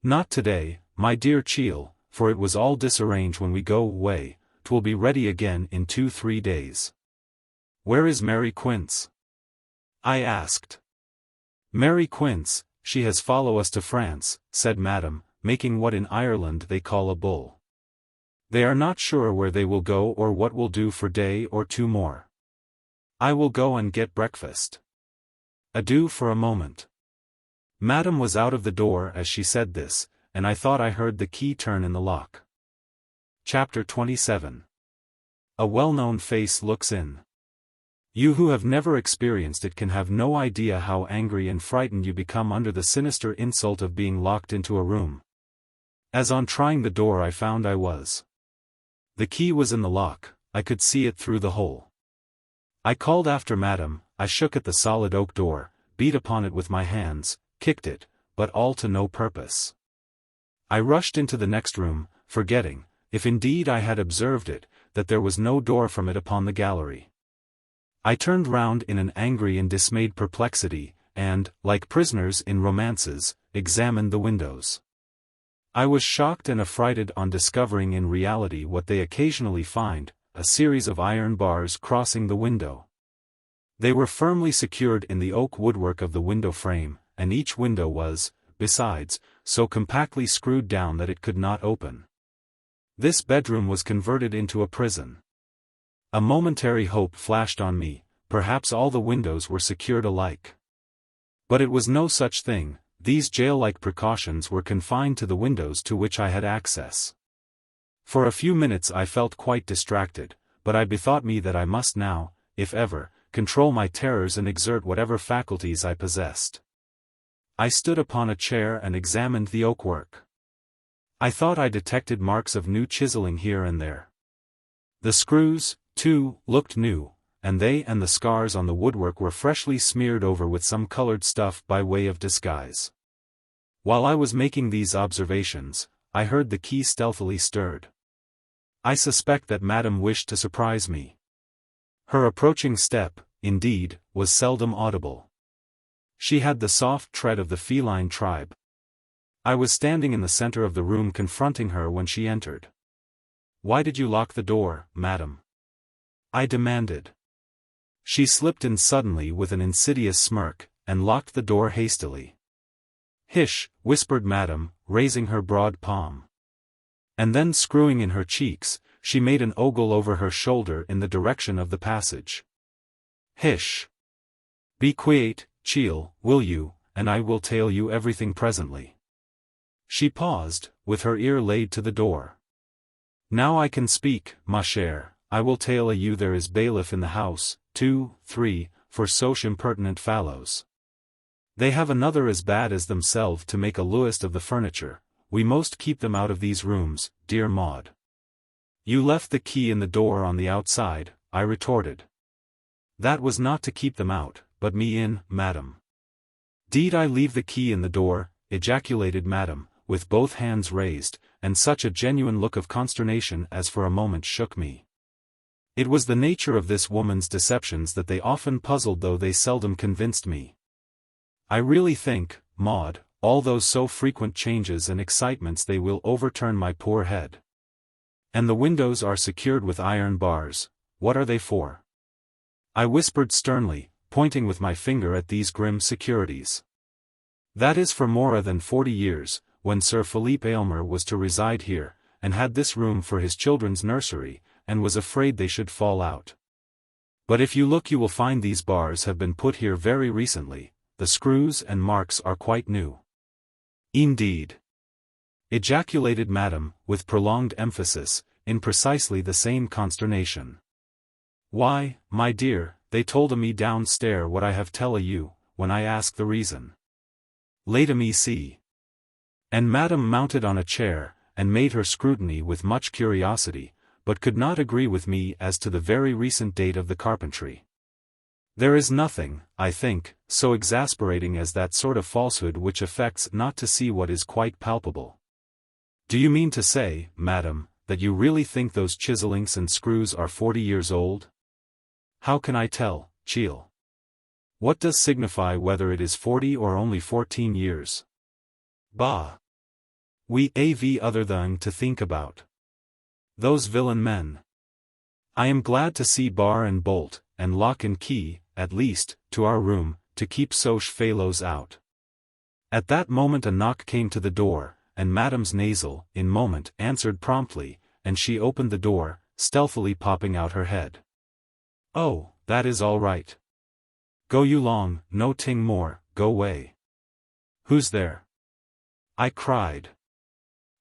"Not today, my dear Chiel, for it was all disarranged when we go away. 'Twill be ready again in 2-3 days." "Where is Mary Quince?" I asked. "Mary Quince, she has followed us to France," said madame, making what in Ireland they call a bull. "They are not sure where they will go or what will do for day or two more. I will go and get breakfast. Adieu for a moment." Madame was out of the door as she said this, and I thought I heard the key turn in the lock. Chapter 27. A well-known face looks in. You who have never experienced it can have no idea how angry and frightened you become under the sinister insult of being locked into a room. As on trying the door I found I was. The key was in the lock, I could see it through the hole. I called after madame, I shook at the solid oak door, beat upon it with my hands, kicked it, but all to no purpose. I rushed into the next room, forgetting, if indeed I had observed it, that there was no door from it upon the gallery. I turned round in an angry and dismayed perplexity, and, like prisoners in romances, examined the windows. I was shocked and affrighted on discovering in reality what they occasionally find, a series of iron bars crossing the window. They were firmly secured in the oak woodwork of the window frame, and each window was, besides, so compactly screwed down that it could not open. This bedroom was converted into a prison. A momentary hope flashed on me, perhaps all the windows were secured alike. But it was no such thing, these jail-like precautions were confined to the windows to which I had access. For a few minutes I felt quite distracted, but I bethought me that I must now, if ever, control my terrors and exert whatever faculties I possessed. I stood upon a chair and examined the oakwork. I thought I detected marks of new chiseling here and there. The screws, too, looked new, and they and the scars on the woodwork were freshly smeared over with some colored stuff by way of disguise. While I was making these observations, I heard the key stealthily stirred. I suspect that Madame wished to surprise me. Her approaching step, indeed, was seldom audible. She had the soft tread of the feline tribe. I was standing in the center of the room confronting her when she entered. "Why did you lock the door, madam?" I demanded. She slipped in suddenly with an insidious smirk, and locked the door hastily. "Hish," whispered Madame, raising her broad palm. And then screwing in her cheeks, she made an ogle over her shoulder in the direction of the passage. "Hish. Be quiet, chiel, will you, and I will tell you everything presently." She paused, with her ear laid to the door. "Now I can speak, ma chère, I will tell you there is bailiff in the house, 2, 3, for soch impertinent fallows. They have another as bad as themselves to make a lewist of the furniture. We most keep them out of these rooms, dear Maud." "You left the key in the door on the outside," I retorted. "That was not to keep them out, but me in, madam." "Deed I leave the key in the door," ejaculated Madame, with both hands raised, and such a genuine look of consternation as for a moment shook me. It was the nature of this woman's deceptions that they often puzzled though they seldom convinced me. "I really think, Maud, all those so frequent changes and excitements they will overturn my poor head. And the windows are secured with iron bars, what are they for?" I whispered sternly, pointing with my finger at these grim securities. "That is for more than 40 years, when Sir Philippe Aylmer was to reside here, and had this room for his children's nursery, and was afraid they should fall out. But if you look you will find these bars have been put here very recently, the screws and marks are quite new." "Indeed!" ejaculated Madame, with prolonged emphasis, in precisely the same consternation. "Why, my dear, they told me downstairs what I have tell you, when I asked the reason. Let me see." And Madame mounted on a chair, and made her scrutiny with much curiosity, but could not agree with me as to the very recent date of the carpentry. There is nothing, I think, so exasperating as that sort of falsehood which affects not to see what is quite palpable. "Do you mean to say, madam, that you really think those chiselings and screws are 40 years old?" "How can I tell, chiel? What does signify whether it is 40 or only 14 years? Bah! We have other thing to think about. Those villain men. I am glad to see bar and bolt, and lock and key, at least, to our room, to keep soch fellows out." At that moment a knock came to the door, and Madame's nasal, in moment, answered promptly, and she opened the door, stealthily popping out her head. "Oh, that is all right. Go you long, no ting more, go way." "Who's there?" I cried.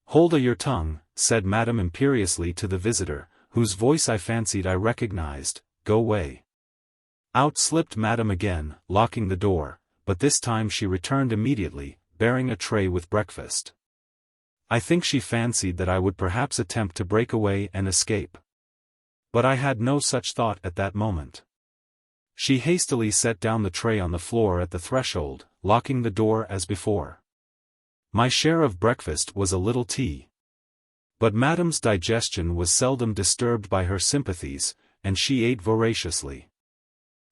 "Hold your tongue," said Madame imperiously to the visitor, whose voice I fancied I recognized, "go way." Out slipped Madame again, locking the door, but this time she returned immediately, bearing a tray with breakfast. I think she fancied that I would perhaps attempt to break away and escape. But I had no such thought at that moment. She hastily set down the tray on the floor at the threshold, locking the door as before. My share of breakfast was a little tea. But Madame's digestion was seldom disturbed by her sympathies, and she ate voraciously.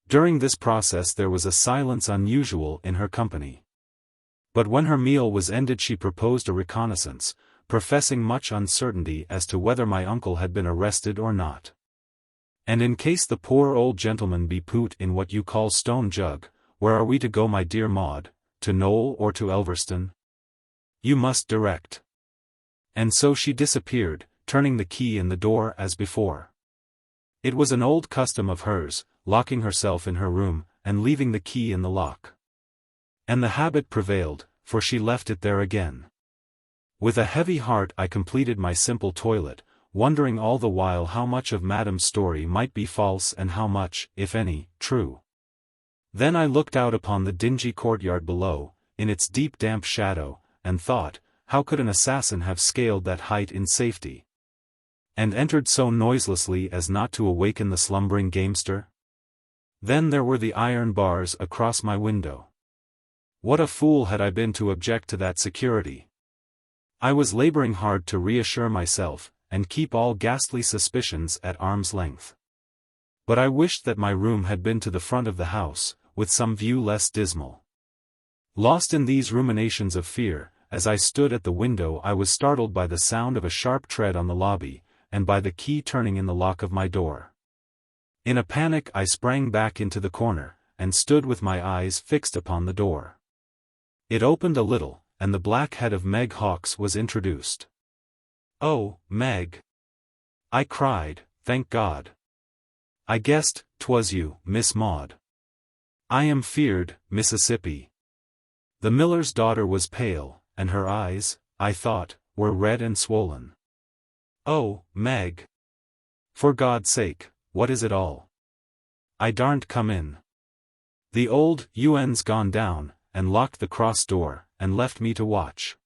During this process there was a silence unusual in her company. But when her meal was ended she proposed a reconnaissance, professing much uncertainty as to whether my uncle had been arrested or not. "And in case the poor old gentleman be put in what you call stone jug, where are we to go, my dear Maud, to Knowl or to Elverston? You must direct." And so she disappeared, turning the key in the door as before. It was an old custom of hers, locking herself in her room, and leaving the key in the lock. And the habit prevailed, for she left it there again. With a heavy heart I completed my simple toilet, wondering all the while how much of Madame's story might be false and how much, if any, true. Then I looked out upon the dingy courtyard below, in its deep damp shadow, and thought, how could an assassin have scaled that height in safety? And entered so noiselessly as not to awaken the slumbering gamester? Then there were the iron bars across my window. What a fool had I been to object to that security! I was laboring hard to reassure myself, and keep all ghastly suspicions at arm's length. But I wished that my room had been to the front of the house, with some view less dismal. Lost in these ruminations of fear, as I stood at the window I was startled by the sound of a sharp tread on the lobby, and by the key turning in the lock of my door. In a panic I sprang back into the corner, and stood with my eyes fixed upon the door. It opened a little, and the black head of Meg Hawkes was introduced. "Oh, Meg!" I cried, "thank God. I guessed 'twas you, Miss Maud. I am feared, Mississippi." The miller's daughter was pale, and her eyes, I thought, were red and swollen. "Oh, Meg! For God's sake, what is it all? I daren't come in. The old UN's gone down, and locked the cross door, and left me to watch.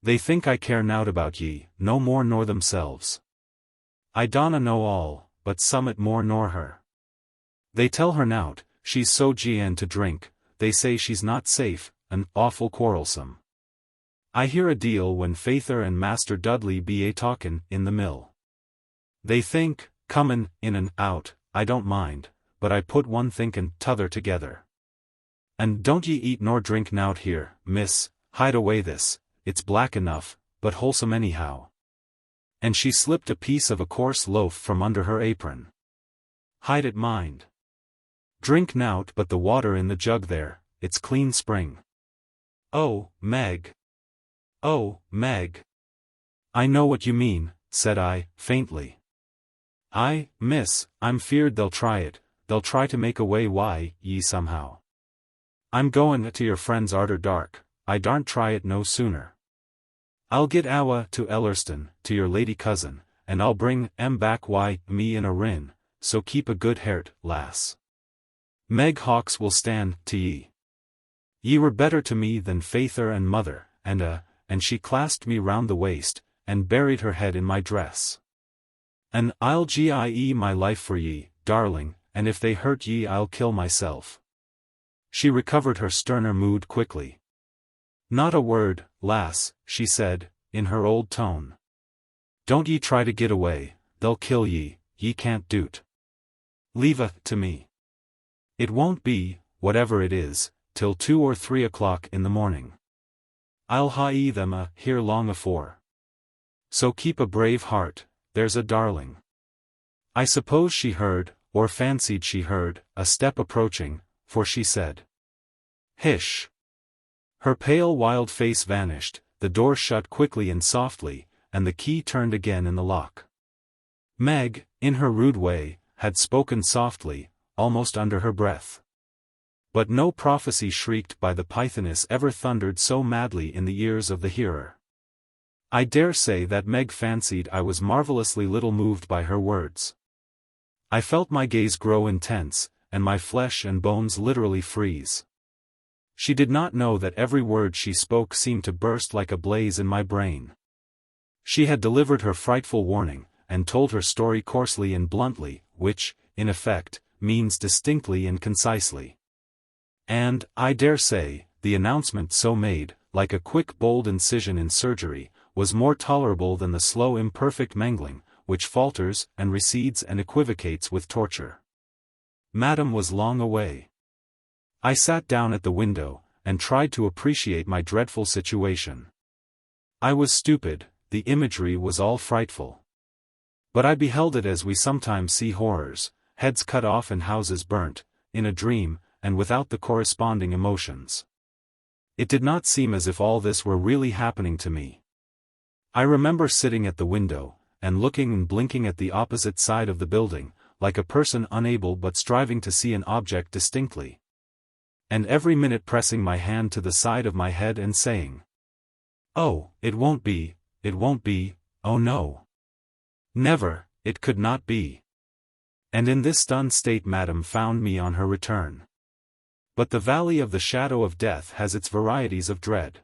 They think I care nowt about ye, no more nor themselves. I donna know all, but summat more nor her. They tell her nowt, she's so gien to drink, they say she's not safe, and awful quarrelsome. I hear a deal when Father and Master Dudley be a talkin' in the mill. They think, comin' in and out, I don't mind, but I put one thinkin' t'other together. And don't ye eat nor drink nowt here, miss, hide away this, it's black enough, but wholesome anyhow." And she slipped a piece of a coarse loaf from under her apron. "Hide it mind. Drink nowt but the water in the jug there, it's clean spring." "Oh, Meg! Oh, Meg! I know what you mean," said I, faintly. "Aye, miss, I'm feared they'll try it, they'll try to make away wi' ye somehow. I'm goin' to your friends arter dark, I daren't try it no sooner. I'll get awa to Ellerston, to your lady cousin, and I'll bring back wi' me in a rin, so keep a good heart, lass. Meg Hawkes will stand to ye. Ye were better to me than Father and mother, and she clasped me round the waist, and buried her head in my dress. "And I'll gie my life for ye, darling, and if they hurt ye I'll kill myself." She recovered her sterner mood quickly. "Not a word, lass," she said, in her old tone. "Don't ye try to get away, they'll kill ye, ye can't do't. Leave it to me. It won't be, whatever it is, till 2 or 3 o'clock in the morning. I'll hae them here long afore. So keep a brave heart, there's a darling." I suppose she heard, or fancied she heard, a step approaching, for she said, "Hish." Her pale wild face vanished, the door shut quickly and softly, and the key turned again in the lock. Meg, in her rude way, had spoken softly, almost under her breath. But no prophecy shrieked by the Pythoness ever thundered so madly in the ears of the hearer. I dare say that Meg fancied I was marvellously little moved by her words. I felt my gaze grow intense, and my flesh and bones literally freeze. She did not know that every word she spoke seemed to burst like a blaze in my brain. She had delivered her frightful warning, and told her story coarsely and bluntly, which, in effect, means distinctly and concisely. And, I dare say, the announcement so made, like a quick bold incision in surgery, was more tolerable than the slow imperfect mangling, which falters and recedes and equivocates with torture. Madame was long away. I sat down at the window, and tried to appreciate my dreadful situation. I was stupid, the imagery was all frightful. But I beheld it as we sometimes see horrors, heads cut off and houses burnt, in a dream, and without the corresponding emotions. It did not seem as if all this were really happening to me. I remember sitting at the window, and looking and blinking at the opposite side of the building, like a person unable but striving to see an object distinctly. and every minute pressing my hand to the side of my head and saying, "Oh, it won't be, oh no. Never, it could not be." And in this stunned state Madame found me on her return. But the valley of the shadow of death has its varieties of dread.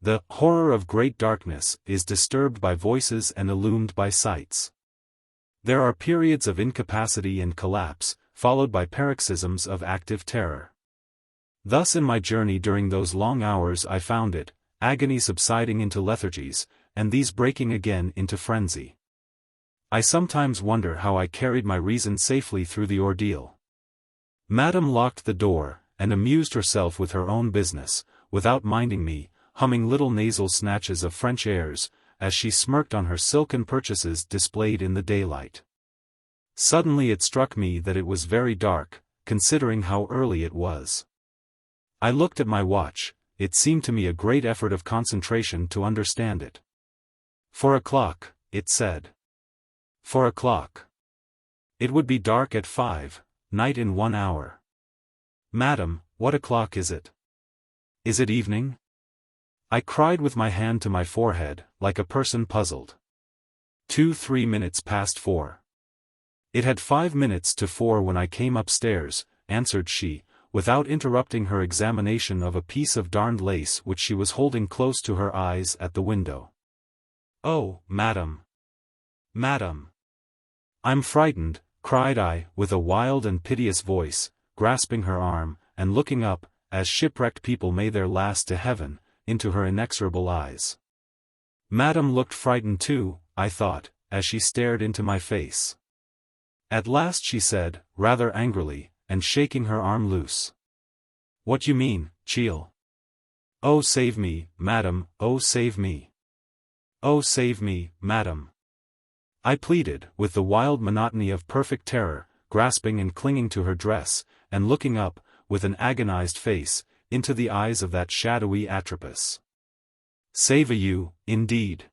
The horror of great darkness is disturbed by voices and illumined by sights. There are periods of incapacity and collapse, followed by paroxysms of active terror. Thus in my journey during those long hours I found it, agony subsiding into lethargies, and these breaking again into frenzy. I sometimes wonder how I carried my reason safely through the ordeal. Madame locked the door, and amused herself with her own business, without minding me, humming little nasal snatches of French airs, as she smirked on her silken purchases displayed in the daylight. Suddenly it struck me that it was very dark, considering how early it was. I looked at my watch. It seemed to me a great effort of concentration to understand it. 4 o'clock, it said. 4 o'clock. It would be dark at 5, night in 1 hour. "Madam, what o'clock is it? Is it evening?" I cried with my hand to my forehead, like a person puzzled. 3 minutes past 4. "It had 5 minutes to 4 when I came upstairs," answered she, without interrupting her examination of a piece of darned lace which she was holding close to her eyes at the window. "Oh, madam! Madam! I'm frightened," cried I, with a wild and piteous voice, grasping her arm, and looking up, as shipwrecked people may their last to heaven, into her inexorable eyes. Madame looked frightened too, I thought, as she stared into my face. At last she said, rather angrily, and shaking her arm loose, "What you mean, Chiel? Oh save me, madam, oh save me. Oh save me, madam." I pleaded, with the wild monotony of perfect terror, grasping and clinging to her dress, and looking up, with an agonized face, into the eyes of that shadowy Atropos. "Save you, indeed.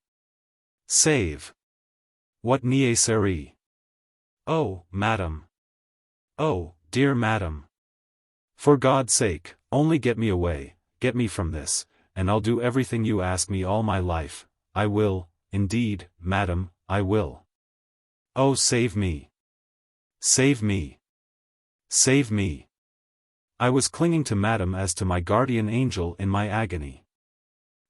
Save. What nie serie? Oh, madam. Oh, dear madam. For God's sake, only get me away, get me from this, and I'll do everything you ask me all my life. I will, indeed, madam, I will. Oh save me. Save me. Save me." I was clinging to Madame as to my guardian angel in my agony.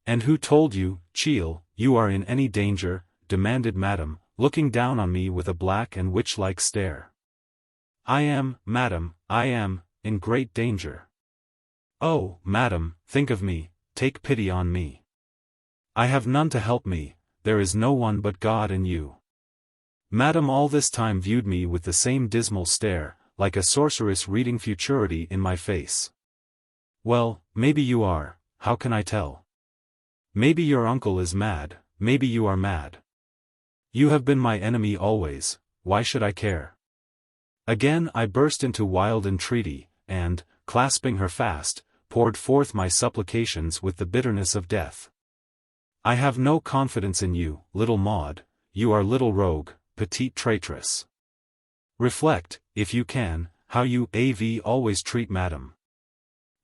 "And who told you, Chiel, you are in any danger?" demanded Madame, looking down on me with a black and witch-like stare. "I am, Madame, I am, in great danger. Oh, Madame, think of me, take pity on me. I have none to help me, there is no one but God and you." Madame all this time viewed me with the same dismal stare, like a sorceress reading futurity in my face. "Well, maybe you are, how can I tell? Maybe your uncle is mad, maybe you are mad. You have been my enemy always, why should I care?" Again I burst into wild entreaty, and, clasping her fast, poured forth my supplications with the bitterness of death. "I have no confidence in you, little Maud, you are little rogue, petite traitress. Reflect, if you can, how you always treat Madame.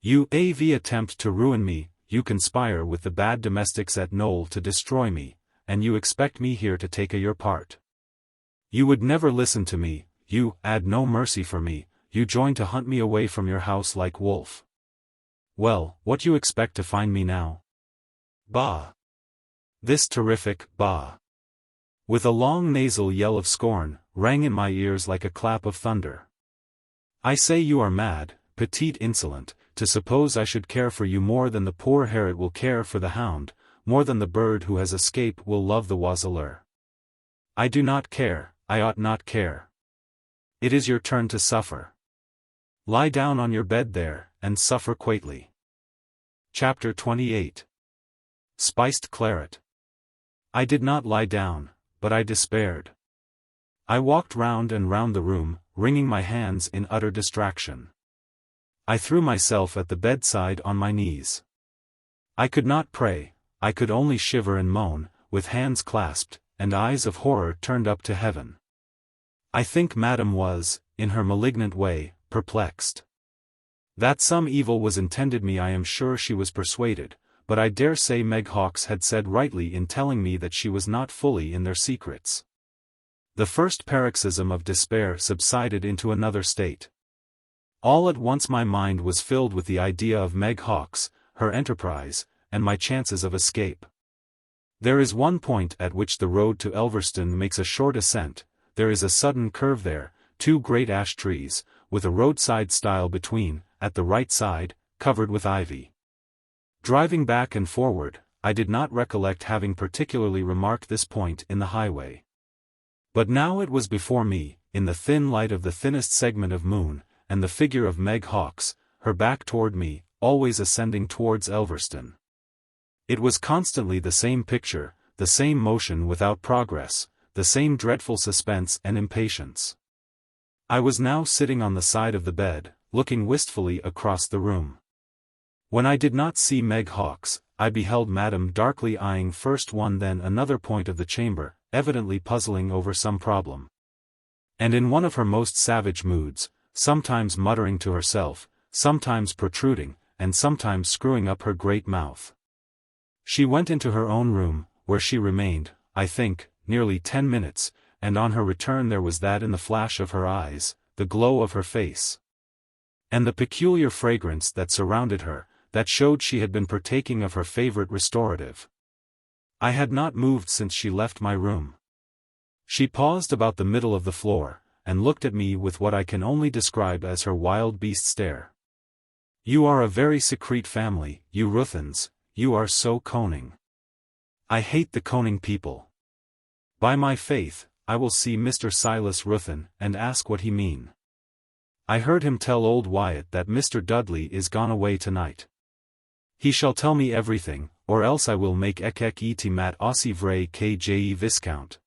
You attempt to ruin me, you conspire with the bad domestics at Knowl to destroy me, and you expect me here to take your part. You would never listen to me, you had no mercy for me, you join to hunt me away from your house like wolf. Well, what you expect to find me now? Bah! This terrific bah!" With a long nasal yell of scorn, rang in my ears like a clap of thunder. "I say you are mad, petite insolent, to suppose I should care for you more than the poor Herod will care for the hound, more than the bird who has escaped will love the oiseleur. I do not care, I ought not care. It is your turn to suffer. Lie down on your bed there, and suffer quaitly." Chapter 28. Spiced Claret. I did not lie down, but I despaired. I walked round and round the room, wringing my hands in utter distraction. I threw myself at the bedside on my knees. I could not pray, I could only shiver and moan, with hands clasped, and eyes of horror turned up to heaven. I think Madame was, in her malignant way, perplexed. That some evil was intended me I am sure she was persuaded, but I dare say Meg Hawkes had said rightly in telling me that she was not fully in their secrets. The first paroxysm of despair subsided into another state. All at once my mind was filled with the idea of Meg Hawkes, her enterprise, and my chances of escape. There is one point at which the road to Elverston makes a short ascent, there is a sudden curve there, 2 great ash trees, with a roadside stile between, at the right side, covered with ivy. Driving back and forward, I did not recollect having particularly remarked this point in the highway. But now it was before me, in the thin light of the thinnest segment of moon, and the figure of Meg Hawkes, her back toward me, always ascending towards Elverston. It was constantly the same picture, the same motion without progress, the same dreadful suspense and impatience. I was now sitting on the side of the bed, looking wistfully across the room. When I did not see Meg Hawkes, I beheld Madame darkly eyeing first one then another point of the chamber, evidently puzzling over some problem. And in one of her most savage moods, sometimes muttering to herself, sometimes protruding, and sometimes screwing up her great mouth. She went into her own room, where she remained, I think, nearly 10 minutes, and on her return there was that in the flash of her eyes, the glow of her face, and the peculiar fragrance that surrounded her, that showed she had been partaking of her favorite restorative. I had not moved since she left my room. She paused about the middle of the floor, and looked at me with what I can only describe as her wild beast stare. "You are a very secret family, you Ruthyns, you are so conning. I hate the conning people. By my faith, I will see Mr. Silas Ruthyn and ask what he mean. I heard him tell old Wyatt that Mr. Dudley is gone away tonight. He shall tell me everything, or else I will make XXIII mat aussi vrai que je viscount."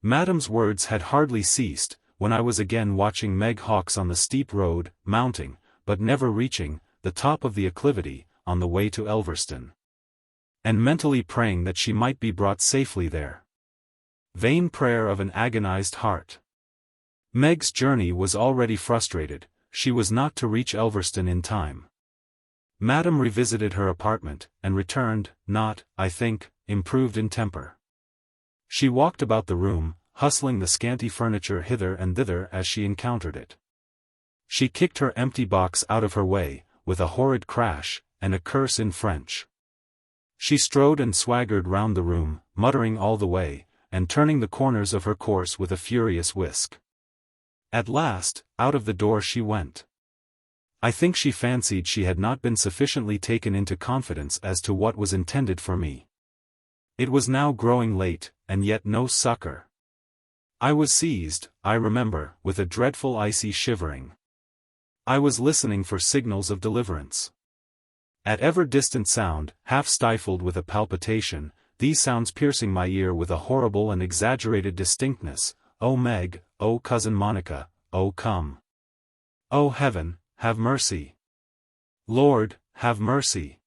Madame's words had hardly ceased, when I was again watching Meg Hawkes on the steep road, mounting, but never reaching, the top of the acclivity, on the way to Elverston, and mentally praying that she might be brought safely there. Vain prayer of an agonized heart. Meg's journey was already frustrated, she was not to reach Elverston in time. Madame revisited her apartment, and returned, not, I think, improved in temper. She walked about the room, hustling the scanty furniture hither and thither as she encountered it. She kicked her empty box out of her way, with a horrid crash, and a curse in French. She strode and swaggered round the room, muttering all the way, and turning the corners of her course with a furious whisk. At last, out of the door she went. I think she fancied she had not been sufficiently taken into confidence as to what was intended for me. It was now growing late, and yet no succor. I was seized, I remember, with a dreadful icy shivering. I was listening for signals of deliverance. At ever-distant sound, half stifled with a palpitation, these sounds piercing my ear with a horrible and exaggerated distinctness, "Oh Meg, oh cousin Monica, oh come. Oh heaven, have mercy. Lord, have mercy."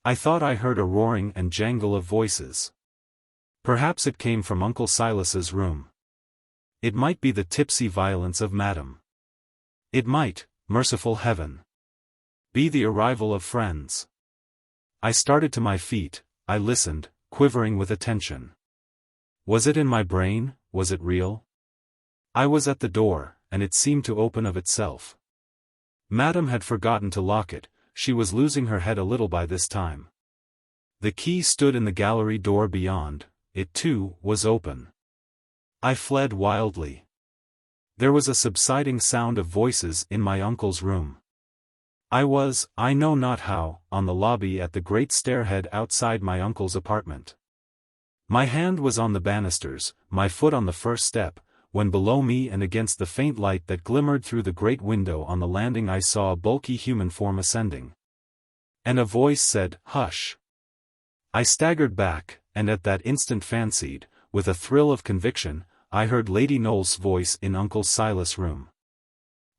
I thought I heard a roaring and jangle of voices. Perhaps it came from Uncle Silas's room. It might be the tipsy violence of Madame. It might, merciful heaven, be the arrival of friends. I started to my feet, I listened, quivering with attention. Was it in my brain, was it real? I was at the door, and it seemed to open of itself. Madame had forgotten to lock it, she was losing her head a little by this time. The key stood in the gallery door beyond, it too, was open. I fled wildly. There was a subsiding sound of voices in my uncle's room. I was, I know not how, on the lobby at the great stairhead outside my uncle's apartment. My hand was on the banisters, my foot on the first step, when below me and against the faint light that glimmered through the great window on the landing I saw a bulky human form ascending. And a voice said, "Hush." I staggered back, and at that instant fancied, with a thrill of conviction, I heard Lady Knowl's voice in Uncle Silas' room.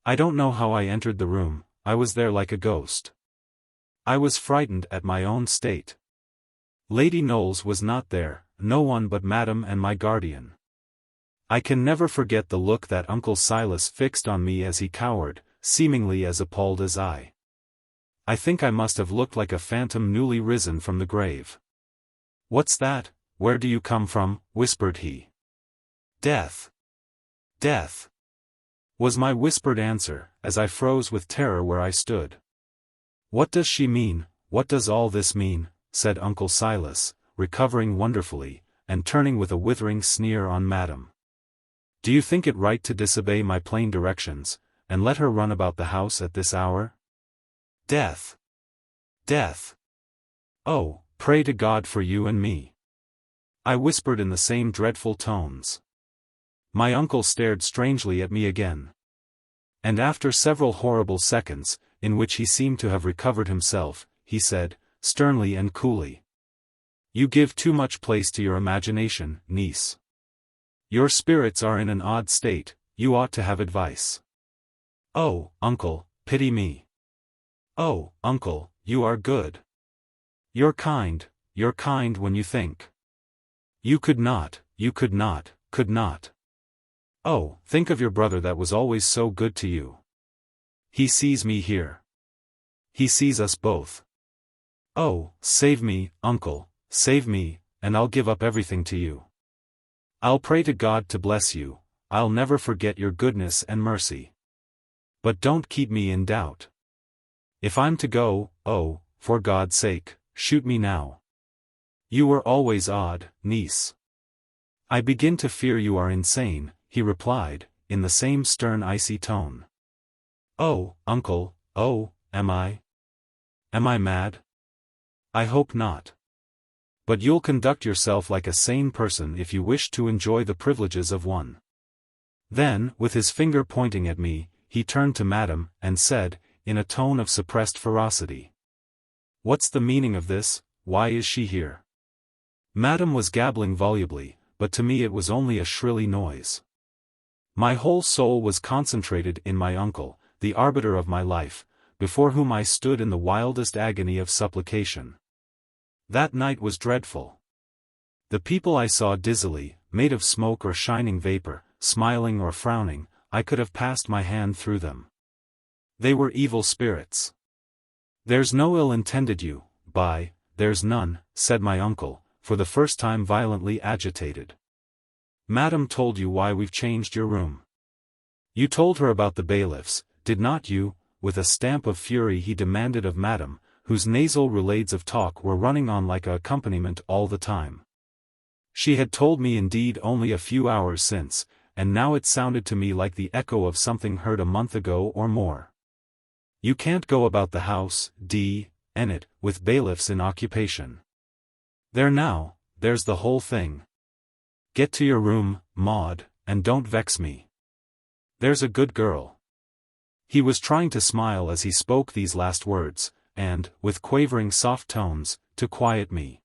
I don't know how I entered the room, I was there like a ghost. I was frightened at my own state. Lady Knowles was not there, no one but Madame and my guardian. I can never forget the look that Uncle Silas fixed on me as he cowered, seemingly as appalled as I. I think I must have looked like a phantom newly risen from the grave. "What's that? Where do you come from?" whispered he. "Death. Death," was my whispered answer, as I froze with terror where I stood. "What does she mean? What does all this mean?" said Uncle Silas, recovering wonderfully, and turning with a withering sneer on Madam. "Do you think it right to disobey my plain directions, and let her run about the house at this hour? Death! Death! Oh, pray to God for you and me," I whispered in the same dreadful tones. My uncle stared strangely at me again. And after several horrible seconds, in which he seemed to have recovered himself, he said, sternly and coolly, "You give too much place to your imagination, niece. Your spirits are in an odd state, you ought to have advice." "Oh, uncle, pity me. Oh, uncle, you are good. You're kind when you think. You could not. Oh, think of your brother that was always so good to you. He sees me here. He sees us both. Oh, save me, uncle, save me, and I'll give up everything to you. I'll pray to God to bless you, I'll never forget your goodness and mercy. But don't keep me in doubt. If I'm to go, oh, for God's sake, shoot me now. You were always odd, niece." "I begin to fear you are insane," he replied, in the same stern icy tone. "Oh, uncle, oh, am I? Am I mad? I hope not. But you'll conduct yourself like a sane person if you wish to enjoy the privileges of one." Then, with his finger pointing at me, he turned to Madam, and said, in a tone of suppressed ferocity, "What's the meaning of this? Why is she here?" Madam was gabbling volubly, but to me it was only a shrilly noise. My whole soul was concentrated in my uncle, the arbiter of my life, before whom I stood in the wildest agony of supplication. That night was dreadful. The people I saw dizzily, made of smoke or shining vapor, smiling or frowning, I could have passed my hand through them. They were evil spirits. "There's no ill intended you, there's none," said my uncle, for the first time violently agitated. "Madam told you why we've changed your room. You told her about the bailiffs, did not you?" With a stamp of fury he demanded of Madam, whose nasal roulades of talk were running on like a accompaniment all the time. She had told me indeed only a few hours since, and now it sounded to me like the echo of something heard a month ago or more. "You can't go about the house, with bailiffs in occupation. There now, there's the whole thing. Get to your room, Maud, and don't vex me. There's a good girl." He was trying to smile as he spoke these last words, and, with quavering soft tones, to quiet me.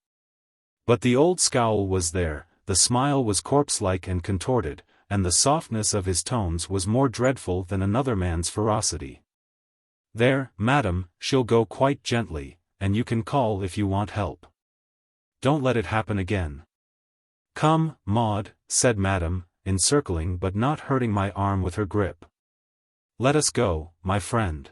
But the old scowl was there, the smile was corpse-like and contorted, and the softness of his tones was more dreadful than another man's ferocity. "There, Madam, she'll go quite gently, and you can call if you want help. Don't let it happen again." "Come, Maud," said Madam, encircling but not hurting my arm with her grip. "Let us go, my friend."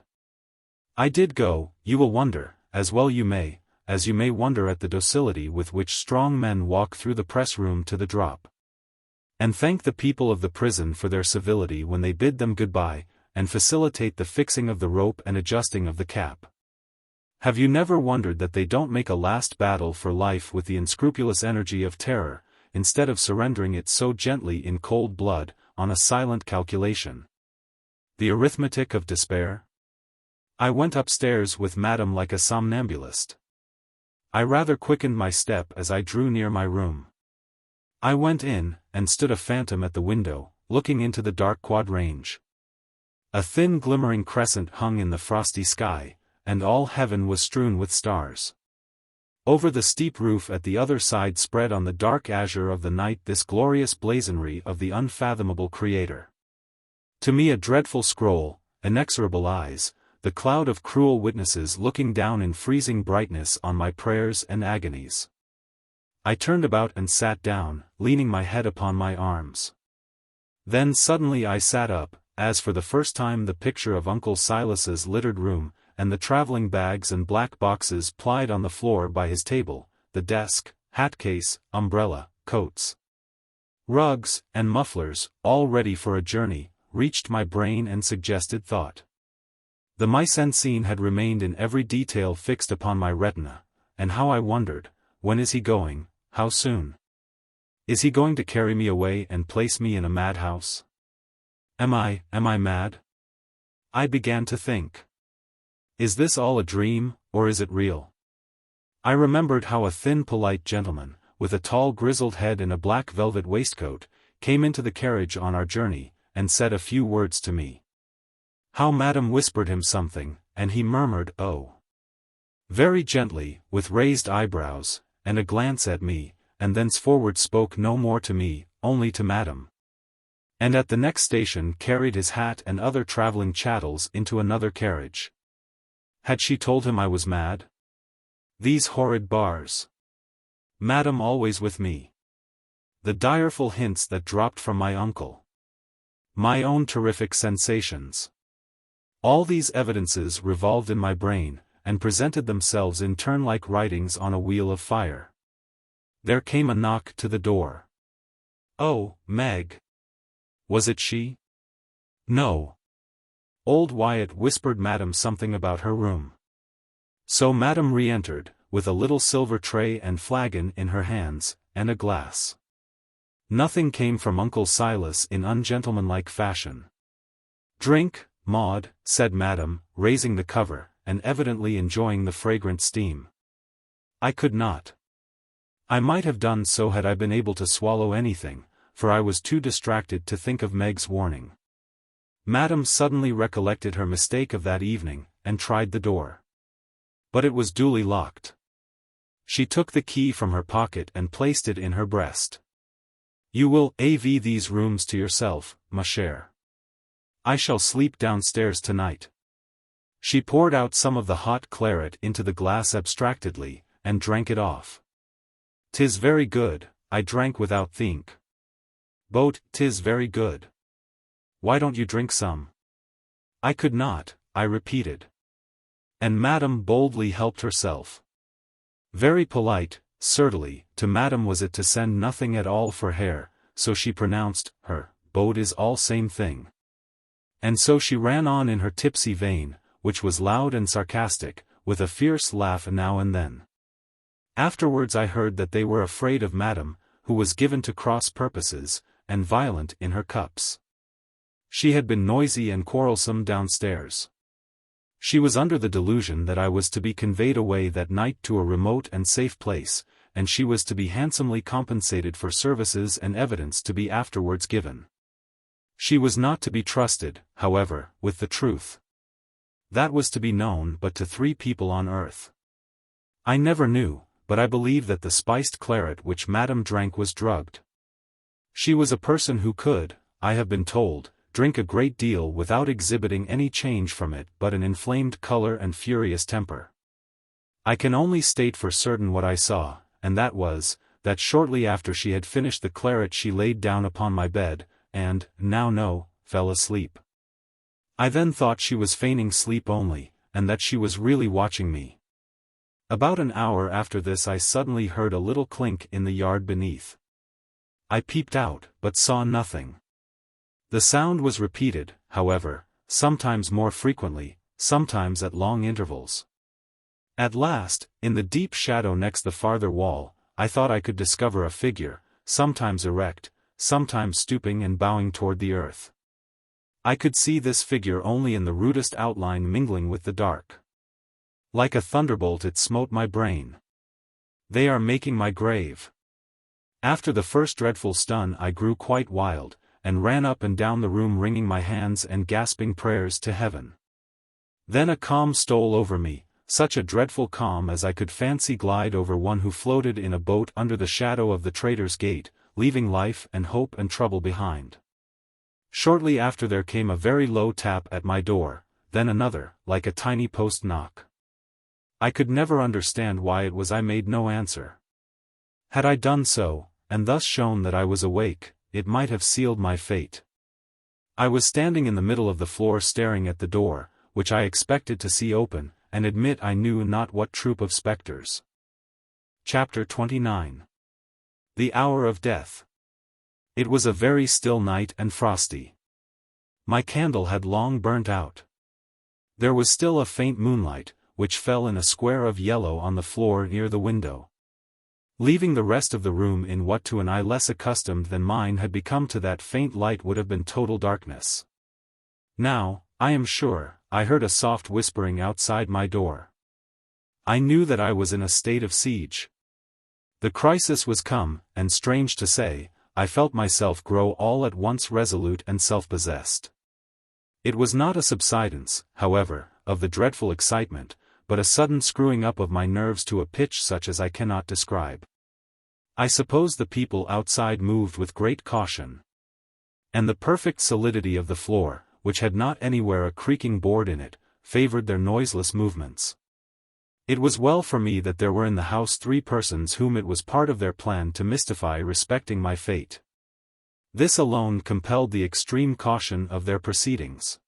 I did go, you will wonder, as you may wonder at the docility with which strong men walk through the press room to the drop. And thank the people of the prison for their civility when they bid them goodbye, and facilitate the fixing of the rope and adjusting of the cap. Have you never wondered that they don't make a last battle for life with the unscrupulous energy of terror, instead of surrendering it so gently in cold blood, on a silent calculation? The arithmetic of despair? I went upstairs with Madam like a somnambulist. I rather quickened my step as I drew near my room. I went in, and stood a phantom at the window, looking into the dark quadrangle. A thin glimmering crescent hung in the frosty sky, and all heaven was strewn with stars. Over the steep roof at the other side spread on the dark azure of the night this glorious blazonry of the unfathomable Creator. To me a dreadful scroll, inexorable eyes, the cloud of cruel witnesses looking down in freezing brightness on my prayers and agonies. I turned about and sat down, leaning my head upon my arms. Then suddenly I sat up, as for the first time the picture of Uncle Silas's littered room, and the travelling bags and black boxes plied on the floor by his table, the desk, hat case, umbrella, coats, rugs, and mufflers, all ready for a journey, reached my brain and suggested thought. The mise-en-scene had remained in every detail fixed upon my retina, and how I wondered, when is he going, how soon? Is he going to carry me away and place me in a madhouse? Am I mad? I began to think. Is this all a dream, or is it real? I remembered how a thin polite gentleman, with a tall grizzled head and a black velvet waistcoat, came into the carriage on our journey, and said a few words to me. How Madame whispered him something, and he murmured, "Oh," very gently, with raised eyebrows, and a glance at me, and thenceforward spoke no more to me, only to Madame. And at the next station carried his hat and other travelling chattels into another carriage. Had she told him I was mad? These horrid bars. Madame always with me. The direful hints that dropped from my uncle. My own terrific sensations. All these evidences revolved in my brain, and presented themselves in turn like writings on a wheel of fire. There came a knock to the door. Oh, Meg. Was it she? No. Old Wyatt whispered Madame something about her room. So Madame re-entered, with a little silver tray and flagon in her hands, and a glass. Nothing came from Uncle Silas in ungentlemanlike fashion. "Drink, Maud," said Madame, raising the cover, and evidently enjoying the fragrant steam. I could not. I might have done so had I been able to swallow anything, for I was too distracted to think of Meg's warning. Madame suddenly recollected her mistake of that evening, and tried the door. But it was duly locked. She took the key from her pocket and placed it in her breast. "You will have these rooms to yourself, ma chère. I shall sleep downstairs tonight." She poured out some of the hot claret into the glass abstractedly, and drank it off. "'Tis very good," I drank without think. "Boat, 'tis very good. Why don't you drink some?" I could not, I repeated. And Madame boldly helped herself. Very polite, certainly, to Madame was it to send nothing at all for hair, so she pronounced, her, boat is all same thing. And so she ran on in her tipsy vein, which was loud and sarcastic, with a fierce laugh now and then. Afterwards I heard that they were afraid of Madame, who was given to cross purposes, and violent in her cups. She had been noisy and quarrelsome downstairs. She was under the delusion that I was to be conveyed away that night to a remote and safe place, and she was to be handsomely compensated for services and evidence to be afterwards given. She was not to be trusted, however, with the truth. That was to be known but to 3 people on earth. I never knew, but I believe that the spiced claret which Madame drank was drugged. She was a person who could, I have been told, drink a great deal without exhibiting any change from it but an inflamed color and furious temper. I can only state for certain what I saw, and that was, that shortly after she had finished the claret she laid down upon my bed, and, fell asleep. I then thought she was feigning sleep only, and that she was really watching me. About an hour after this I suddenly heard a little clink in the yard beneath. I peeped out, but saw nothing. The sound was repeated, however, sometimes more frequently, sometimes at long intervals. At last, in the deep shadow next the farther wall, I thought I could discover a figure, sometimes erect, sometimes stooping and bowing toward the earth. I could see this figure only in the rudest outline mingling with the dark. Like a thunderbolt it smote my brain. They are making my grave. After the first dreadful stun I grew quite wild, and ran up and down the room wringing my hands and gasping prayers to heaven. Then a calm stole over me, such a dreadful calm as I could fancy glide over one who floated in a boat under the shadow of the Traitor's Gate, leaving life and hope and trouble behind. Shortly after there came a very low tap at my door, then another, like a tiny post knock. I could never understand why it was I made no answer. Had I done so, and thus shown that I was awake, it might have sealed my fate. I was standing in the middle of the floor staring at the door, which I expected to see open, and admit I knew not what troop of spectres. Chapter 29. The Hour of Death. It was a very still night and frosty. My candle had long burnt out. There was still a faint moonlight, which fell in a square of yellow on the floor near the window, leaving the rest of the room in what to an eye less accustomed than mine had become to that faint light would have been total darkness. Now, I am sure, I heard a soft whispering outside my door. I knew that I was in a state of siege. The crisis was come, and strange to say, I felt myself grow all at once resolute and self-possessed. It was not a subsidence, however, of the dreadful excitement, but a sudden screwing up of my nerves to a pitch such as I cannot describe. I suppose the people outside moved with great caution, and the perfect solidity of the floor, which had not anywhere a creaking board in it, favored their noiseless movements. It was well for me that there were in the house 3 persons whom it was part of their plan to mystify respecting my fate. This alone compelled the extreme caution of their proceedings.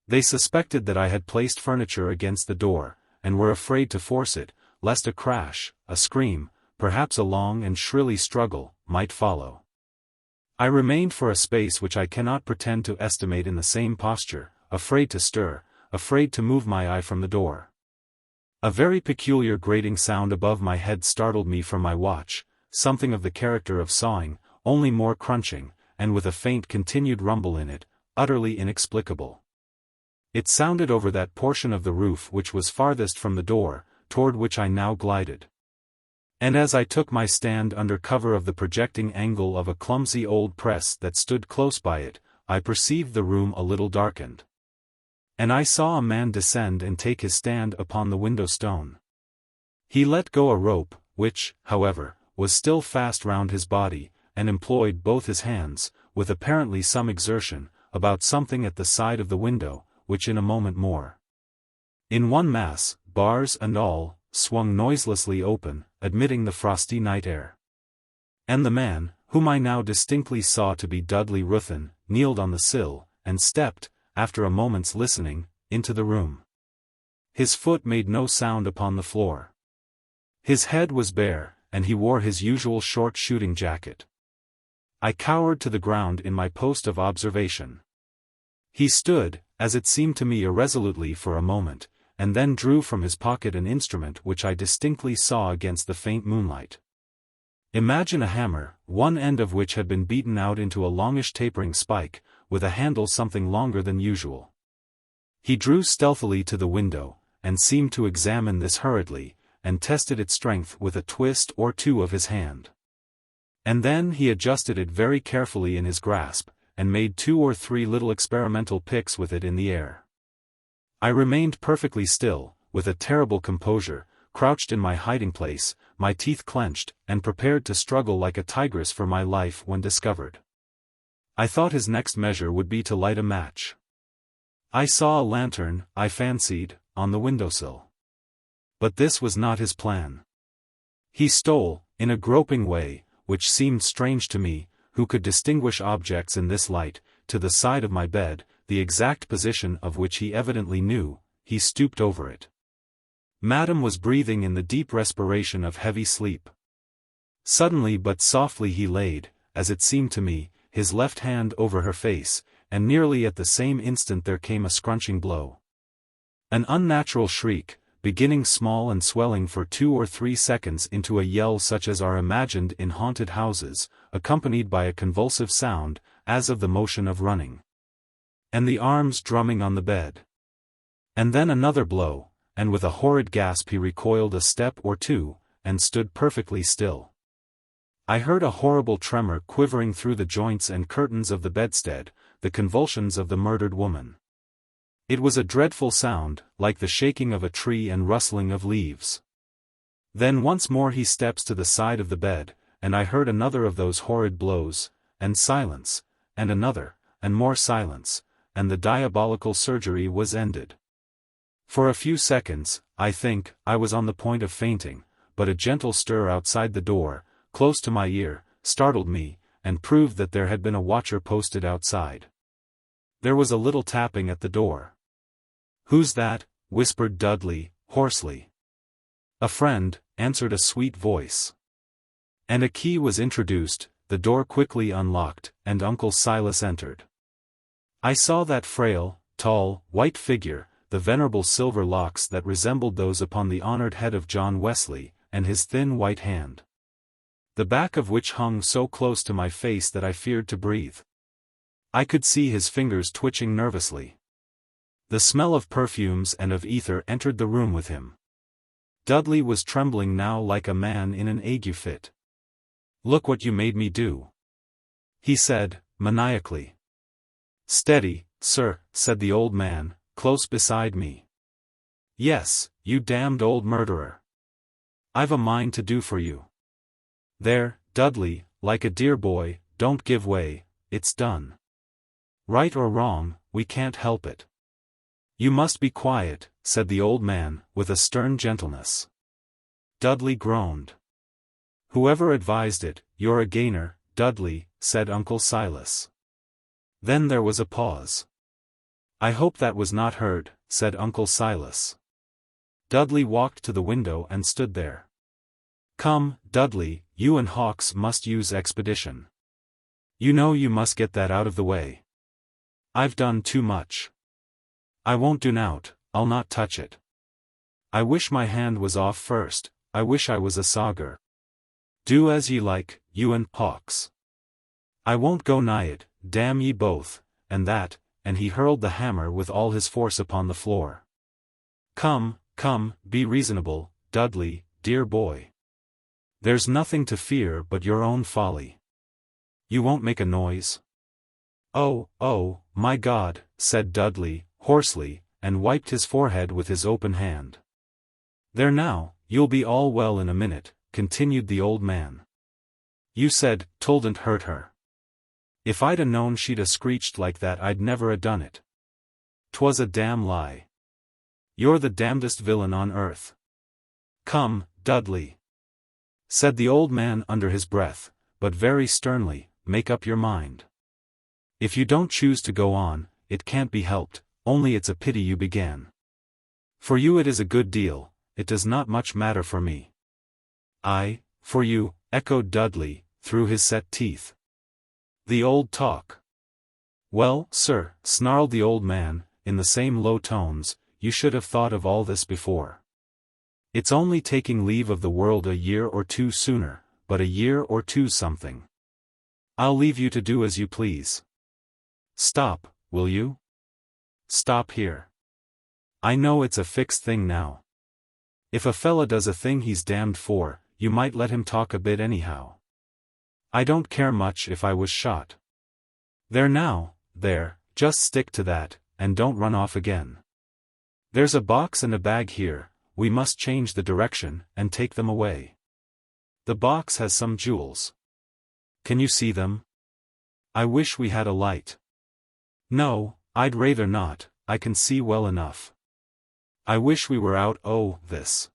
They suspected that I had placed furniture against the door, and were afraid to force it, lest a crash, a scream, perhaps a long and shrilly struggle, might follow. I remained for a space which I cannot pretend to estimate in the same posture, afraid to stir, afraid to move my eye from the door. A very peculiar grating sound above my head startled me from my watch, something of the character of sawing, only more crunching, and with a faint continued rumble in it, utterly inexplicable. It sounded over that portion of the roof which was farthest from the door, toward which I now glided. And as I took my stand under cover of the projecting angle of a clumsy old press that stood close by it, I perceived the room a little darkened. And I saw a man descend and take his stand upon the window stone. He let go a rope, which, however, was still fast round his body, and employed both his hands, with apparently some exertion, about something at the side of the window, which in a moment more, in one mass, bars and all, swung noiselessly open, admitting the frosty night air. And the man, whom I now distinctly saw to be Dudley Ruthyn, kneeled on the sill, and stepped, after a moment's listening, into the room. His foot made no sound upon the floor. His head was bare, and he wore his usual short shooting jacket. I cowered to the ground in my post of observation. He stood, as it seemed to me irresolutely for a moment, and then drew from his pocket an instrument which I distinctly saw against the faint moonlight. Imagine a hammer, one end of which had been beaten out into a longish tapering spike, with a handle something longer than usual. He drew stealthily to the window, and seemed to examine this hurriedly, and tested its strength with a twist or two of his hand. And then he adjusted it very carefully in his grasp, and made 2 or 3 little experimental picks with it in the air. I remained perfectly still, with a terrible composure, crouched in my hiding place, my teeth clenched, and prepared to struggle like a tigress for my life when discovered. I thought his next measure would be to light a match. I saw a lantern, I fancied, on the windowsill. But this was not his plan. He stole, in a groping way, which seemed strange to me, who could distinguish objects in this light, to the side of my bed, the exact position of which he evidently knew. He stooped over it. Madame was breathing in the deep respiration of heavy sleep. Suddenly but softly he laid, as it seemed to me, his left hand over her face, and nearly at the same instant there came a scrunching blow. An unnatural shriek, beginning small and swelling for 2 or 3 seconds into a yell such as are imagined in haunted houses, accompanied by a convulsive sound, as of the motion of running. And the arms drumming on the bed. And then another blow, and with a horrid gasp he recoiled a step or 2, and stood perfectly still. I heard a horrible tremor quivering through the joints and curtains of the bedstead, the convulsions of the murdered woman. It was a dreadful sound, like the shaking of a tree and rustling of leaves. Then once more he steps to the side of the bed, and I heard another of those horrid blows, and silence, and another, and more silence, and the diabolical surgery was ended. For a few seconds, I think, I was on the point of fainting, but a gentle stir outside the door, close to my ear, startled me, and proved that there had been a watcher posted outside. There was a little tapping at the door. "Who's that?" whispered Dudley, hoarsely. "A friend," answered a sweet voice. And a key was introduced, the door quickly unlocked, and Uncle Silas entered. I saw that frail, tall, white figure, the venerable silver locks that resembled those upon the honored head of John Wesley, and his thin white hand, the back of which hung so close to my face that I feared to breathe. I could see his fingers twitching nervously. The smell of perfumes and of ether entered the room with him. Dudley was trembling now like a man in an ague fit. "Look what you made me do," he said, maniacally. "Steady, sir," said the old man, close beside me. "Yes, you damned old murderer. I've a mind to do for you. There, Dudley, like a dear boy, don't give way, it's done. Right or wrong, we can't help it." "You must be quiet," said the old man, with a stern gentleness. Dudley groaned. "Whoever advised it, you're a gainer, Dudley," said Uncle Silas. Then there was a pause. "I hope that was not heard," said Uncle Silas. Dudley walked to the window and stood there. "Come, Dudley, you and Hawks must use expedition. You know you must get that out of the way. I've done too much. I won't do nowt, I'll not touch it. I wish my hand was off first, I wish I was a soger. Do as ye like, you and Hawks. I won't go nigh it, damn ye both, and that," and he hurled the hammer with all his force upon the floor. "Come, come, be reasonable, Dudley, dear boy. There's nothing to fear but your own folly. You won't make a noise?" Oh, my God," said Dudley, hoarsely, and wiped his forehead with his open hand. "There now, you'll be all well in a minute," continued the old man. "You said 'twouldn't hurt her. If I'd a known she'd a screeched like that I'd never a done it. 'Twas a damn lie. You're the damnedest villain on earth." "Come, Dudley," said the old man under his breath, but very sternly, "make up your mind. If you don't choose to go on, it can't be helped, only it's a pity you began. For you it is a good deal, it does not much matter for me." "Aye, for you," echoed Dudley, through his set teeth. "The old talk." "Well, sir," snarled the old man, in the same low tones, "you should have thought of all this before. It's only taking leave of the world a year or two sooner, but a year or two something. I'll leave you to do as you please. Stop, will you? Stop here. I know it's a fixed thing now. If a fella does a thing he's damned for, you might let him talk a bit anyhow. I don't care much if I was shot. There now, there, just stick to that, and don't run off again. There's a box and a bag here, we must change the direction, and take them away. The box has some jewels. Can you see them? I wish we had a light. No, I'd rather not, I can see well enough. I wish we were out. Oh, this.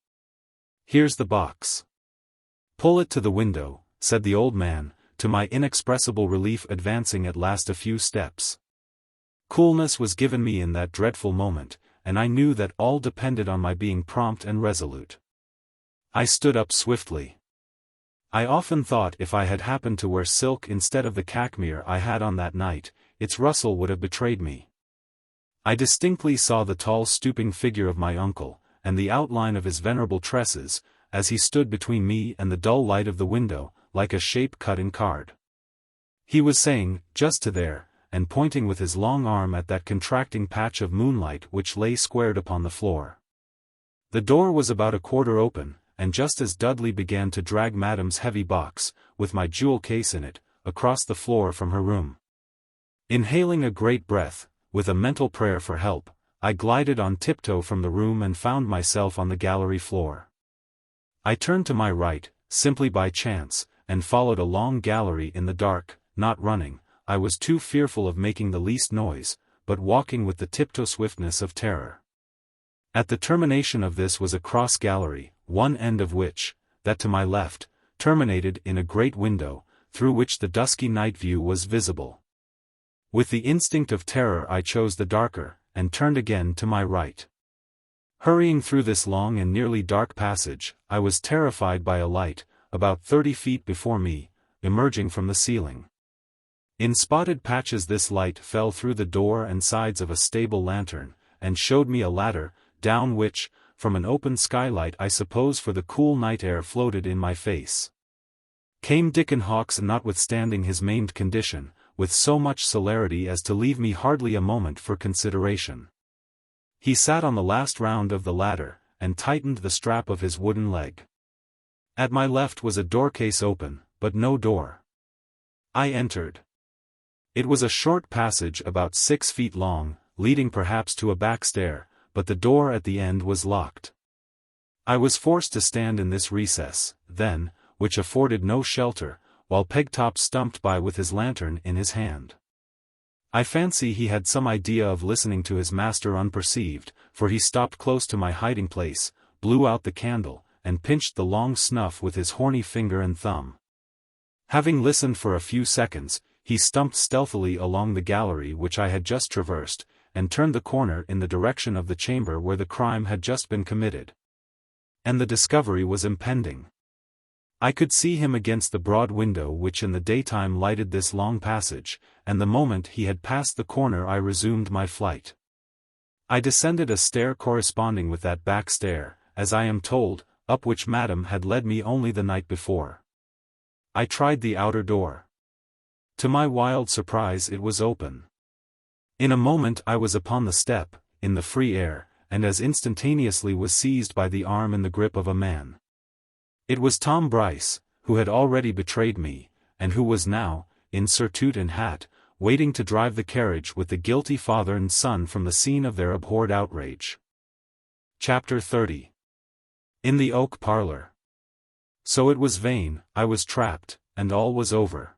Here's the box. Pull it to the window, said the old man, to my inexpressible relief advancing at last a few steps. Coolness was given me in that dreadful moment, and I knew that all depended on my being prompt and resolute. I stood up swiftly. I often thought if I had happened to wear silk instead of the cachemire I had on that night, its rustle would have betrayed me. I distinctly saw the tall stooping figure of my uncle, and the outline of his venerable tresses, as he stood between me and the dull light of the window, like a shape cut in card. He was saying, just to there, and pointing with his long arm at that contracting patch of moonlight which lay squared upon the floor. The door was about a quarter open, and just as Dudley began to drag Madam's heavy box, with my jewel case in it, across the floor from her room. Inhaling a great breath, with a mental prayer for help, I glided on tiptoe from the room and found myself on the gallery floor. I turned to my right, simply by chance, and followed a long gallery in the dark, not running, I was too fearful of making the least noise, but walking with the tiptoe swiftness of terror. At the termination of this was a cross gallery, one end of which, that to my left, terminated in a great window, through which the dusky night view was visible. With the instinct of terror I chose the darker, and turned again to my right. Hurrying through this long and nearly dark passage, I was terrified by a light, about 30 feet before me, emerging from the ceiling. In spotted patches this light fell through the door and sides of a stable lantern, and showed me a ladder, down which, from an open skylight I suppose for the cool night air floated in my face. Came Dickon Hawkes, notwithstanding his maimed condition, with so much celerity as to leave me hardly a moment for consideration. He sat on the last round of the ladder, and tightened the strap of his wooden leg. At my left was a doorcase open, but no door. I entered. It was a short passage about 6 feet long, leading perhaps to a back stair, but the door at the end was locked. I was forced to stand in this recess, then, which afforded no shelter, while Pegtop stumped by with his lantern in his hand. I fancy he had some idea of listening to his master unperceived, for he stopped close to my hiding place, blew out the candle, and pinched the long snuff with his horny finger and thumb. Having listened for a few seconds, he stumped stealthily along the gallery which I had just traversed, and turned the corner in the direction of the chamber where the crime had just been committed. And the discovery was impending. I could see him against the broad window which in the daytime lighted this long passage, and the moment he had passed the corner I resumed my flight. I descended a stair corresponding with that back stair, as I am told, up which Madame had led me only the night before. I tried the outer door. To my wild surprise it was open. In a moment I was upon the step, in the free air, and as instantaneously was seized by the arm in the grip of a man. It was Tom Bryce, who had already betrayed me, and who was now, in surtout and hat, waiting to drive the carriage with the guilty father and son from the scene of their abhorred outrage. Chapter 30. In the Oak Parlour. So it was vain, I was trapped, and all was over.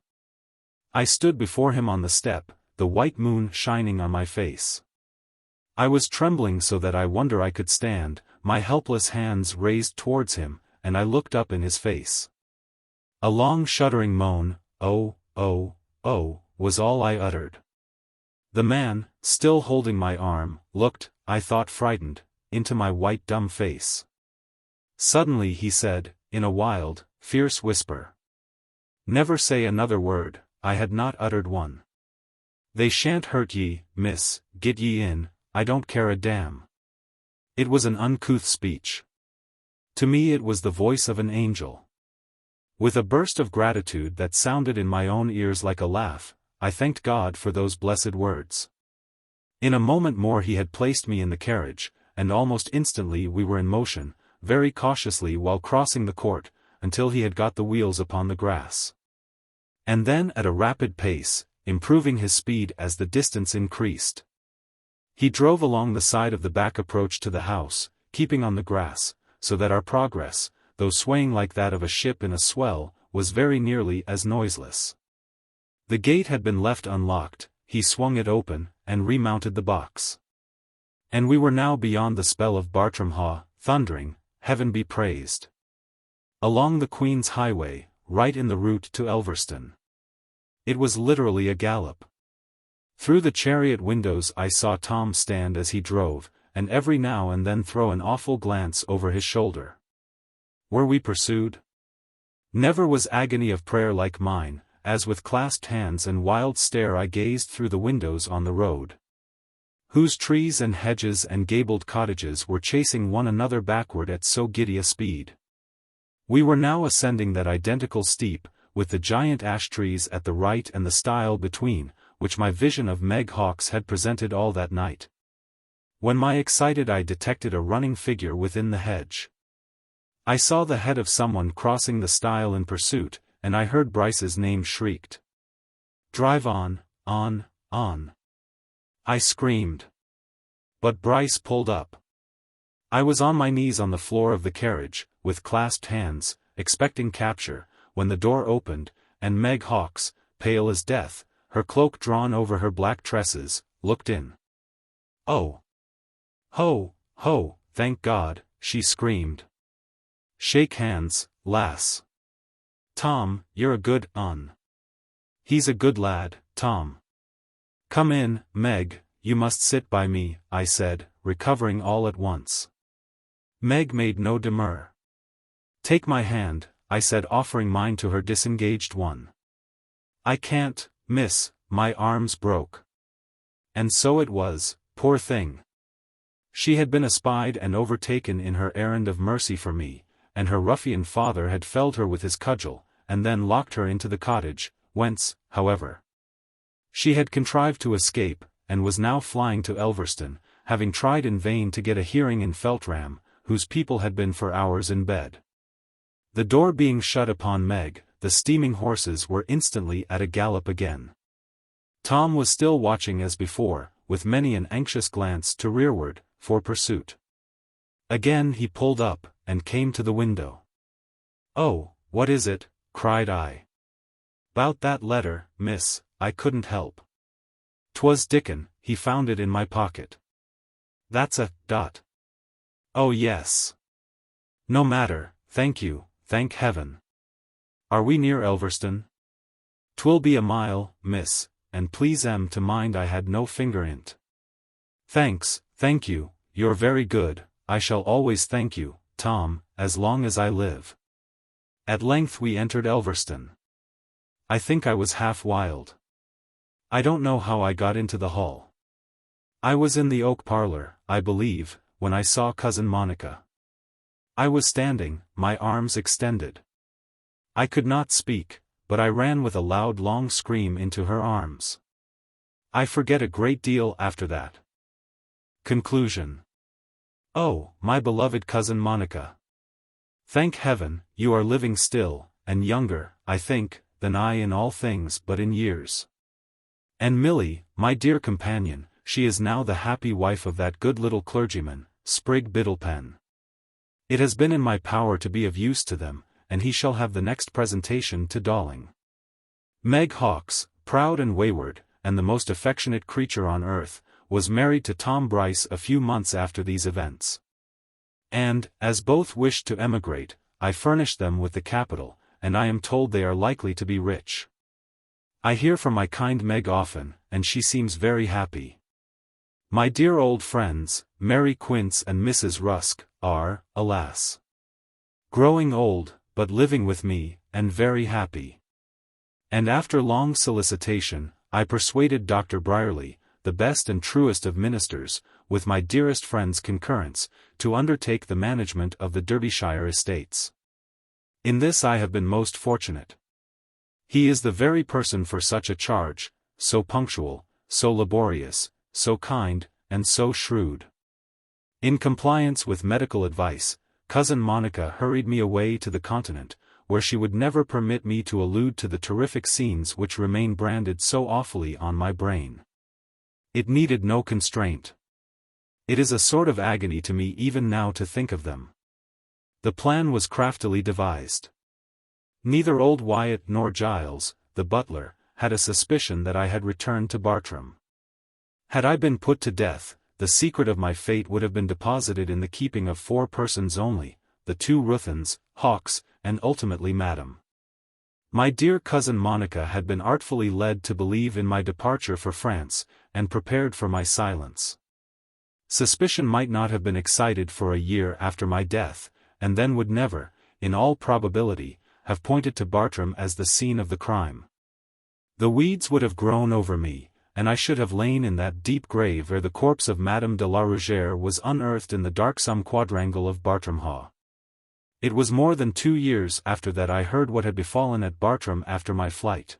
I stood before him on the step, the white moon shining on my face. I was trembling so that I wonder I could stand, my helpless hands raised towards him, and I looked up in his face. A long shuddering moan, "Oh, oh, oh," was all I uttered. The man, still holding my arm, looked, I thought frightened, into my white dumb face. Suddenly he said, in a wild, fierce whisper, "Never say another word." I had not uttered one. "They shan't hurt ye, miss, get ye in, I don't care a damn." It was an uncouth speech. To me it was the voice of an angel. With a burst of gratitude that sounded in my own ears like a laugh, I thanked God for those blessed words. In a moment more he had placed me in the carriage, and almost instantly we were in motion, very cautiously while crossing the court, until he had got the wheels upon the grass. And then at a rapid pace, improving his speed as the distance increased. He drove along the side of the back approach to the house, keeping on the grass, so that our progress, though swaying like that of a ship in a swell, was very nearly as noiseless. The gate had been left unlocked, he swung it open, and remounted the box. And we were now beyond the spell of Bartram Haugh, thundering, heaven be praised, along the Queen's Highway, right in the route to Elverston. It was literally a gallop. Through the chariot windows I saw Tom stand as he drove, and every now and then throw an awful glance over his shoulder. Were we pursued? Never was agony of prayer like mine, as with clasped hands and wild stare I gazed through the windows on the road, whose trees and hedges and gabled cottages were chasing one another backward at so giddy a speed. We were now ascending that identical steep, with the giant ash trees at the right and the stile between, which my vision of Meg Hawkes had presented all that night, when my excited eye detected a running figure within the hedge. I saw the head of someone crossing the stile in pursuit, and I heard Bryce's name shrieked. "Drive on, on, on!" I screamed. But Bryce pulled up. I was on my knees on the floor of the carriage, with clasped hands, expecting capture, when the door opened, and Meg Hawkes, pale as death, her cloak drawn over her black tresses, looked in. "Oh! Ho, ho, thank God," she screamed. "Shake hands, lass. Tom, you're a good 'un. He's a good lad, Tom. "Come in, Meg, you must sit by me," I said, recovering all at once. Meg made no demur. "Take my hand," I said, offering mine to her disengaged one. "I can't, miss, my arm's broke." And so it was, poor thing. She had been espied and overtaken in her errand of mercy for me, and her ruffian father had felled her with his cudgel, and then locked her into the cottage, whence, however, she had contrived to escape, and was now flying to Elverston, having tried in vain to get a hearing in Feltram, whose people had been for hours in bed. The door being shut upon Meg, the steaming horses were instantly at a gallop again. Tom was still watching as before, with many an anxious glance to rearward, for pursuit. Again he pulled up, and came to the window. "Oh, what is it?" cried I. "'Bout that letter, miss, I couldn't help. 'Twas Dickon, he found it in my pocket." "That's a dot." "Oh yes. No matter, thank you, thank heaven. Are we near Elverston?" "'Twill be a mile, miss, and please to mind I had no finger in't." "Thanks, thank you, you're very good, I shall always thank you, Tom, as long as I live." At length we entered Elverston. I think I was half wild. I don't know how I got into the hall. I was in the Oak Parlour, I believe, when I saw Cousin Monica. I was standing, my arms extended. I could not speak, but I ran with a loud long scream into her arms. I forget a great deal after that. Conclusion. Oh, my beloved Cousin Monica! Thank heaven, you are living still, and younger, I think, than I in all things but in years. And Milly, my dear companion, she is now the happy wife of that good little clergyman, Sprig Biddlepen. It has been in my power to be of use to them, and he shall have the next presentation to Dawling. Meg Hawkes, proud and wayward, and the most affectionate creature on earth, was married to Tom Bryce a few months after these events. And, as both wished to emigrate, I furnished them with the capital, and I am told they are likely to be rich. I hear from my kind Meg often, and she seems very happy. My dear old friends, Mary Quince and Mrs. Rusk, are, alas, growing old, but living with me, and very happy. And after long solicitation, I persuaded Dr. Bryerly, the best and truest of ministers, with my dearest friend's concurrence, to undertake the management of the Derbyshire estates. In this I have been most fortunate. He is the very person for such a charge, so punctual, so laborious, so kind, and so shrewd. In compliance with medical advice, Cousin Monica hurried me away to the Continent, where she would never permit me to allude to the terrific scenes which remain branded so awfully on my brain. It needed no constraint. It is a sort of agony to me even now to think of them. The plan was craftily devised. Neither old Wyatt nor Giles, the butler, had a suspicion that I had returned to Bartram. Had I been put to death, the secret of my fate would have been deposited in the keeping of 4 persons only, the 2 Ruthyns, Hawkes, and ultimately Madam. My dear Cousin Monica had been artfully led to believe in my departure for France, and prepared for my silence. Suspicion might not have been excited for a year after my death, and then would never, in all probability, have pointed to Bartram as the scene of the crime. The weeds would have grown over me, and I should have lain in that deep grave ere the corpse of Madame de la Rougère was unearthed in the darksome quadrangle of Bartram Haugh. It was more than 2 years after that I heard what had befallen at Bartram after my flight.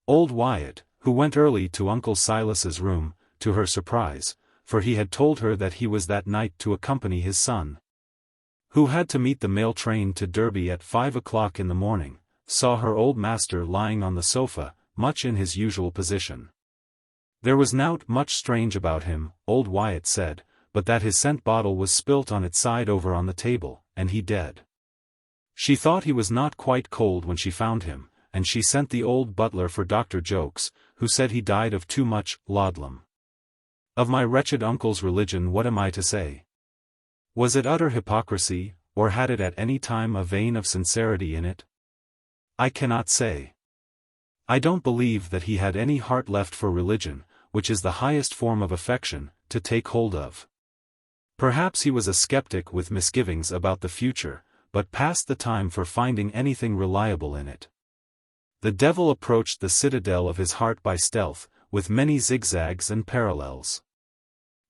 Old Wyatt, who went early to Uncle Silas's room, to her surprise, for he had told her that he was that night to accompany his son, who had to meet the mail train to Derby at 5 o'clock in the morning, saw her old master lying on the sofa, much in his usual position. There was nowt much strange about him, old Wyatt said, but that his scent bottle was spilt on its side over on the table, and he dead. She thought he was not quite cold when she found him, and she sent the old butler for Dr. Jokes, who said he died of too much laudanum. Of my wretched uncle's religion what am I to say? Was it utter hypocrisy, or had it at any time a vein of sincerity in it? I cannot say. I don't believe that he had any heart left for religion, which is the highest form of affection, to take hold of. Perhaps he was a skeptic with misgivings about the future, but past the time for finding anything reliable in it. The devil approached the citadel of his heart by stealth, with many zigzags and parallels.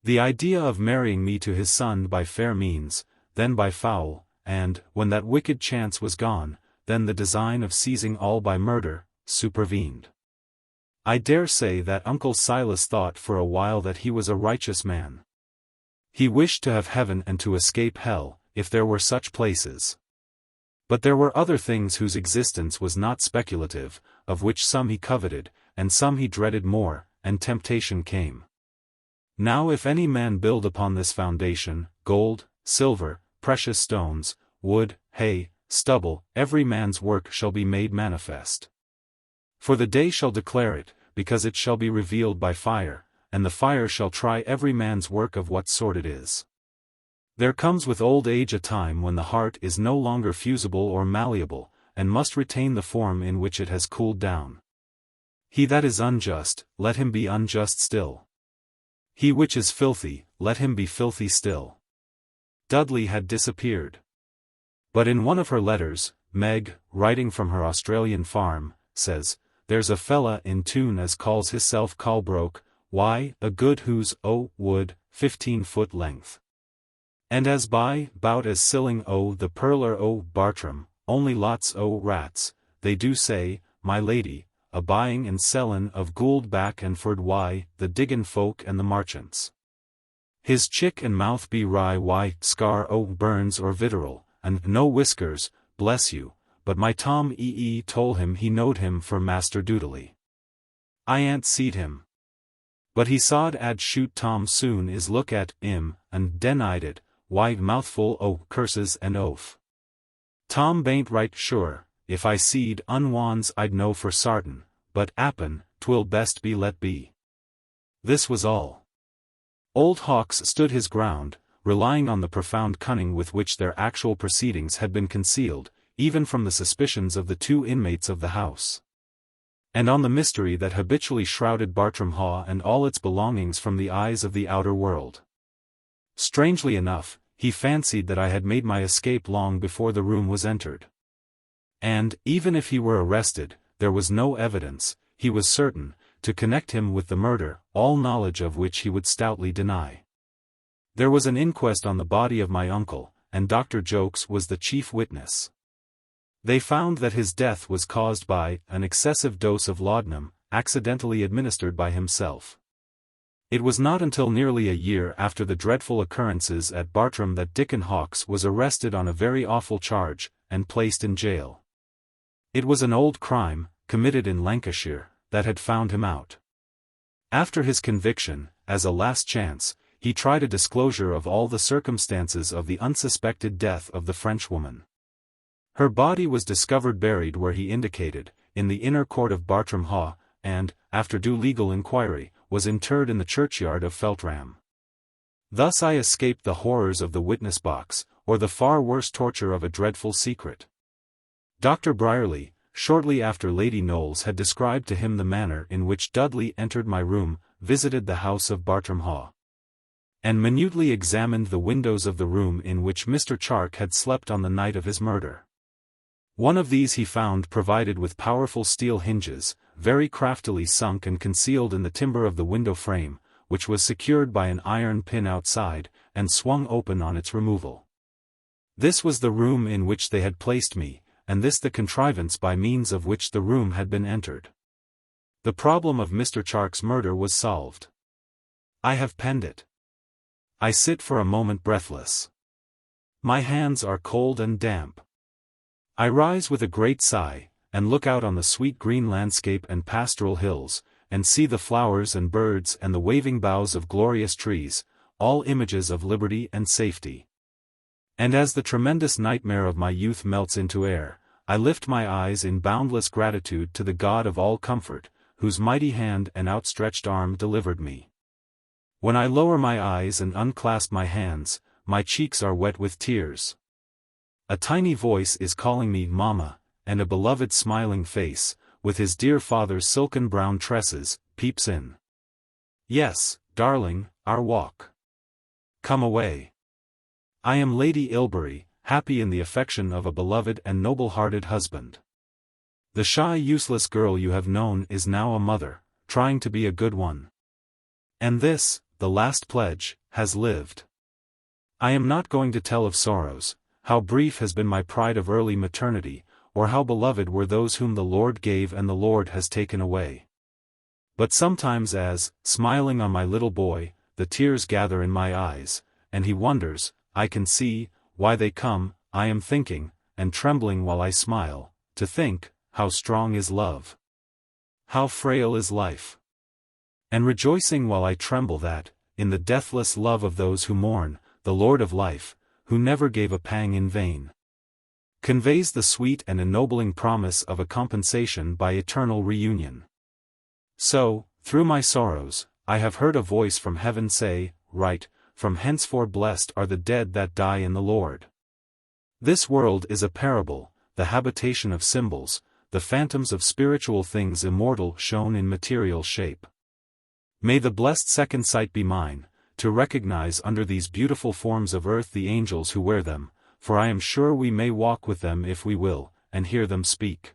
The idea of marrying me to his son by fair means, then by foul, and, when that wicked chance was gone, then the design of seizing all by murder, supervened. I dare say that Uncle Silas thought for a while that he was a righteous man. He wished to have heaven and to escape hell, if there were such places. But there were other things whose existence was not speculative, of which some he coveted, and some he dreaded more, and temptation came. Now if any man build upon this foundation, gold, silver, precious stones, wood, hay, stubble, every man's work shall be made manifest. For the day shall declare it, because it shall be revealed by fire, and the fire shall try every man's work of what sort it is. There comes with old age a time when the heart is no longer fusible or malleable, and must retain the form in which it has cooled down. He that is unjust, let him be unjust still. He which is filthy, let him be filthy still. Dudley had disappeared. But in one of her letters, Meg, writing from her Australian farm, says, "There's a fella in tune as calls hisself Colbroke, why, a good who's wood, 15-foot length. And as by, 'bout as silling the purler Bartram, only lots rats, they do say, my lady, a buying and sellin' of Gould back and ford why, the diggin' folk and the marchants. His chick and mouth be wry scar burns or vitteral, and no whiskers, bless you, but my Tom told him he knowed him for Master Doodley. I ain't seed him. But he saw'd ad shoot Tom soon is look at 'im, and denied it, why mouthful curses and oath. Tom bain't right sure, if I seed unwans I'd know for sartin, but 'appen, 'twill best be let be." This was all. Old Hawks stood his ground, relying on the profound cunning with which their actual proceedings had been concealed, even from the suspicions of the two inmates of the house. And on the mystery that habitually shrouded Bartram Haugh and all its belongings from the eyes of the outer world. Strangely enough, he fancied that I had made my escape long before the room was entered. And, even if he were arrested, there was no evidence, he was certain, to connect him with the murder, all knowledge of which he would stoutly deny. There was an inquest on the body of my uncle, and Dr. Jokes was the chief witness. They found that his death was caused by an excessive dose of laudanum, accidentally administered by himself. It was not until nearly a year after the dreadful occurrences at Bartram that Dickon Hawkes was arrested on a very awful charge, and placed in jail. It was an old crime, committed in Lancashire, that had found him out. After his conviction, as a last chance, he tried a disclosure of all the circumstances of the unsuspected death of the Frenchwoman. Her body was discovered buried where he indicated, in the inner court of Bartram Haugh, and, after due legal inquiry, was interred in the churchyard of Feltram. Thus I escaped the horrors of the witness box, or the far worse torture of a dreadful secret. Dr. Bryerly, shortly after Lady Knowles had described to him the manner in which Dudley entered my room, visited the house of Bartram Haugh, and minutely examined the windows of the room in which Mr. Charke had slept on the night of his murder. One of these he found provided with powerful steel hinges, very craftily sunk and concealed in the timber of the window frame, which was secured by an iron pin outside, and swung open on its removal. This was the room in which they had placed me, and this the contrivance by means of which the room had been entered. The problem of Mr. Charke's murder was solved. I have penned it. I sit for a moment breathless. My hands are cold and damp. I rise with a great sigh, and look out on the sweet green landscape and pastoral hills, and see the flowers and birds and the waving boughs of glorious trees, all images of liberty and safety. And as the tremendous nightmare of my youth melts into air, I lift my eyes in boundless gratitude to the God of all comfort, whose mighty hand and outstretched arm delivered me. When I lower my eyes and unclasp my hands, my cheeks are wet with tears. A tiny voice is calling me Mama, and a beloved smiling face, with his dear father's silken brown tresses, peeps in. Yes, darling, our walk. Come away. I am Lady Ilbury, happy in the affection of a beloved and noble-hearted husband. The shy useless girl you have known is now a mother, trying to be a good one. And this, the last pledge, has lived. I am not going to tell of sorrows, how brief has been my pride of early maternity, or how beloved were those whom the Lord gave and the Lord has taken away. But sometimes as, smiling on my little boy, the tears gather in my eyes, and he wonders, I can see, why they come, I am thinking, and trembling while I smile, to think, how strong is love. How frail is life. And rejoicing while I tremble that, in the deathless love of those who mourn, the Lord of life, who never gave a pang in vain, conveys the sweet and ennobling promise of a compensation by eternal reunion. So, through my sorrows, I have heard a voice from heaven say, Write, from henceforth blessed are the dead that die in the Lord. This world is a parable, the habitation of symbols, the phantoms of spiritual things immortal shown in material shape. May the blessed second sight be mine, to recognize under these beautiful forms of earth the angels who wear them, for I am sure we may walk with them if we will, and hear them speak.